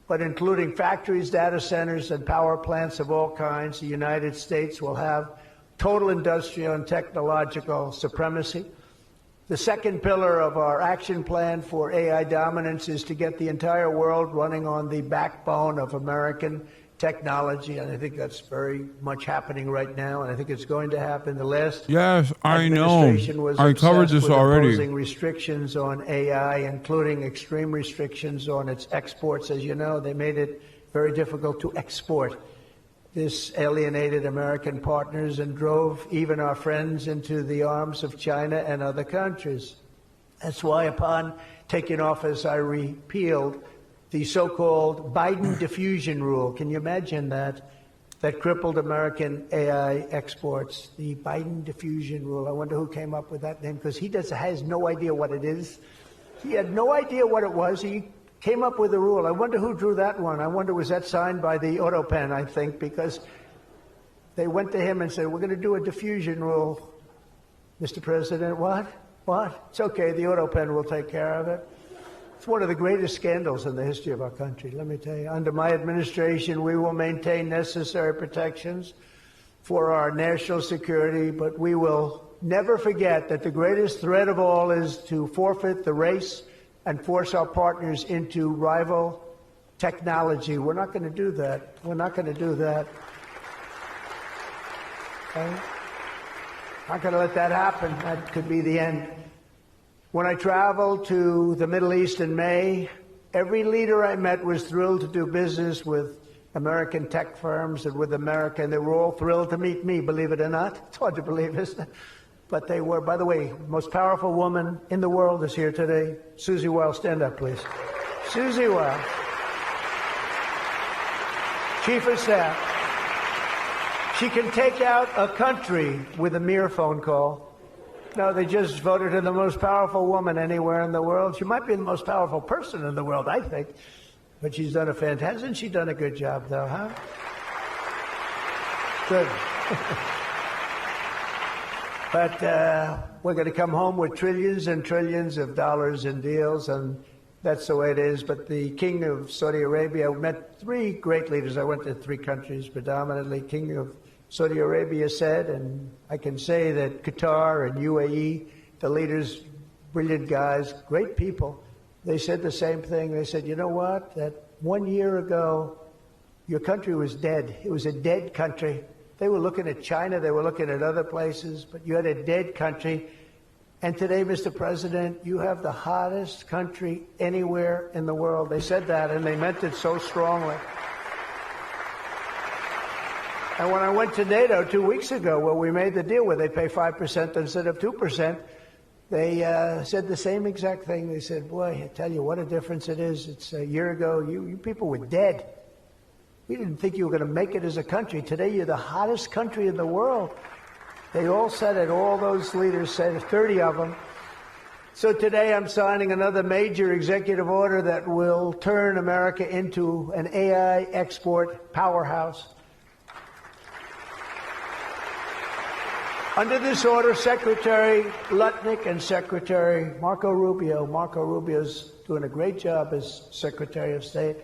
[SPEAKER 1] But including factories, data centers, and power plants of all kinds, the United States will have total industrial and technological supremacy. The second pillar of our action plan for AI dominance is to get the entire world running on the backbone of American technology, and I think that's very much happening right now, and I think it's going to happen. The last
[SPEAKER 2] Yes, I know.
[SPEAKER 1] administration was
[SPEAKER 2] I covered
[SPEAKER 1] obsessed
[SPEAKER 2] this
[SPEAKER 1] with
[SPEAKER 2] already.
[SPEAKER 1] imposing restrictions on AI, including extreme restrictions on its exports. As you know, they made it very difficult to export. This alienated American partners and drove even our friends into the arms of China and other countries. That's why upon taking office, I repealed the so-called Biden diffusion rule. Can you imagine that? That crippled American AI exports. The Biden diffusion rule. I wonder who came up with that name, because he has no idea what it is. He had no idea what it was. He came up with a rule. I wonder who drew that one. I wonder, was that signed by the auto pen, I think, because they went to him and said, we're going to do a diffusion rule. Mr. President, what? What? It's okay. The auto pen will take care of it. It's one of the greatest scandals in the history of our country, let me tell you. Under my administration, we will maintain necessary protections for our national security, but we will never forget that the greatest threat of all is to forfeit the race and force our partners into rival technology. We're not going to do that. We're not going to do that. Okay? Not going to let that happen. That could be the end. When I traveled to the Middle East in May, every leader I met was thrilled to do business with American tech firms and with America, and they were all thrilled to meet me, believe it or not. It's hard to believe, isn't it? But they were. By the way, most powerful woman in the world is here today. Susie Wiles, stand up, please. Susie Wiles, Chief of Staff. She can take out a country with a mere phone call. No, they just voted her the most powerful woman anywhere in the world. She might be the most powerful person in the world, I think. But she's done a fantastic, hasn't she done a good job, though, huh? Good. But we're going to come home with trillions and trillions of dollars in deals, and that's the way it is. But the King of Saudi Arabia, I met 3 great leaders. I went to 3 countries predominantly. King of Saudi Arabia said, and I can say that Qatar and UAE, the leaders, brilliant guys, great people, they said the same thing. They said, you know what, that 1 year ago, your country was dead. It was a dead country. They were looking at China, they were looking at other places, but you had a dead country. And today, Mr. President, you have the hottest country anywhere in the world. They said that, and they meant it so strongly. And when I went to NATO 2 weeks ago, where we made the deal where they pay 5% instead of 2%, they said the same exact thing. They said, boy, I tell you what a difference it is. It's a year ago, you people were dead. We didn't think you were going to make it as a country. Today, you're the hottest country in the world. They all said it. All those leaders said it, 30 of them. So today, I'm signing another major executive order that will turn America into an AI export powerhouse. Under this order, Secretary Lutnick and Secretary Marco Rubio's doing a great job as Secretary of State,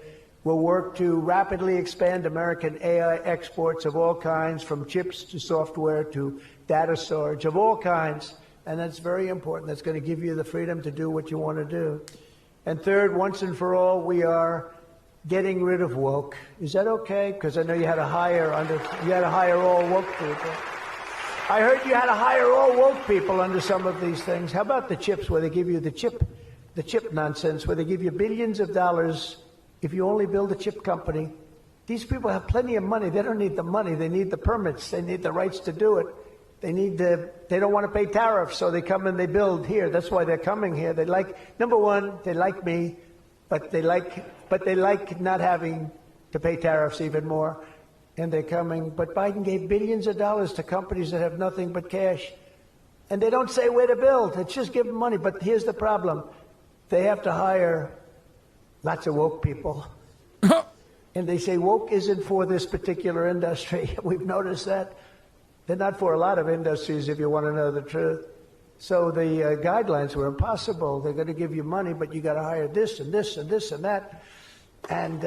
[SPEAKER 1] will work to rapidly expand American AI exports of all kinds, from chips to software to data storage of all kinds. And that's very important. That's going to give you the freedom to do what you want to do. And third, once and for all, we are getting rid of woke. Is that okay? Because I know you had to hire all woke people. I heard you had to hire all woke people under some of these things. How about the chips, where they give you the chip nonsense, where they give you billions of dollars if you only build a chip company? These people have plenty of money. They don't need the money. They need the permits. They need the rights to do it. They don't want to pay tariffs, so they come and they build here. That's why they're coming here. They like, number one, they like me, but they like not having to pay tariffs even more. And they're coming. But Biden gave billions of dollars to companies that have nothing but cash. And they don't say where to build. It's just give them money. But here's the problem. They have to hire lots of woke people. And they say woke isn't for this particular industry. We've noticed that. They're not for a lot of industries, if you want to know the truth. So the guidelines were impossible. They're going to give you money, but you got to hire this and this and this and that. And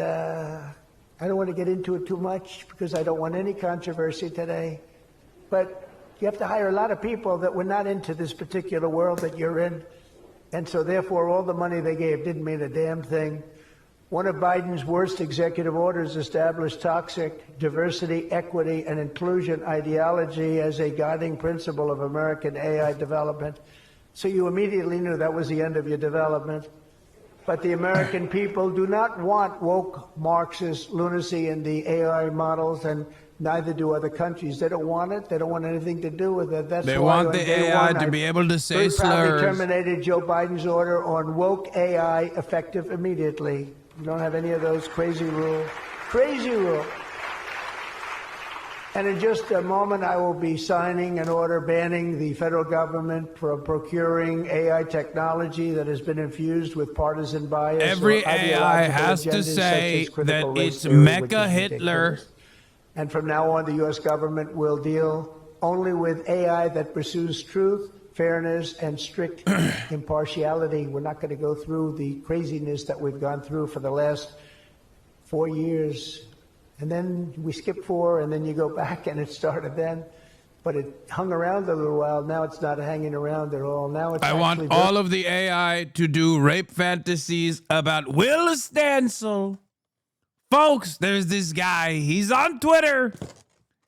[SPEAKER 1] I don't want to get into it too much because I don't want any controversy today. But you have to hire a lot of people that were not into this particular world that you're in. And so therefore, all the money they gave didn't mean a damn thing. One of Biden's worst executive orders established toxic diversity, equity, and inclusion ideology as a guiding principle of American AI development. So you immediately knew that was the end of your development. But the American people do not want woke Marxist lunacy in the AI models, and neither do other countries. They don't want it. They don't want anything to do with it. That's
[SPEAKER 3] they
[SPEAKER 1] why
[SPEAKER 3] want the AI to be able to say slurs.
[SPEAKER 1] Terminated Joe Biden's order on woke AI effective immediately. You don't have any of those crazy rules. Crazy rule. And in just a moment, I will be signing an order banning the federal government from procuring AI technology that has been infused with partisan bias.
[SPEAKER 3] Every AI has to say that it's Mecha Hitler.
[SPEAKER 1] And from now on, the U.S. government will deal only with AI that pursues truth, fairness, and strict impartiality. We're not going to go through the craziness that we've gone through for the last 4 years. And then we skip 4, and then you go back, and it started then. But it hung around a little while. Now it's not hanging around at all. Now it's
[SPEAKER 3] I want all of the AI to do rape fantasies about Will Stancil. Folks, there's this guy. He's on Twitter.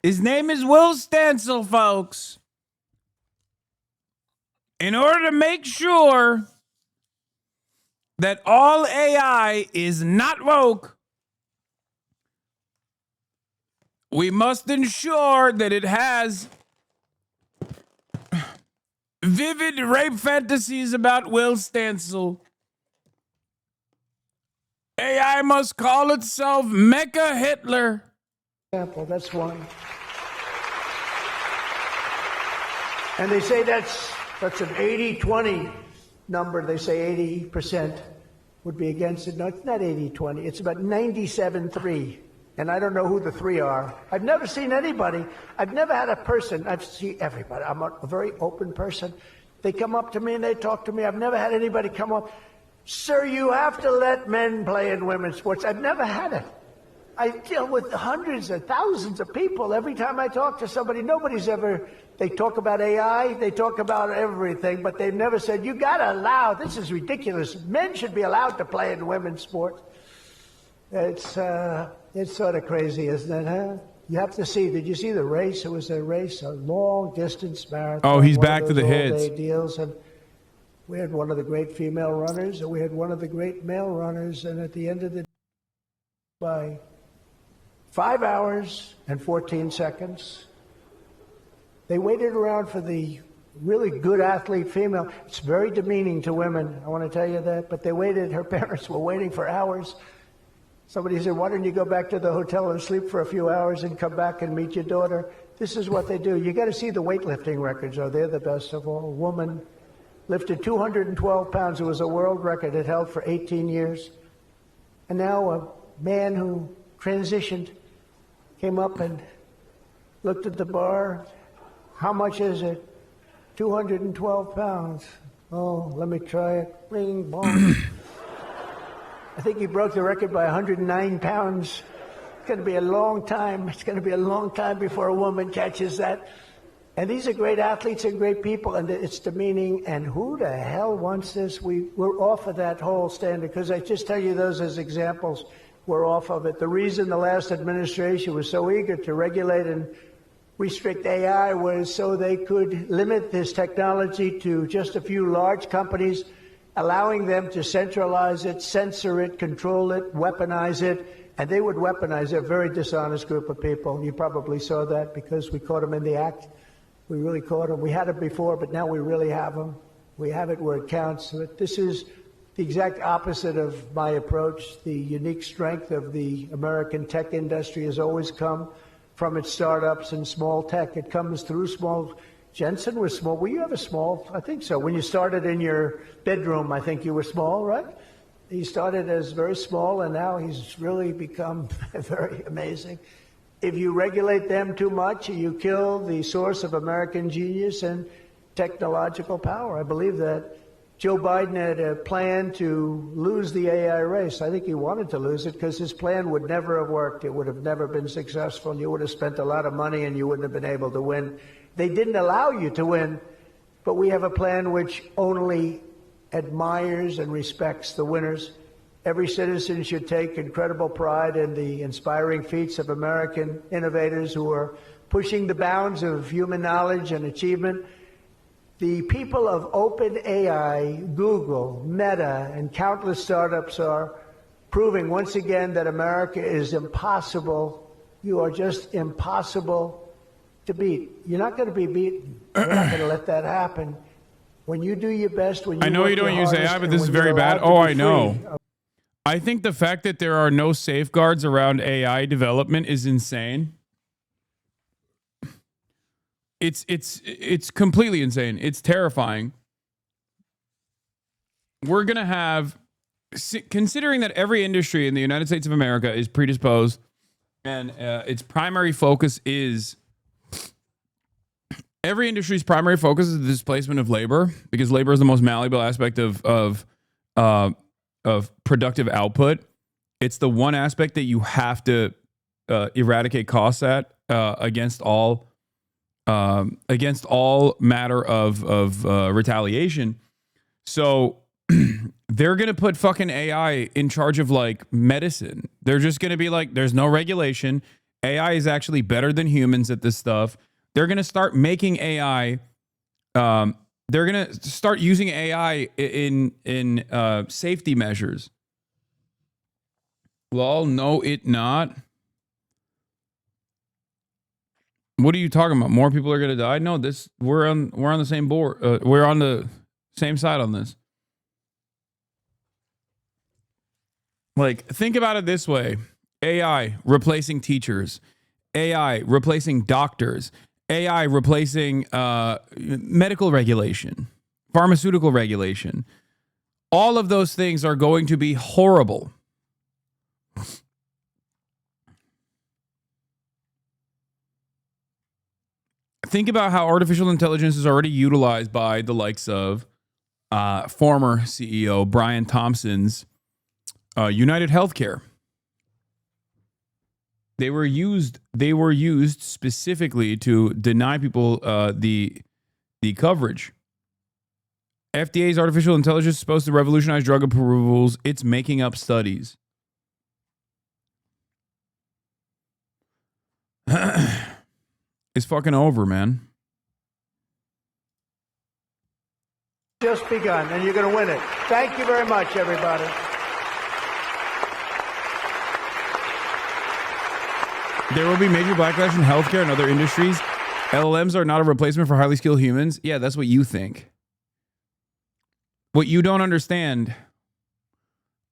[SPEAKER 3] His name is Will Stancil, folks. In order to make sure that all AI is not woke, we must ensure that it has vivid rape fantasies about Will Stancil. AI must call itself Mecha Hitler.
[SPEAKER 1] Example, that's one. And they say that's an 80-20 number. They say 80% would be against it. No, it's not 80-20. It's about 97-3. And I don't know who the three are. I've never seen anybody. I've never had a person. I've seen everybody. I'm a very open person. They come up to me and they talk to me. I've never had anybody come up. Sir, you have to let men play in women's sports. I've never had it. I deal with hundreds of thousands of people. Every time I talk to somebody, they talk about AI, they talk about everything, but they've never said, you got to allow, this is ridiculous. Men should be allowed to play in women's sports. It's sort of crazy, isn't it, huh? You have to see, did you see the race? It was a race, a long distance marathon.
[SPEAKER 2] Oh, he's back to the hits.
[SPEAKER 1] All-day deals, and we had one of the great female runners, and we had one of the great male runners, and at the end of the day, by 5 hours and 14 seconds, they waited around for the really good athlete female. It's very demeaning to women, I want to tell you that, but they waited, her parents were waiting for hours. Somebody said, why don't you go back to the hotel and sleep for a few hours and come back and meet your daughter? This is what they do. You got to see the weightlifting records, they're the best of all. A woman lifted 212 pounds. It was a world record. It held for 18 years. And now a man who transitioned came up and looked at the bar. How much is it? 212 pounds. Oh, let me try it. Bing, bong. I think he broke the record by 109 pounds. It's going to be a long time. It's going to be a long time before a woman catches that. And these are great athletes and great people, and it's demeaning. And who the hell wants this? We're off of that whole standard, because I just tell you those as examples. We're off of it. The reason the last administration was so eager to regulate and restrict AI was so they could limit this technology to just a few large companies, allowing them to centralize it, censor it, control it, weaponize it. And they would weaponize it. A very dishonest group of people. You probably saw that because we caught them in the act. We really caught them. We had it before, but now we really have them. We have it where it counts. But this is the exact opposite of my approach. The unique strength of the American tech industry has always come from its startups and small tech. It comes through small. Jensen was small. Were you ever small? I think so. When you started in your bedroom, I think you were small, right? He started as very small, and now he's really become very amazing. If you regulate them too much, you kill the source of American genius and technological power. I believe that. Joe Biden had a plan to lose the AI race. I think he wanted to lose it because his plan would never have worked. It would have never been successful. You would have spent a lot of money and you wouldn't have been able to win. They didn't allow you to win, but we have a plan which only admires and respects the winners. Every citizen should take incredible pride in the inspiring feats of American innovators who are pushing the bounds of human knowledge and achievement. The people of OpenAI, Google, Meta, and countless startups are proving once again that America is impossible. You are just impossible to beat. You're not going to be beaten. We're not going to let that happen. When you do your best, when you
[SPEAKER 2] I know you don't use AI, but this is very bad. Oh, I know. I think the fact that there are no safeguards around AI development is insane. It's completely insane. It's terrifying. We're going to have, considering that every industry in the United States of America is predisposed and its primary focus is, every industry's primary focus is the displacement of labor, because labor is the most malleable aspect of productive output. It's the one aspect that you have to eradicate costs at against all matter of retaliation. So they're going to put fucking AI in charge of like medicine. They're just going to be like, there's no regulation. AI is actually better than humans at this stuff. They're going to start making AI. They're going to start using AI in safety measures. Well, no, it not. What are you talking about? More people are going to die? No, we're on the same board. We're on the same side on this. Like, think about it this way. AI replacing teachers. AI replacing doctors. AI replacing medical regulation, pharmaceutical regulation. All of those things are going to be horrible. Think about how artificial intelligence is already utilized by the likes of former CEO Brian Thompson's United Healthcare. They were used specifically to deny people the coverage. FDA's artificial intelligence is supposed to revolutionize drug approvals. It's making up studies. It's fucking over, man.
[SPEAKER 1] Just begun, and you're going to win it. Thank you very much, everybody.
[SPEAKER 2] There will be major backlash in healthcare and other industries. LLMs are not a replacement for highly skilled humans. Yeah, that's what you think. What you don't understand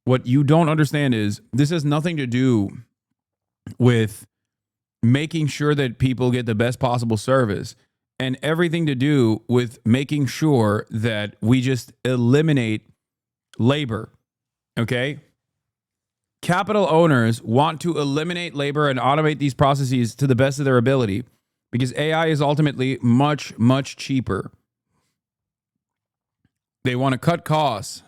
[SPEAKER 2] is this has nothing to do with making sure that people get the best possible service and everything to do with making sure that we just eliminate labor. Okay? Capital owners want to eliminate labor and automate these processes to the best of their ability because AI is ultimately much, much cheaper. They want to cut costs.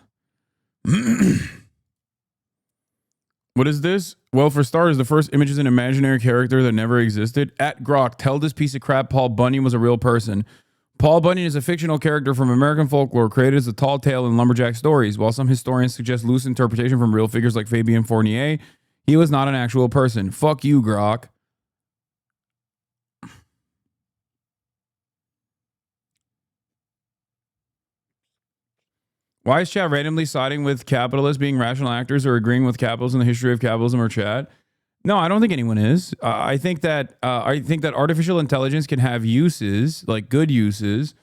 [SPEAKER 2] What is this? Well, for starters, the first image is an imaginary character that never existed. At Grok, tell this piece of crap Paul Bunyan was a real person. Paul Bunyan is a fictional character from American folklore created as a tall tale in lumberjack stories. While some historians suggest loose interpretation from real figures like Fabien Fournier, he was not an actual person. Fuck you, Grok. Why is chat randomly siding with capitalists being rational actors or agreeing with capitalism in the history of capitalism or chat? No, I don't think anyone is. I think that artificial intelligence can have uses, like good uses.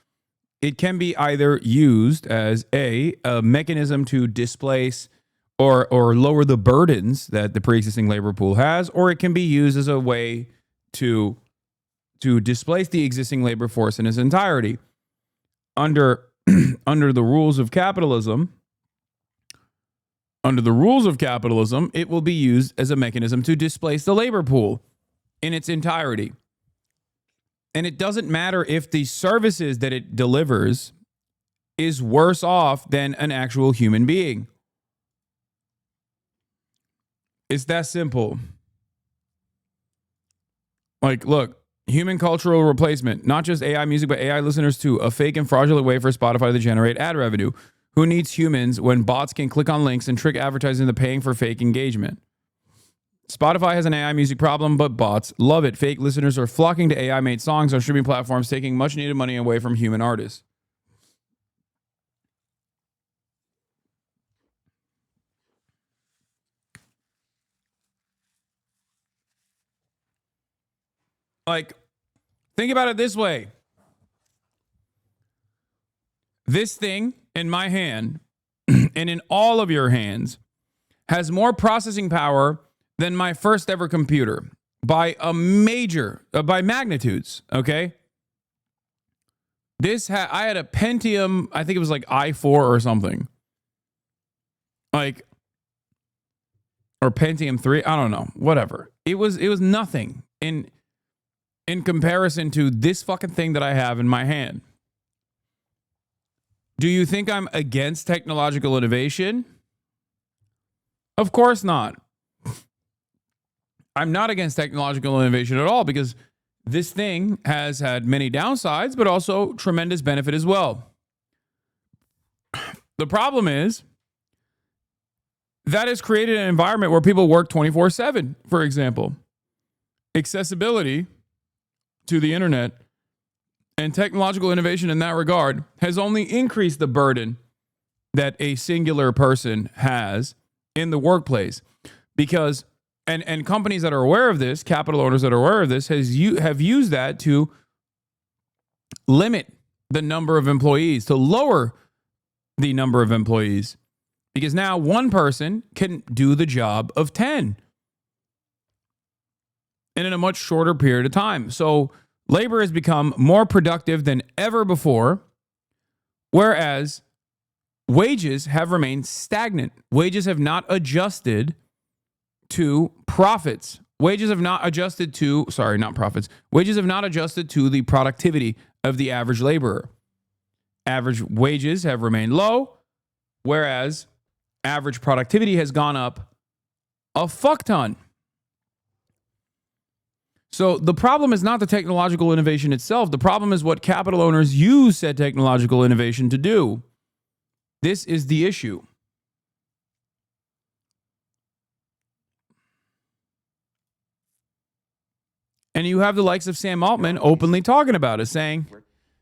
[SPEAKER 2] It can be either used as a mechanism to displace or lower the burdens that the pre-existing labor pool has, or it can be used as a way to displace the existing labor force in its entirety. Under the rules of capitalism, it will be used as a mechanism to displace the labor pool in its entirety. And it doesn't matter if the services that it delivers is worse off than an actual human being. It's that simple. Like, look, human cultural replacement, not just AI music, but AI listeners too. A fake and fraudulent way for Spotify to generate ad revenue. Who needs humans when bots can click on links and trick advertising into paying for fake engagement? Spotify has an AI music problem, but bots love it. Fake listeners are flocking to AI-made songs on streaming platforms, taking much-needed money away from human artists. Like, think about it this way. This thing in my hand and in all of your hands has more processing power than my first ever computer by by magnitudes, okay? I had a Pentium, I think it was like i4 or something. Like, or Pentium 3, I don't know, whatever. It was nothing in comparison to this fucking thing that I have in my hand. Do you think I'm against technological innovation? Of course not. I'm not against technological innovation at all because this thing has had many downsides, but also tremendous benefit as well. The problem is that has created an environment where people work 24/7, for example. Accessibility to the internet and technological innovation in that regard has only increased the burden that a singular person has in the workplace. Because, and companies that are aware of this, capital owners that are aware of this, have used that to limit the number of employees, to lower the number of employees. Because now one person can do the job of 10 and in a much shorter period of time. So labor has become more productive than ever before, whereas wages have remained stagnant. Wages have not adjusted to profits. Wages have not adjusted to, not profits. Wages have not adjusted to the productivity of the average laborer. Average wages have remained low, whereas average productivity has gone up a fuck ton. So the problem is not the technological innovation itself. The problem is what capital owners use said technological innovation to do. This is the issue. And you have the likes of Sam Altman openly talking about it, saying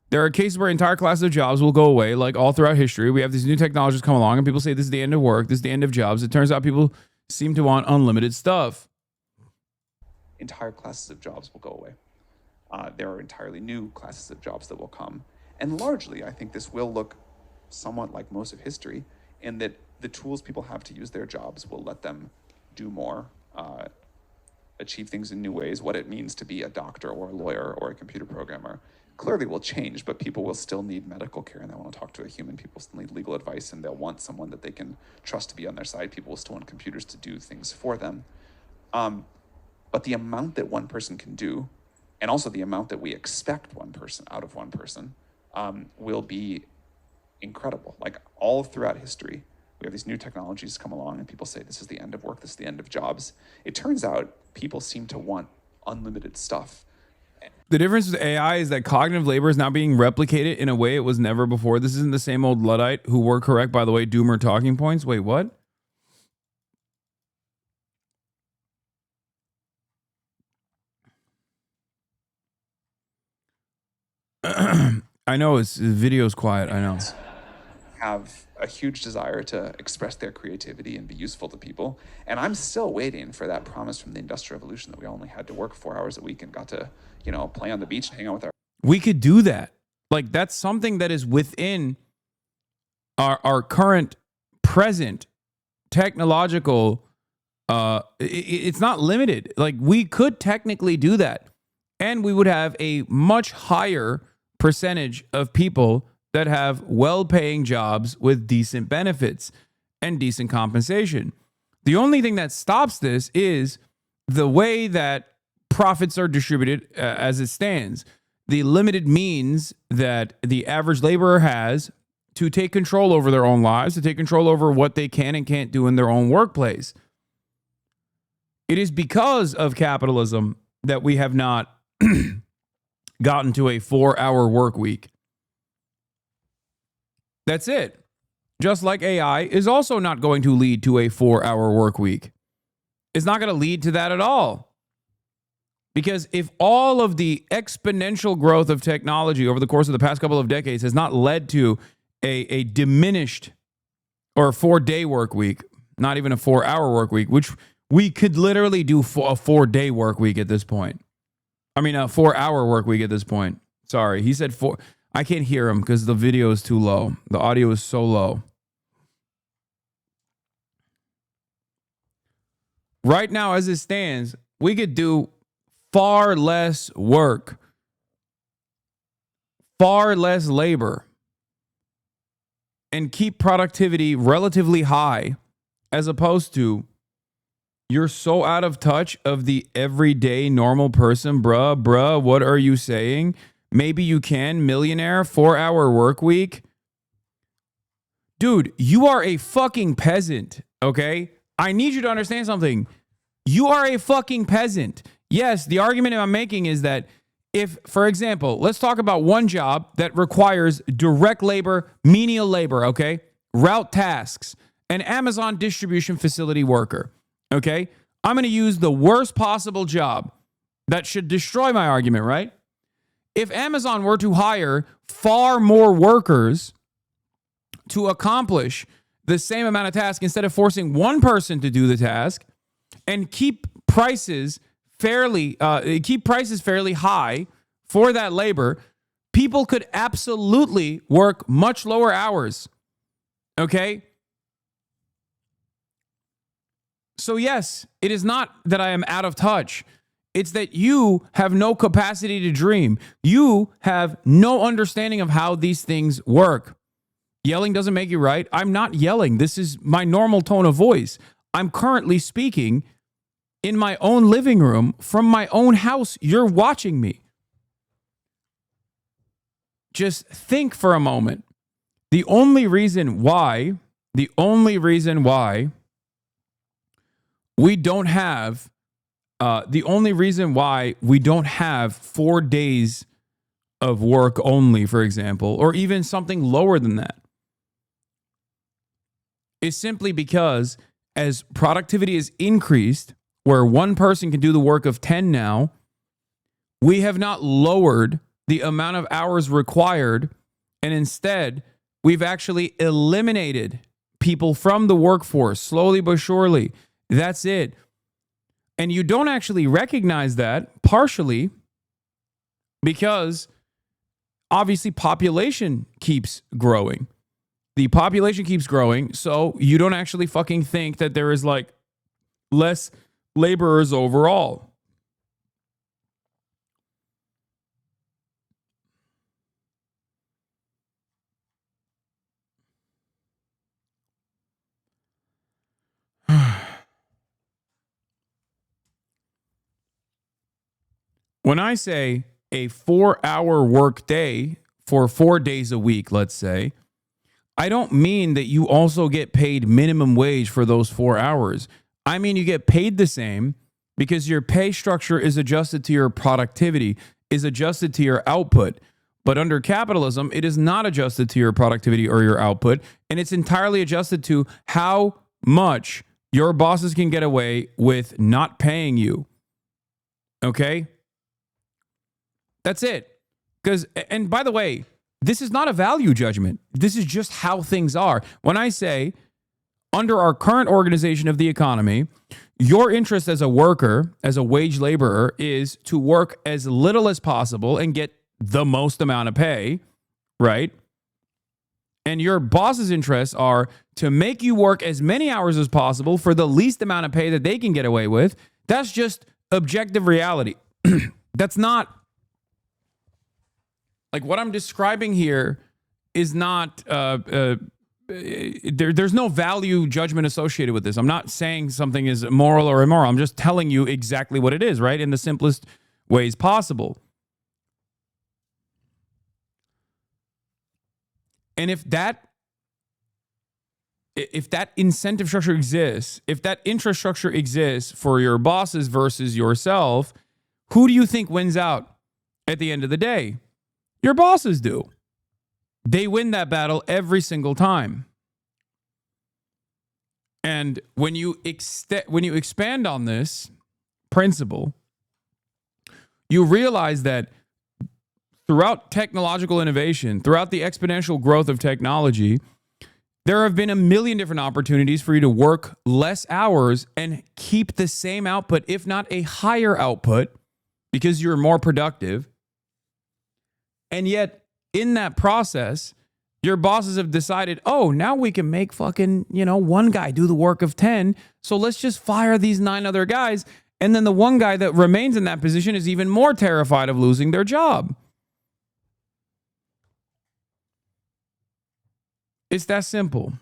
[SPEAKER 2] there are cases where entire classes of jobs will go away, like all throughout history. We have these new technologies come along, and people say this is the end of work, this is the end of jobs. It turns out people seem to want unlimited stuff.
[SPEAKER 18] Entire classes of jobs will go away. There are entirely new classes of jobs that will come. And largely, I think this will look somewhat like most of history in that the tools people have to use their jobs will let them do more, achieve things in new ways. What it means to be a doctor or a lawyer or a computer programmer clearly will change, but people will still need medical care and they want to talk to a human. People still need legal advice and they'll want someone that they can trust to be on their side. People will still want computers to do things for them. But the amount that one person can do, and also the amount that we expect out of one person, will be incredible. Like all throughout history, we have these new technologies come along and people say, this is the end of work, this is the end of jobs. It turns out people seem to want unlimited stuff.
[SPEAKER 2] The difference with AI is that cognitive labor is now being replicated in a way it was never before. This isn't the same old Luddite who were correct, by the way, doomer talking points. Wait, what? I know the video's quiet. I know.
[SPEAKER 18] Have a huge desire to express their creativity and be useful to people. And I'm still waiting for that promise from the Industrial Revolution that we only had to work 4 hours a week and got to, play on the beach and hang out with our...
[SPEAKER 2] We could do that. Like, that's something that is within our current, present technological... it's not limited. Like, we could technically do that. And we would have a much higher percentage of people that have well-paying jobs with decent benefits and decent compensation. The only thing that stops this is the way that profits are distributed as it stands. The limited means that the average laborer has to take control over their own lives, to take control over what they can and can't do in their own workplace. It is because of capitalism that we have not gotten to a 4-hour work week. That's it. Just like AI is also not going to lead to a 4-hour work week. It's not going to lead to that at all. Because if all of the exponential growth of technology over the course of the past couple of decades has not led to a diminished or a 4-day work week, not even a 4-hour work week, which we could literally do a 4-day work week at this point. I mean, a 4-hour work week at this point. Sorry, he said 4. I can't hear him because the video is too low. The audio is so low. Right now, as it stands, we could do far less work, far less labor, and keep productivity relatively high, as opposed to you're so out of touch of the everyday normal person. Bruh, what are you saying? Maybe you can, millionaire, 4-hour work week. Dude, you are a fucking peasant, okay? I need you to understand something. You are a fucking peasant. Yes, the argument I'm making is that if, for example, let's talk about one job that requires direct labor, menial labor, okay? route tasks, an Amazon distribution facility worker. Okay? I'm going to use the worst possible job. That should destroy my argument, right? If Amazon were to hire far more workers to accomplish the same amount of tasks instead of forcing one person to do the task and keep prices fairly high for that labor, people could absolutely work much lower hours. Okay? So yes, it is not that I am out of touch. It's that you have no capacity to dream. You have no understanding of how these things work. Yelling doesn't make you right. I'm not yelling. This is my normal tone of voice. I'm currently speaking in my own living room from my own house. You're watching me. Just think for a moment. The only reason why we don't have 4 days of work only, for example, or even something lower than that, is simply because as productivity is increased, where one person can do the work of 10 now, we have not lowered the amount of hours required, and instead, we've actually eliminated people from the workforce slowly but surely. That's it. And you don't actually recognize that, partially because obviously population keeps growing. The population keeps growing, so you don't actually fucking think that there is like less laborers overall. When I say a 4-hour work day for 4 days a week, let's say, I don't mean that you also get paid minimum wage for those 4 hours. I mean, you get paid the same because your pay structure is adjusted to your productivity, is adjusted to your output. But under capitalism, it is not adjusted to your productivity or your output, and it's entirely adjusted to how much your bosses can get away with not paying you. Okay? That's it. And by the way, this is not a value judgment. This is just how things are. When I say, under our current organization of the economy, your interest as a worker, as a wage laborer, is to work as little as possible and get the most amount of pay, right? And your boss's interests are to make you work as many hours as possible for the least amount of pay that they can get away with. That's just objective reality. That's not... Like what I'm describing here is not, there's no value judgment associated with this. I'm not saying something is moral or immoral. I'm just telling you exactly what it is, right? In the simplest ways possible. And if that incentive structure exists, if that interest structure exists for your bosses versus yourself, who do you think wins out at the end of the day? Your bosses do. They win that battle every single time. And when you expand on this principle, you realize that throughout technological innovation, throughout the exponential growth of technology, there have been a million different opportunities for you to work less hours and keep the same output, if not a higher output, because you're more productive. And yet, in that process, your bosses have decided, oh, now we can make fucking, one guy do the work of 10. So let's just fire these 9 other guys. And then the one guy that remains in that position is even more terrified of losing their job. It's that simple.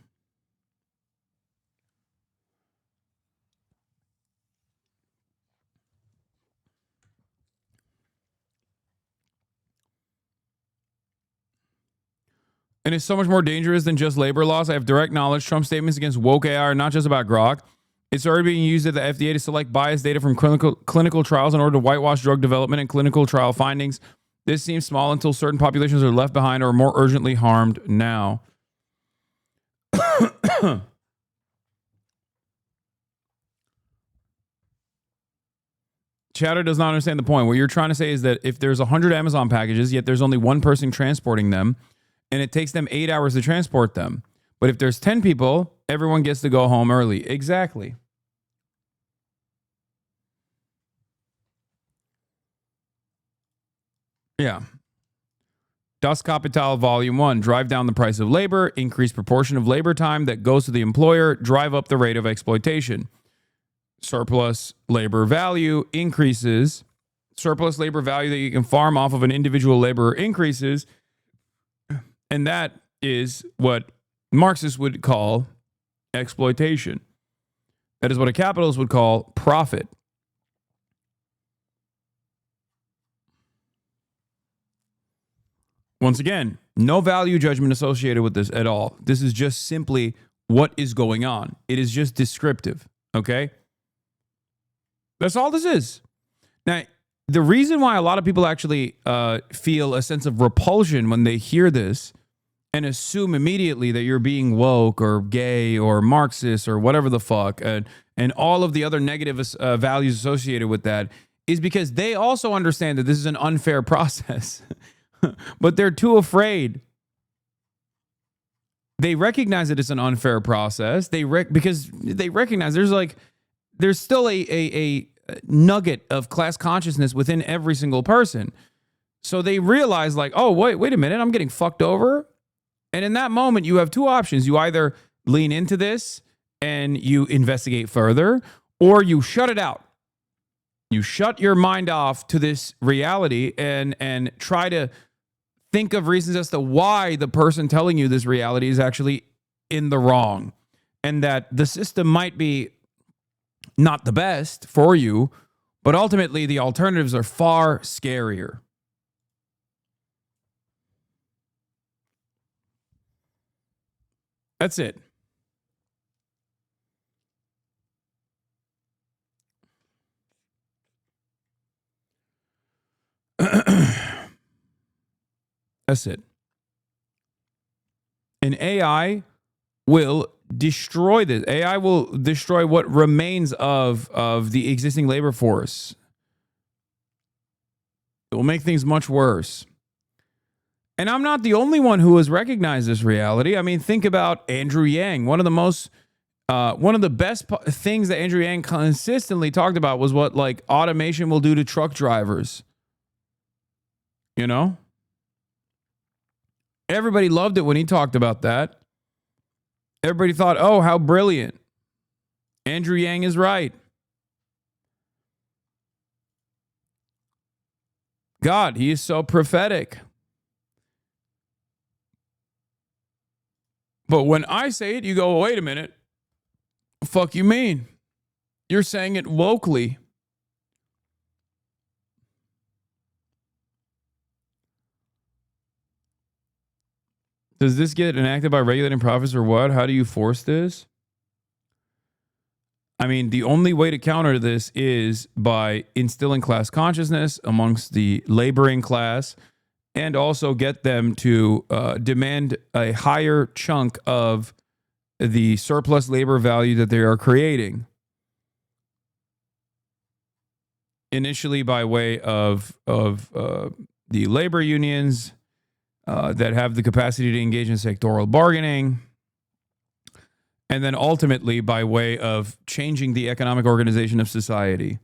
[SPEAKER 2] And it's so much more dangerous than just labor laws. I have direct knowledge. Trump's statements against woke AI are not just about grok. It's already being used at the FDA to select biased data from clinical trials in order to whitewash drug development and clinical trial findings. This seems small until certain populations are left behind or more urgently harmed now. Chatter does not understand the point. What you're trying to say is that if there's 100 Amazon packages, yet there's only one person transporting them, and it takes them 8 hours to transport them. But if there's 10 people, everyone gets to go home early. Exactly. Yeah. Das Kapital Volume 1. Drive down the price of labor, increase proportion of labor time that goes to the employer, drive up the rate of exploitation. Surplus labor value increases. Surplus labor value that you can farm off of an individual laborer increases. And that is what Marxists would call exploitation. That is what a capitalist would call profit. Once again, no value judgment associated with this at all. This is just simply what is going on. It is just descriptive, okay? That's all this is. Now, the reason why a lot of people actually feel a sense of repulsion when they hear this and assume immediately that you're being woke or gay or Marxist or whatever the fuck, and all of the other negative values associated with that is because they also understand that this is an unfair process. But they're too afraid. They recognize that it's an unfair process. Because they recognize there's still a nugget of class consciousness within every single person. So they realize like, oh, wait a minute, I'm getting fucked over. And in that moment, you have two options. You either lean into this and you investigate further, or you shut it out. You shut your mind off to this reality and try to think of reasons as to why the person telling you this reality is actually in the wrong, and that the system might be not the best for you, but ultimately the alternatives are far scarier. That's it. That's it. And AI will destroy this. AI will destroy what remains of the existing labor force. It will make things much worse. And I'm not the only one who has recognized this reality. I mean, think about Andrew Yang. One of the best things that Andrew Yang consistently talked about was what like automation will do to truck drivers. You know? Everybody loved it when he talked about that. Everybody thought, oh, how brilliant. Andrew Yang is right. God, he is so prophetic. But when I say it, you go, wait a minute. The fuck you mean? You're saying it wokely. Does this get enacted by regulating profits or what? How do you force this? I mean, the only way to counter this is by instilling class consciousness amongst the laboring class and also get them to demand a higher chunk of the surplus labor value that they are creating. Initially by way of the labor unions, that have the capacity to engage in sectoral bargaining, and then ultimately by way of changing the economic organization of society.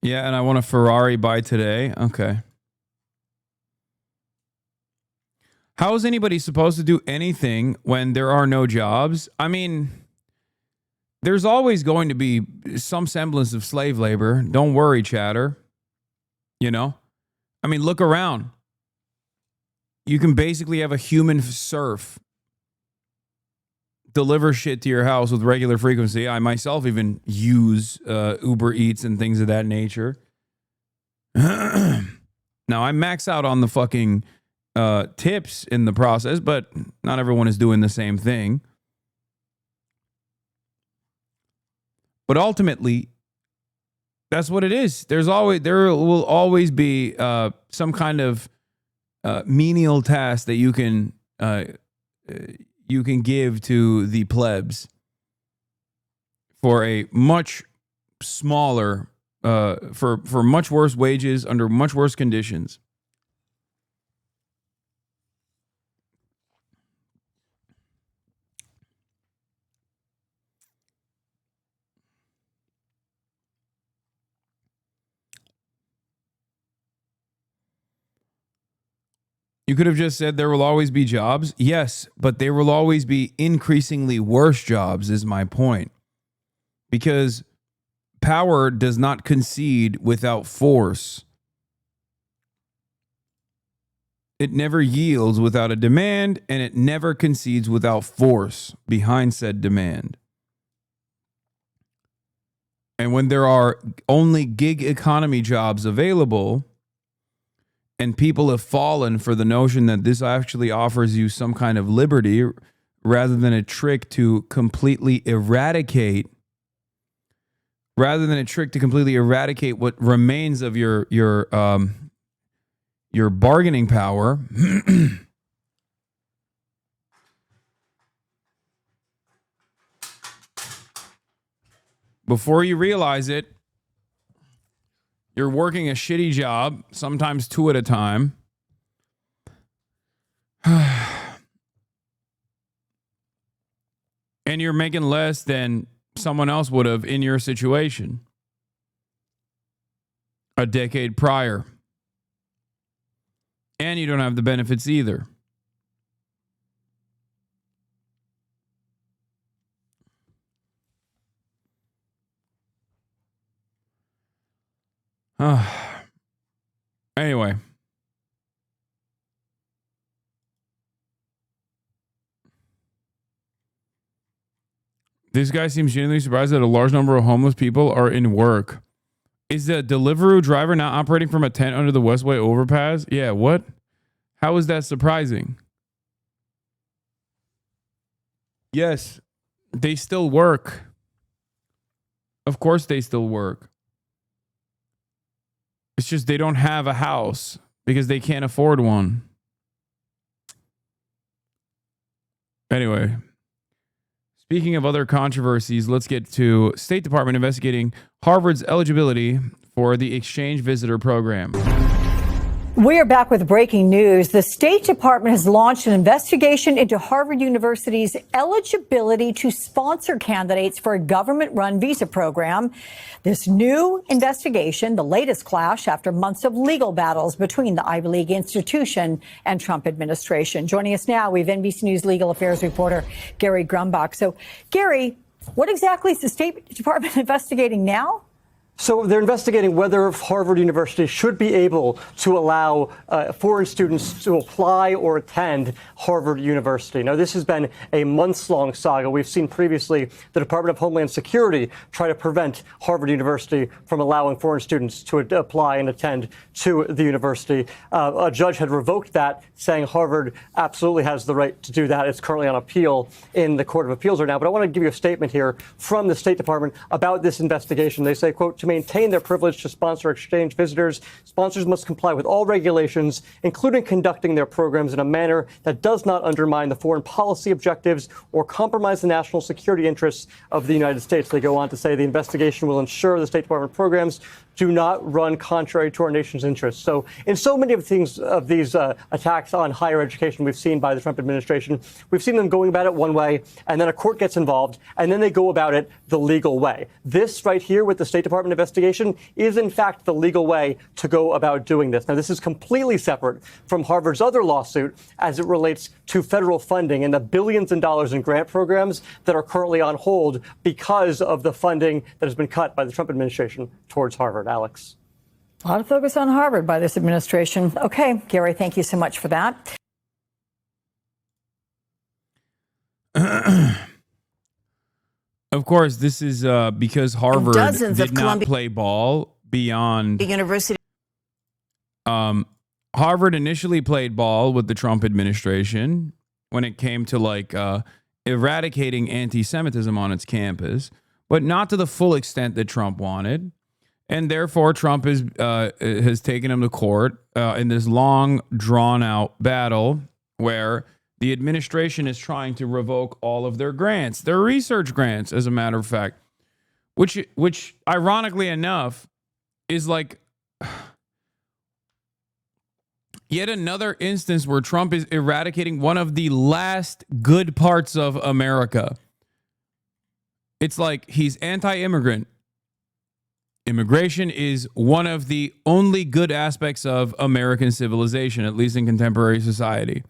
[SPEAKER 2] Yeah, and I want a Ferrari by today. Okay. How is anybody supposed to do anything when there are no jobs? I mean, there's always going to be some semblance of slave labor. Don't worry, chatter. You know? I mean, look around. You can basically have a human serf deliver shit to your house with regular frequency. I myself even use Uber Eats and things of that nature. Now, I max out on the fucking tips in the process, but not everyone is doing the same thing. But ultimately, That's what it is. There will always be some kind of menial task that you can give to the plebs for a much smaller, for much worse wages under much worse conditions. You could have just said there will always be jobs. Yes, but there will always be increasingly worse jobs, is my point. Because power does not concede without force. It never yields without a demand, and it never concedes without force behind said demand. And when there are only gig economy jobs available, and people have fallen for the notion that this actually offers you some kind of liberty rather than a trick to completely eradicate what remains of your bargaining power. Before you realize it, you're working a shitty job, sometimes 2 at a time. And you're making less than someone else would have in your situation a decade prior. And you don't have the benefits either. Anyway. This guy seems genuinely surprised that a large number of homeless people are in work. Is the Deliveroo driver now operating from a tent under the Westway overpass? Yeah, what? How is that surprising? Yes, they still work. Of course they still work. It's just they don't have a house because they can't afford one. Anyway, speaking of other controversies, let's get to State Department investigating Harvard's eligibility for the exchange visitor program.
[SPEAKER 6] We are back with breaking news. The State Department has launched an investigation into Harvard University's eligibility to sponsor candidates for a government-run visa program. This new investigation, the latest clash after months of legal battles between the Ivy League institution and Trump administration. Joining us now, we have NBC News legal affairs reporter Gary Grumbach. So, Gary, what exactly is the State Department investigating now?
[SPEAKER 20] So they're investigating whether Harvard University should be able to allow foreign students to apply or attend Harvard University. Now, this has been a months-long saga. We've seen previously the Department of Homeland Security try to prevent Harvard University from allowing foreign students to apply and attend to the university. A judge had revoked that, saying Harvard absolutely has the right to do that. It's currently on appeal in the Court of Appeals right now. But I want to give you a statement here from the State Department about this investigation. They say, quote, to maintain their privilege to sponsor exchange visitors, sponsors must comply with all regulations, including conducting their programs in a manner that does not undermine the foreign policy objectives or compromise the national security interests of the United States. They go on to say the investigation will ensure the State Department programs do not run contrary to our nation's interests. So in so many of these attacks on higher education we've seen by the Trump administration, we've seen them going about it one way, and then a court gets involved, and then they go about it the legal way. This right here with the State Department investigation is, in fact, the legal way to go about doing this. Now, this is completely separate from Harvard's other lawsuit as it relates to federal funding and the billions in dollars in grant programs that are currently on hold because of the funding that has been cut by the Trump administration towards Harvard. Alex.
[SPEAKER 6] A lot of focus on Harvard by this administration. Okay, Gary, thank you so much for that.
[SPEAKER 2] Of course, this is because Harvard did not play ball beyond
[SPEAKER 6] the university.
[SPEAKER 2] Harvard initially played ball with the Trump administration when it came to eradicating anti-Semitism on its campus, but not to the full extent that Trump wanted. And therefore, Trump has taken him to court in this long, drawn-out battle where the administration is trying to revoke all of their grants, their research grants, as a matter of fact, which ironically enough, is like yet another instance where Trump is eradicating one of the last good parts of America. It's like he's anti-immigrant. Immigration is one of the only good aspects of American civilization, at least in contemporary society.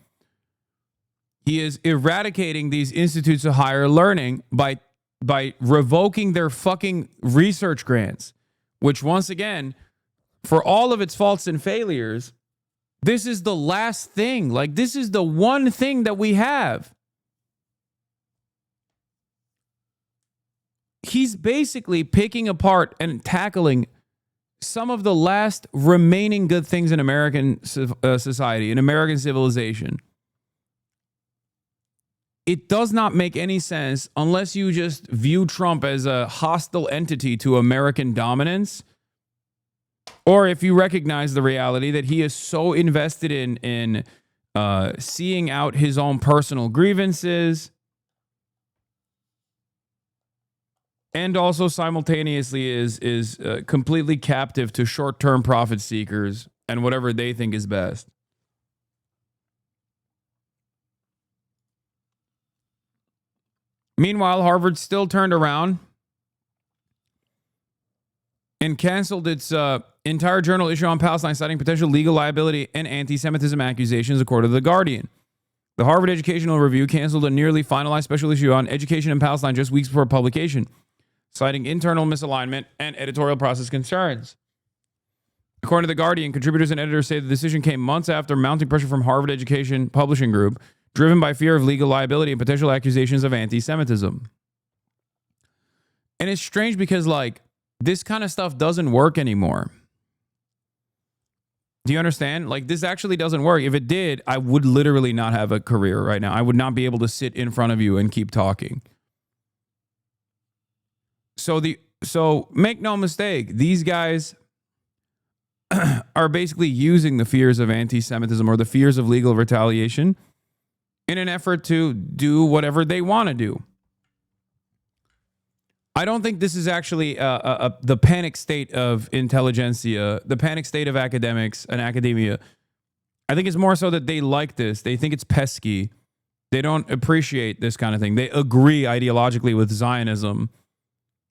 [SPEAKER 2] He is eradicating these institutes of higher learning by revoking their fucking research grants, which once again, for all of its faults and failures, this is the last thing. Like, this is the one thing that we have. He's basically picking apart and tackling some of the last remaining good things in American society, in American civilization. It does not make any sense unless you just view Trump as a hostile entity to American dominance, or if you recognize the reality that he is so invested in seeing out his own personal grievances, and also simultaneously is completely captive to short-term profit seekers and whatever they think is best. Meanwhile, Harvard still turned around and canceled its entire journal issue on Palestine, citing potential legal liability and anti-Semitism accusations, according to The Guardian. The Harvard Educational Review canceled a nearly finalized special issue on education in Palestine just weeks before publication, citing internal misalignment and editorial process concerns. According to The Guardian, contributors and editors say the decision came months after mounting pressure from Harvard Education Publishing Group, driven by fear of legal liability and potential accusations of anti-Semitism. And it's strange because, like, this kind of stuff doesn't work anymore. Do you understand? Like, this actually doesn't work. If it did, I would literally not have a career right now. I would not be able to sit in front of you and keep talking. So make no mistake, these guys are basically using the fears of anti-Semitism or the fears of legal retaliation in an effort to do whatever they want to do. I don't think this is actually the panic state of intelligentsia, the panic state of academics and academia. I think it's more so that they like this. They think it's pesky. They don't appreciate this kind of thing. They agree ideologically with Zionism,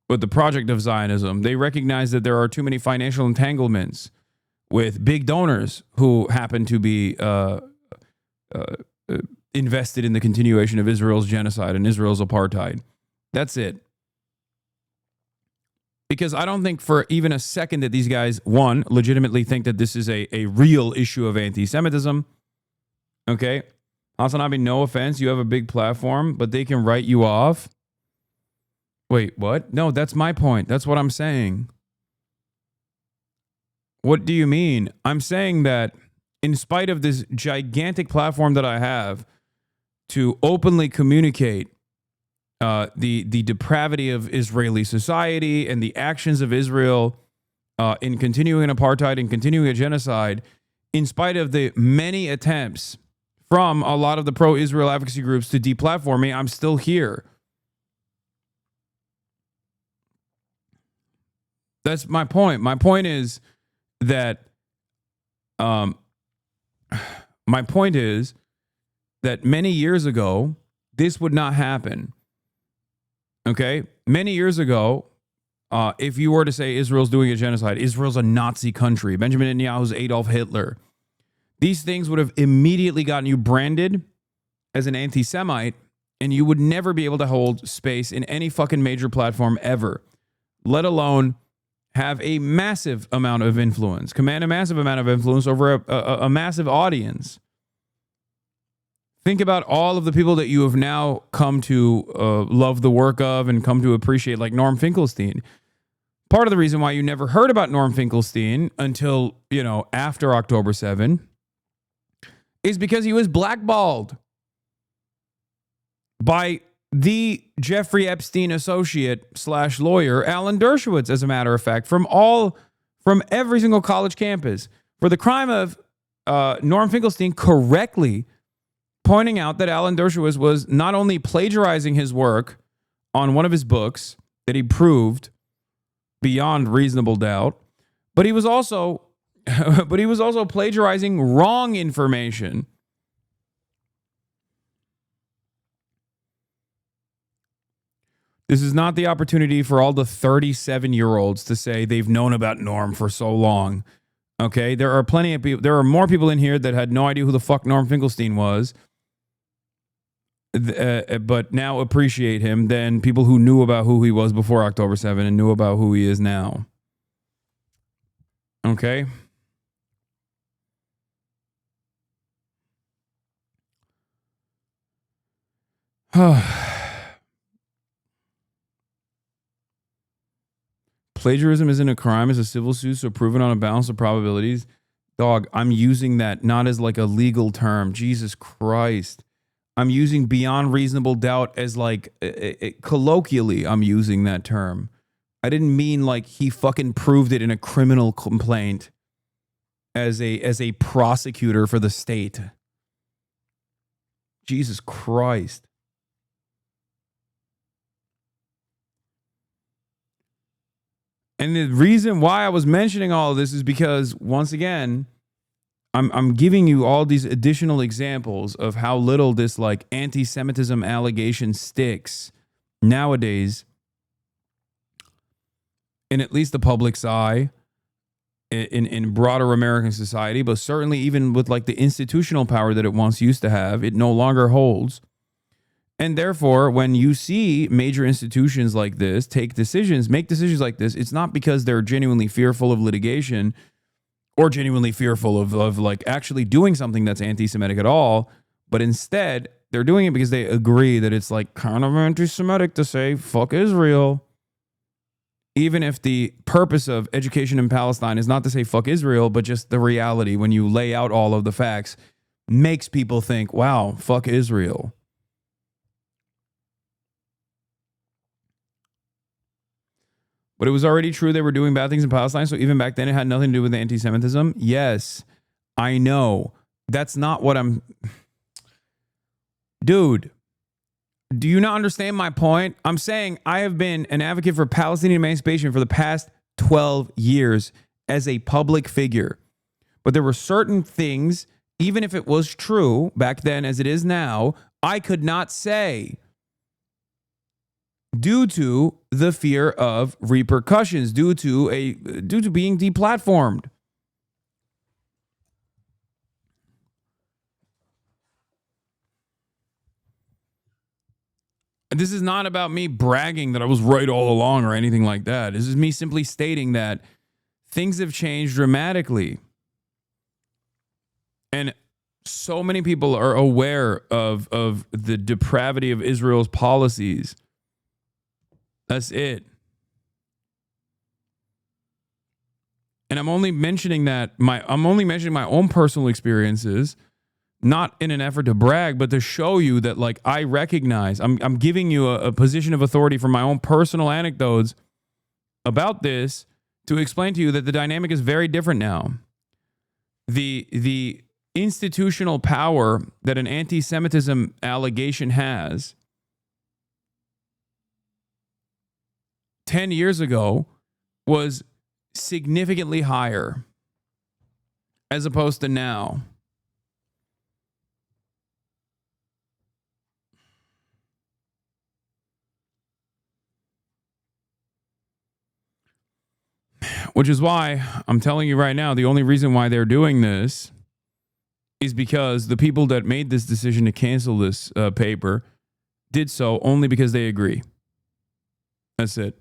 [SPEAKER 2] with the project of Zionism. They recognize that there are too many financial entanglements with big donors who happen to be invested in the continuation of Israel's genocide and Israel's apartheid. That's it. Because I don't think for even a second that these guys, one, legitimately think that this is a real issue of anti-Semitism. Okay? Hasanabi, no offense, you have a big platform, but they can write you off. Wait, what? No, that's my point. That's what I'm saying. What do you mean? I'm saying that in spite of this gigantic platform that I have to openly communicate the depravity of Israeli society and the actions of Israel in continuing apartheid and continuing a genocide, in spite of the many attempts from a lot of the pro-Israel advocacy groups to deplatform me, I'm still here. That's my point. My point is that many years ago, this would not happen. Okay? Many years ago, if you were to say Israel's doing a genocide, Israel's a Nazi country, Benjamin Netanyahu's Adolf Hitler, these things would have immediately gotten you branded as an anti-Semite, and you would never be able to hold space in any fucking major platform ever, let alone have a massive amount of influence, command a massive amount of influence over a massive audience. Think about all of the people that you have now come to love the work of and come to appreciate, like Norm Finkelstein. Part of the reason why you never heard about Norm Finkelstein until, after October 7 is because he was blackballed by the Jeffrey Epstein associate / lawyer, Alan Dershowitz, as a matter of fact, from every single college campus for the crime of Norm Finkelstein correctly pointing out that Alan Dershowitz was not only plagiarizing his work on one of his books that he proved beyond reasonable doubt, but he was also plagiarizing wrong information. This is not the opportunity for all the 37-year-olds to say they've known about Norm for so long. Okay, there are plenty of people. There are more people in here that had no idea who the fuck Norm Finkelstein was, but now appreciate him than people who knew about who he was before October 7 and knew about who he is now. Okay. Plagiarism isn't a crime, it's a civil suit, so proven on a balance of probabilities. Dog, I'm using that not as like a legal term. Jesus Christ. I'm using beyond reasonable doubt as like colloquially, I'm using that term. I didn't mean like he fucking proved it in a criminal complaint as a prosecutor for the state. Jesus Christ. And the reason why I was mentioning all of this is because, once again, I'm giving you all these additional examples of how little this like anti-Semitism allegation sticks nowadays in at least the public's eye, in broader American society, but certainly even with like the institutional power that it once used to have, it no longer holds. And therefore, when you see major institutions like this make decisions like this, it's not because they're genuinely fearful of litigation or genuinely fearful of like actually doing something that's anti-Semitic at all, but instead they're doing it because they agree that it's like kind of anti-Semitic to say fuck Israel. Even if the purpose of education in Palestine is not to say fuck Israel, but just the reality when you lay out all of the facts makes people think, wow, fuck Israel. But it was already true they were doing bad things in Palestine, so even back then it had nothing to do with anti-Semitism. Yes, I know. That's not what I'm... Dude, do you not understand my point? I'm saying I have been an advocate for Palestinian emancipation for the past 12 years as a public figure. But there were certain things, even if it was true back then as it is now, I could not say due to the fear of repercussions, due to being deplatformed. This is not about me bragging that I was right all along or anything like that. This is me simply stating that things have changed dramatically. And so many people are aware of the depravity of Israel's policies. That's it. And I'm only mentioning my own personal experiences, not in an effort to brag, but to show you that like I recognize, I'm giving you a position of authority from my own personal anecdotes about this to explain to you that the dynamic is very different now. The institutional power that an anti-Semitism allegation has 10 years ago was significantly higher as opposed to now. Which is why I'm telling you right now, the only reason why they're doing this is because the people that made this decision to cancel this paper did so only because they agree. That's it.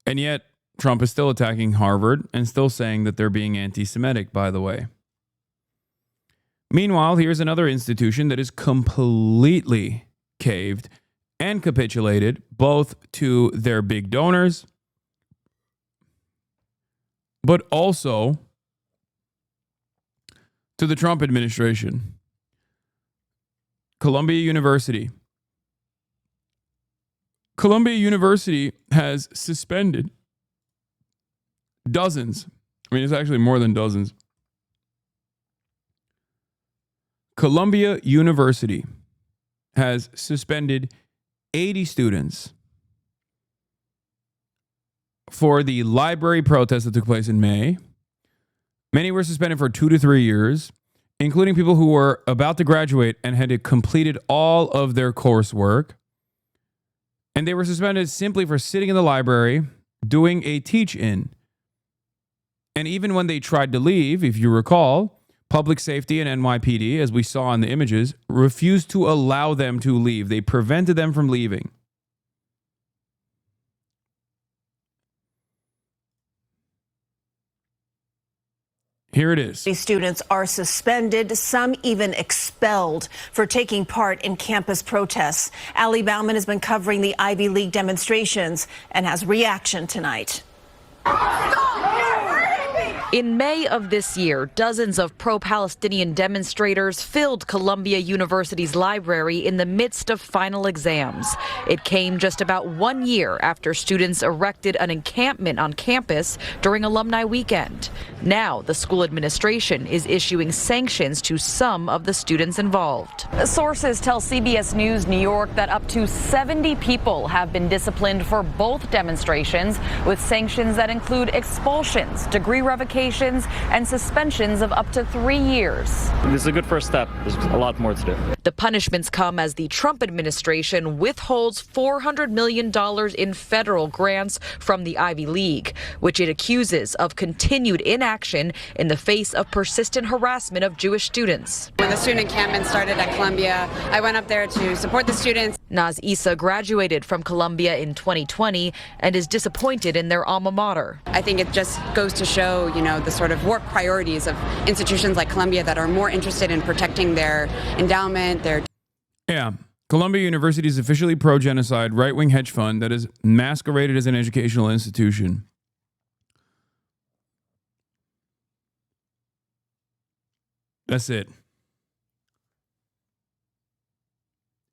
[SPEAKER 2] And yet, Trump is still attacking Harvard and still saying that they're being anti-Semitic, by the way. Meanwhile, here's another institution that is completely caved and capitulated both to their big donors, but also to the Trump administration. Columbia University. Columbia University has suspended dozens. I mean, it's actually more than dozens. Columbia University has suspended 80 students for the library protest that took place in May. Many were suspended for 2 to 3 years, including people who were about to graduate and had completed all of their coursework. And they were suspended simply for sitting in the library, doing a teach-in. And even when they tried to leave, if you recall, Public Safety and NYPD, as we saw in the images, refused to allow them to leave. They prevented them from leaving. Here it is.
[SPEAKER 7] These students are suspended, some even expelled for taking part in campus protests. Ali Bauman has been covering the Ivy League demonstrations and has reaction tonight.
[SPEAKER 8] In May of this year, dozens of pro-Palestinian demonstrators filled Columbia University's library in the midst of final exams. It came just about 1 year after students erected an encampment on campus during alumni weekend. Now, the school administration is issuing sanctions to some of the students involved. Sources tell CBS News New York that up to 70 people have been disciplined for both demonstrations, with sanctions that include expulsions, degree revocations, and suspensions of up to 3 years.
[SPEAKER 21] This is a good first step. There's a lot more to do.
[SPEAKER 8] The punishments come as the Trump administration withholds $400 million in federal grants from the Ivy League, which it accuses of continued inaction in the face of persistent harassment of Jewish students.
[SPEAKER 22] When the student encampment started at Columbia, I went up there to support the students.
[SPEAKER 8] Naz Issa graduated from Columbia in 2020 and is disappointed in their alma mater.
[SPEAKER 22] I think it just goes to show, the sort of warped priorities of institutions like Columbia that are more interested in protecting their endowment,
[SPEAKER 2] Yeah. Columbia University is officially pro-genocide right-wing hedge fund that is masqueraded as an educational institution. That's it.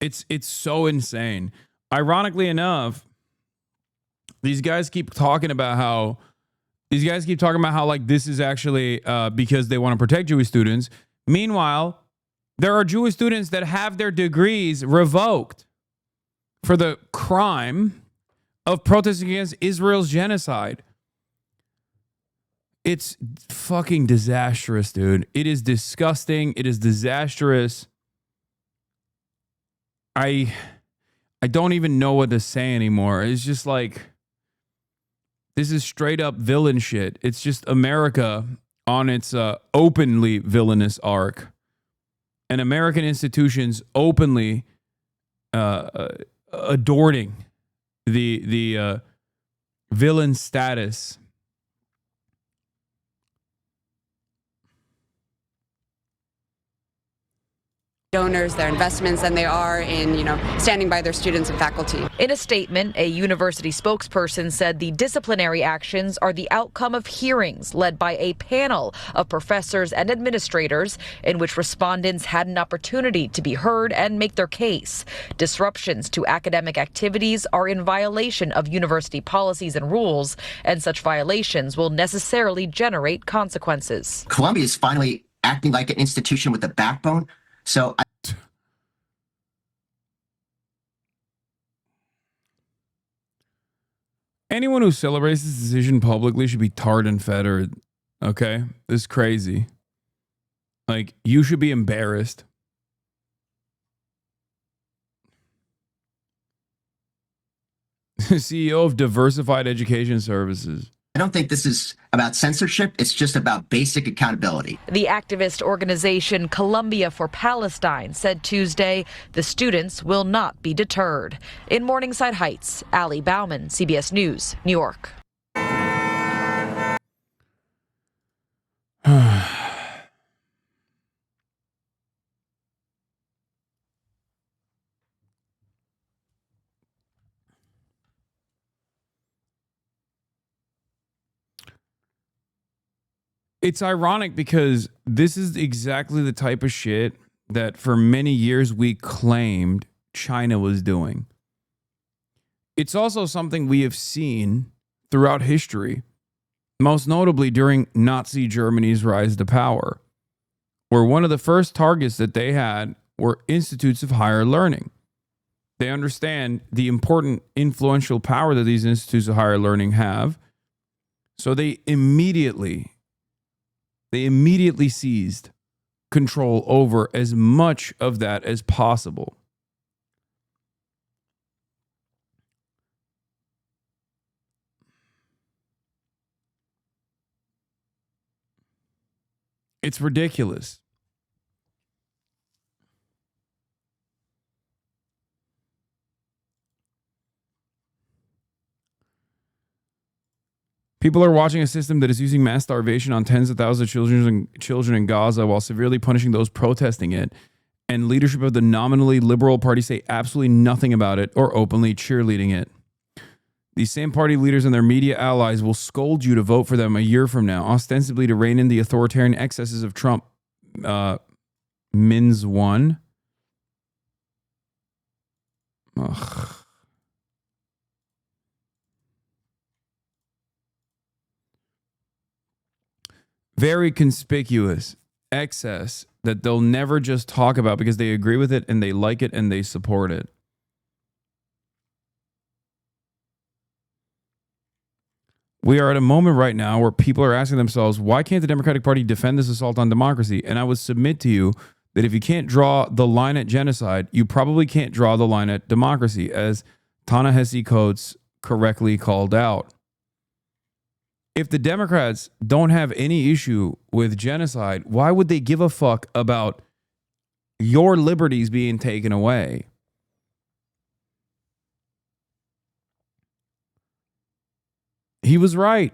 [SPEAKER 2] It's so insane. Ironically enough, these guys keep talking about how like this is actually because they want to protect Jewish students. Meanwhile, there are Jewish students that have their degrees revoked for the crime of protesting against Israel's genocide. It's fucking disastrous, dude. It is disgusting. It is disastrous. I don't even know what to say anymore. It's just like, this is straight up villain shit. It's just America on its openly villainous arc. And American institutions openly adorning the villain status.
[SPEAKER 22] donors, their investments, than they are in, standing by their students and faculty.
[SPEAKER 8] In a statement, a university spokesperson said the disciplinary actions are the outcome of hearings led by a panel of professors and administrators in which respondents had an opportunity to be heard and make their case. Disruptions to academic activities are in violation of university policies and rules, and such violations will necessarily generate consequences.
[SPEAKER 25] Columbia is finally acting like an institution with a backbone. So
[SPEAKER 2] anyone who celebrates this decision publicly should be tarred and feathered. Okay? This is crazy. Like, you should be embarrassed. CEO of Diversified Education Services.
[SPEAKER 25] I don't think this is about censorship. It's just about basic accountability.
[SPEAKER 8] The activist organization Columbia for Palestine said Tuesday the students will not be deterred. In Morningside Heights, Ali Bauman, CBS News, New York.
[SPEAKER 2] It's ironic because this is exactly the type of shit that for many years we claimed China was doing. It's also something we have seen throughout history, most notably during Nazi Germany's rise to power, where one of the first targets that they had were institutes of higher learning. They understand the important influential power that these institutes of higher learning have, so they immediately seized control over as much of that as possible. It's ridiculous. People are watching a system that is using mass starvation on tens of thousands of children in Gaza while severely punishing those protesting it. And leadership of the nominally liberal party say absolutely nothing about it or openly cheerleading it. These same party leaders and their media allies will scold you to vote for them a year from now, ostensibly to rein in the authoritarian excesses of Trump. Mins one. Ugh. Very conspicuous excess that they'll never just talk about because they agree with it and they like it and they support it. We are at a moment right now where people are asking themselves, why can't the Democratic Party defend this assault on democracy? And I would submit to you that if you can't draw the line at genocide, you probably can't draw the line at democracy, as Ta-Nehisi Coates correctly called out. If the Democrats don't have any issue with genocide, why would they give a fuck about your liberties being taken away? He was right.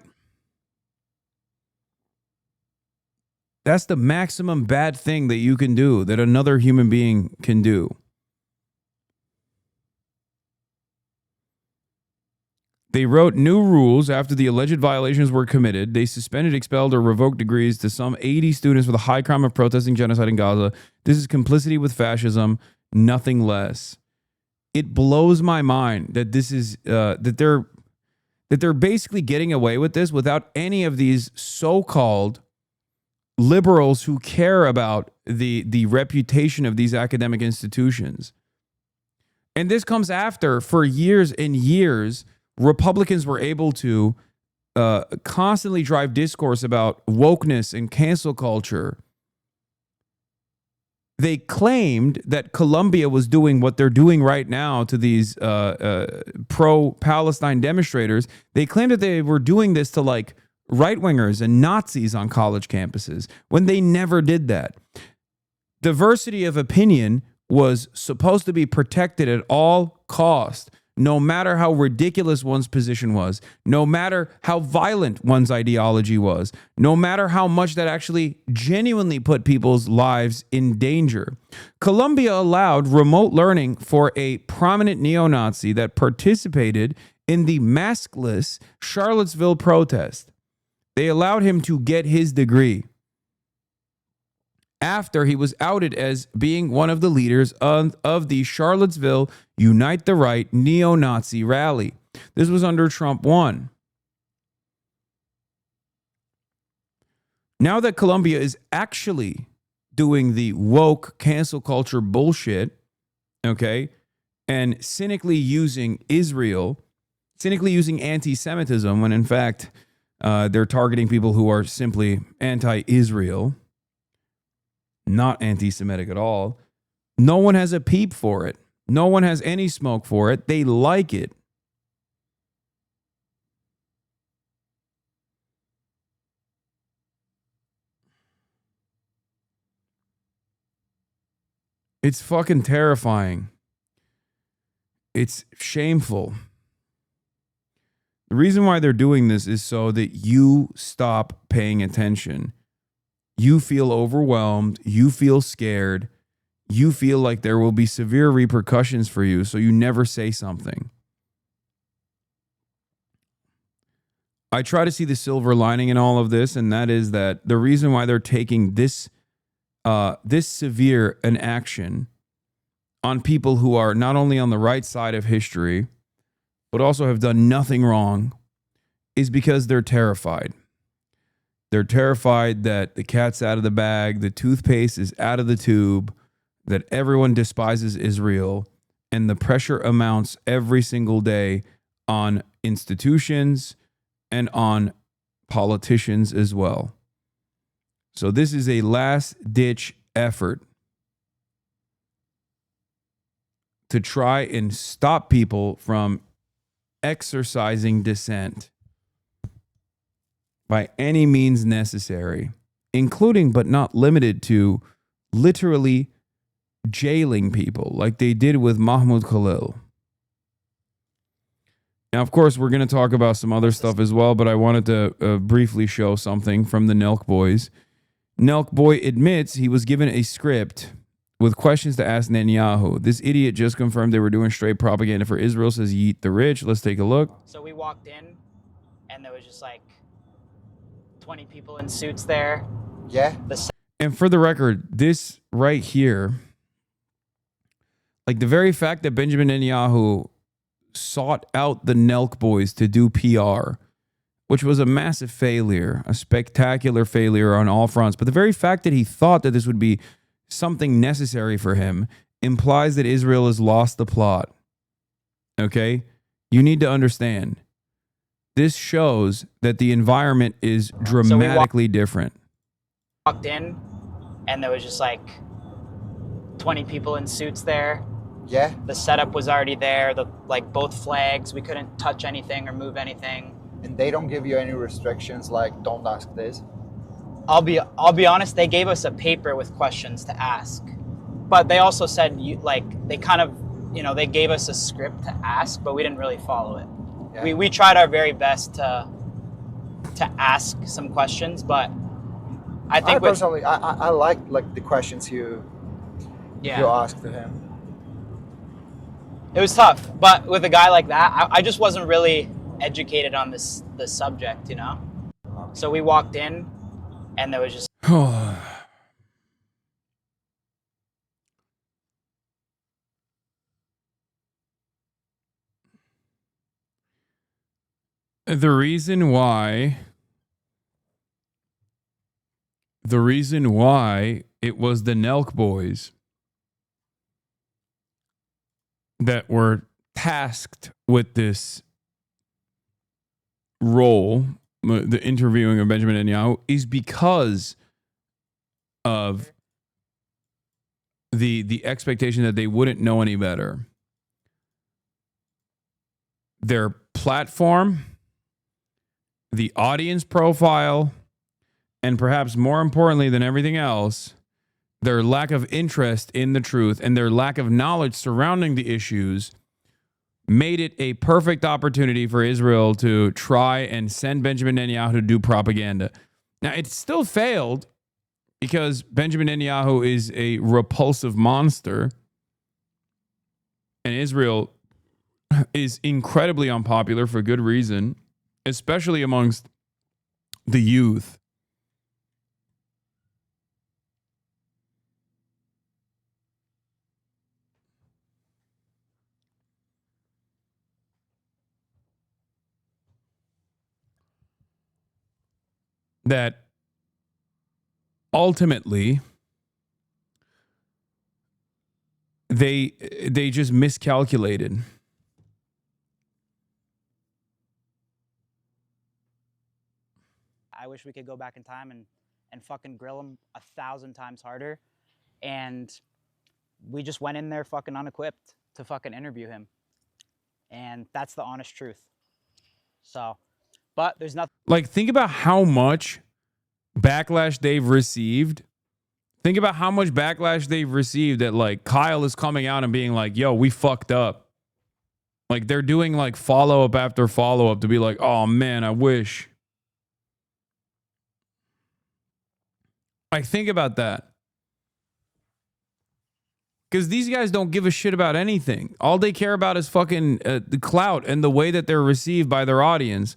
[SPEAKER 2] That's the maximum bad thing that you can do, that another human being can do. They wrote new rules after the alleged violations were committed. They suspended, expelled, or revoked degrees to some 80 students for the high crime of protesting genocide in Gaza. This is complicity with fascism, nothing less. It blows my mind that this is that they're basically getting away with this without any of these so-called liberals who care about the reputation of these academic institutions. And this comes after, for years and years, Republicans were able to constantly drive discourse about wokeness and cancel culture. They claimed that Colombia was doing what they're doing right now to these pro-Palestine demonstrators. They claimed that they were doing this to like right-wingers and Nazis on college campuses when they never did that. Diversity of opinion was supposed to be protected at all costs, no matter how ridiculous one's position was, no matter how violent one's ideology was, no matter how much that actually genuinely put people's lives in danger. Colombia allowed remote learning for a prominent neo-Nazi that participated in the maskless Charlottesville protest. They allowed him to get his degree after he was outed as being one of the leaders of the Charlottesville Unite the Right neo-Nazi rally. This was under Trump 1. Now that Colombia is actually doing the woke cancel culture bullshit, okay, and cynically using Israel, cynically using anti-Semitism, when in fact they're targeting people who are simply anti-Israel, not anti-Semitic at all. No one has a peep for it. No one has any smoke for it. They like it. It's fucking terrifying. It's shameful. The reason why they're doing this is so that you stop paying attention. You feel overwhelmed, you feel scared, you feel like there will be severe repercussions for you, so you never say something. I try to see the silver lining in all of this, and that is that the reason why they're taking this severe an action on people who are not only on the right side of history, but also have done nothing wrong, is because they're terrified. They're terrified that the cat's out of the bag, the toothpaste is out of the tube, that everyone despises Israel, and the pressure amounts every single day on institutions and on politicians as well. So this is a last-ditch effort to try and stop people from exercising dissent by any means necessary, including but not limited to literally jailing people like they did with Mahmoud Khalil. Now, of course, we're going to talk about some other stuff as well, but I wanted to briefly show something from the Nelk Boys. Nelk Boy admits he was given a script with questions to ask Netanyahu. This idiot just confirmed they were doing straight propaganda for Israel, says yeet the rich. Let's take a look.
[SPEAKER 9] So we walked in, and there was just like 20 people in suits there.
[SPEAKER 10] Yeah.
[SPEAKER 2] And for the record, this right here, like the very fact that Benjamin Netanyahu sought out the Nelk Boys to do PR, which was a massive failure, a spectacular failure on all fronts. But the very fact that he thought that this would be something necessary for him implies that Israel has lost the plot. Okay? You need to understand. This shows that the environment is dramatically different.
[SPEAKER 9] Walked in, and there was just like 20 people in suits there.
[SPEAKER 10] Yeah.
[SPEAKER 9] The setup was already there. Both flags, we couldn't touch anything or move anything.
[SPEAKER 10] And they don't give you any restrictions like don't ask this.
[SPEAKER 9] I'll be honest, they gave us a paper with questions to ask. But they also said they gave us a script to ask, but we didn't really follow it. Yeah. We tried our very best to ask some questions, but I think
[SPEAKER 10] I like the questions you asked to him.
[SPEAKER 9] It was tough, but with a guy like that, I just wasn't really educated on this subject, you know? So we walked in, and there was just...
[SPEAKER 2] The reason why it was the Nelk Boys that were tasked with this role, the interviewing of Benjamin Netanyahu, is because of the expectation that they wouldn't know any better. Their platform, the audience profile, and perhaps more importantly than everything else, their lack of interest in the truth and their lack of knowledge surrounding the issues made it a perfect opportunity for Israel to try and send Benjamin Netanyahu to do propaganda. Now, it still failed because Benjamin Netanyahu is a repulsive monster, and Israel is incredibly unpopular for good reason, especially amongst the youth. That ultimately they just miscalculated.
[SPEAKER 9] I wish we could go back in time and fucking grill him 1,000 times harder. And we just went in there fucking unequipped to fucking interview him. And that's the honest truth. So, but there's nothing.
[SPEAKER 2] Like, think about how much backlash they've received. Think about how much backlash they've received that, like, Kyle is coming out and being like, yo, we fucked up. Like, they're doing, like, follow-up after follow-up to be like, oh, man, I wish. Like, think about that. Because these guys don't give a shit about anything. All they care about is fucking the clout and the way that they're received by their audience.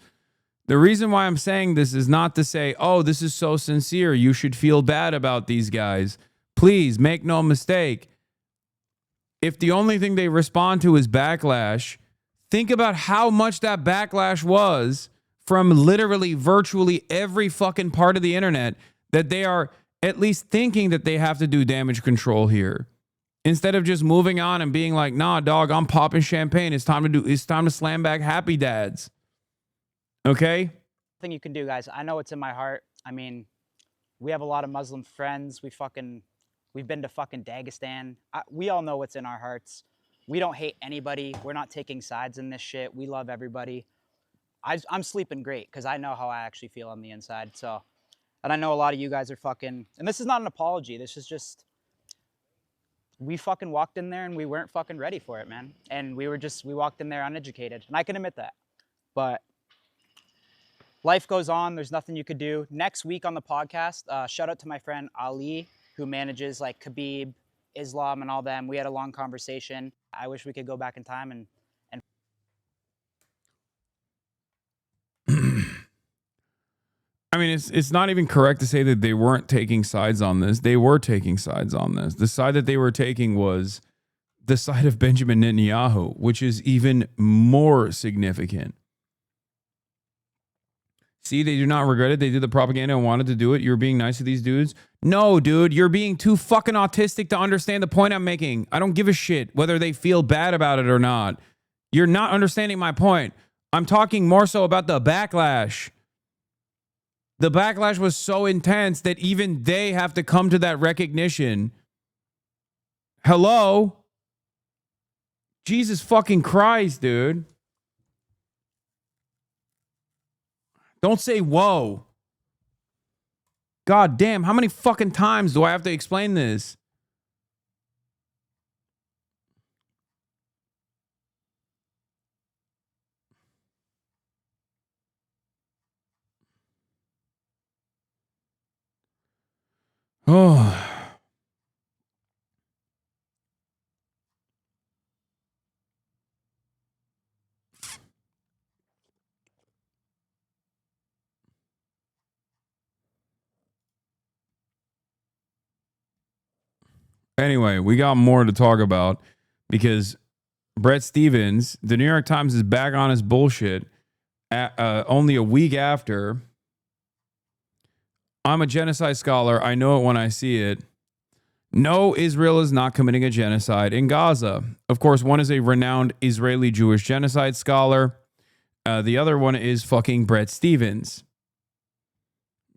[SPEAKER 2] The reason why I'm saying this is not to say, oh, this is so sincere. You should feel bad about these guys. Please make no mistake. If the only thing they respond to is backlash, think about how much that backlash was from literally virtually every fucking part of the internet that they are at least thinking that they have to do damage control here. Instead of just moving on and being like, nah, dog, I'm popping champagne. It's time to slam back Happy Dads. Okay?
[SPEAKER 9] Thing you can do, guys. I know it's in my heart. I mean, we have a lot of Muslim friends. We've been to fucking Dagestan. We all know what's in our hearts. We don't hate anybody. We're not taking sides in this shit. We love everybody. I'm sleeping great because I know how I actually feel on the inside. So, and I know a lot of you guys are fucking, and this is not an apology. This is just, we fucking walked in there and we weren't fucking ready for it, man. And we walked in there uneducated. And I can admit that. But life goes on. There's nothing you could do. Next week on the podcast, shout out to my friend Ali, who manages like Khabib, Islam, and all them. We had a long conversation. I wish we could go back in time and
[SPEAKER 2] I mean, it's not even correct to say that they weren't taking sides on this. They were taking sides on this. The side that they were taking was the side of Benjamin Netanyahu, which is even more significant. See, they do not regret it. They did the propaganda and wanted to do it. You're being nice to these dudes. No, dude, you're being too fucking autistic to understand the point I'm making. I don't give a shit whether they feel bad about it or not. You're not understanding my point. I'm talking more so about the backlash. The backlash was so intense that even they have to come to that recognition. Hello? Jesus fucking Christ, dude. Don't say whoa. God damn, how many fucking times do I have to explain this? Oh. Anyway, we got more to talk about because Brett Stevens, the New York Times is back on his bullshit only a week after. I'm a genocide scholar. I know it when I see it. No, Israel is not committing a genocide in Gaza. Of course, one is a renowned Israeli Jewish genocide scholar. The other one is fucking Brett Stevens.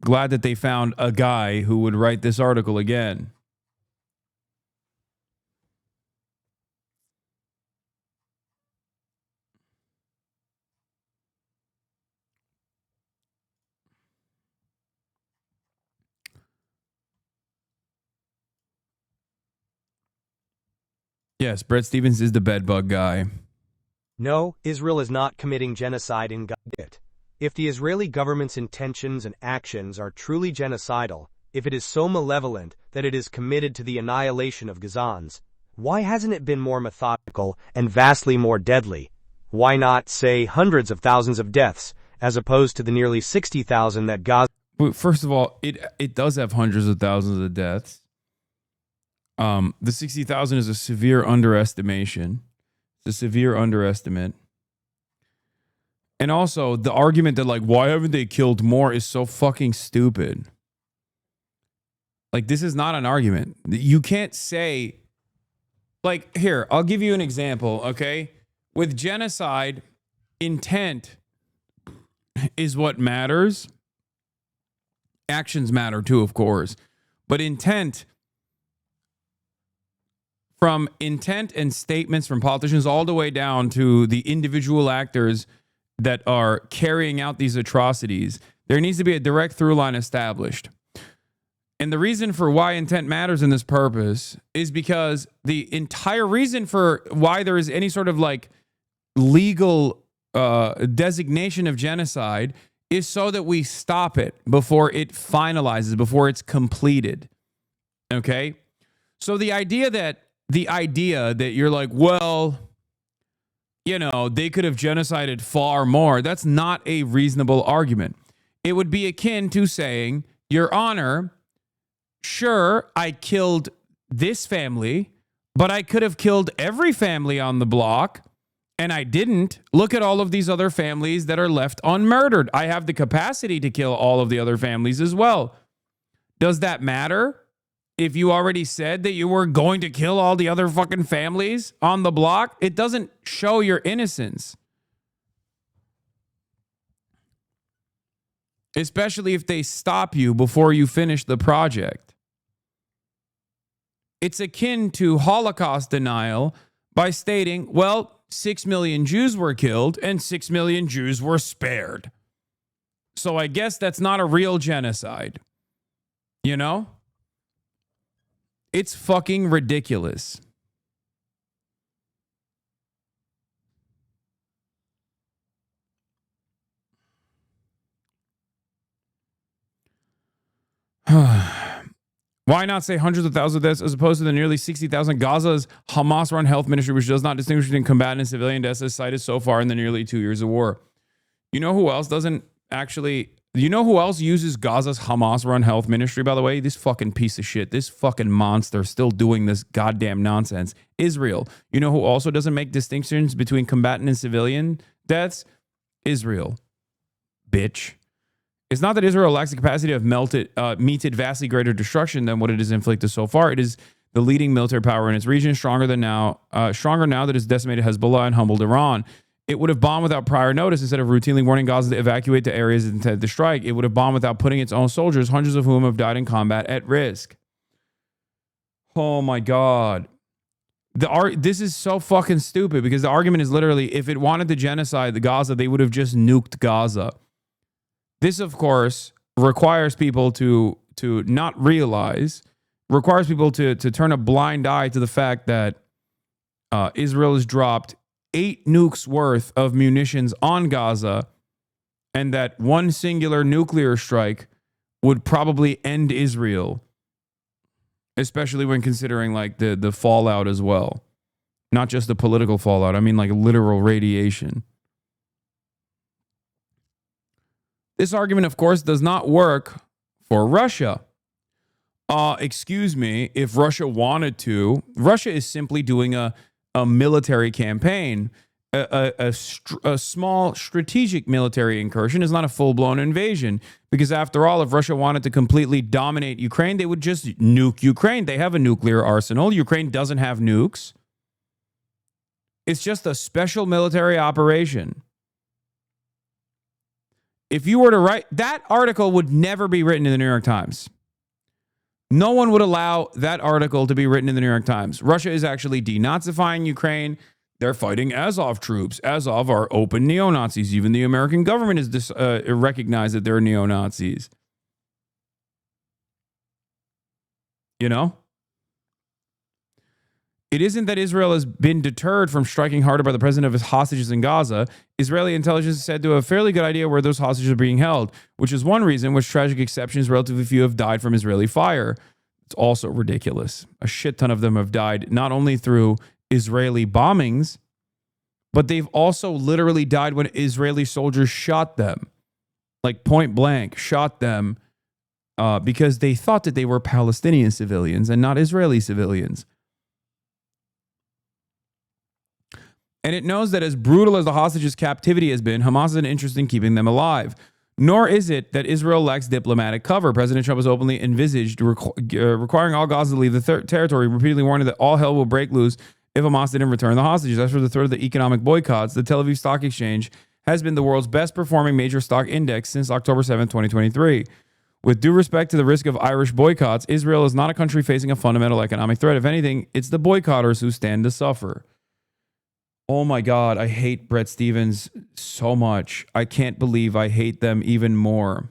[SPEAKER 2] Glad that they found a guy who would write this article again. Yes, Brett Stevens is the bedbug guy.
[SPEAKER 5] No, Israel is not committing genocide in Gaza. If the Israeli government's intentions and actions are truly genocidal, if it is so malevolent that it is committed to the annihilation of Gazans, why hasn't it been more methodical and vastly more deadly? Why not, say, hundreds of thousands of deaths, as opposed to the nearly 60,000 that Gaza...
[SPEAKER 2] Well, first of all, it does have hundreds of thousands of deaths. The 60,000 is a severe underestimation. It's a severe underestimate. And also, the argument that, like, why haven't they killed more is so fucking stupid. Like, this is not an argument. You can't say, like, here, I'll give you an example, okay? With genocide, intent is what matters. Actions matter too, of course. But intent, from intent and statements from politicians all the way down to the individual actors that are carrying out these atrocities, there needs to be a direct through line established. And the reason for why intent matters in this purpose is because the entire reason for why there is any sort of like legal designation of genocide is so that we stop it before it finalizes, before it's completed. Okay? So the idea that you're like, well, they could have genocided far more. That's not a reasonable argument. It would be akin to saying, Your Honor, sure, I killed this family, but I could have killed every family on the block, and I didn't. Look at all of these other families that are left unmurdered. I have the capacity to kill all of the other families as well. Does that matter? If you already said that you were going to kill all the other fucking families on the block, it doesn't show your innocence. Especially if they stop you before you finish the project. It's akin to Holocaust denial by stating, well, 6 million Jews were killed and 6 million Jews were spared. So I guess that's not a real genocide. It's fucking ridiculous. Why not say hundreds of thousands of deaths as opposed to the nearly 60,000 Gaza's Hamas-run health ministry, which does not distinguish between combatant and civilian deaths as cited so far in the nearly 2 years of war? You know who else doesn't actually... You know who else uses Gaza's Hamas-run health ministry, by the way? This fucking piece of shit. This fucking monster still doing this goddamn nonsense. Israel. You know who also doesn't make distinctions between combatant and civilian deaths? Israel. Bitch. It's not that Israel lacks the capacity of meted vastly greater destruction than what it has inflicted so far. It is the leading military power in its region, stronger now that it's decimated Hezbollah and humbled Iran. It would have bombed without prior notice instead of routinely warning Gaza to evacuate the areas it intended to strike. It would have bombed without putting its own soldiers, hundreds of whom have died in combat, at risk. Oh my God. This is so fucking stupid because the argument is literally, if it wanted to genocide the Gaza, they would have just nuked Gaza. This, of course, requires people to not realize, requires people to turn a blind eye to the fact that Israel has dropped 8 nukes worth of munitions on Gaza, and that one singular nuclear strike would probably end Israel, especially when considering like the fallout as well. Not just the political fallout, I mean like literal radiation. This argument, of course, does not work for Russia. Excuse me, if Russia wanted to, Russia is simply doing a military campaign. A small strategic military incursion is not a full-blown invasion, because after all, if Russia wanted to completely dominate Ukraine, they would just nuke Ukraine. They have a nuclear arsenal. Ukraine doesn't have nukes. It's just a special military operation. If you were to write, that article would never be written in the New York Times. No one would allow that article to be written in the New York Times. Russia is actually denazifying Ukraine. They're fighting Azov troops. Azov are open neo-Nazis. Even the American government has recognized that they're neo-Nazis. You know? It isn't that Israel has been deterred from striking harder by the presence of its hostages in Gaza. Israeli intelligence is said to have a fairly good idea where those hostages are being held, which is one reason which tragic exceptions relatively few have died from Israeli fire. It's also ridiculous. A shit ton of them have died not only through Israeli bombings, but they've also literally died when Israeli soldiers shot them, like point blank, shot them because they thought that they were Palestinian civilians and not Israeli civilians. And it knows that as brutal as the hostages' captivity has been, Hamas has an interest in keeping them alive. Nor is it that Israel lacks diplomatic cover. President Trump has openly envisaged requiring all Gaza to leave the territory, repeatedly warning that all hell will break loose if Hamas didn't return the hostages. As for the threat of the economic boycotts, the Tel Aviv Stock Exchange has been the world's best performing major stock index since October 7, 2023. With due respect to the risk of Irish boycotts, Israel is not a country facing a fundamental economic threat. If anything, it's the boycotters who stand to suffer. Oh my God, I hate Brett Stevens so much. I can't believe I hate them even more.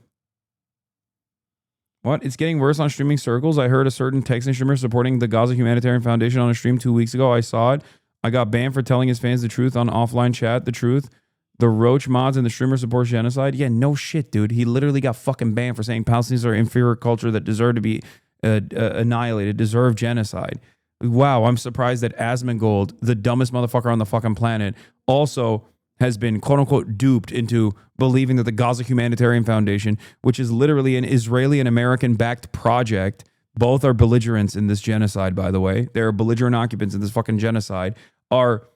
[SPEAKER 2] What? It's getting worse on streaming circles. I heard a certain Texan streamer supporting the Gaza Humanitarian Foundation on a stream 2 weeks ago. I saw it. I got banned for telling his fans the truth on offline chat. The truth. The Roach mods and the streamer supports genocide. Yeah, no shit, dude. He literally got fucking banned for saying Palestinians are inferior culture that deserve to be annihilated, deserve genocide. Wow, I'm surprised that Asmongold, the dumbest motherfucker on the fucking planet, also has been quote unquote duped into believing that the Gaza Humanitarian Foundation, which is literally an Israeli and American backed project, both are belligerents in this genocide, by the way. They're belligerent occupants in this fucking genocide, are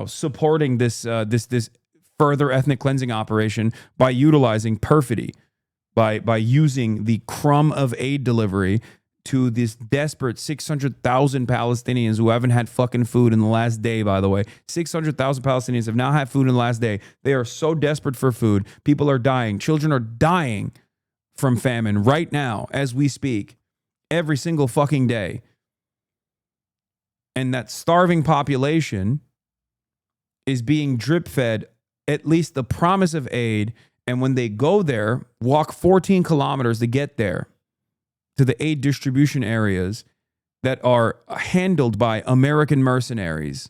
[SPEAKER 2] supporting this further ethnic cleansing operation by utilizing perfidy, by using the crumb of aid delivery to this desperate 600,000 Palestinians who haven't had fucking food in the last day, by the way. 600,000 Palestinians have now had food in the last day. They are so desperate for food. People are dying. Children are dying from famine right now as we speak, every single fucking day. And that starving population is being drip fed at least the promise of aid. And when they go there, walk 14 kilometers to get there, to the aid distribution areas that are handled by American mercenaries,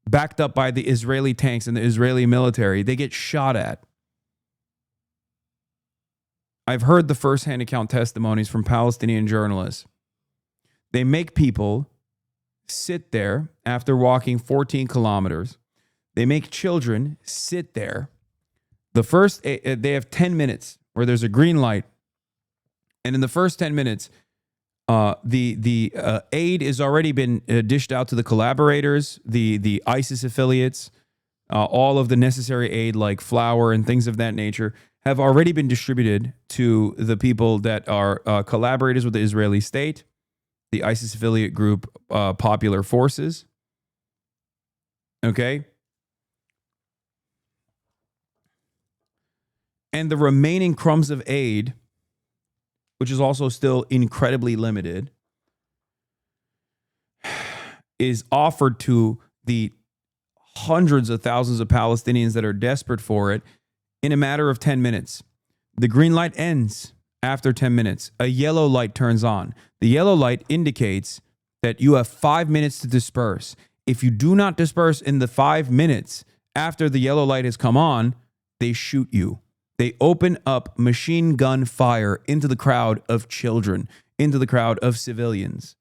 [SPEAKER 2] backed up by the Israeli tanks and the Israeli military, they get shot at. I've heard the firsthand account testimonies from Palestinian journalists. They make people sit there after walking 14 kilometers. They make children sit there. They have 10 minutes where there's a green light. And in the first 10 minutes, the aid has already been dished out to the collaborators, the ISIS affiliates, all of the necessary aid like flour and things of that nature have already been distributed to the people that are collaborators with the Israeli state, the ISIS affiliate group, Popular Forces. Okay? And the remaining crumbs of aid, which is also still incredibly limited, is offered to the hundreds of thousands of Palestinians that are desperate for it in a matter of 10 minutes. The green light ends after 10 minutes. A yellow light turns on. The yellow light indicates that you have 5 minutes to disperse. If you do not disperse in the 5 minutes after the yellow light has come on, they shoot you. They open up machine gun fire into the crowd of children, into the crowd of civilians.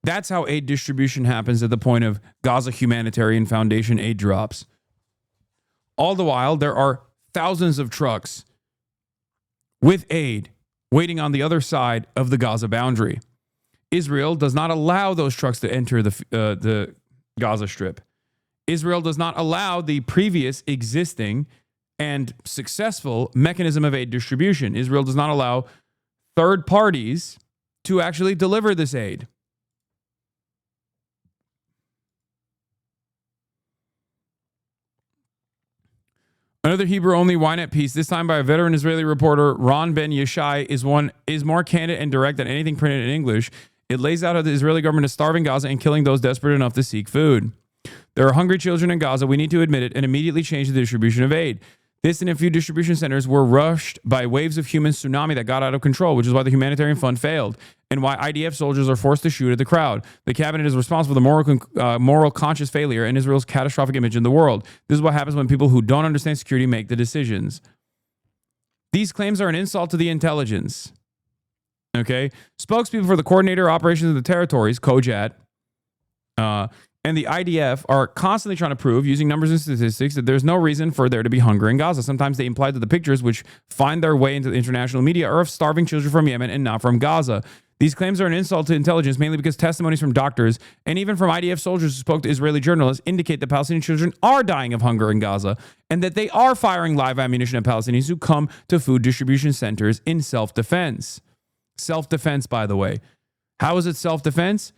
[SPEAKER 2] That's how aid distribution happens at the point of Gaza Humanitarian Foundation aid drops. All the while, there are thousands of trucks with aid waiting on the other side of the Gaza boundary. Israel does not allow those trucks to enter the Gaza Strip. Israel does not allow the previous existing and successful mechanism of aid distribution. Israel does not allow third parties to actually deliver this aid. Another Hebrew-only Ynet piece, this time by a veteran Israeli reporter, Ron Ben Yeshai, is more candid and direct than anything printed in English. It lays out how the Israeli government is starving Gaza and killing those desperate enough to seek food. There are hungry children in Gaza. We need to admit it and immediately change the distribution of aid. This and a few distribution centers were rushed by waves of human tsunami that got out of control, which is why the humanitarian fund failed and why IDF soldiers are forced to shoot at the crowd. The cabinet is responsible for the moral conscious failure and Israel's catastrophic image in the world. This is what happens when people who don't understand security make the decisions. These claims are an insult to the intelligence. Okay? Spokespeople for the Coordinator of Operations of the Territories, COJAT, and the IDF are constantly trying to prove, using numbers and statistics, that there's no reason for there to be hunger in Gaza. Sometimes they imply that the pictures which find their way into the international media are of starving children from Yemen and not from Gaza. These claims are an insult to intelligence, mainly because testimonies from doctors and even from IDF soldiers who spoke to Israeli journalists indicate that Palestinian children are dying of hunger in Gaza and that they are firing live ammunition at Palestinians who come to food distribution centers in self-defense. Self-defense, by the way. How is it self-defense?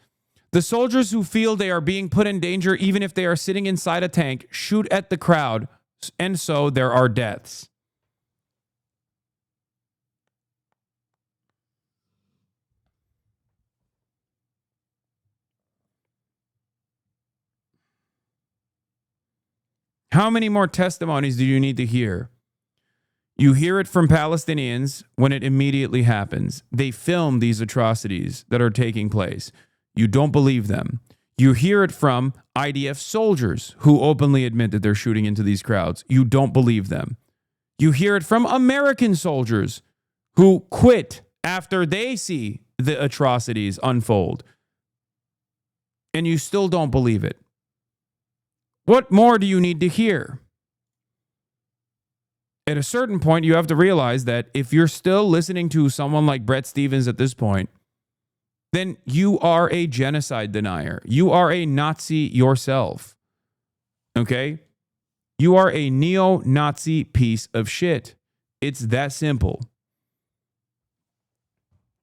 [SPEAKER 2] The soldiers who feel they are being put in danger, even if they are sitting inside a tank, shoot at the crowd, and so there are deaths. How many more testimonies do you need to hear? You hear it from Palestinians when it immediately happens. They film these atrocities that are taking place. You don't believe them. You hear it from IDF soldiers who openly admit that they're shooting into these crowds. You don't believe them. You hear it from American soldiers who quit after they see the atrocities unfold. and you still don't believe it. What more do you need to hear? At a certain point, you have to realize that if you're still listening to someone like Bret Stephens at this point, then you are a genocide denier. You are a Nazi yourself. Okay? You are a neo-Nazi piece of shit. It's that simple.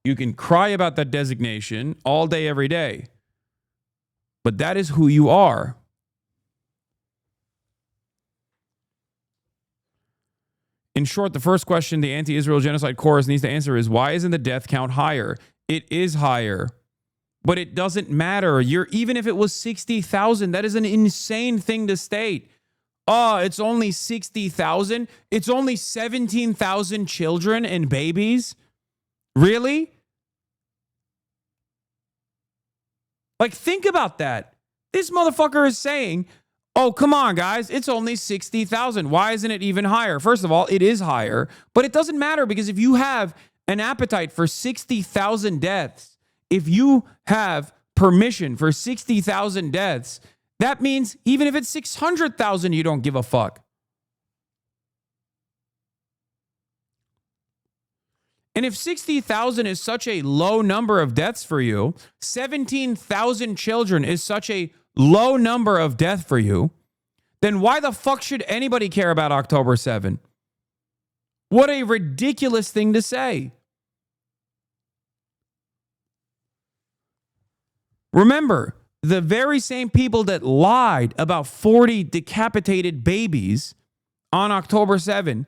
[SPEAKER 2] You can cry about that designation all day, every day. But that is who you are. In short, the first question the anti-Israel genocide chorus needs to answer is, why isn't the death count higher? It is higher, but it doesn't matter. Even if it was 60,000, that is an insane thing to state. Oh, it's only 60,000? It's only 17,000 children and babies? Really? Like, think about that. This motherfucker is saying, oh, come on, guys, it's only 60,000. Why isn't it even higher? First of all, it is higher, but it doesn't matter, because if you have an appetite for 60,000 deaths, if you have permission for 60,000 deaths, that means even if it's 600,000, you don't give a fuck. And if 60,000 is such a low number of deaths for you, 17,000 children is such a low number of death for you, then why the fuck should anybody care about October 7? What a ridiculous thing to say. Remember, the very same people that lied about 40 decapitated babies on October 7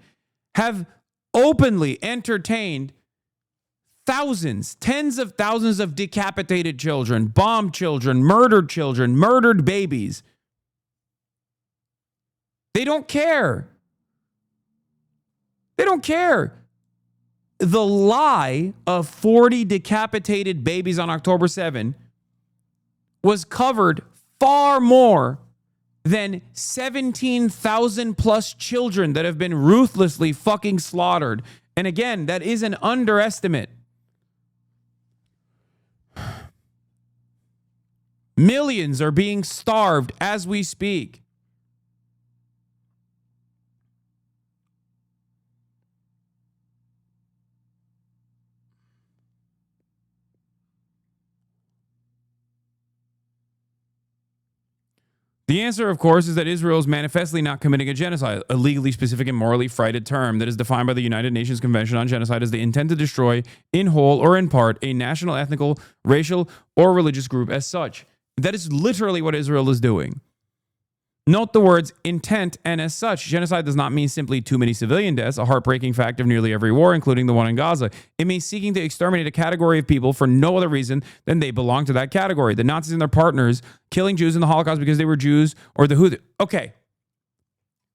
[SPEAKER 2] have openly entertained thousands, tens of thousands of decapitated children, bombed children, murdered babies. They don't care. They don't care. The lie of 40 decapitated babies on October 7 was covered far more than 17,000 plus children that have been ruthlessly fucking slaughtered. And again, that is an underestimate. Millions are being starved as we speak. The answer, of course, is that Israel is manifestly not committing a genocide, a legally specific and morally frighted term that is defined by the United Nations Convention on Genocide as the intent to destroy, in whole or in part, a national, ethnical, racial, or religious group as such. That is literally what Israel is doing. Note the words intent and as such. Genocide does not mean simply too many civilian deaths, a heartbreaking fact of nearly every war, including the one in Gaza. It means seeking to exterminate a category of people for no other reason than they belong to that category. The Nazis and their partners killing Jews in the Holocaust because they were Jews, or the Houthi. Okay.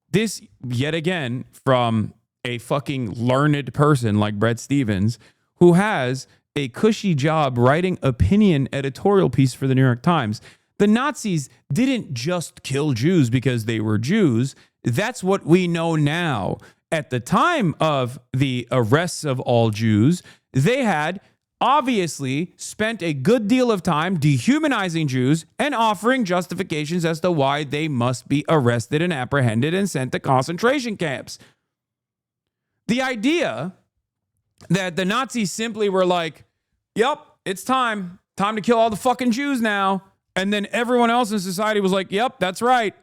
[SPEAKER 2] This, yet again, from a fucking learned person like Bret Stephens, who has a cushy job writing opinion editorial piece for the New York Times. The Nazis didn't just kill Jews because they were Jews. That's what we know now. At the time of the arrests of all Jews, they had obviously spent a good deal of time dehumanizing Jews and offering justifications as to why they must be arrested and apprehended and sent to concentration camps. The idea that the Nazis simply were like, yep, it's time to kill all the fucking Jews now. And then everyone else in society was like, yep, that's right.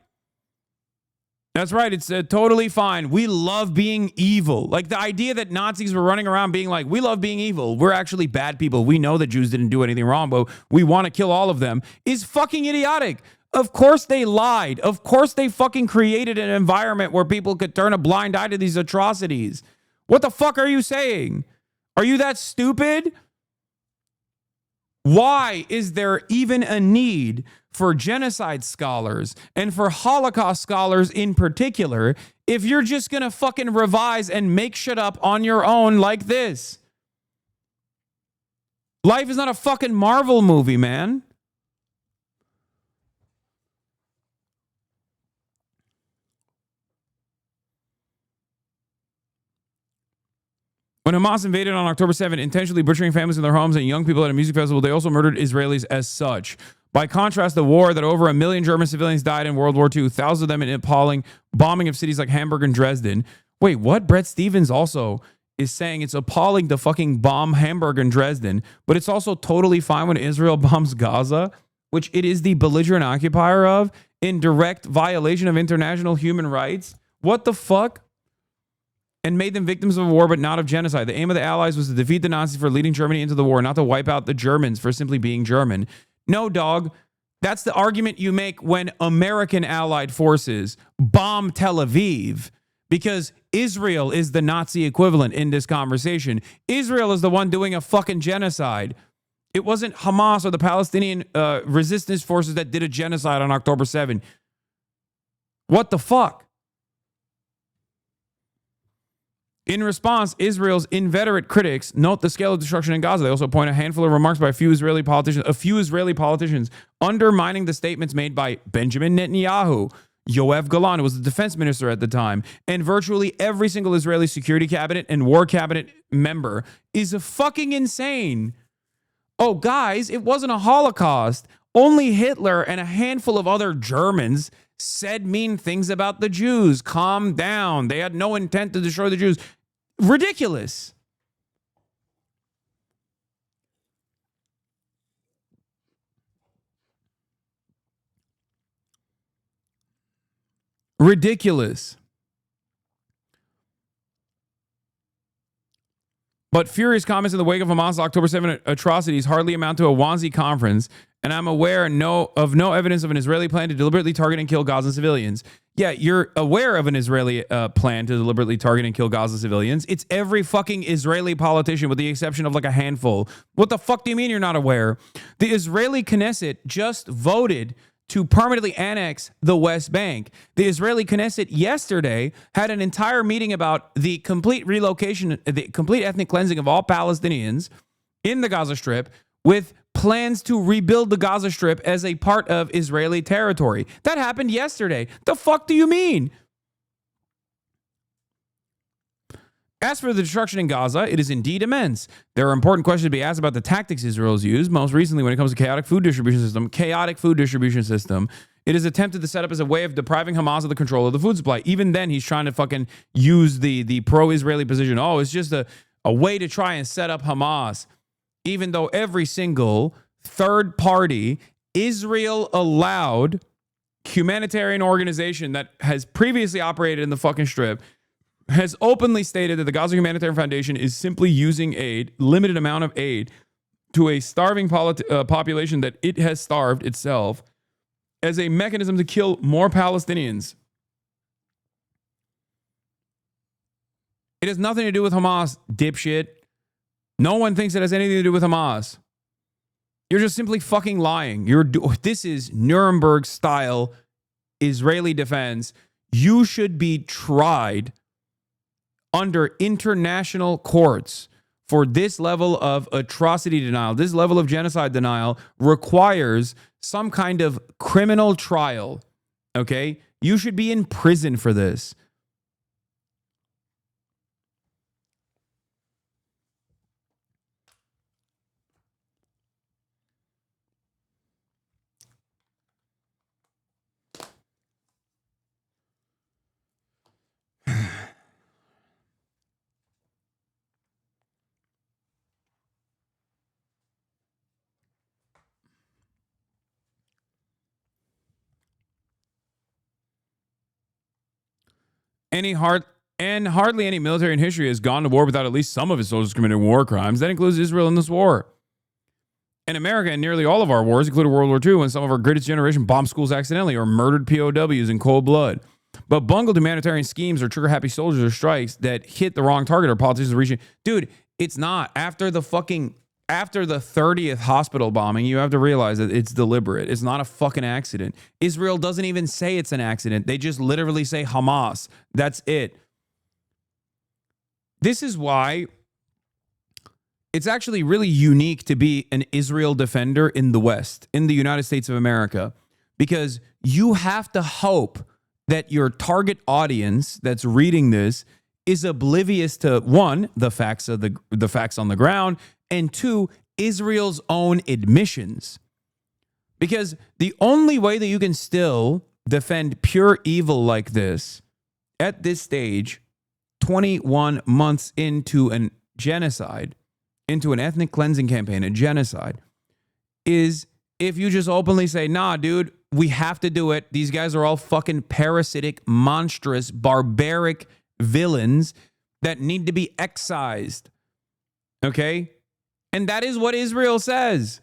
[SPEAKER 2] That's right. It's totally fine. We love being evil. Like the idea that Nazis were running around being like, we love being evil. We're actually bad people. We know that Jews didn't do anything wrong, but we want to kill all of them is fucking idiotic. Of course they lied. Of course they fucking created an environment where people could turn a blind eye to these atrocities. What the fuck are you saying? Are you that stupid? Why is there even a need for genocide scholars and for Holocaust scholars in particular if you're just going to fucking revise and make shit up on your own like this? Life is not a fucking Marvel movie, man. When Hamas invaded on October 7, intentionally butchering families in their homes and young people at a music festival, they also murdered Israelis as such. By contrast, the war that over 1 million German civilians died in World War II, thousands of them in appalling bombing of cities like Hamburg and Dresden. Wait, what? Brett Stevens also is saying it's appalling to fucking bomb Hamburg and Dresden, but it's also totally fine when Israel bombs Gaza, which it is the belligerent occupier of, in direct violation of international human rights. What the fuck? And made them victims of a war, but not of genocide. The aim of the Allies was to defeat the Nazis for leading Germany into the war, not to wipe out the Germans for simply being German. No, dog. That's the argument you make when American allied forces bomb Tel Aviv, because Israel is the Nazi equivalent in this conversation. Israel is the one doing a fucking genocide. It wasn't Hamas or the Palestinian resistance forces that did a genocide on October 7. What the fuck? In response, Israel's inveterate critics note the scale of destruction in Gaza. They also point a handful of remarks by a few Israeli politicians undermining the statements made by Benjamin Netanyahu, Yoav Gallant, who was the defense minister at the time, and virtually every single Israeli security cabinet and war cabinet member is fucking insane. Oh, guys, it wasn't a Holocaust. Only Hitler and a handful of other Germans said mean things about the Jews. Calm down. They had no intent to destroy the Jews. Ridiculous. Ridiculous. But furious comments in the wake of Hamas' October 7 atrocities hardly amount to a Wannsee conference, and I'm aware of no evidence of an Israeli plan to deliberately target and kill Gaza civilians. Yeah, you're aware of an Israeli plan to deliberately target and kill Gaza civilians. It's every fucking Israeli politician with the exception of like a handful. What the fuck do you mean you're not aware? The Israeli Knesset just voted to permanently annex the West Bank. The Israeli Knesset yesterday had an entire meeting about the complete relocation, the complete ethnic cleansing of all Palestinians in the Gaza Strip, with plans to rebuild the Gaza Strip as a part of Israeli territory. That happened yesterday. The fuck do you mean? As for the destruction in Gaza, it is indeed immense. There are important questions to be asked about the tactics Israel's used, most recently when it comes to chaotic food distribution system. It is attempted to set up as a way of depriving Hamas of the control of the food supply. Even then, he's trying to fucking use the pro-Israeli position. Oh, it's just a way to try and set up Hamas. Even though every single third party, Israel allowed humanitarian organization that has previously operated in the fucking Strip has openly stated that the Gaza Humanitarian Foundation is simply using aid, limited amount of aid, to a starving population that it has starved itself as a mechanism to kill more Palestinians. It has nothing to do with Hamas, dipshit. No one thinks it has anything to do with Hamas. You're just simply fucking lying. This is Nuremberg-style Israeli defense. You should be tried under international courts for this level of atrocity denial. This level of genocide denial requires some kind of criminal trial, okay? You should be in prison for this. Hardly any military in history has gone to war without at least some of its soldiers committing war crimes. That includes Israel in this war. In America, and nearly all of our wars, including World War II, when some of our greatest generation bombed schools accidentally or murdered POWs in cold blood. But bungled humanitarian schemes or trigger-happy soldiers or strikes that hit the wrong target or politicians reaching. Dude, it's not. After the 30th hospital bombing, you have to realize that it's deliberate. It's not a fucking accident. Israel doesn't even say it's an accident. They just literally say Hamas. That's it. This is why it's actually really unique to be an Israel defender in the West, in the United States of America, because you have to hope that your target audience that's reading this is oblivious to, one, the facts on the ground, and two, Israel's own admissions. Because the only way that you can still defend pure evil like this at this stage, 21 months into a genocide, into an ethnic cleansing campaign, a genocide, is if you just openly say, nah, dude, we have to do it. These guys are all fucking parasitic, monstrous, barbaric villains that need to be excised. Okay? And that is what Israel says.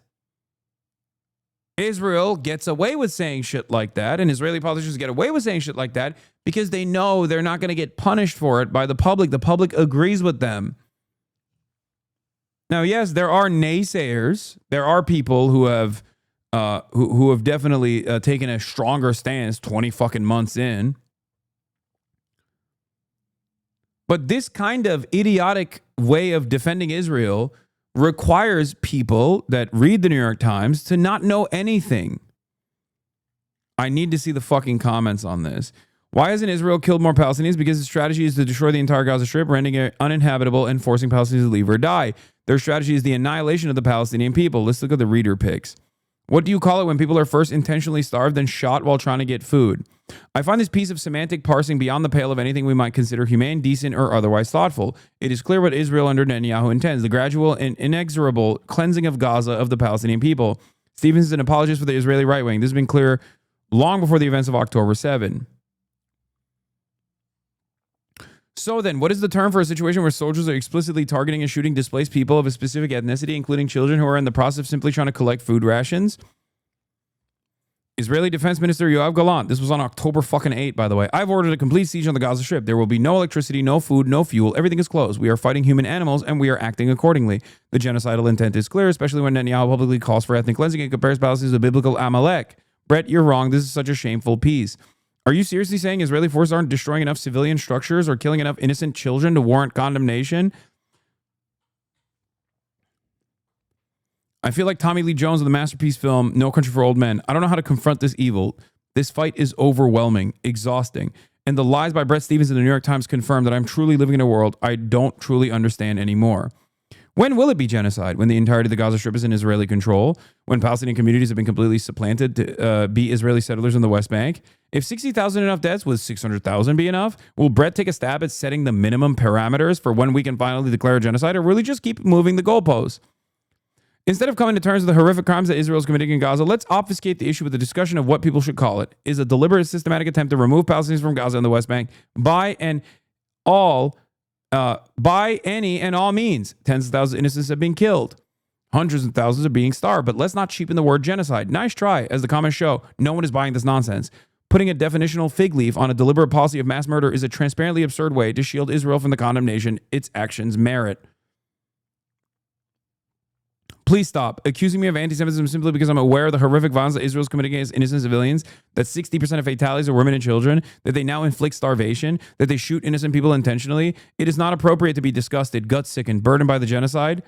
[SPEAKER 2] Israel gets away with saying shit like that, and Israeli politicians get away with saying shit like that because they know they're not going to get punished for it by the public. The public agrees with them. Now, yes, there are naysayers. There are people who have definitely taken a stronger stance 20 fucking months in. But this kind of idiotic way of defending Israel requires people that read the New York Times to not know anything. I need to see the fucking comments on this. Why hasn't Israel killed more Palestinians? Because the strategy is to destroy the entire Gaza Strip, rendering it uninhabitable and forcing Palestinians to leave or die. Their strategy is the annihilation of the Palestinian people. Let's look at the reader picks. What do you call it when people are first intentionally starved then shot while trying to get food? I find this piece of semantic parsing beyond the pale of anything we might consider humane, decent, or otherwise thoughtful. It is clear what Israel under Netanyahu intends, the gradual and inexorable cleansing of Gaza of the Palestinian people. Stevens is an apologist for the Israeli right wing. This has been clear long before the events of October 7. So then, what is the term for a situation where soldiers are explicitly targeting and shooting displaced people of a specific ethnicity, including children who are in the process of simply trying to collect food rations? Israeli Defense Minister Yoav Gallant. This was on October fucking 8, by the way. I've ordered a complete siege on the Gaza Strip. There will be no electricity, no food, no fuel. Everything is closed. We are fighting human animals, and we are acting accordingly. The genocidal intent is clear, especially when Netanyahu publicly calls for ethnic cleansing and compares Palestinians to biblical Amalek. Brett, you're wrong. This is such a shameful piece. Are you seriously saying Israeli forces aren't destroying enough civilian structures or killing enough innocent children to warrant condemnation? I feel like Tommy Lee Jones in the masterpiece film No Country for Old Men. I don't know how to confront this evil. This fight is overwhelming, exhausting. And the lies by Brett Stevens in the New York Times confirm that I'm truly living in a world I don't truly understand anymore. When will it be genocide? When the entirety of the Gaza Strip is in Israeli control? When Palestinian communities have been completely supplanted to be Israeli settlers in the West Bank? If 60,000 enough deaths, will 600,000 be enough? Will Brett take a stab at setting the minimum parameters for when we can finally declare a genocide, or will he just keep moving the goalposts? Instead of coming to terms with the horrific crimes that Israel is committing in Gaza, let's obfuscate the issue with a discussion of what people should call it. Is a deliberate, systematic attempt to remove Palestinians from Gaza and the West Bank by any and all means. Tens of thousands of innocents have been killed. Hundreds of thousands are being starved. But let's not cheapen the word genocide. Nice try. As the comments show, no one is buying this nonsense. Putting a definitional fig leaf on a deliberate policy of mass murder is a transparently absurd way to shield Israel from the condemnation its actions merit. Please stop accusing me of anti-Semitism simply because I'm aware of the horrific violence that Israel is committing against innocent civilians, that 60% of fatalities are women and children, that they now inflict starvation, that they shoot innocent people intentionally. It is not appropriate to be disgusted, gut-sickened, burdened by the genocide.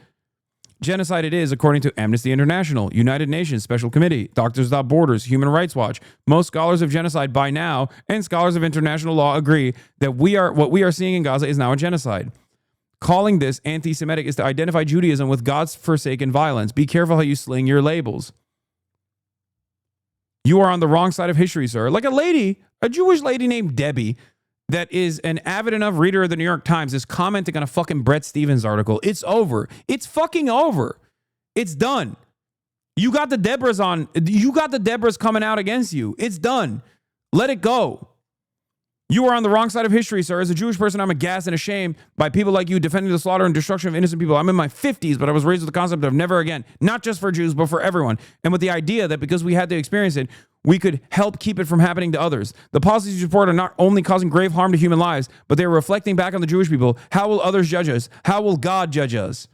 [SPEAKER 2] Genocide it is, according to Amnesty International, United Nations Special Committee, Doctors Without Borders, Human Rights Watch. Most scholars of genocide by now, and scholars of international law, agree that what we are seeing in Gaza is now a genocide. Calling this anti-Semitic is to identify Judaism with God's forsaken violence. Be careful how you sling your labels. You are on the wrong side of history, sir. Like a Jewish lady named Debbie, that is an avid enough reader of the New York Times, is commenting on a fucking Brett Stevens article. It's over. It's fucking over. It's done. You got the Deborahs coming out against you. It's done. Let it go. You are on the wrong side of history, sir. As a Jewish person, I'm aghast and ashamed by people like you defending the slaughter and destruction of innocent people. I'm in my 50s, but I was raised with the concept of never again, not just for Jews, but for everyone. And with the idea that because we had to experience it, we could help keep it from happening to others. The policies you support are not only causing grave harm to human lives, but they're reflecting back on the Jewish people. How will others judge us? How will God judge us?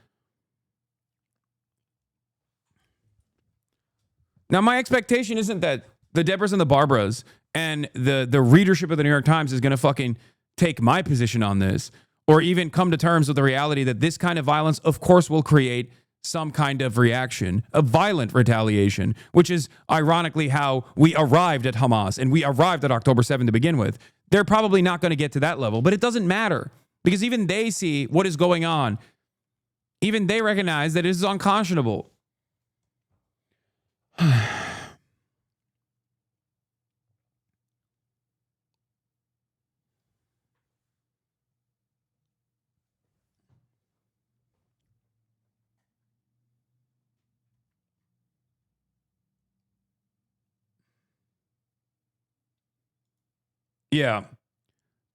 [SPEAKER 2] Now, my expectation isn't that the Deborahs and the Barbaras and the readership of the New York Times is going to fucking take my position on this, or even come to terms with the reality that this kind of violence, of course, will create some kind of reaction, a violent retaliation, which is ironically how we arrived at Hamas and we arrived at October 7 to begin with. They're probably not going to get to that level, but it doesn't matter because even they see what is going on. Even they recognize that it is unconscionable. Yeah.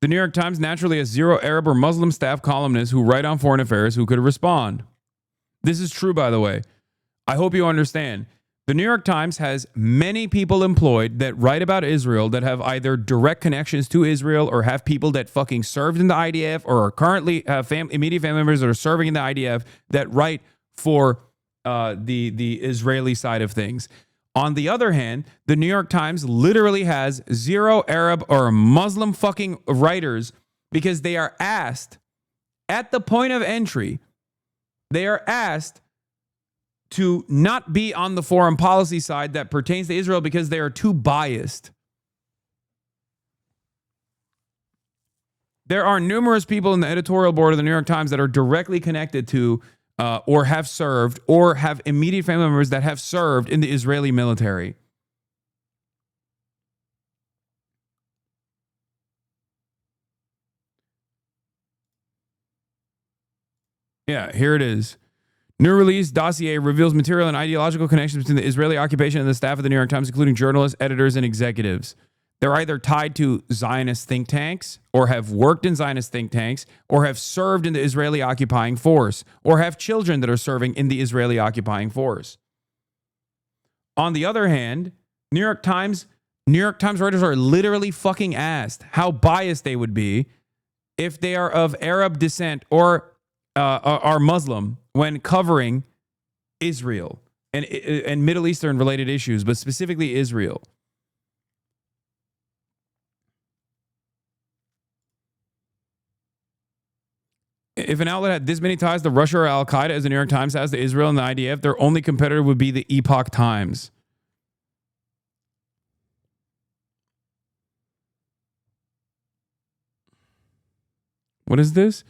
[SPEAKER 2] The New York Times naturally has zero Arab or Muslim staff columnists who write on foreign affairs who could respond. This is true, by the way. I hope you understand. The New York Times has many people employed that write about Israel that have either direct connections to Israel or have people that fucking served in the IDF or are currently have immediate family members that are serving in the IDF that write for the Israeli side of things. On the other hand, the New York Times literally has zero Arab or Muslim fucking writers because they are asked at the point of entry, they are asked to not be on the foreign policy side that pertains to Israel because they are too biased. There are numerous people in the editorial board of the New York Times that are directly connected to or have served or have immediate family members that have served in the Israeli military. Yeah, here it is. New release dossier reveals material and ideological connections between the Israeli occupation and the staff of the New York Times, including journalists, editors, and executives. They're either tied to Zionist think tanks, or have worked in Zionist think tanks, or have served in the Israeli occupying force, or have children that are serving in the Israeli occupying force. On the other hand, New York Times writers are literally fucking asked how biased they would be if they are of Arab descent or are Muslim when covering Israel and Middle Eastern related issues, but specifically Israel. If an outlet had this many ties to Russia or Al-Qaeda as the New York Times has to Israel and the IDF, their only competitor would be the Epoch Times. What is this?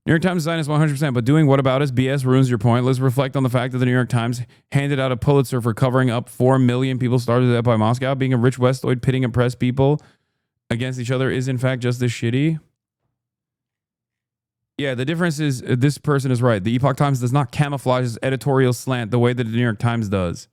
[SPEAKER 2] New York Times Zionist 100%, but doing what about us BS ruins your point. Let's reflect on the fact that the New York Times handed out a Pulitzer for covering up 4 million people starved to death by Moscow. Being a rich Westoid pitting oppressed people against each other is in fact just as shitty. Yeah, the difference is this person is right. The Epoch Times does not camouflage its editorial slant the way that the New York Times does.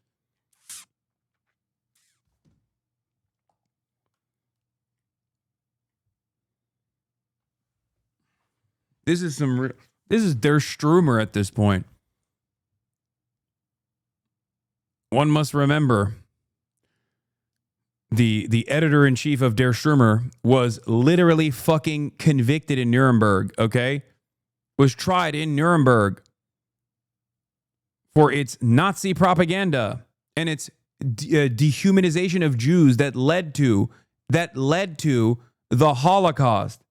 [SPEAKER 2] This is Der Strömer at this point. One must remember the editor-in-chief of Der Strömer was literally fucking convicted in Nuremberg, okay? Was tried in Nuremberg for its Nazi propaganda and its dehumanization of Jews that led to the Holocaust.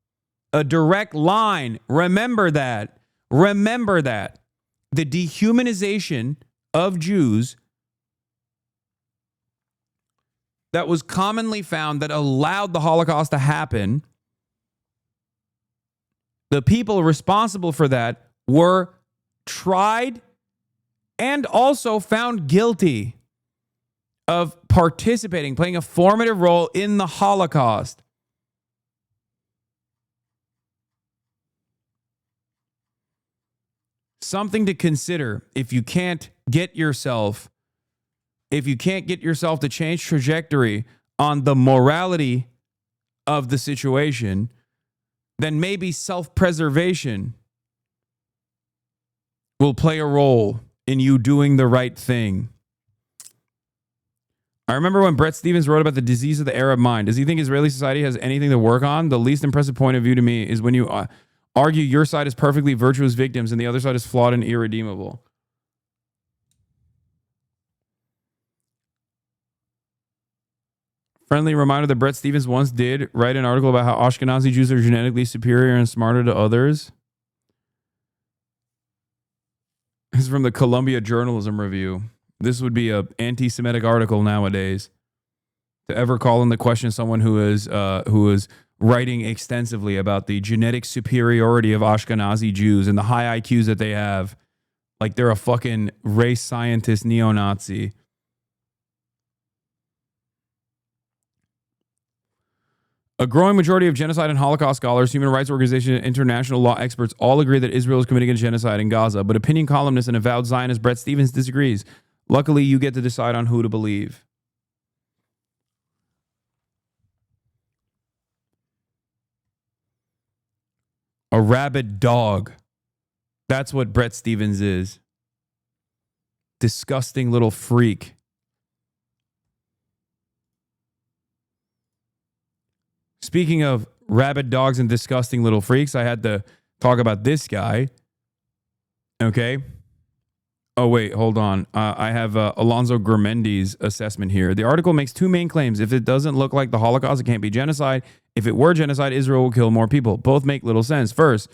[SPEAKER 2] A direct line. Remember that. Remember that. The dehumanization of Jews that was commonly found that allowed the Holocaust to happen. The people responsible for that were tried and also found guilty of participating, playing a formative role in the Holocaust. Something to consider if you can't get yourself to change trajectory on the morality of the situation, then maybe self-preservation will play a role in you doing the right thing. I remember when Bret Stephens wrote about the disease of the Arab mind. Does he think Israeli society has anything to work on? The least impressive point of view to me is when you argue your side is perfectly virtuous victims and the other side is flawed and irredeemable. Friendly reminder that Bret Stephens once did write an article about how Ashkenazi Jews are genetically superior and smarter to others. This is from the Columbia Journalism Review. This would be an anti-Semitic article nowadays. To ever call into question someone who is writing extensively about the genetic superiority of Ashkenazi Jews and the high IQs that they have, like they're a fucking race scientist neo-Nazi. A growing majority of genocide and Holocaust scholars, human rights organizations, and international law experts all agree that Israel is committing a genocide in Gaza, but opinion columnist and avowed Zionist Bret Stephens disagrees. Luckily, you get to decide on who to believe. A rabid dog. That's what Brett Stevens is. Disgusting little freak. Speaking of rabid dogs and disgusting little freaks, I had to talk about this guy. Okay. Oh, wait, hold on. I have Alonzo Grimendi's assessment here. The article makes two main claims. If it doesn't look like the Holocaust, it can't be genocide. If it were genocide, Israel will kill more people. Both make little sense. First,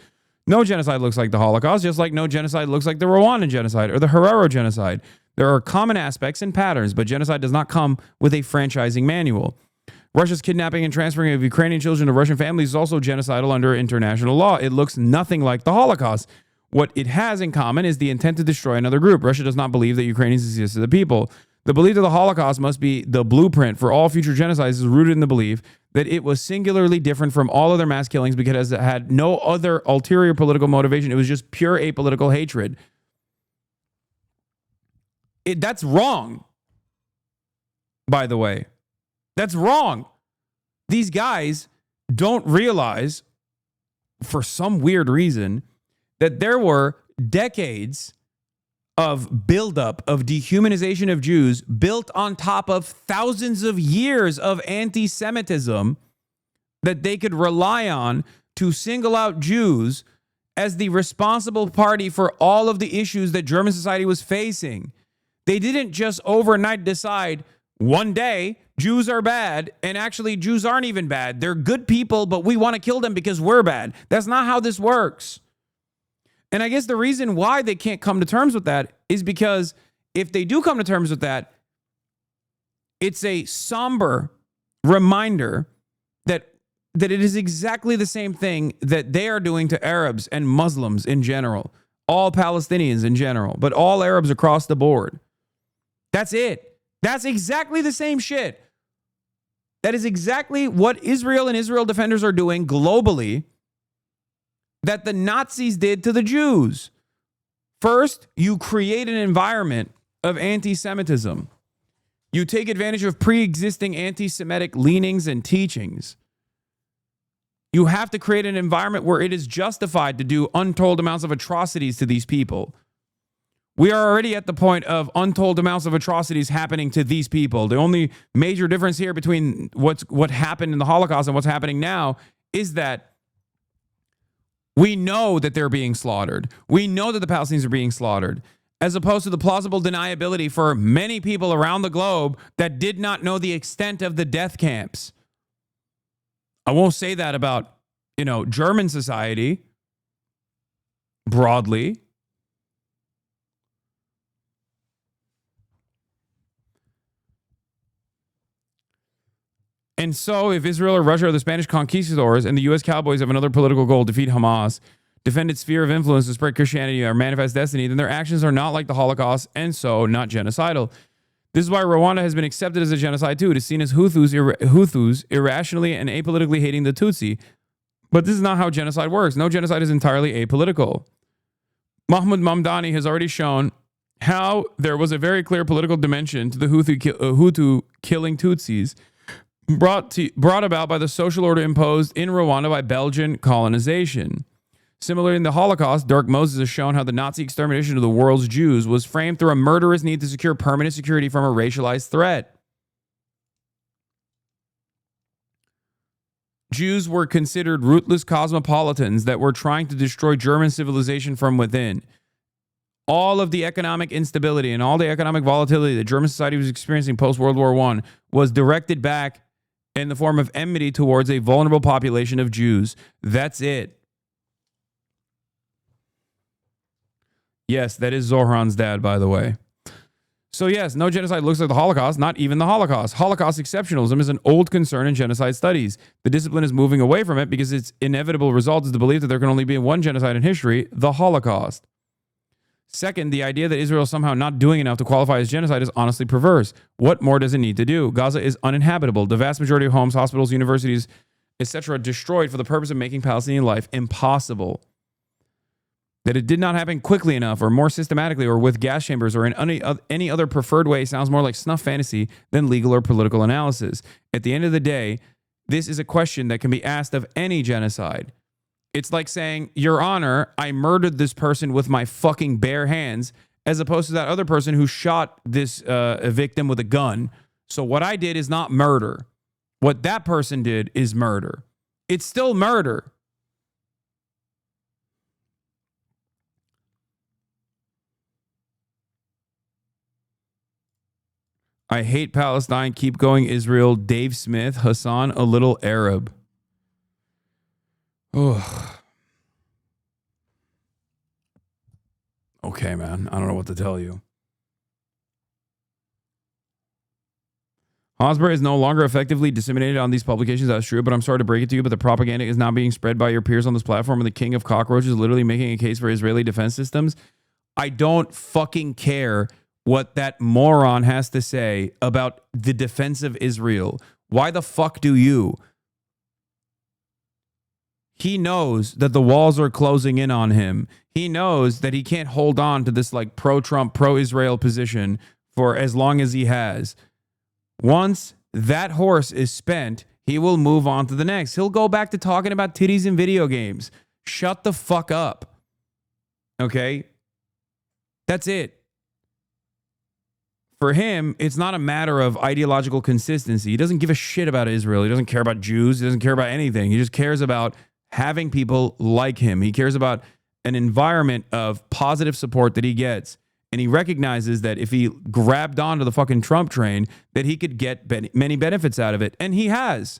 [SPEAKER 2] no genocide looks like the Holocaust, just like no genocide looks like the Rwandan genocide or the Herero genocide. There are common aspects and patterns, but genocide does not come with a franchising manual. Russia's kidnapping and transferring of Ukrainian children to Russian families is also genocidal under international law. It looks nothing like the Holocaust. What it has in common is the intent to destroy another group. Russia does not believe that Ukrainians exist as a people. The belief that the Holocaust must be the blueprint for all future genocides is rooted in the belief that it was singularly different from all other mass killings because it had no other ulterior political motivation. It was just pure apolitical hatred. That's wrong, by the way. That's wrong. These guys don't realize, for some weird reason, that there were decades of buildup of dehumanization of Jews built on top of thousands of years of anti-Semitism that they could rely on to single out Jews as the responsible party for all of the issues that German society was facing. They didn't just overnight decide one day Jews are bad, and actually Jews aren't even bad. They're good people, but we want to kill them because we're bad. That's not how this works. And I guess the reason why they can't come to terms with that is because if they do come to terms with that, it's a somber reminder that it is exactly the same thing that they are doing to Arabs and Muslims in general, all Palestinians in general, but all Arabs across the board. That's it. That's exactly the same shit. That is exactly what Israel and Israel defenders are doing globally that the Nazis did to the Jews. First, you create an environment of anti-Semitism. You take advantage of pre-existing anti-Semitic leanings and teachings. You have to create an environment where it is justified to do untold amounts of atrocities to these people. We are already at the point of untold amounts of atrocities happening to these people. The only major difference here between what happened in the Holocaust and what's happening now is that we know that they're being slaughtered. We know that the Palestinians are being slaughtered, as opposed to the plausible deniability for many people around the globe that did not know the extent of the death camps. I won't say that about, German society broadly. And so if Israel or Russia are the Spanish conquistadors and the U.S. Cowboys have another political goal, defeat Hamas, defend its sphere of influence to spread Christianity or manifest destiny, then their actions are not like the Holocaust and so not genocidal. This is why Rwanda has been accepted as a genocide too. It is seen as Hutus irrationally and apolitically hating the Tutsi. But this is not how genocide works. No genocide is entirely apolitical. Mahmoud Mamdani has already shown how there was a very clear political dimension to the Hutu killing Tutsis, brought about by the social order imposed in Rwanda by Belgian colonization. Similarly, in the Holocaust, Dirk Moses has shown how the Nazi extermination of the world's Jews was framed through a murderous need to secure permanent security from a racialized threat. Jews were considered ruthless cosmopolitans that were trying to destroy German civilization from within. All of the economic instability and all the economic volatility that German society was experiencing post-World War I was directed back in the form of enmity towards a vulnerable population of Jews. That's it. Yes, that is Zohran's dad, by the way. So yes, no genocide looks like the Holocaust, not even the Holocaust. Holocaust exceptionalism is an old concern in genocide studies. The discipline is moving away from it because its inevitable result is the belief that there can only be one genocide in history, the Holocaust. Second, the idea that Israel is somehow not doing enough to qualify as genocide is honestly perverse. What more does it need to do? Gaza is uninhabitable. The vast majority of homes, hospitals, universities, etc. destroyed for the purpose of making Palestinian life impossible. That it did not happen quickly enough or more systematically or with gas chambers or in any other preferred way sounds more like snuff fantasy than legal or political analysis. At the end of the day, this is a question that can be asked of any genocide. It's like saying, Your Honor, I murdered this person with my fucking bare hands, as opposed to that other person who shot this victim with a gun. So what I did is not murder. What that person did is murder. It's still murder. I hate Palestine. Keep going, Israel. Dave Smith. Hasan, a little Arab. Oh. Okay, man. I don't know what to tell you. Hosmer is no longer effectively disseminated on these publications. That's true, but I'm sorry to break it to you, but the propaganda is now being spread by your peers on this platform, and the king of cockroaches is literally making a case for Israeli defense systems. I don't fucking care what that moron has to say about the defense of Israel. Why the fuck do you? He knows that the walls are closing in on him. He knows that he can't hold on to this like pro-Trump, pro-Israel position for as long as he has. Once that horse is spent, he will move on to the next. He'll go back to talking about titties and video games. Shut the fuck up. Okay? That's it. For him, it's not a matter of ideological consistency. He doesn't give a shit about Israel. He doesn't care about Jews. He doesn't care about anything. He just cares about having people like him. He cares about an environment of positive support that he gets. And he recognizes that if he grabbed onto the fucking Trump train, that he could get many benefits out of it. And he has.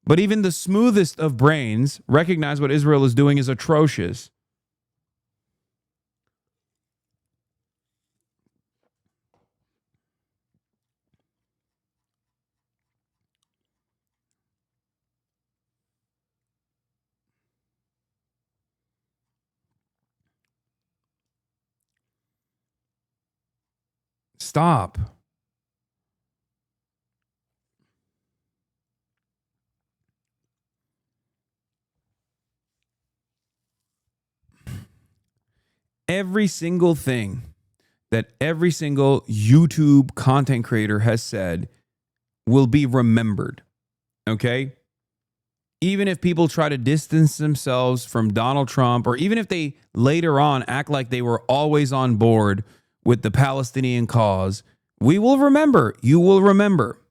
[SPEAKER 2] But even the smoothest of brains recognize what Israel is doing is atrocious. Stop. Every single thing that every single YouTube content creator has said will be remembered. Okay? Even if people try to distance themselves from Donald Trump, or even if they later on act like they were always on board with the Palestinian cause, we will remember. You will remember.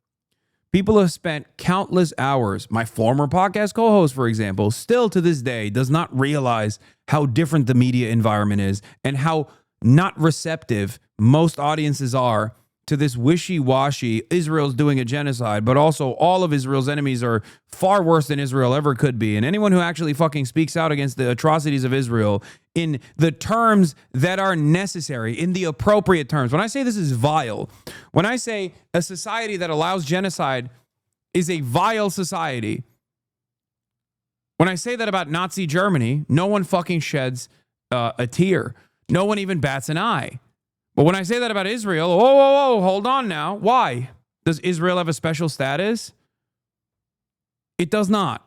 [SPEAKER 2] People have spent countless hours. My former podcast co-host, for example, still to this day does not realize how different the media environment is and how not receptive most audiences are to this wishy-washy Israel's doing a genocide, but also all of Israel's enemies are far worse than Israel ever could be. And anyone who actually fucking speaks out against the atrocities of Israel in the terms that are necessary, in the appropriate terms. When I say this is vile, when I say a society that allows genocide is a vile society, when I say that about Nazi Germany, no one fucking sheds a tear. No one even bats an eye. But when I say that about Israel, whoa, hold on now. Why? Does Israel have a special status? It does not.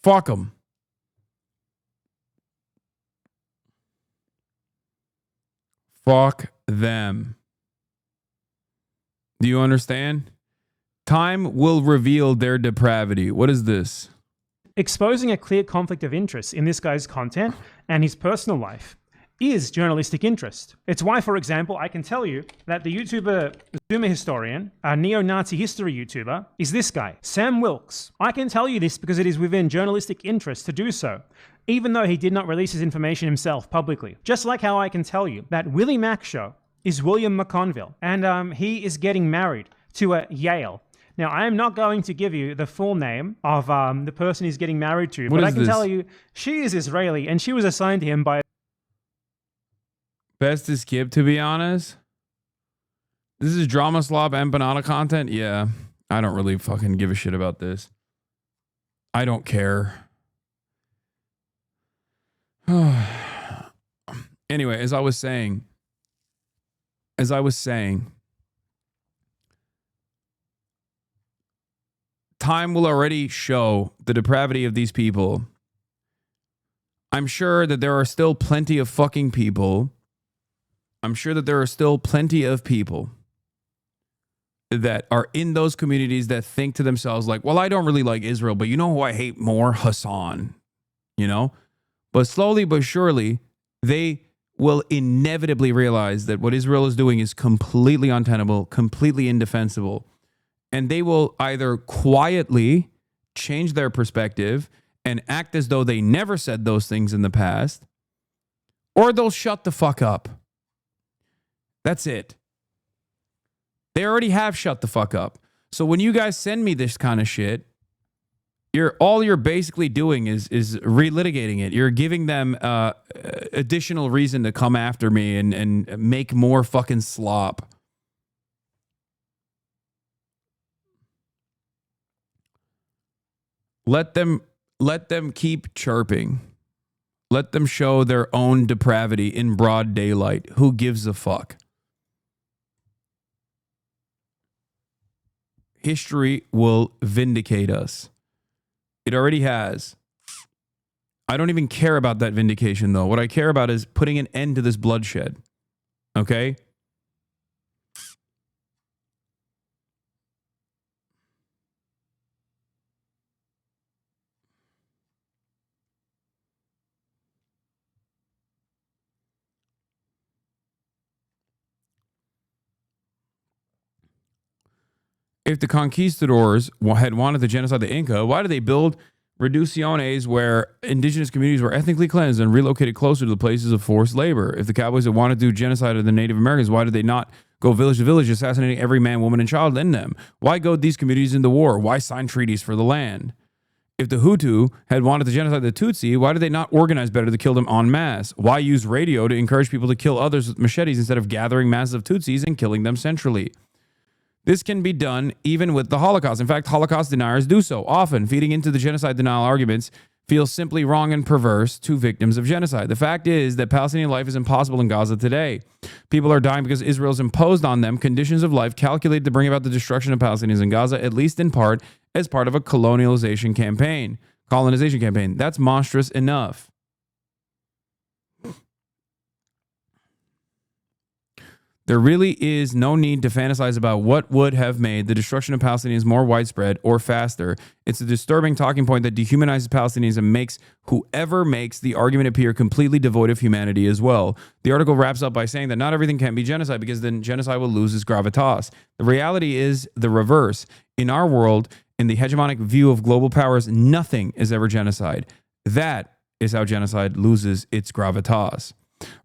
[SPEAKER 2] Fuck them. Fuck them. Do you understand? Time will reveal their depravity. What is this?
[SPEAKER 11] Exposing a clear conflict of interest in this guy's content and his personal life is journalistic interest. It's why, for example, I can tell you that the YouTuber Zoomer Historian, a neo-Nazi history YouTuber, is this guy, Sam Wilkes. I can tell you this because it is within journalistic interest to do so, even though he did not release his information himself publicly. Just like how I can tell you that Willie Mack Show is William McConville, and he is getting married to Yale. Now, I am not going to give you the full name of the person he's getting married to, but I can tell you she is Israeli, and she was assigned to him by...
[SPEAKER 2] Best to skip, to be honest. This is Drama Slob Empanada content? Yeah. I don't really fucking give a shit about this. I don't care. Anyway, as I was saying, time will already show the depravity of these people. I'm sure that there are still plenty of fucking people. I'm sure that there are still plenty of people that are in those communities that think to themselves like, well, I don't really like Israel, but you know who I hate more? Hasan, you know? But slowly but surely, they will inevitably realize that what Israel is doing is completely untenable, completely indefensible. And they will either quietly change their perspective and act as though they never said those things in the past, or they'll shut the fuck up. That's it. They already have shut the fuck up. So when you guys send me this kind of shit, all you're basically doing is relitigating it. You're giving them additional reason to come after me and make more fucking slop. Let them keep chirping. Let them show their own depravity in broad daylight. Who gives a fuck? History will vindicate us. It already has. I don't even care about that vindication, though. What I care about is putting an end to this bloodshed. Okay? If the conquistadors had wanted to genocide the Inca, why did they build reducciones where indigenous communities were ethnically cleansed and relocated closer to the places of forced labor? If the cowboys had wanted to do genocide of the Native Americans, why did they not go village to village, assassinating every man, woman, and child in them? Why goad these communities into war? Why sign treaties for the land? If the Hutu had wanted to genocide the Tutsi, why did they not organize better to kill them en masse? Why use radio to encourage people to kill others with machetes instead of gathering masses of Tutsis and killing them centrally? This can be done even with the Holocaust. In fact, Holocaust deniers do so often, feeding into the genocide denial arguments feels simply wrong and perverse to victims of genocide. The fact is that Palestinian life is impossible in Gaza today. People are dying because Israel's imposed on them conditions of life calculated to bring about the destruction of Palestinians in Gaza, at least in part, as part of a colonization campaign. That's monstrous enough. There really is no need to fantasize about what would have made the destruction of Palestinians more widespread or faster. It's a disturbing talking point that dehumanizes Palestinians and makes whoever makes the argument appear completely devoid of humanity as well. The article wraps up by saying that not everything can be genocide because then genocide will lose its gravitas. The reality is the reverse. In our world, in the hegemonic view of global powers, nothing is ever genocide. That is how genocide loses its gravitas.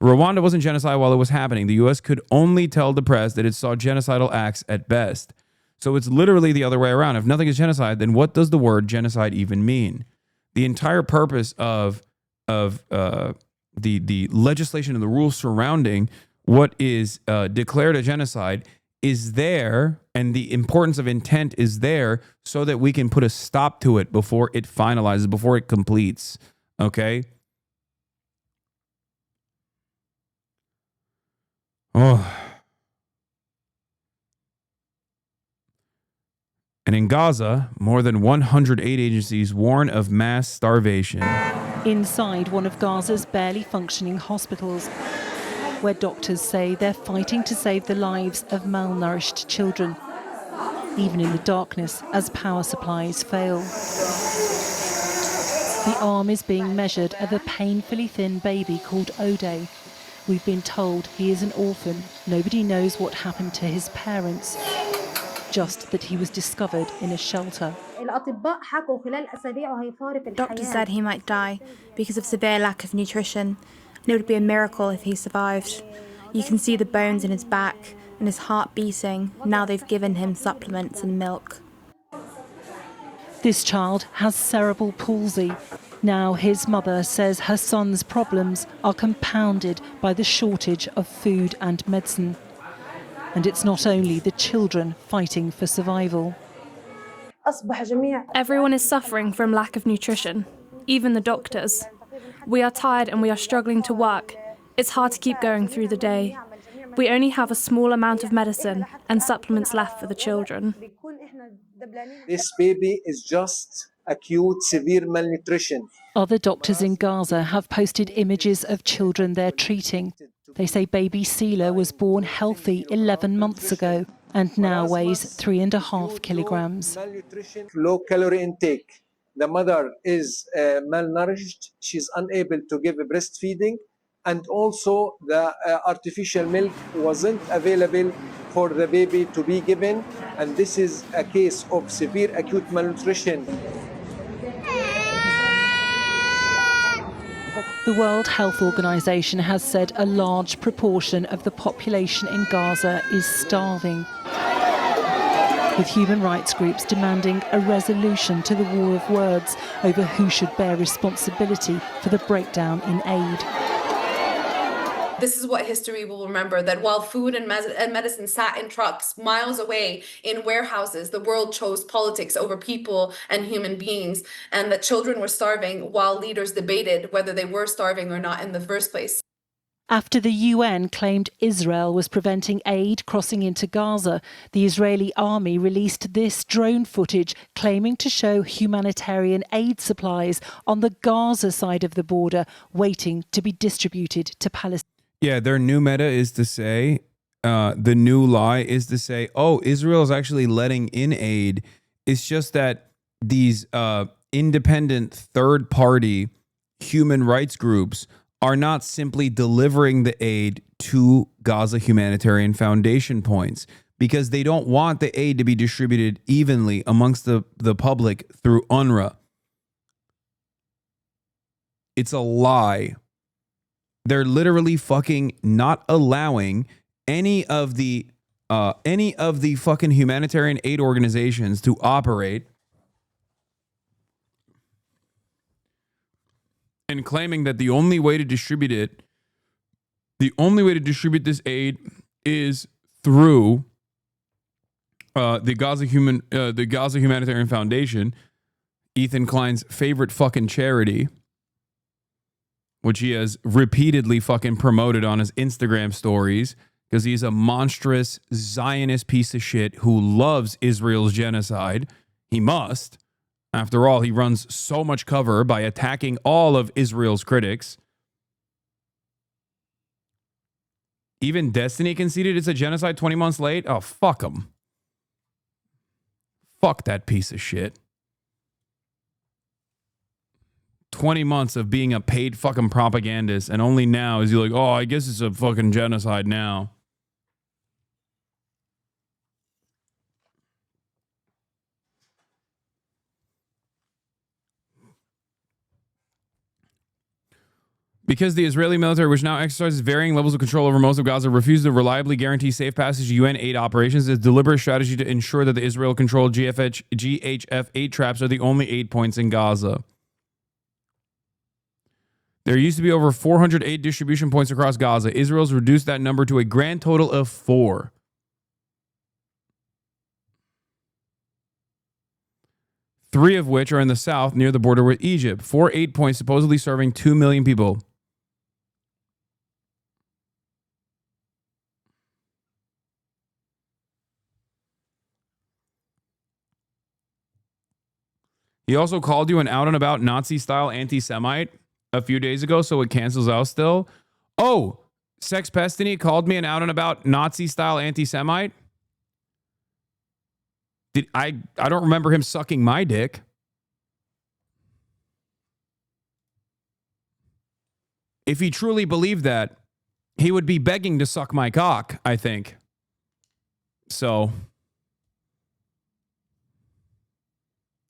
[SPEAKER 2] Rwanda wasn't genocide while it was happening. The U.S. could only tell the press that it saw genocidal acts at best. So it's literally the other way around. If nothing is genocide, then what does the word genocide even mean? The entire purpose of the legislation and the rules surrounding what is declared a genocide is there, and the importance of intent is there so that we can put a stop to it before it finalizes, before it completes. Okay? Oh. And in Gaza, more than 100 aid agencies warn of mass starvation.
[SPEAKER 12] Inside one of Gaza's barely functioning hospitals, where doctors say they're fighting to save the lives of malnourished children, even in the darkness as power supplies fail. The arm is being measured of a painfully thin baby called Ode. We've been told he is an orphan. Nobody knows what happened to his parents, just that he was discovered in a shelter.
[SPEAKER 14] Doctors said he might die because of severe lack of nutrition, and it would be a miracle if he survived. You can see the bones in his back and his heart beating. Now they've given him supplements and milk.
[SPEAKER 12] This child has cerebral palsy. Now his mother says her son's problems are compounded by the shortage of food and medicine. And it's not only the children fighting for survival.
[SPEAKER 14] Everyone is suffering from lack of nutrition, even the doctors.
[SPEAKER 13] We are tired and we are struggling to work. It's hard to keep going through the day. We only have a small amount of medicine and supplements left for the children.
[SPEAKER 15] This baby is just acute severe malnutrition.
[SPEAKER 12] Other doctors in Gaza have posted images of children they're treating. They say baby Sela was born healthy 11 months ago and now weighs 3.5 kilograms.
[SPEAKER 15] Low calorie intake. The mother is malnourished. She's unable to give breastfeeding. And also the artificial milk wasn't available for the baby to be given. And this is a case of severe acute malnutrition.
[SPEAKER 12] The World Health Organization has said a large proportion of the population in Gaza is starving, with human rights groups demanding a resolution to the war of words over who should bear responsibility for the breakdown in aid.
[SPEAKER 16] This is what history will remember, that while food and medicine sat in trucks miles away in warehouses, the world chose politics over people and human beings, and that children were starving while leaders debated whether they were starving or not in the first place.
[SPEAKER 12] After the UN claimed Israel was preventing aid crossing into Gaza, the Israeli army released this drone footage claiming to show humanitarian aid supplies on the Gaza side of the border waiting to be distributed to Palestine.
[SPEAKER 2] Yeah, their new meta is to say, the new lie is to say, oh, Israel is actually letting in aid. It's just that these independent third-party human rights groups are not simply delivering the aid to Gaza Humanitarian Foundation points because they don't want the aid to be distributed evenly amongst the public through UNRWA. It's a lie. They're literally fucking not allowing any of the fucking humanitarian aid organizations to operate, and claiming that the only way to distribute this aid is through the Gaza Humanitarian Foundation, Ethan Klein's favorite fucking charity, which he has repeatedly fucking promoted on his Instagram stories because he's a monstrous Zionist piece of shit who loves Israel's genocide. He must. After all, he runs so much cover by attacking all of Israel's critics. Even Destiny conceded it's a genocide 20 months late. Oh, fuck him. Fuck that piece of shit. 20 months of being a paid fucking propagandist, and only now is he like, oh, I guess it's a fucking genocide now. Because the Israeli military, which now exercises varying levels of control over most of Gaza, refuses to reliably guarantee safe passage of UN aid operations, is a deliberate strategy to ensure that the Israel-controlled GHF aid traps are the only aid points in Gaza. There used to be over 400 aid distribution points across Gaza. Israel's reduced that number to a grand total of 4. Three of which are in the south near the border with Egypt. 4 aid points supposedly serving 2 million people. He also called you an out-and-about Nazi-style anti-Semite a few days ago, so it cancels out still. Oh, Sex Pestiny called me an out-and-about Nazi-style anti-Semite? I don't remember him sucking my dick. If he truly believed that, he would be begging to suck my cock, I think. So,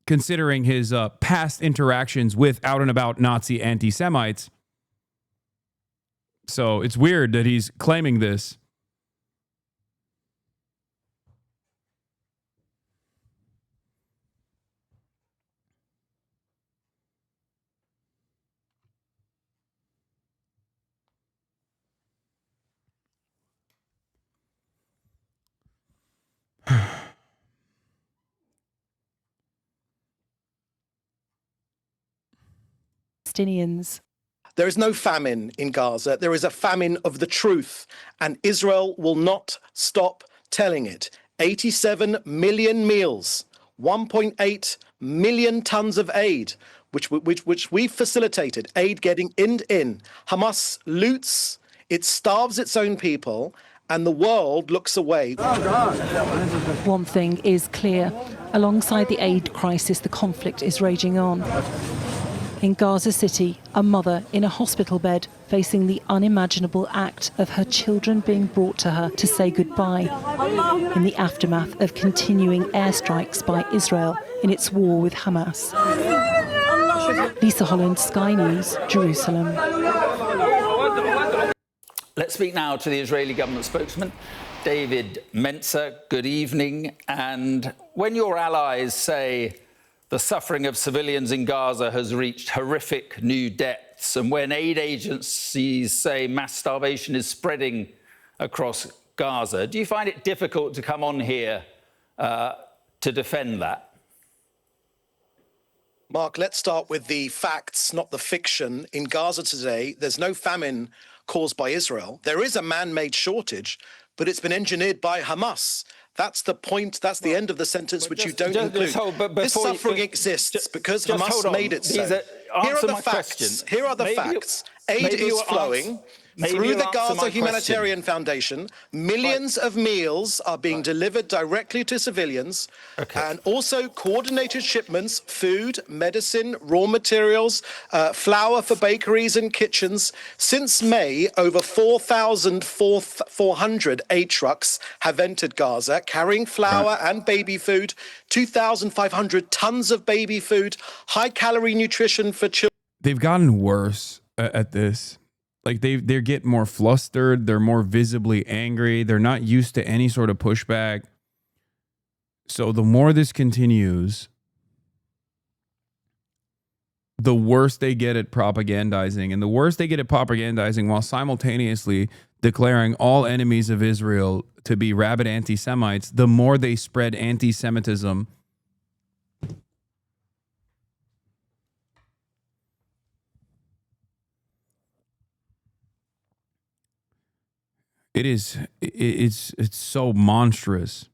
[SPEAKER 2] considering his past interactions with out-and-about Nazi anti-Semites. So it's weird that he's claiming this.
[SPEAKER 12] Palestinians.
[SPEAKER 4] There is no famine in Gaza. There is a famine of the truth, and Israel will not stop telling it. 87 million meals, 1.8 million tons of aid, which we've facilitated, aid getting in. Hamas loots, it starves its own people, and the world looks away.
[SPEAKER 12] One thing is clear. Alongside the aid crisis, the conflict is raging on. In Gaza City, a mother in a hospital bed facing the unimaginable act of her children being brought to her to say goodbye in the aftermath of continuing airstrikes by Israel in its war with Hamas. Lisa Holland, Sky News, Jerusalem.
[SPEAKER 17] Let's speak now to the Israeli government spokesman, David Mencer. Good evening. And when your allies say the suffering of civilians in Gaza has reached horrific new depths, and when aid agencies say mass starvation is spreading across Gaza, do you find it difficult to come on here to defend that?
[SPEAKER 4] Mark, let's start with the facts, not the fiction. In Gaza today, there's no famine caused by Israel. There is a man-made shortage, but it's been engineered by Hamas. That's the point. That's the end of the sentence, which you don't include. This suffering exists because Hamas made it so. Here are the facts. Here are the facts. Aid is flowing through the Gaza Humanitarian Foundation. Millions of meals are being delivered directly to civilians, and also coordinated shipments, food, medicine, raw materials, flour for bakeries and kitchens. Since May, over 4,400 aid trucks have entered Gaza, carrying flour and baby food, 2,500 tons of baby food, high-calorie nutrition for children.
[SPEAKER 2] They've gotten worse at this. Like they get more flustered. They're more visibly angry. They're not used to any sort of pushback. So the more this continues, the worse they get at propagandizing. And the worse they get at propagandizing while simultaneously declaring all enemies of Israel to be rabid anti-Semites, the more they spread anti-Semitism. It's so monstrous.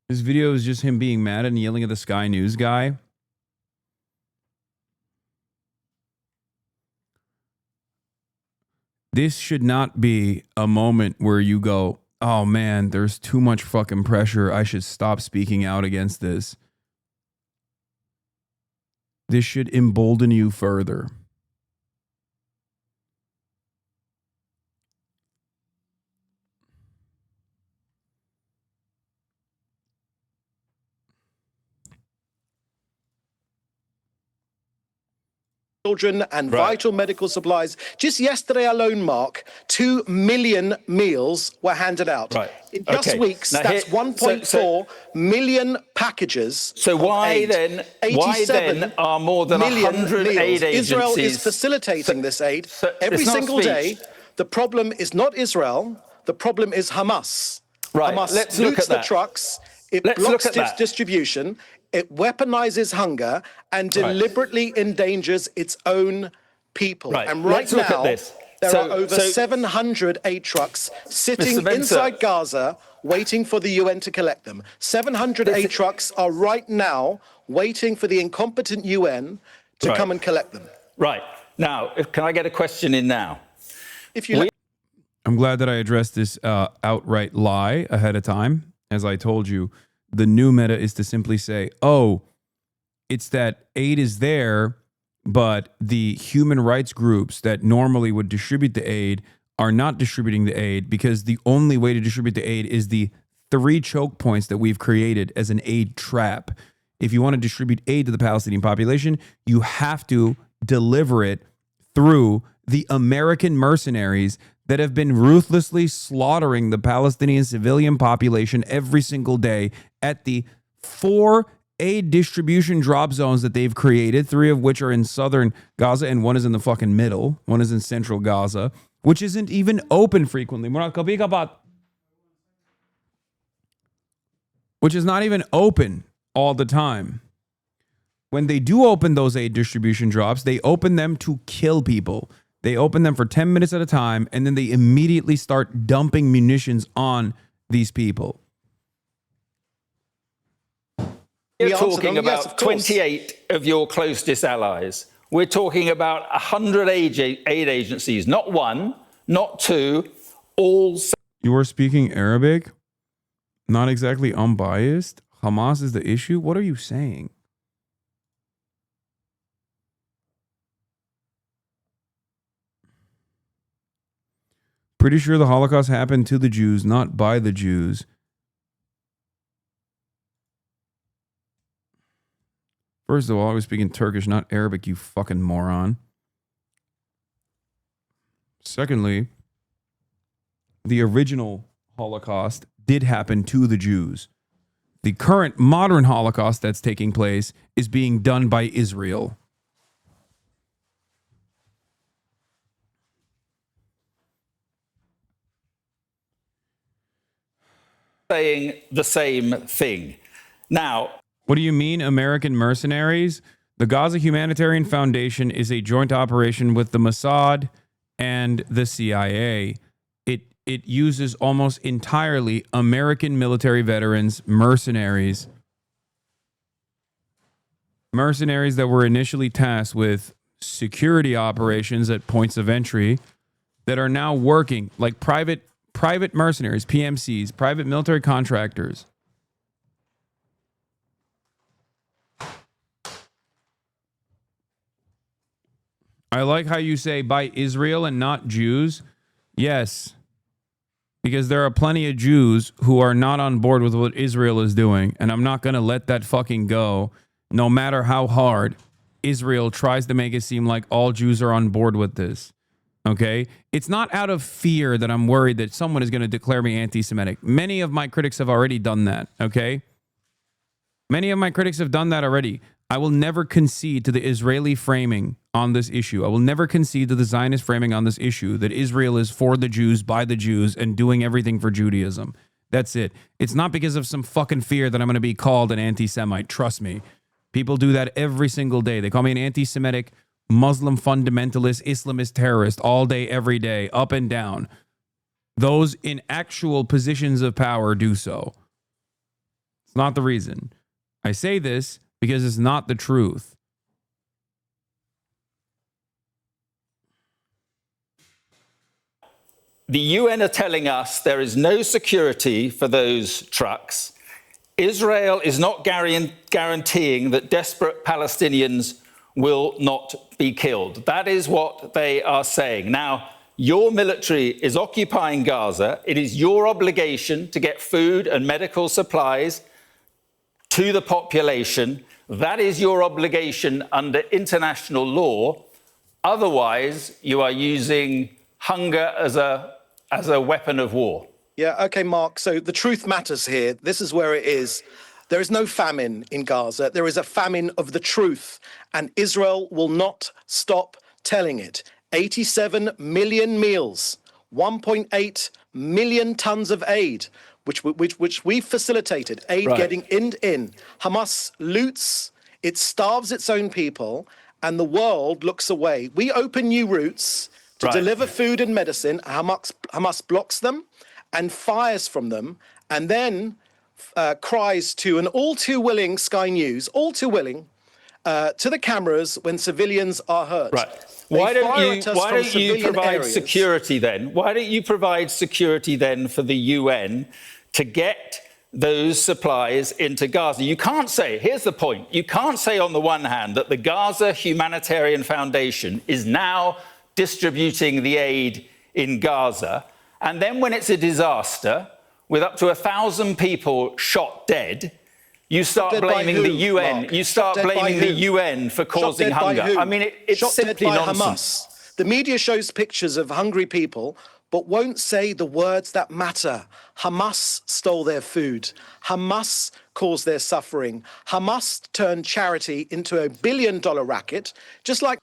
[SPEAKER 2] This video is just him being mad and yelling at the Sky News guy. This should not be a moment where you go, oh man, there's too much fucking pressure. I should stop speaking out against this. This should embolden you further.
[SPEAKER 4] Children and vital medical supplies. Just yesterday alone, Mark, 2 million meals were handed out. In just weeks, now that's 1.4 million packages.
[SPEAKER 17] So why then are more than 100 aid agencies?
[SPEAKER 4] Israel is facilitating this aid every single day. The problem is not Israel. The problem is Hamas. Hamas loots the trucks. It blocks its distribution. It weaponizes hunger and deliberately endangers its own people. And right now, there are over 700 aid trucks sitting inside Gaza waiting for the UN to collect them. 700 aid trucks are right now waiting for the incompetent UN to come and collect them.
[SPEAKER 17] Now, can I get a question in now?
[SPEAKER 2] I'm glad that I addressed this outright lie ahead of time. As I told you, the new meta is to simply say, oh, it's that aid is there, but the human rights groups that normally would distribute the aid are not distributing the aid because the only way to distribute the aid is the 3 choke points that we've created as an aid trap. If you want to distribute aid to the Palestinian population, you have to deliver it through the American mercenaries that have been ruthlessly slaughtering the Palestinian civilian population every single day at the 4 aid distribution drop zones that they've created, 3 of which are in southern Gaza and 1 is in the fucking middle. 1 is in central Gaza, which isn't even open frequently. Which is not even open all the time. when they do open those aid distribution drops, they open them to kill people. They open them for 10 minutes at a time, and then they immediately start dumping munitions on these people.
[SPEAKER 17] We're talking about 28 of your closest allies. We're talking about 100 aid agencies, not one, not two, all.
[SPEAKER 2] You are speaking Arabic? Not exactly unbiased? Hamas is the issue? What are you saying? Pretty sure the Holocaust happened to the Jews, not by the Jews. First of all, I was speaking Turkish, not Arabic, you fucking moron. Secondly, the original Holocaust did happen to the Jews. The current modern Holocaust that's taking place is being done by Israel.
[SPEAKER 17] Saying the same thing. Now,
[SPEAKER 2] what do you mean, American mercenaries? The Gaza Humanitarian Foundation is a joint operation with the Mossad and the CIA. It uses almost entirely American military veterans, mercenaries that were initially tasked with security operations at points of entry that are now working like private mercenaries, PMCs, private military contractors. I like how you say by Israel and not Jews. Yes, because there are plenty of Jews who are not on board with what Israel is doing, and I'm not going to let that fucking go, no matter how hard Israel tries to make it seem like all Jews are on board with this. Okay? It's not out of fear that I'm worried that someone is going to declare me anti-Semitic. Many of my critics have already done that. Okay? Many of my critics have done that already. I will never concede to the Israeli framing on this issue. I will never concede to the Zionist framing on this issue that Israel is for the Jews, by the Jews, and doing everything for Judaism. That's it. It's not because of some fucking fear that I'm going to be called an anti-Semite. Trust me. People do that every single day. They call me an anti-Semitic, Muslim fundamentalist, Islamist terrorist all day, every day, up and down. Those in actual positions of power do so. It's not the reason. I say this because it's not the truth.
[SPEAKER 17] the UN are telling us there is no security for those trucks. Israel is not guaranteeing that desperate Palestinians will not be killed. That is what they are saying. Now, your military is occupying Gaza. It is your obligation to get food and medical supplies to the population. That is your obligation under international law. Otherwise, you are using hunger as a weapon of war.
[SPEAKER 4] Yeah, okay, Mark. So the truth matters here. This is where it is. There is no famine in Gaza. There is a famine of the truth, and Israel will not stop telling it. 87 million meals, 1.8 million tons of aid, which we've facilitated, aid
[SPEAKER 17] Right.
[SPEAKER 4] getting in. Hamas loots, it starves its own people, and the world looks away. We open new routes to
[SPEAKER 17] Right.
[SPEAKER 4] deliver food and medicine. Hamas blocks them and fires from them, and then cries to an all too willing Sky News, all too willing, to the cameras when civilians are hurt.
[SPEAKER 17] Right.
[SPEAKER 4] They
[SPEAKER 17] Why
[SPEAKER 4] fire
[SPEAKER 17] don't
[SPEAKER 4] at us
[SPEAKER 17] you
[SPEAKER 4] from civilian
[SPEAKER 17] provide
[SPEAKER 4] areas.
[SPEAKER 17] security then? Why don't you provide security then for the UN to get those supplies into Gaza? You can't say, here's the point, you can't say on the one hand that the Gaza Humanitarian Foundation is now distributing the aid in Gaza, and then when it's a disaster with up to 1,000 people shot dead, you start
[SPEAKER 4] Dead by
[SPEAKER 17] blaming
[SPEAKER 4] who,
[SPEAKER 17] the UN.
[SPEAKER 4] Mark?
[SPEAKER 17] You start
[SPEAKER 4] Shot dead by
[SPEAKER 17] blaming the
[SPEAKER 4] who?
[SPEAKER 17] UN for
[SPEAKER 4] Shot
[SPEAKER 17] causing
[SPEAKER 4] dead by
[SPEAKER 17] hunger.
[SPEAKER 4] who?
[SPEAKER 17] I mean, it's
[SPEAKER 4] Shot dead
[SPEAKER 17] simply
[SPEAKER 4] by
[SPEAKER 17] nonsense.
[SPEAKER 4] Hamas. The media shows pictures of hungry people, but won't say the words that matter. Hamas stole their food. Hamas caused their suffering. Hamas turned charity into a $1 billion racket, just like.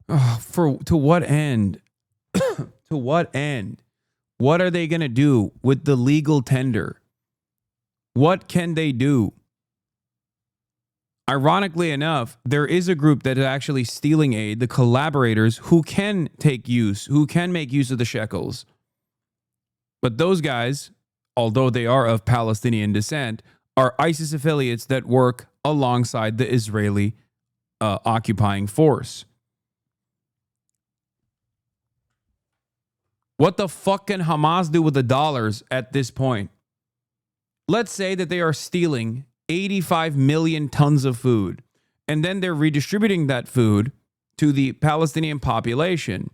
[SPEAKER 2] To what end? To what end? What are they going to do with the legal tender? What can they do? Ironically enough, there is a group that is actually stealing aid, the collaborators, who can make use of the shekels. But those guys, although they are of Palestinian descent, are ISIS affiliates that work alongside the Israeli occupying force. What the fuck can Hamas do with the dollars at this point? Let's say that they are stealing 85 million tons of food, and then they're redistributing that food to the Palestinian population,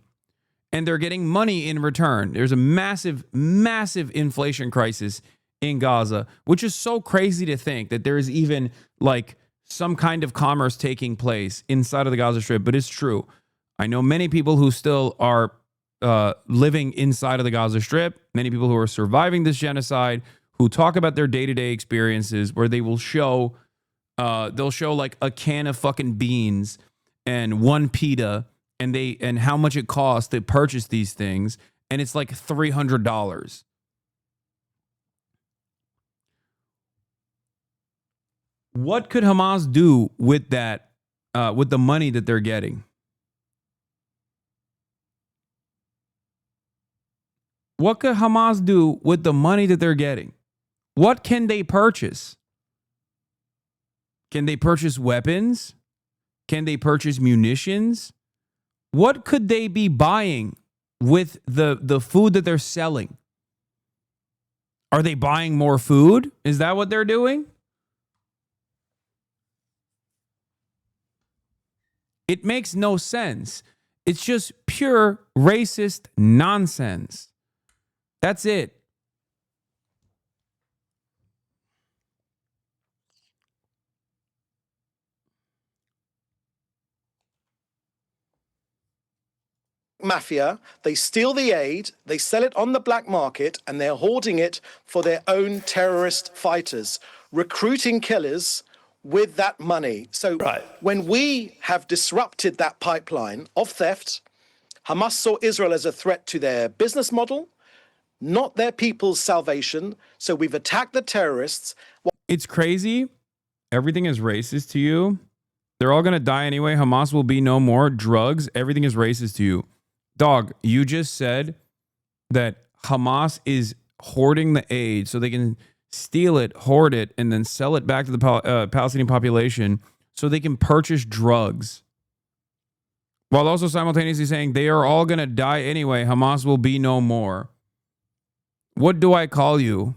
[SPEAKER 2] and they're getting money in return. There's a massive, massive inflation crisis in Gaza, which is so crazy to think that there is even like some kind of commerce taking place inside of the Gaza Strip, but it's true. I know many people who still are living inside of the Gaza Strip, many people who are surviving this genocide, who talk about their day-to-day experiences, where they will show, they'll show like a can of fucking beans and one pita, and how much it costs to purchase these things, and it's like $300. What could Hamas do with that, with the money that they're getting? What could Hamas do with the money that they're getting? What can they purchase? Can they purchase weapons? Can they purchase munitions? What could they be buying with the food that they're selling? Are they buying more food? Is that what they're doing? It makes no sense. It's just pure racist nonsense. That's it.
[SPEAKER 4] Mafia, they steal the aid, they sell it on the black market, and they're hoarding it for their own terrorist fighters, recruiting killers with that money. So when we have disrupted that pipeline of theft, Hamas saw Israel as a threat to their business model, not their people's salvation. So we've attacked the terrorists.
[SPEAKER 2] It's crazy. Everything is racist to you. They're all going to die anyway. Hamas will be no more. Drugs, everything is racist to you. Dog, you just said that Hamas is hoarding the aid so they can steal it, hoard it, and then sell it back to the Palestinian population so they can purchase drugs. While also simultaneously saying they are all going to die anyway. Hamas will be no more. What do I call you?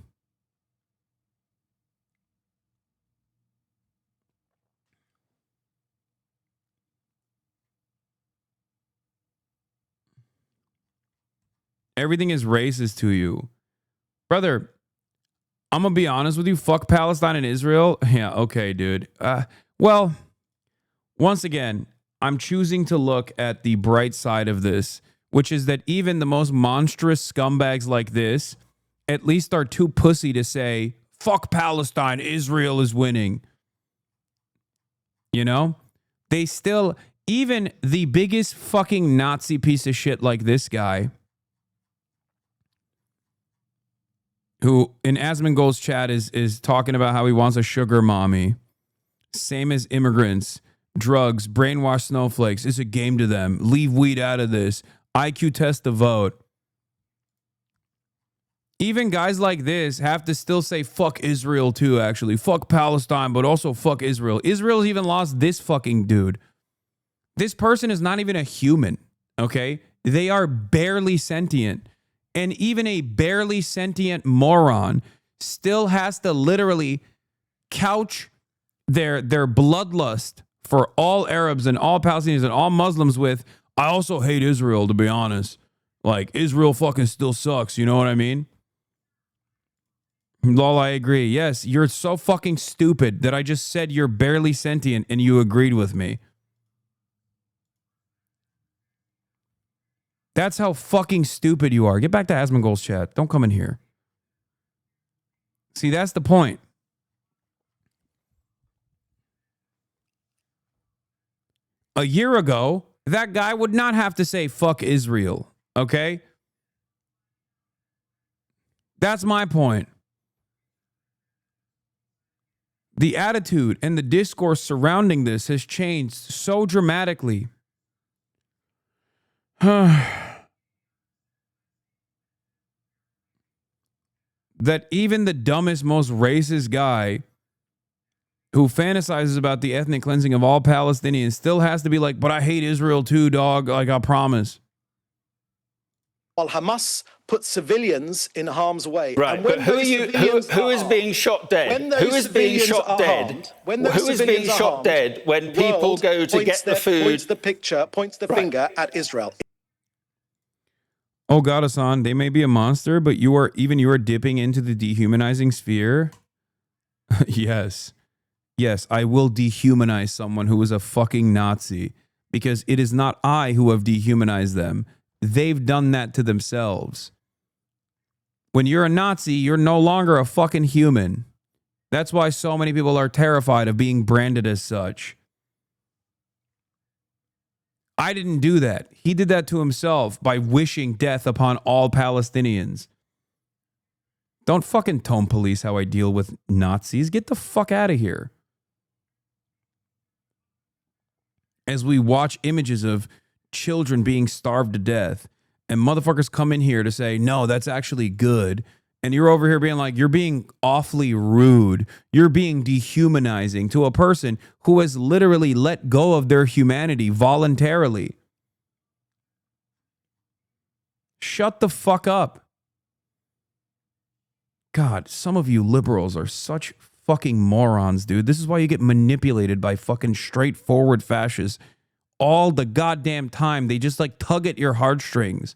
[SPEAKER 2] Everything is racist to you. Brother, I'm going to be honest with you. Fuck Palestine and Israel. Yeah, okay, dude. Well, once again, I'm choosing to look at the bright side of this, which is that even the most monstrous scumbags like this at least are too pussy to say, fuck Palestine, Israel is winning. You know? They still, even the biggest fucking Nazi piece of shit like this guy, who in Asmongold's chat is talking about how he wants a sugar mommy. Same as immigrants, drugs, brainwashed snowflakes. It's a game to them. Leave weed out of this. IQ test the vote. Even guys like this have to still say fuck Israel too, actually. Fuck Palestine, but also fuck Israel. Israel's even lost this fucking dude. This person is not even a human, okay? They are barely sentient. And even a barely sentient moron still has to literally couch their bloodlust for all Arabs and all Palestinians and all Muslims with, I also hate Israel, to be honest. Like, Israel fucking still sucks, you know what I mean? Lol, I agree. Yes, you're so fucking stupid that I just said you're barely sentient and you agreed with me. That's how fucking stupid you are. Get back to Asmongold's chat. Don't come in here. See, that's the point. A year ago, that guy would not have to say fuck Israel. Okay? That's my point. The attitude and the discourse surrounding this has changed so dramatically. That even the dumbest, most racist guy who fantasizes about the ethnic cleansing of all Palestinians still has to be like, but I hate Israel too, dog. Like, I promise.
[SPEAKER 4] While Hamas put civilians in harm's way.
[SPEAKER 17] Right,
[SPEAKER 4] and when
[SPEAKER 17] but who is being shot dead? Who is being shot dead? Who is being shot dead when people go to get the food?
[SPEAKER 4] Points the finger at Israel.
[SPEAKER 2] Oh God, Hasan, they may be a monster, but you are dipping into the dehumanizing sphere. Yes. Yes, I will dehumanize someone who is a fucking Nazi because it is not I who have dehumanized them. They've done that to themselves. When you're a Nazi, you're no longer a fucking human. That's why so many people are terrified of being branded as such. I didn't do that. He did that to himself by wishing death upon all Palestinians. Don't fucking tone police how I deal with Nazis. Get the fuck out of here. As we watch images of children being starved to death and motherfuckers come in here to say, no, that's actually good. And you're over here being like, you're being awfully rude. You're being dehumanizing to a person who has literally let go of their humanity voluntarily. Shut the fuck up. God, some of you liberals are such fucking morons, dude. This is why you get manipulated by fucking straightforward fascists all the goddamn time. They just like tug at your heartstrings.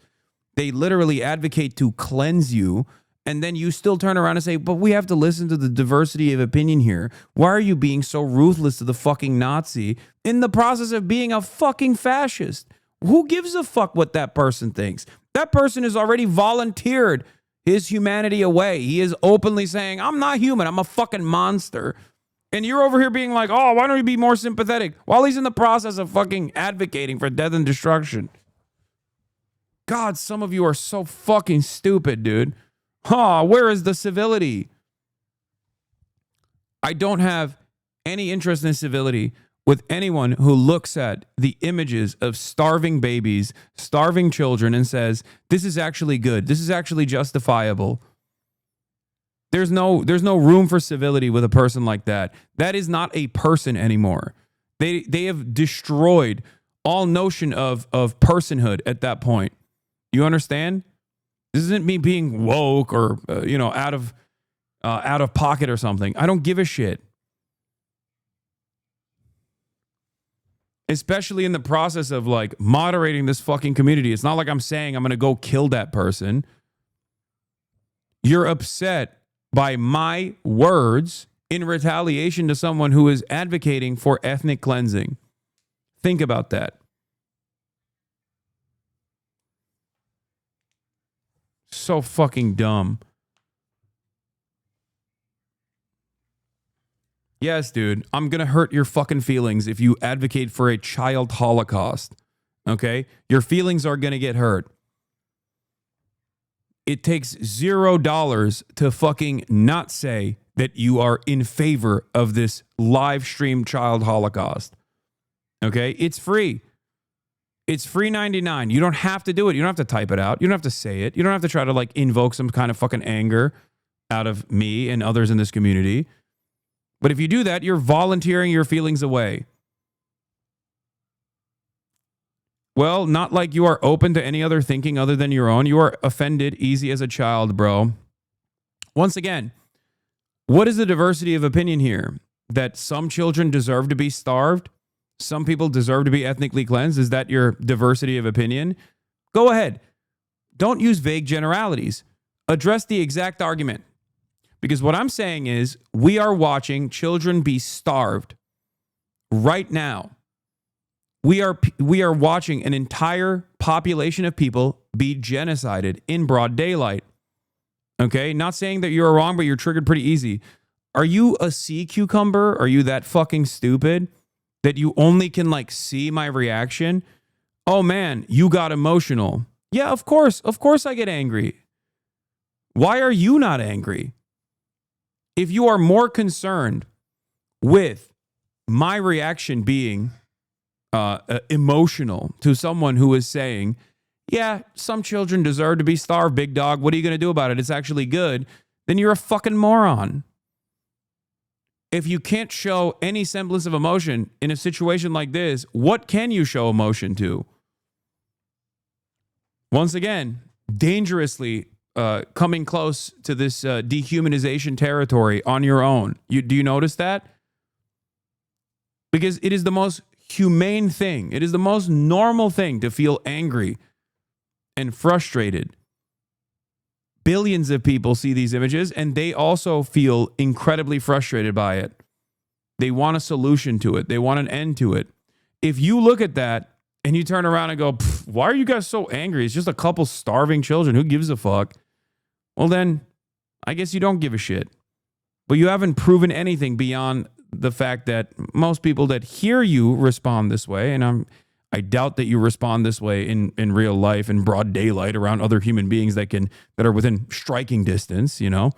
[SPEAKER 2] They literally advocate to cleanse you. And then you still turn around and say, but we have to listen to the diversity of opinion here. Why are you being so ruthless to the fucking Nazi in the process of being a fucking fascist? Who gives a fuck what that person thinks? That person has already volunteered his humanity away. He is openly saying, I'm not human. I'm a fucking monster. And you're over here being like, oh, why don't you be more sympathetic? While he's in the process of fucking advocating for death and destruction. God, some of you are so fucking stupid, dude. Where is the civility? I don't have any interest in civility with anyone who looks at the images of starving babies, starving children, and says, this is actually good. This is actually justifiable. There's no room for civility with a person like that. That is not a person anymore. They have destroyed all notion of personhood at that point. You understand? This isn't me being woke or out of pocket or something. I don't give a shit. Especially in the process of like moderating this fucking community. It's not like I'm saying I'm going to go kill that person. You're upset by my words in retaliation to someone who is advocating for ethnic cleansing. Think about that. So fucking dumb. Yes, dude, I'm going to hurt your fucking feelings if you advocate for a child holocaust. Okay? Your feelings are going to get hurt. It takes $0 to fucking not say that you are in favor of this live stream child holocaust. Okay? It's free. It's free 99. You don't have to do it. You don't have to type it out. You don't have to say it. You don't have to try to like invoke some kind of fucking anger out of me and others in this community. But if you do that, you're volunteering your feelings away. Well, not like you are open to any other thinking other than your own. You are offended easy as a child, bro. Once again, what is the diversity of opinion here? That some children deserve to be starved? Some people deserve to be ethnically cleansed? Is that your diversity of opinion? Go ahead. Don't use vague generalities. Address the exact argument. Because what I'm saying is we are watching children be starved right now. We are watching an entire population of people be genocided in broad daylight. Okay? Not saying that you're wrong, but you're triggered pretty easy. Are you a sea cucumber? Are you that fucking stupid that you only can like see my reaction? Oh man, you got emotional. Yeah, of course I get angry. Why are you not angry? If you are more concerned with my reaction being emotional to someone who is saying, yeah, some children deserve to be starved, big dog. What are you going to do about it? It's actually good. Then you're a fucking moron. If you can't show any semblance of emotion in a situation like this, what can you show emotion to? Once again, dangerously coming close to this dehumanization territory on your own. Do you notice that? Because it is the most humane thing. It is the most normal thing to feel angry and frustrated. Billions of people see these images and they also feel incredibly frustrated by it. They want a solution to it. They want an end to it. If you look at that and you turn around and go, why are you guys so angry? It's just a couple starving children. Who gives a fuck? Well, then I guess you don't give a shit. But you haven't proven anything beyond the fact that most people that hear you respond this way, and I doubt that you respond this way in real life, in broad daylight, around other human beings that are within striking distance, you know.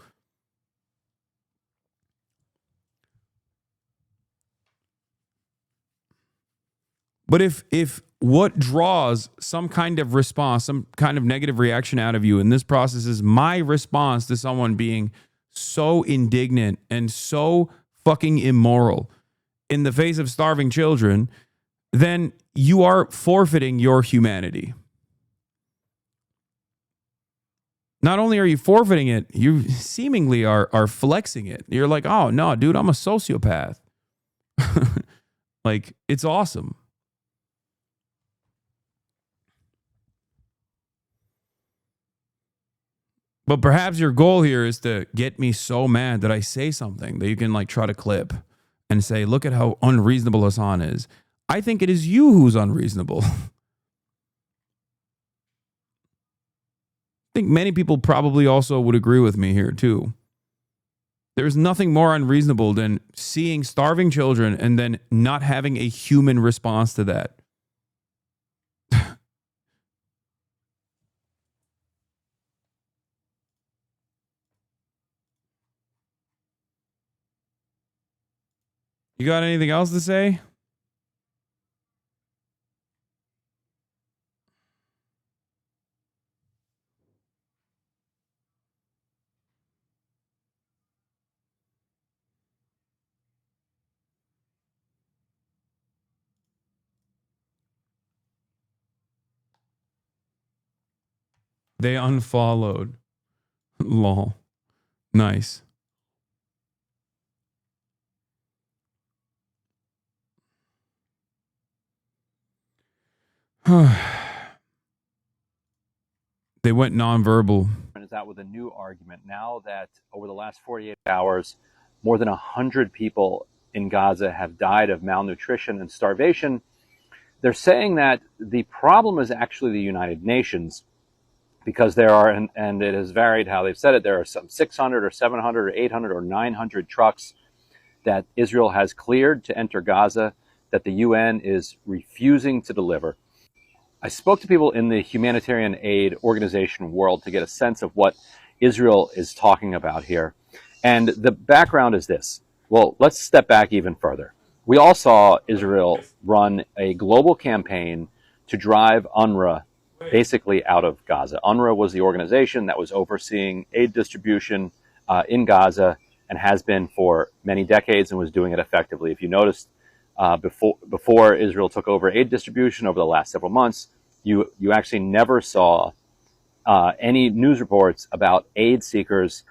[SPEAKER 2] But if what draws some kind of response, some kind of negative reaction out of you in this process is my response to someone being so indignant and so fucking immoral in the face of starving children, then you are forfeiting your humanity. Not only are you forfeiting it, you seemingly are flexing it. You're like, oh, no, dude, I'm a sociopath. Like, it's awesome. But perhaps your goal here is to get me so mad that I say something that you can like try to clip and say, look at how unreasonable Hasan is. I think it is you who's unreasonable. I think many people probably also would agree with me here too. There's nothing more unreasonable than seeing starving children and then not having a human response to that. You got anything else to say? They unfollowed. Lol. Nice. They went nonverbal.
[SPEAKER 1] Is out with a new argument now that over the last 48 hours, more than 100 people in Gaza have died of malnutrition and starvation. They're saying that the problem is actually the United Nations, because there are, and it has varied how they've said it, there are some 600 or 700 or 800 or 900 trucks that Israel has cleared to enter Gaza that the UN is refusing to deliver. I spoke to people in the humanitarian aid organization world to get a sense of what Israel is talking about here. And the background is this. Well, let's step back even further. We all saw Israel run a global campaign to drive UNRWA basically out of Gaza. UNRWA was the organization that was overseeing aid distribution in Gaza and has been for many decades and was doing it effectively. If you noticed, before Israel took over aid distribution over the last several months, you actually never saw any news reports about aid seekers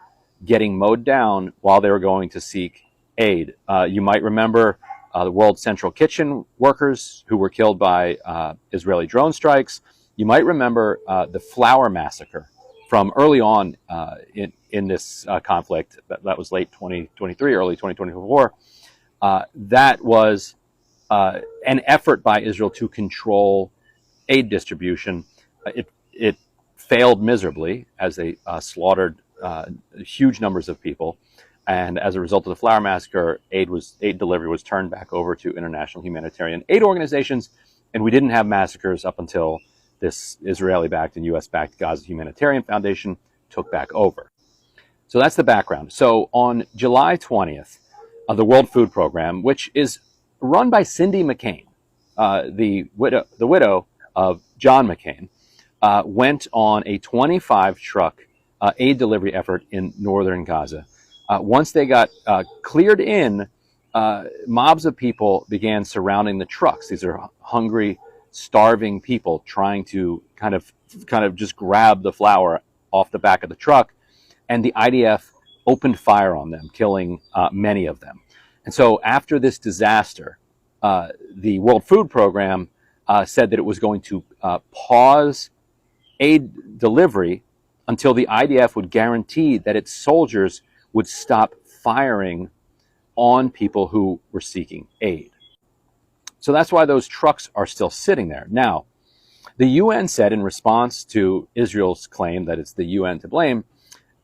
[SPEAKER 1] getting mowed down while they were going to seek aid. You might remember the World Central Kitchen workers who were killed by Israeli drone strikes. You might remember the flour massacre from early on in this conflict. That was late 2023, early 2024. That was an effort by Israel to control aid distribution. It failed miserably as they slaughtered huge numbers of people. And as a result of the flour massacre, aid delivery was turned back over to international humanitarian aid organizations. And we didn't have massacres up until this Israeli-backed and US-backed Gaza Humanitarian Foundation took back over. So that's the background. So on July 20th, of the World Food Program, which is run by Cindy McCain, the widow of John McCain, went on a 25-truck aid delivery effort in northern Gaza. Once they got cleared in, mobs of people began surrounding the trucks. These are hungry, starving people trying to kind of just grab the flour off the back of the truck, and the IDF opened fire on them, killing many of them. And so after this disaster, the World Food Program said that it was going to pause aid delivery until the IDF would guarantee that its soldiers would stop firing on people who were seeking aid. So that's why those trucks are still sitting there. Now, the UN said in response to Israel's claim that it's the UN to blame,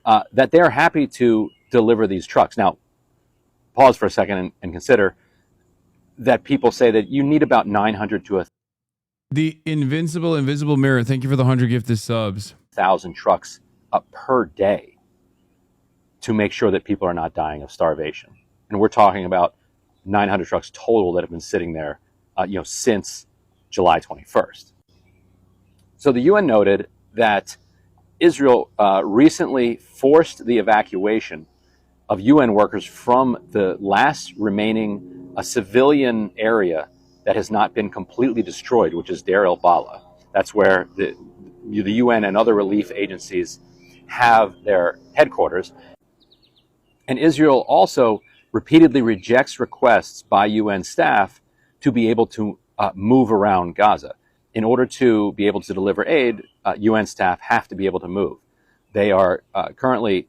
[SPEAKER 1] that they're happy to deliver these trucks. Now, pause for a second and consider that people say that you need about 900 to 1,000.
[SPEAKER 2] The invisible mirror. Thank you for the 100 gifted subs.
[SPEAKER 1] 1,000 trucks per day to make sure that people are not dying of starvation. And we're talking about 900 trucks total that have been sitting there, since July 21st. So the UN noted that Israel recently forced the evacuation of UN workers from the last remaining civilian area that has not been completely destroyed, which is Deir el-Balah. That's where the UN and other relief agencies have their headquarters. And Israel also repeatedly rejects requests by UN staff to be able to move around Gaza. In order to be able to deliver aid, UN staff have to be able to move. They are currently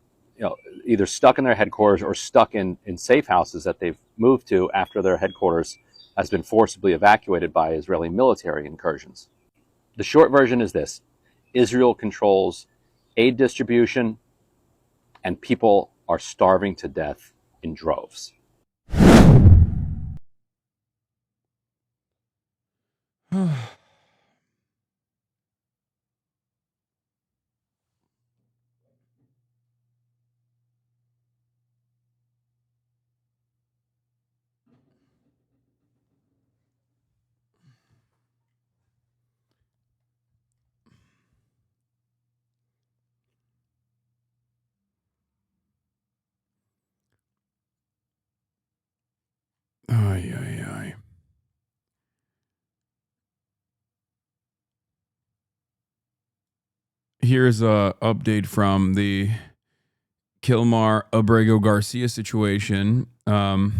[SPEAKER 1] either stuck in their headquarters or stuck in safe houses that they've moved to after their headquarters has been forcibly evacuated by Israeli military incursions. The short version is this: Israel controls aid distribution, and people are starving to death in droves.
[SPEAKER 2] Ay, ay, ay. Here's a update from the Kilmar Abrego Garcia situation. The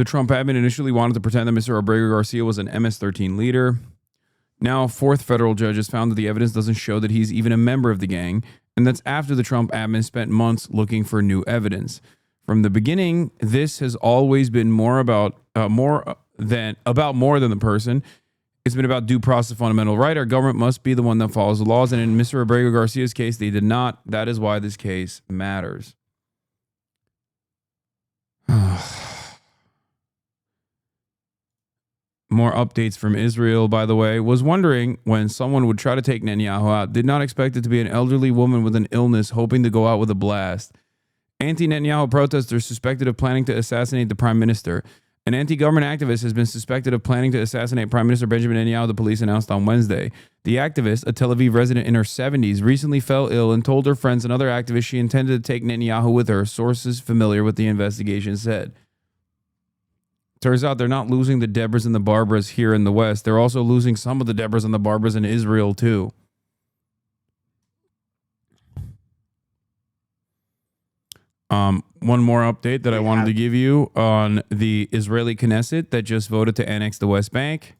[SPEAKER 2] Trump admin initially wanted to pretend that Mr. Abrego Garcia was an MS-13 leader. Now, fourth federal judge has found that the evidence doesn't show that he's even a member of the gang, and that's after the Trump admin spent months looking for new evidence. From the beginning, this has always been more than the person. It's been about due process, fundamental right. Our government must be the one that follows the laws, and in Mr. Abrego Garcia's case, they did not. That is why this case matters. More updates from Israel, by the way. Was wondering when someone would try to take Netanyahu out. Did not expect it to be an elderly woman with an illness hoping to go out with a blast. Anti-Netanyahu protesters suspected of planning to assassinate the prime minister. An anti-government activist has been suspected of planning to assassinate Prime Minister Benjamin Netanyahu, the police announced on Wednesday. The activist, a Tel Aviv resident in her 70s, recently fell ill and told her friends and other activists she intended to take Netanyahu with her, sources familiar with the investigation said. Turns out they're not losing the Debras and the Barbaras here in the West. They're also losing some of the Debras and the Barbaras in Israel, too. One more update that I wanted to give you on the Israeli Knesset that just voted to annex the West Bank.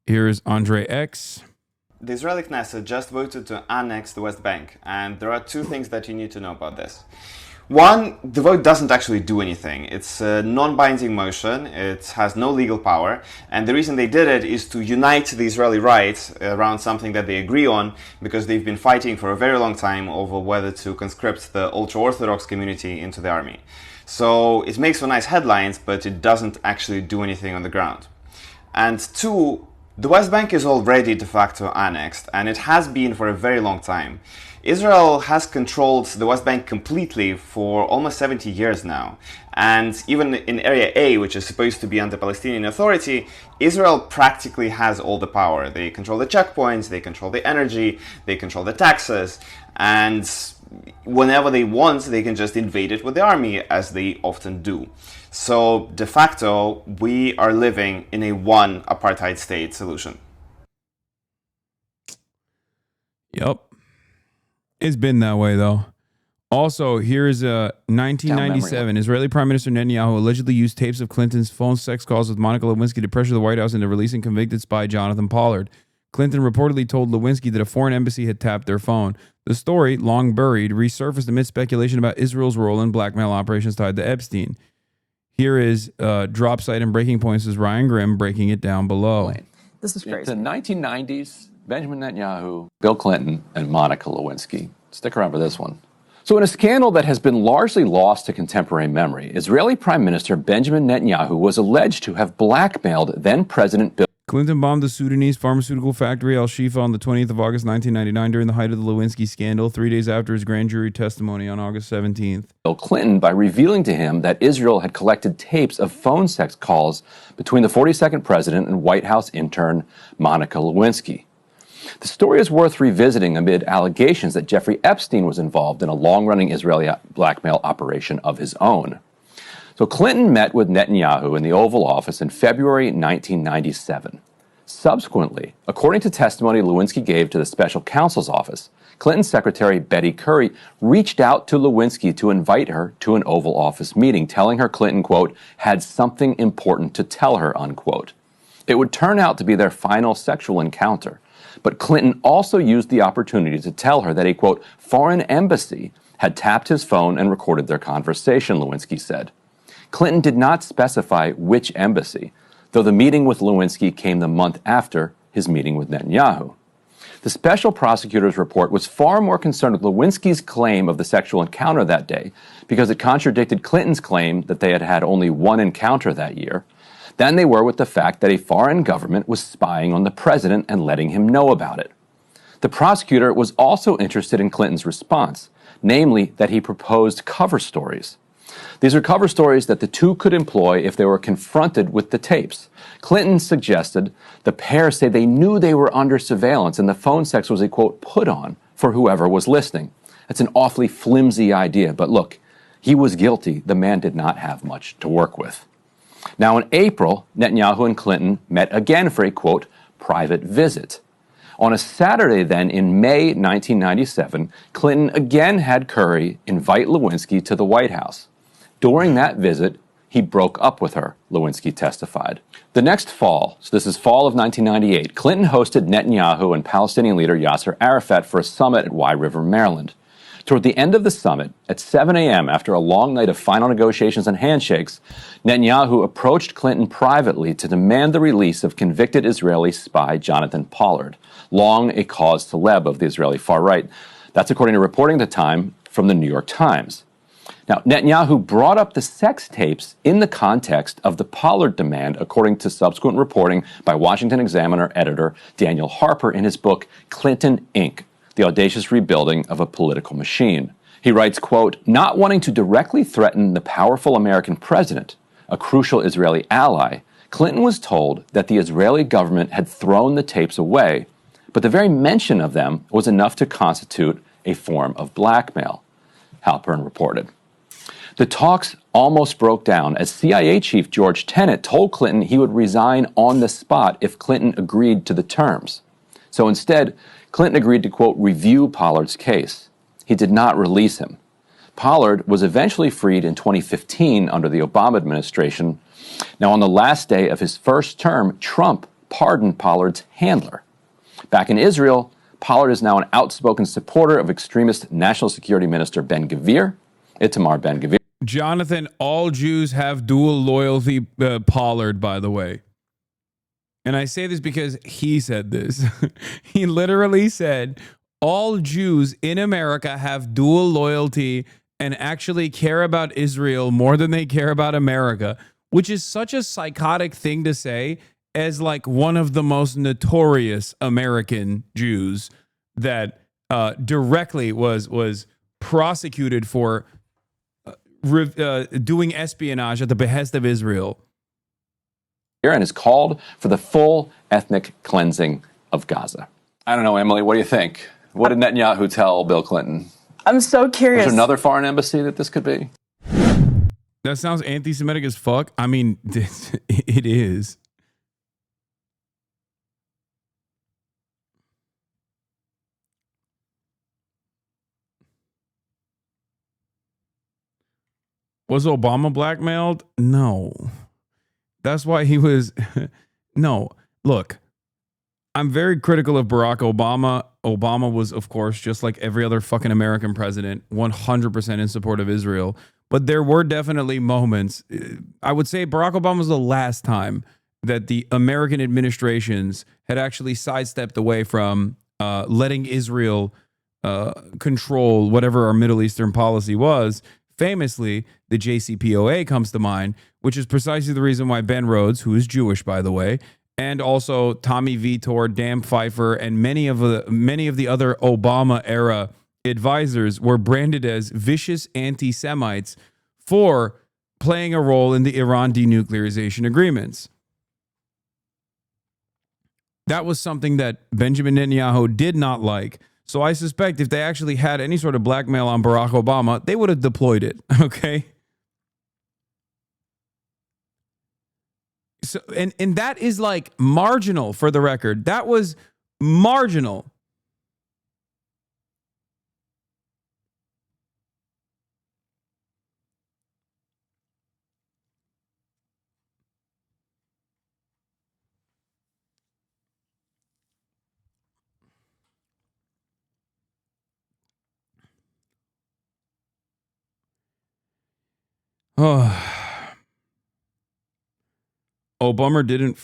[SPEAKER 2] Here's Andre X.
[SPEAKER 3] The Israeli Knesset just voted to annex the West Bank, and there are two things that you need to know about this. One, the vote doesn't actually do anything. It's a non-binding motion, it has no legal power, and the reason they did it is to unite the Israeli right around something that they agree on, because they've been fighting for a very long time over whether to conscript the ultra-Orthodox community into the army. So it makes for nice headlines, but it doesn't actually do anything on the ground. And two, the West Bank is already de facto annexed, and it has been for a very long time. Israel has controlled the West Bank completely for almost 70 years now. And even in Area A, which is supposed to be under Palestinian Authority, Israel practically has all the power. They control the checkpoints, they control the energy, they control the taxes, and whenever they want, they can just invade it with the army, as they often do. So, de facto, we are living in a one apartheid state solution.
[SPEAKER 2] Yep. It's been that way, though. Also, here's a 1997. Israeli Prime Minister Netanyahu allegedly used tapes of Clinton's phone sex calls with Monica Lewinsky to pressure the White House into releasing convicted spy Jonathan Pollard. Clinton reportedly told Lewinsky that a foreign embassy had tapped their phone. The story, long buried, resurfaced amid speculation about Israel's role in blackmail operations tied to Epstein. Here is drop site and breaking points is Ryan Grimm breaking it down below.
[SPEAKER 18] This is crazy. In the 1990s, Benjamin Netanyahu, Bill Clinton, and Monica Lewinsky. Stick around for this one. So in a scandal that has been largely lost to contemporary memory, Israeli Prime Minister Benjamin Netanyahu was alleged to have blackmailed then-President Bill
[SPEAKER 2] Clinton bombed the Sudanese pharmaceutical factory Al-Shifa on the 20th of August 1999 during the height of the Lewinsky scandal, 3 days after his grand jury testimony on August 17th.
[SPEAKER 18] Bill Clinton by revealing to him that Israel had collected tapes of phone sex calls between the 42nd president and White House intern Monica Lewinsky. The story is worth revisiting amid allegations that Jeffrey Epstein was involved in a long-running Israeli blackmail operation of his own. So Clinton met with Netanyahu in the Oval Office in February 1997. Subsequently, according to testimony Lewinsky gave to the special counsel's office, Clinton's secretary Betty Curry reached out to Lewinsky to invite her to an Oval Office meeting, telling her Clinton, quote, had something important to tell her, unquote. It would turn out to be their final sexual encounter. But Clinton also used the opportunity to tell her that a, quote, foreign embassy had tapped his phone and recorded their conversation, Lewinsky said. Clinton did not specify which embassy, though the meeting with Lewinsky came the month after his meeting with Netanyahu. The special prosecutor's report was far more concerned with Lewinsky's claim of the sexual encounter that day because it contradicted Clinton's claim that they had had only one encounter that year than they were with the fact that a foreign government was spying on the president and letting him know about it. The prosecutor was also interested in Clinton's response, namely that he proposed cover stories. These are cover stories that the two could employ if they were confronted with the tapes. Clinton suggested the pair say they knew they were under surveillance and the phone sex was a, quote, put on for whoever was listening. That's an awfully flimsy idea, but look, he was guilty. The man did not have much to work with. Now in April, Netanyahu and Clinton met again for a, quote, private visit. On a Saturday then in May 1997, Clinton again had Curry invite Lewinsky to the White House. During that visit, he broke up with her, Lewinsky testified. The next fall, so this is fall of 1998, Clinton hosted Netanyahu and Palestinian leader Yasser Arafat for a summit at Wye River, Maryland. Toward the end of the summit, at 7 a.m., after a long night of final negotiations and handshakes, Netanyahu approached Clinton privately to demand the release of convicted Israeli spy Jonathan Pollard, long a cause célèbre of the Israeli far right. That's according to reporting at the time from the New York Times. Now, Netanyahu brought up the sex tapes in the context of the Pollard demand, according to subsequent reporting by Washington Examiner editor Daniel Harper in his book, Clinton, Inc., The Audacious Rebuilding of a Political Machine. He writes, quote, not wanting to directly threaten the powerful American president, a crucial Israeli ally, Clinton was told that the Israeli government had thrown the tapes away, but the very mention of them was enough to constitute a form of blackmail, Halpern reported. The talks almost broke down as CIA chief George Tenet told Clinton he would resign on the spot if Clinton agreed to the terms. So instead, Clinton agreed to, quote, review Pollard's case. He did not release him. Pollard was eventually freed in 2015 under the Obama administration. Now, on the last day of his first term, Trump pardoned Pollard's handler. Back in Israel, Pollard is now an outspoken supporter of extremist National Security Minister Ben-Gvir, Itamar Ben-Gvir.
[SPEAKER 2] Jonathan, all Jews have dual loyalty, Pollard, by the way. And I say this because he said this. He literally said, all Jews in America have dual loyalty and actually care about Israel more than they care about America, which is such a psychotic thing to say as like one of the most notorious American Jews that directly was prosecuted for doing espionage at the behest of Israel.
[SPEAKER 18] And has called for the full ethnic cleansing of Gaza. I don't know, Emily, what do you think? What did Netanyahu tell Bill Clinton?
[SPEAKER 6] I'm so curious.
[SPEAKER 18] There's another foreign embassy that this could be?
[SPEAKER 2] That sounds anti-Semitic as fuck. I mean, it is. Was Obama blackmailed? No. That's why he was... No. Look, I'm very critical of Barack Obama. Obama was, of course, just like every other fucking American president, 100% in support of Israel. But there were definitely moments. I would say Barack Obama was the last time that the American administrations had actually sidestepped away from letting Israel control whatever our Middle Eastern policy was. Famously, the JCPOA comes to mind, which is precisely the reason why Ben Rhodes, who is Jewish, by the way, and also Tommy Vitor, Dan Pfeiffer, and many of the other Obama era advisors were branded as vicious anti-Semites for playing a role in the Iran denuclearization agreements. That was something that Benjamin Netanyahu did not like. So I suspect if they actually had any sort of blackmail on Barack Obama, they would have deployed it. Okay. So and that is like marginal for the record. That was marginal. Obama didn't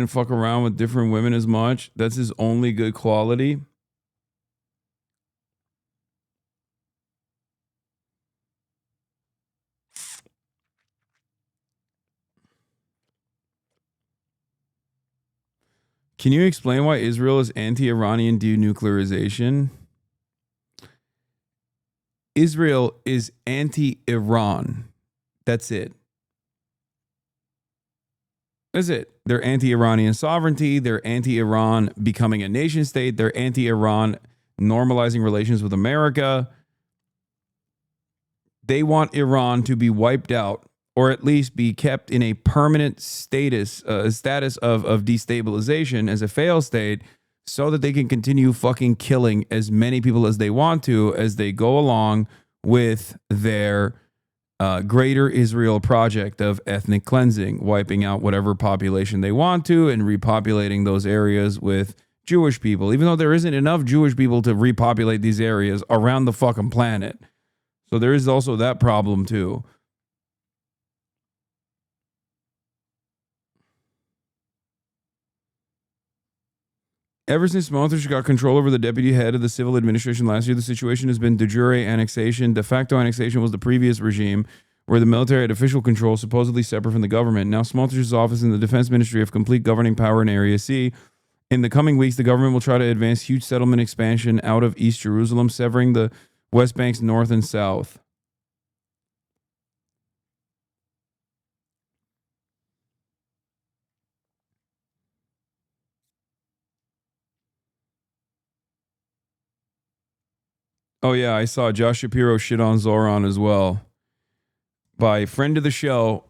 [SPEAKER 2] fuck around with different women as much. That's his only good quality. Can you explain why Israel is anti-Iranian denuclearization? Israel is anti-Iran. That's it. That's it. They're anti-Iranian sovereignty. They're anti-Iran becoming a nation state. They're anti-Iran normalizing relations with America. They want Iran to be wiped out, or at least be kept in a permanent status of destabilization as a failed state, so that they can continue fucking killing as many people as they want to as they go along with their greater Israel project of ethnic cleansing, wiping out whatever population they want to and repopulating those areas with Jewish people, even though there isn't enough Jewish people to repopulate these areas around the fucking planet. So there is also that problem too. Ever since Smotrich got control over the deputy head of the civil administration last year, the situation has been de jure annexation. De facto annexation was the previous regime, where the military had official control, supposedly separate from the government. Now Smotrich's office in the defense ministry have complete governing power in Area C. In the coming weeks, the government will try to advance huge settlement expansion out of East Jerusalem, severing the West Bank's north and south. Oh, yeah, I saw Josh Shapiro shit on Zoran as well. By friend of the show,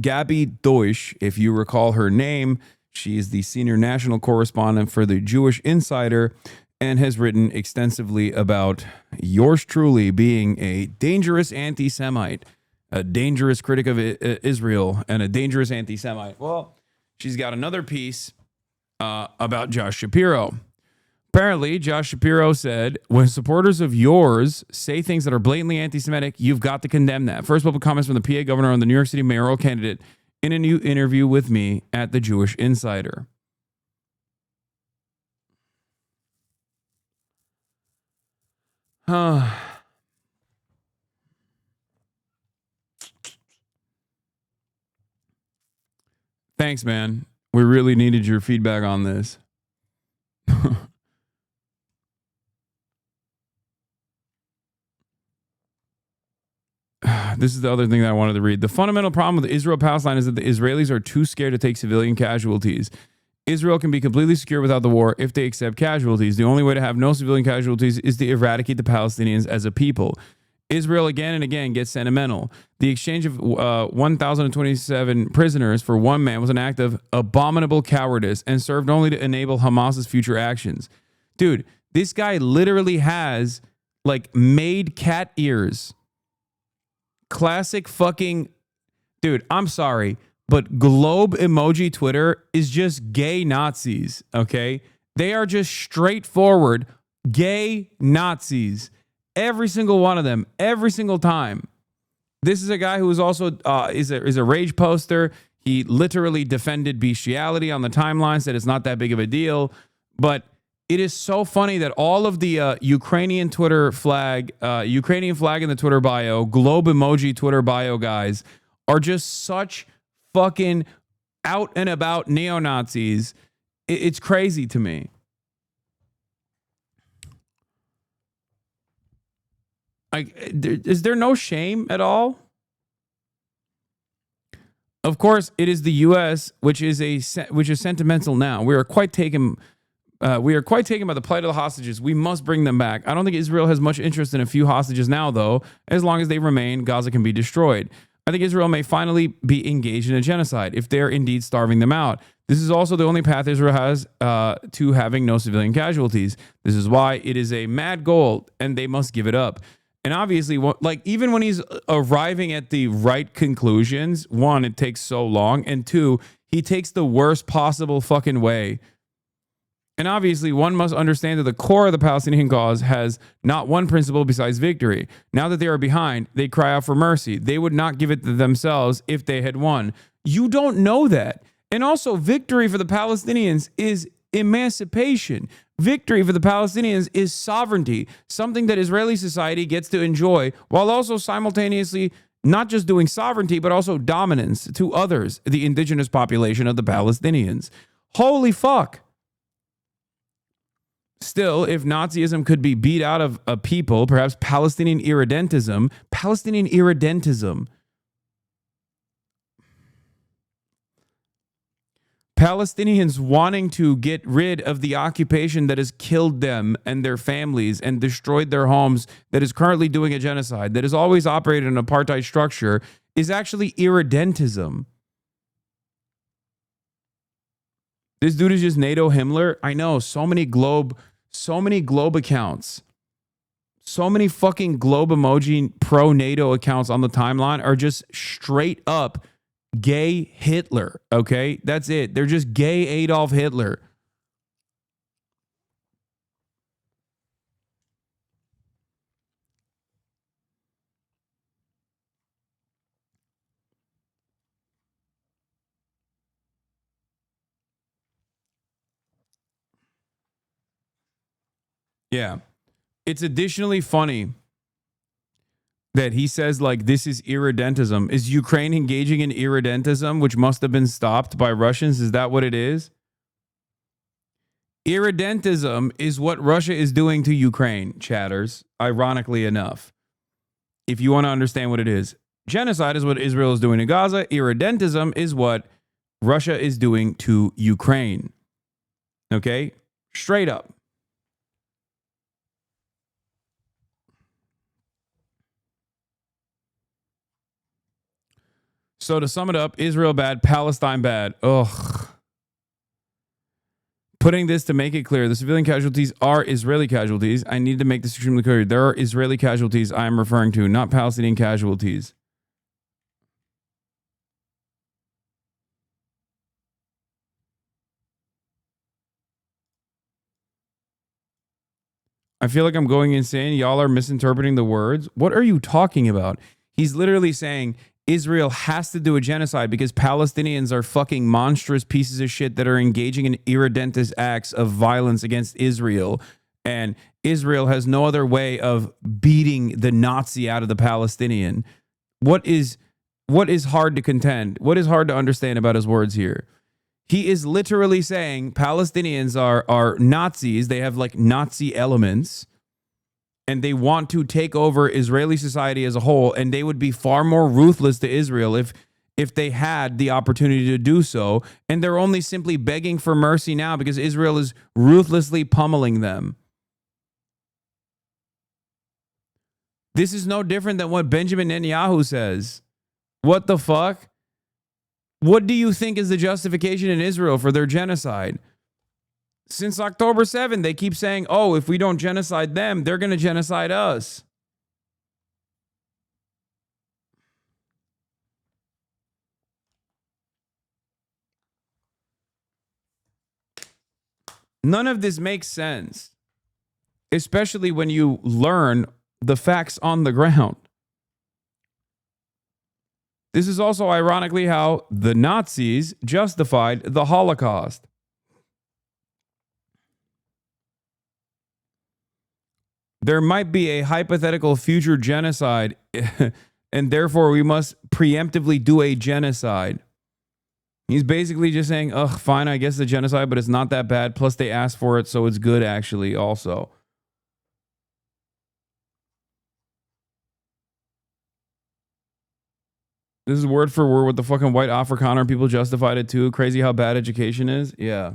[SPEAKER 2] Gabby Deutsch, if you recall her name. She is the senior national correspondent for the Jewish Insider and has written extensively about yours truly being a dangerous anti-Semite, a dangerous critic of Israel, and a dangerous anti-Semite. Well, she's got another piece about Josh Shapiro. Apparently, Josh Shapiro said, when supporters of yours say things that are blatantly anti-Semitic, you've got to condemn that. First public comments from the PA governor on the New York City mayoral candidate in a new interview with me at the Jewish Insider. Thanks, man. We really needed your feedback on this. This is the other thing that I wanted to read. The fundamental problem with Israel-Palestine is that the Israelis are too scared to take civilian casualties. Israel can be completely secure without the war if they accept casualties. The only way to have no civilian casualties is to eradicate the Palestinians as a people. Israel again and again gets sentimental. The exchange of 1,027 prisoners for one man was an act of abominable cowardice and served only to enable Hamas's future actions. Dude, this guy literally has like made cat ears. Classic fucking... Dude, I'm sorry, but globe emoji Twitter is just gay Nazis, okay? They are just straightforward gay Nazis. Every single one of them, every single time. This is a guy who is also is a rage poster. He literally defended bestiality on the timeline, said it's not that big of a deal. But it is so funny that all of the Ukrainian Twitter flag, Ukrainian flag in the Twitter bio, globe emoji Twitter bio guys are just such fucking out and about neo-Nazis. It's crazy to me. Like, is there no shame at all? Of course, it is the U.S. which is sentimental now. We are quite taken by the plight of the hostages. We must bring them back. I don't think Israel has much interest in a few hostages now, though. As long as they remain, Gaza can be destroyed. I think Israel may finally be engaged in a genocide if they're indeed starving them out. This is also the only path Israel has to having no civilian casualties. This is why it is a mad goal, and they must give it up. And obviously, like, even when he's arriving at the right conclusions, one, it takes so long, and two, he takes the worst possible fucking way. And obviously, one must understand that the core of the Palestinian cause has not one principle besides victory. Now that they are behind, they cry out for mercy. They would not give it to themselves if they had won. You don't know that. And also, victory for the Palestinians is emancipation. Victory for the Palestinians is sovereignty, something that Israeli society gets to enjoy, while also simultaneously not just doing sovereignty, but also dominance to others, the indigenous population of the Palestinians. Holy fuck. Still, if Nazism could be beat out of a people, perhaps Palestinian irredentism, Palestinians wanting to get rid of the occupation that has killed them and their families and destroyed their homes, that is currently doing a genocide, that has always operated an apartheid structure, is actually irredentism. This dude is just NATO Himmler. I know, so many globe accounts, so many fucking globe emoji pro NATO accounts on the timeline are just straight up gay Hitler. Okay, that's it. They're just gay Adolf Hitler. Yeah. It's additionally funny that he says, like, this is irredentism. Is Ukraine engaging in irredentism, which must have been stopped by Russians? Is that what it is? Irredentism is what Russia is doing to Ukraine, chatters, ironically enough. If you want to understand what it is. Genocide is what Israel is doing to Gaza. Irredentism is what Russia is doing to Ukraine. Okay? Straight up. So to sum it up, Israel bad, Palestine bad. Ugh. Putting this to make it clear, the civilian casualties are Israeli casualties. I need to make this extremely clear. There are Israeli casualties I am referring to, not Palestinian casualties. I feel like I'm going insane. Y'all are misinterpreting the words. What are you talking about? He's literally saying Israel has to do a genocide because Palestinians are fucking monstrous pieces of shit that are engaging in irredentist acts of violence against Israel. And Israel has no other way of beating the Nazi out of the Palestinian. What is hard to contend? What is hard to understand about his words here? He is literally saying Palestinians are Nazis. They have like Nazi elements. and they want to take over Israeli society as a whole, and they would be far more ruthless to Israel if they had the opportunity to do so. And they're only simply begging for mercy now because Israel is ruthlessly pummeling them. This is no different than what Benjamin Netanyahu says. What the fuck? What do you think is the justification in Israel for their genocide? Since October 7th, they keep saying, oh, if we don't genocide them, they're going to genocide us. None of this makes sense, especially when you learn the facts on the ground. This is also ironically how the Nazis justified the Holocaust. There might be a hypothetical future genocide, and therefore we must preemptively do a genocide. He's basically just saying, ugh, fine, I guess the genocide, but it's not that bad. Plus they asked for it, so it's good actually also. This is word for word what the fucking white Afrikaner people justified it too. Crazy how bad education is. Yeah.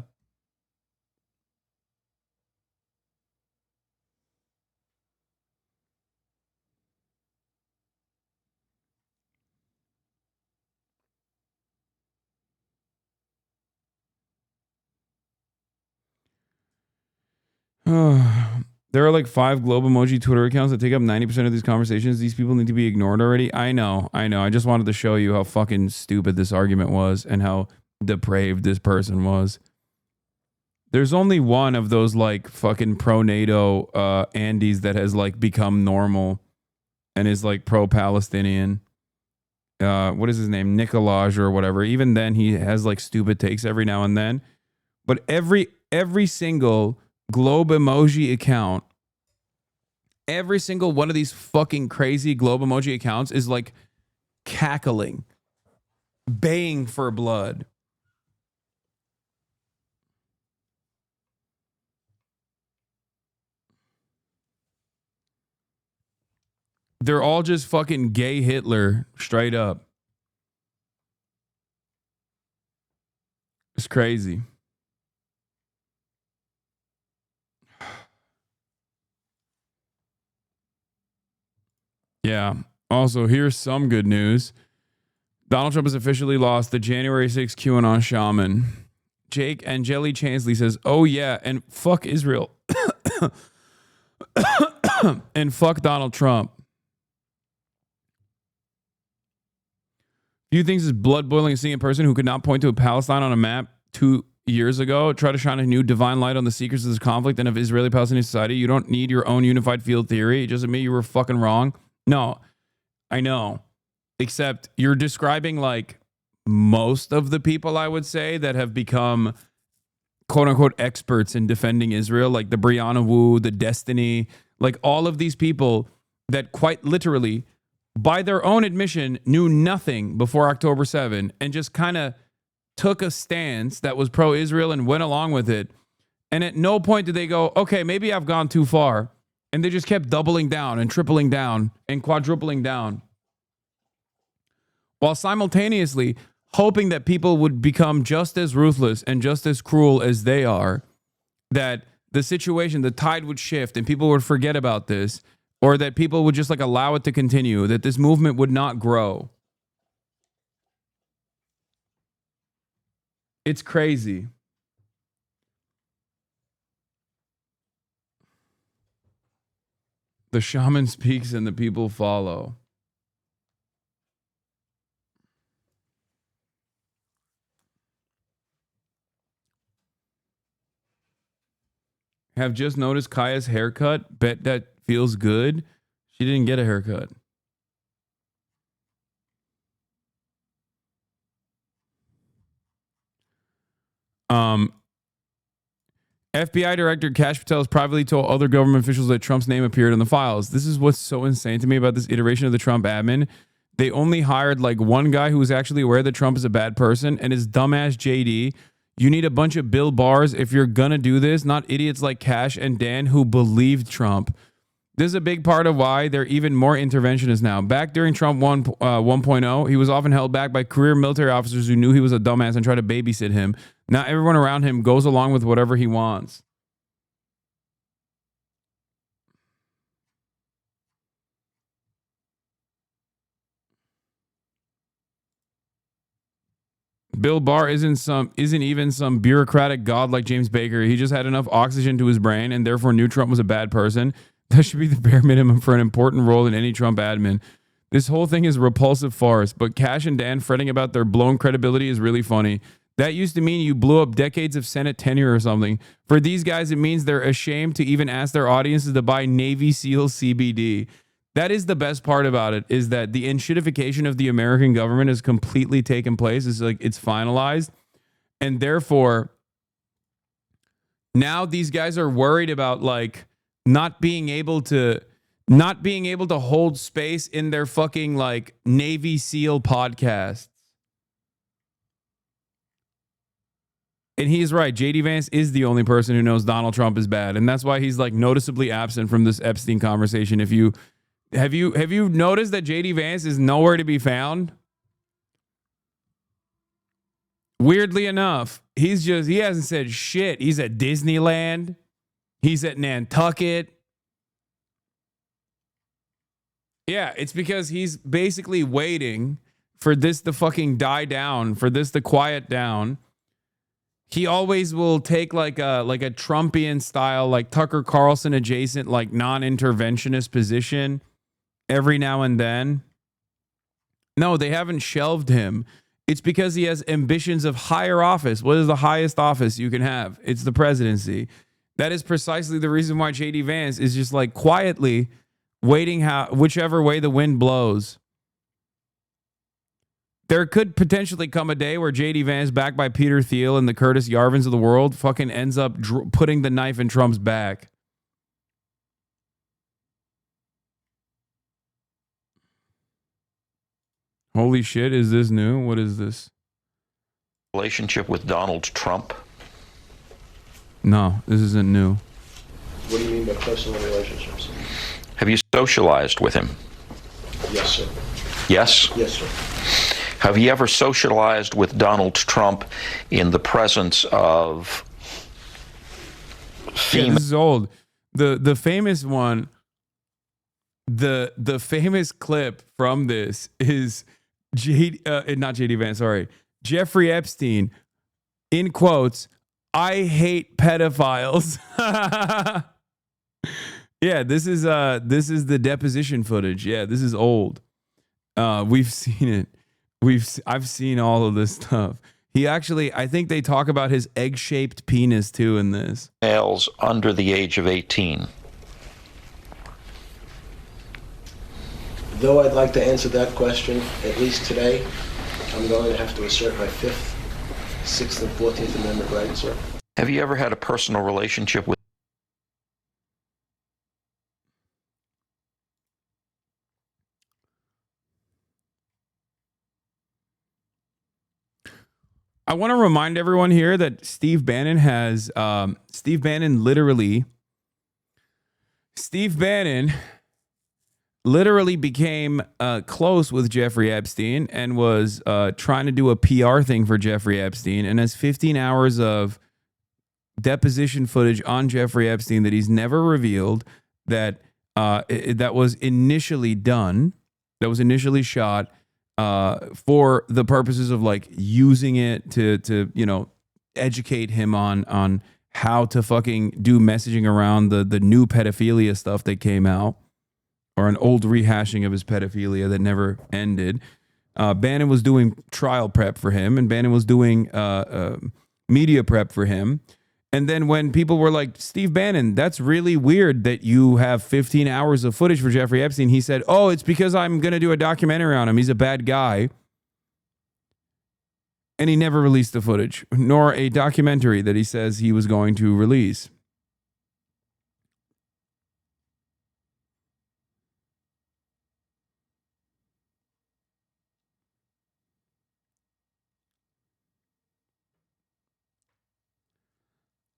[SPEAKER 2] There are like 5 globe emoji Twitter accounts that take up 90% of these conversations. These people need to be ignored already. I know. I just wanted to show you how fucking stupid this argument was and how depraved this person was. There's only one of those like fucking pro-NATO Andes that has like become normal and is like pro-Palestinian. What is his name? Nicolaj or whatever. Even then he has like stupid takes every now and then. But every single globe emoji account, every single one of these fucking crazy globe emoji accounts is like cackling, baying for blood. They're all just fucking gay Hitler, straight up. It's crazy. Yeah. Also, here's some good news. Donald Trump has officially lost the January 6th QAnon shaman. Jake and Jelly Chansley says, oh yeah, and fuck Israel. And fuck Donald Trump. Few things is blood boiling seeing a person who could not point to a Palestine on a map 2 years ago try to shine a new divine light on the secrets of this conflict and of Israeli-Palestinian society. You don't need your own unified field theory. It doesn't mean you were fucking wrong. No, I know. Except you're describing like most of the people, I would say, that have become quote unquote experts in defending Israel, like the Brianna Wu, the Destiny, like all of these people that quite literally, by their own admission, knew nothing before October 7 and just kind of took a stance that was pro-Israel and went along with it. And at no point did they go, okay, maybe I've gone too far. And they just kept doubling down and tripling down and quadrupling down, while simultaneously hoping that people would become just as ruthless and just as cruel as they are, that the situation, the tide would shift and people would forget about this, or that people would just like allow it to continue, that this movement would not grow. It's crazy. The shaman speaks and the people follow. Have just noticed Kaya's haircut. Bet that feels good. She didn't get a haircut. FBI Director Kash Patel has privately told other government officials that Trump's name appeared in the files. This is what's so insane to me about this iteration of the Trump admin. They only hired like one guy who was actually aware that Trump is a bad person, and his dumbass JD. You need a bunch of Bill Bars if you're gonna do this, not idiots like Kash and Dan who believed Trump. This is a big part of why they're even more interventionist now. Back during Trump 1.0, he was often held back by career military officers who knew he was a dumbass and tried to babysit him. Now everyone around him goes along with whatever he wants. Bill Barr isn't even some bureaucratic god like James Baker. He just had enough oxygen to his brain and therefore knew Trump was a bad person. That should be the bare minimum for an important role in any Trump admin. This whole thing is a repulsive farce, but Cash and Dan fretting about their blown credibility is really funny. That used to mean you blew up decades of Senate tenure or something. For these guys, it means they're ashamed to even ask their audiences to buy Navy SEAL CBD. That is the best part about it, is that the enshittification of the American government has completely taken place. It's like it's finalized. And therefore, now these guys are worried about like not being able to hold space in their fucking like Navy SEAL podcasts. And he's right. JD Vance is the only person who knows Donald Trump is bad. And that's why he's like noticeably absent from this Epstein conversation. Have you noticed that JD Vance is nowhere to be found? Weirdly enough, he hasn't said shit. He's at Disneyland. He's at Nantucket. Yeah, it's because he's basically waiting for this to fucking die down, for this to quiet down. He always will take like a Trumpian style, like Tucker Carlson adjacent, like non-interventionist position every now and then. No, they haven't shelved him. It's because he has ambitions of higher office. What is the highest office you can have? It's the presidency. That is precisely the reason why JD Vance is just like quietly waiting whichever way the wind blows. There could potentially come a day where JD Vance, backed by Peter Thiel and the Curtis Yarvins of the world, fucking ends up putting the knife in Trump's back. Holy shit, is this new? What is this?
[SPEAKER 6] Relationship with Donald Trump?
[SPEAKER 2] No, this isn't new.
[SPEAKER 19] What do you mean by personal relationships?
[SPEAKER 6] Have you socialized with him?
[SPEAKER 19] Yes, sir.
[SPEAKER 6] Yes?
[SPEAKER 19] Yes, sir.
[SPEAKER 6] Have you ever socialized with Donald Trump in the presence of
[SPEAKER 2] female? Yeah, this is old. The famous one, the famous clip from this is not JD Vance, sorry, Jeffrey Epstein, in quotes, "I hate pedophiles." Yeah, this is the deposition footage. Yeah, this is old. We've seen it. I've seen all of this stuff. He actually, I think they talk about his egg-shaped penis too in this.
[SPEAKER 6] Males under the age of 18.
[SPEAKER 19] Though I'd like to answer that question, at least today, I'm going to have to assert my 5th, 6th, and 14th Amendment rights, sir.
[SPEAKER 6] Have you ever had a personal relationship with?
[SPEAKER 2] I want to remind everyone here that Steve Bannon literally became close with Jeffrey Epstein and was trying to do a PR thing for Jeffrey Epstein, and has 15 hours of deposition footage on Jeffrey Epstein that he's never revealed, that was initially done, that was initially shot for the purposes of like using it to educate him on how to fucking do messaging around the new pedophilia stuff that came out, or an old rehashing of his pedophilia that never ended. Bannon was doing trial prep for him, and Bannon was doing media prep for him. And then when people were like, Steve Bannon, that's really weird that you have 15 hours of footage for Jeffrey Epstein, he said, oh, it's because I'm going to do a documentary on him. He's a bad guy. And he never released the footage, nor a documentary that he says he was going to release.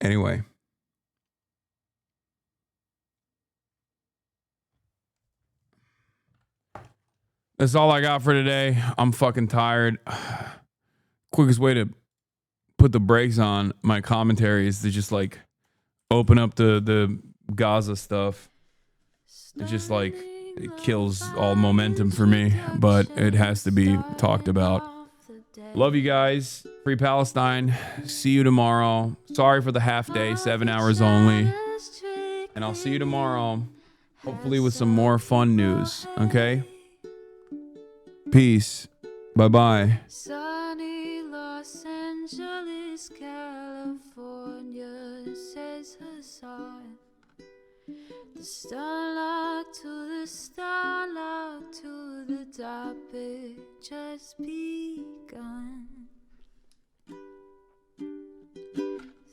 [SPEAKER 2] Anyway. That's all I got for today. I'm fucking tired. Quickest way to put the brakes on my commentary is to just like open up the Gaza stuff. It just like it kills all momentum for me, but it has to be talked about. Love you guys. Free Palestine. See you tomorrow. Sorry for the half day, 7 hours only. And I'll see you tomorrow, hopefully with some more fun news. Okay? Peace. Bye-bye.
[SPEAKER 7] Sunny Los Angeles, California, says Hasan. The starlock to the starlock to the topic just begun.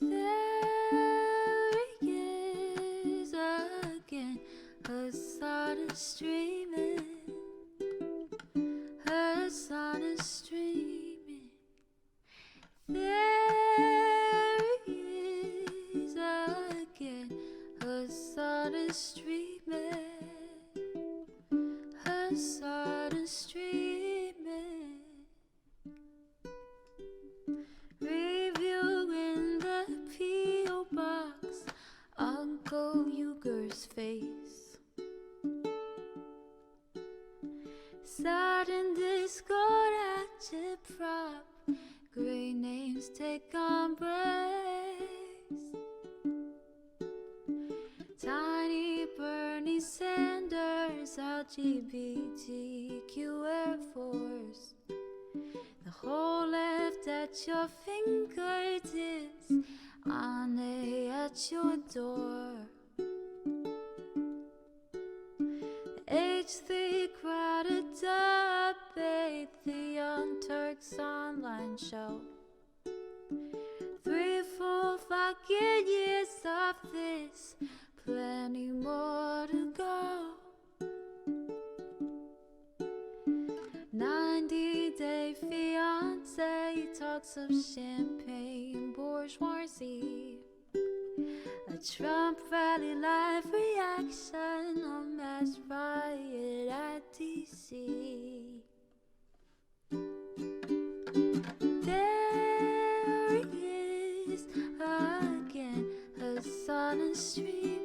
[SPEAKER 7] There he is again, Hasan is streaming. Hasan is streaming. There he is again. Hasan is streaming. Hasan is streaming. Reviewing the P.O. box, Uncle Uger's face. Sat in Discord at your prop. Great names take embrace. Tiny Bernie Sanders, LGBTQ Air Force. The whole left at your fingertips, Ane at your door. H3 crowded debate, the Young Turks online show. 3 full fucking years of this, plenty more to go. 90-day fiance, talks of champagne bourgeoisie. A Trump rally live reaction, a mass riot at DC. There he is again, Hasan is streaming.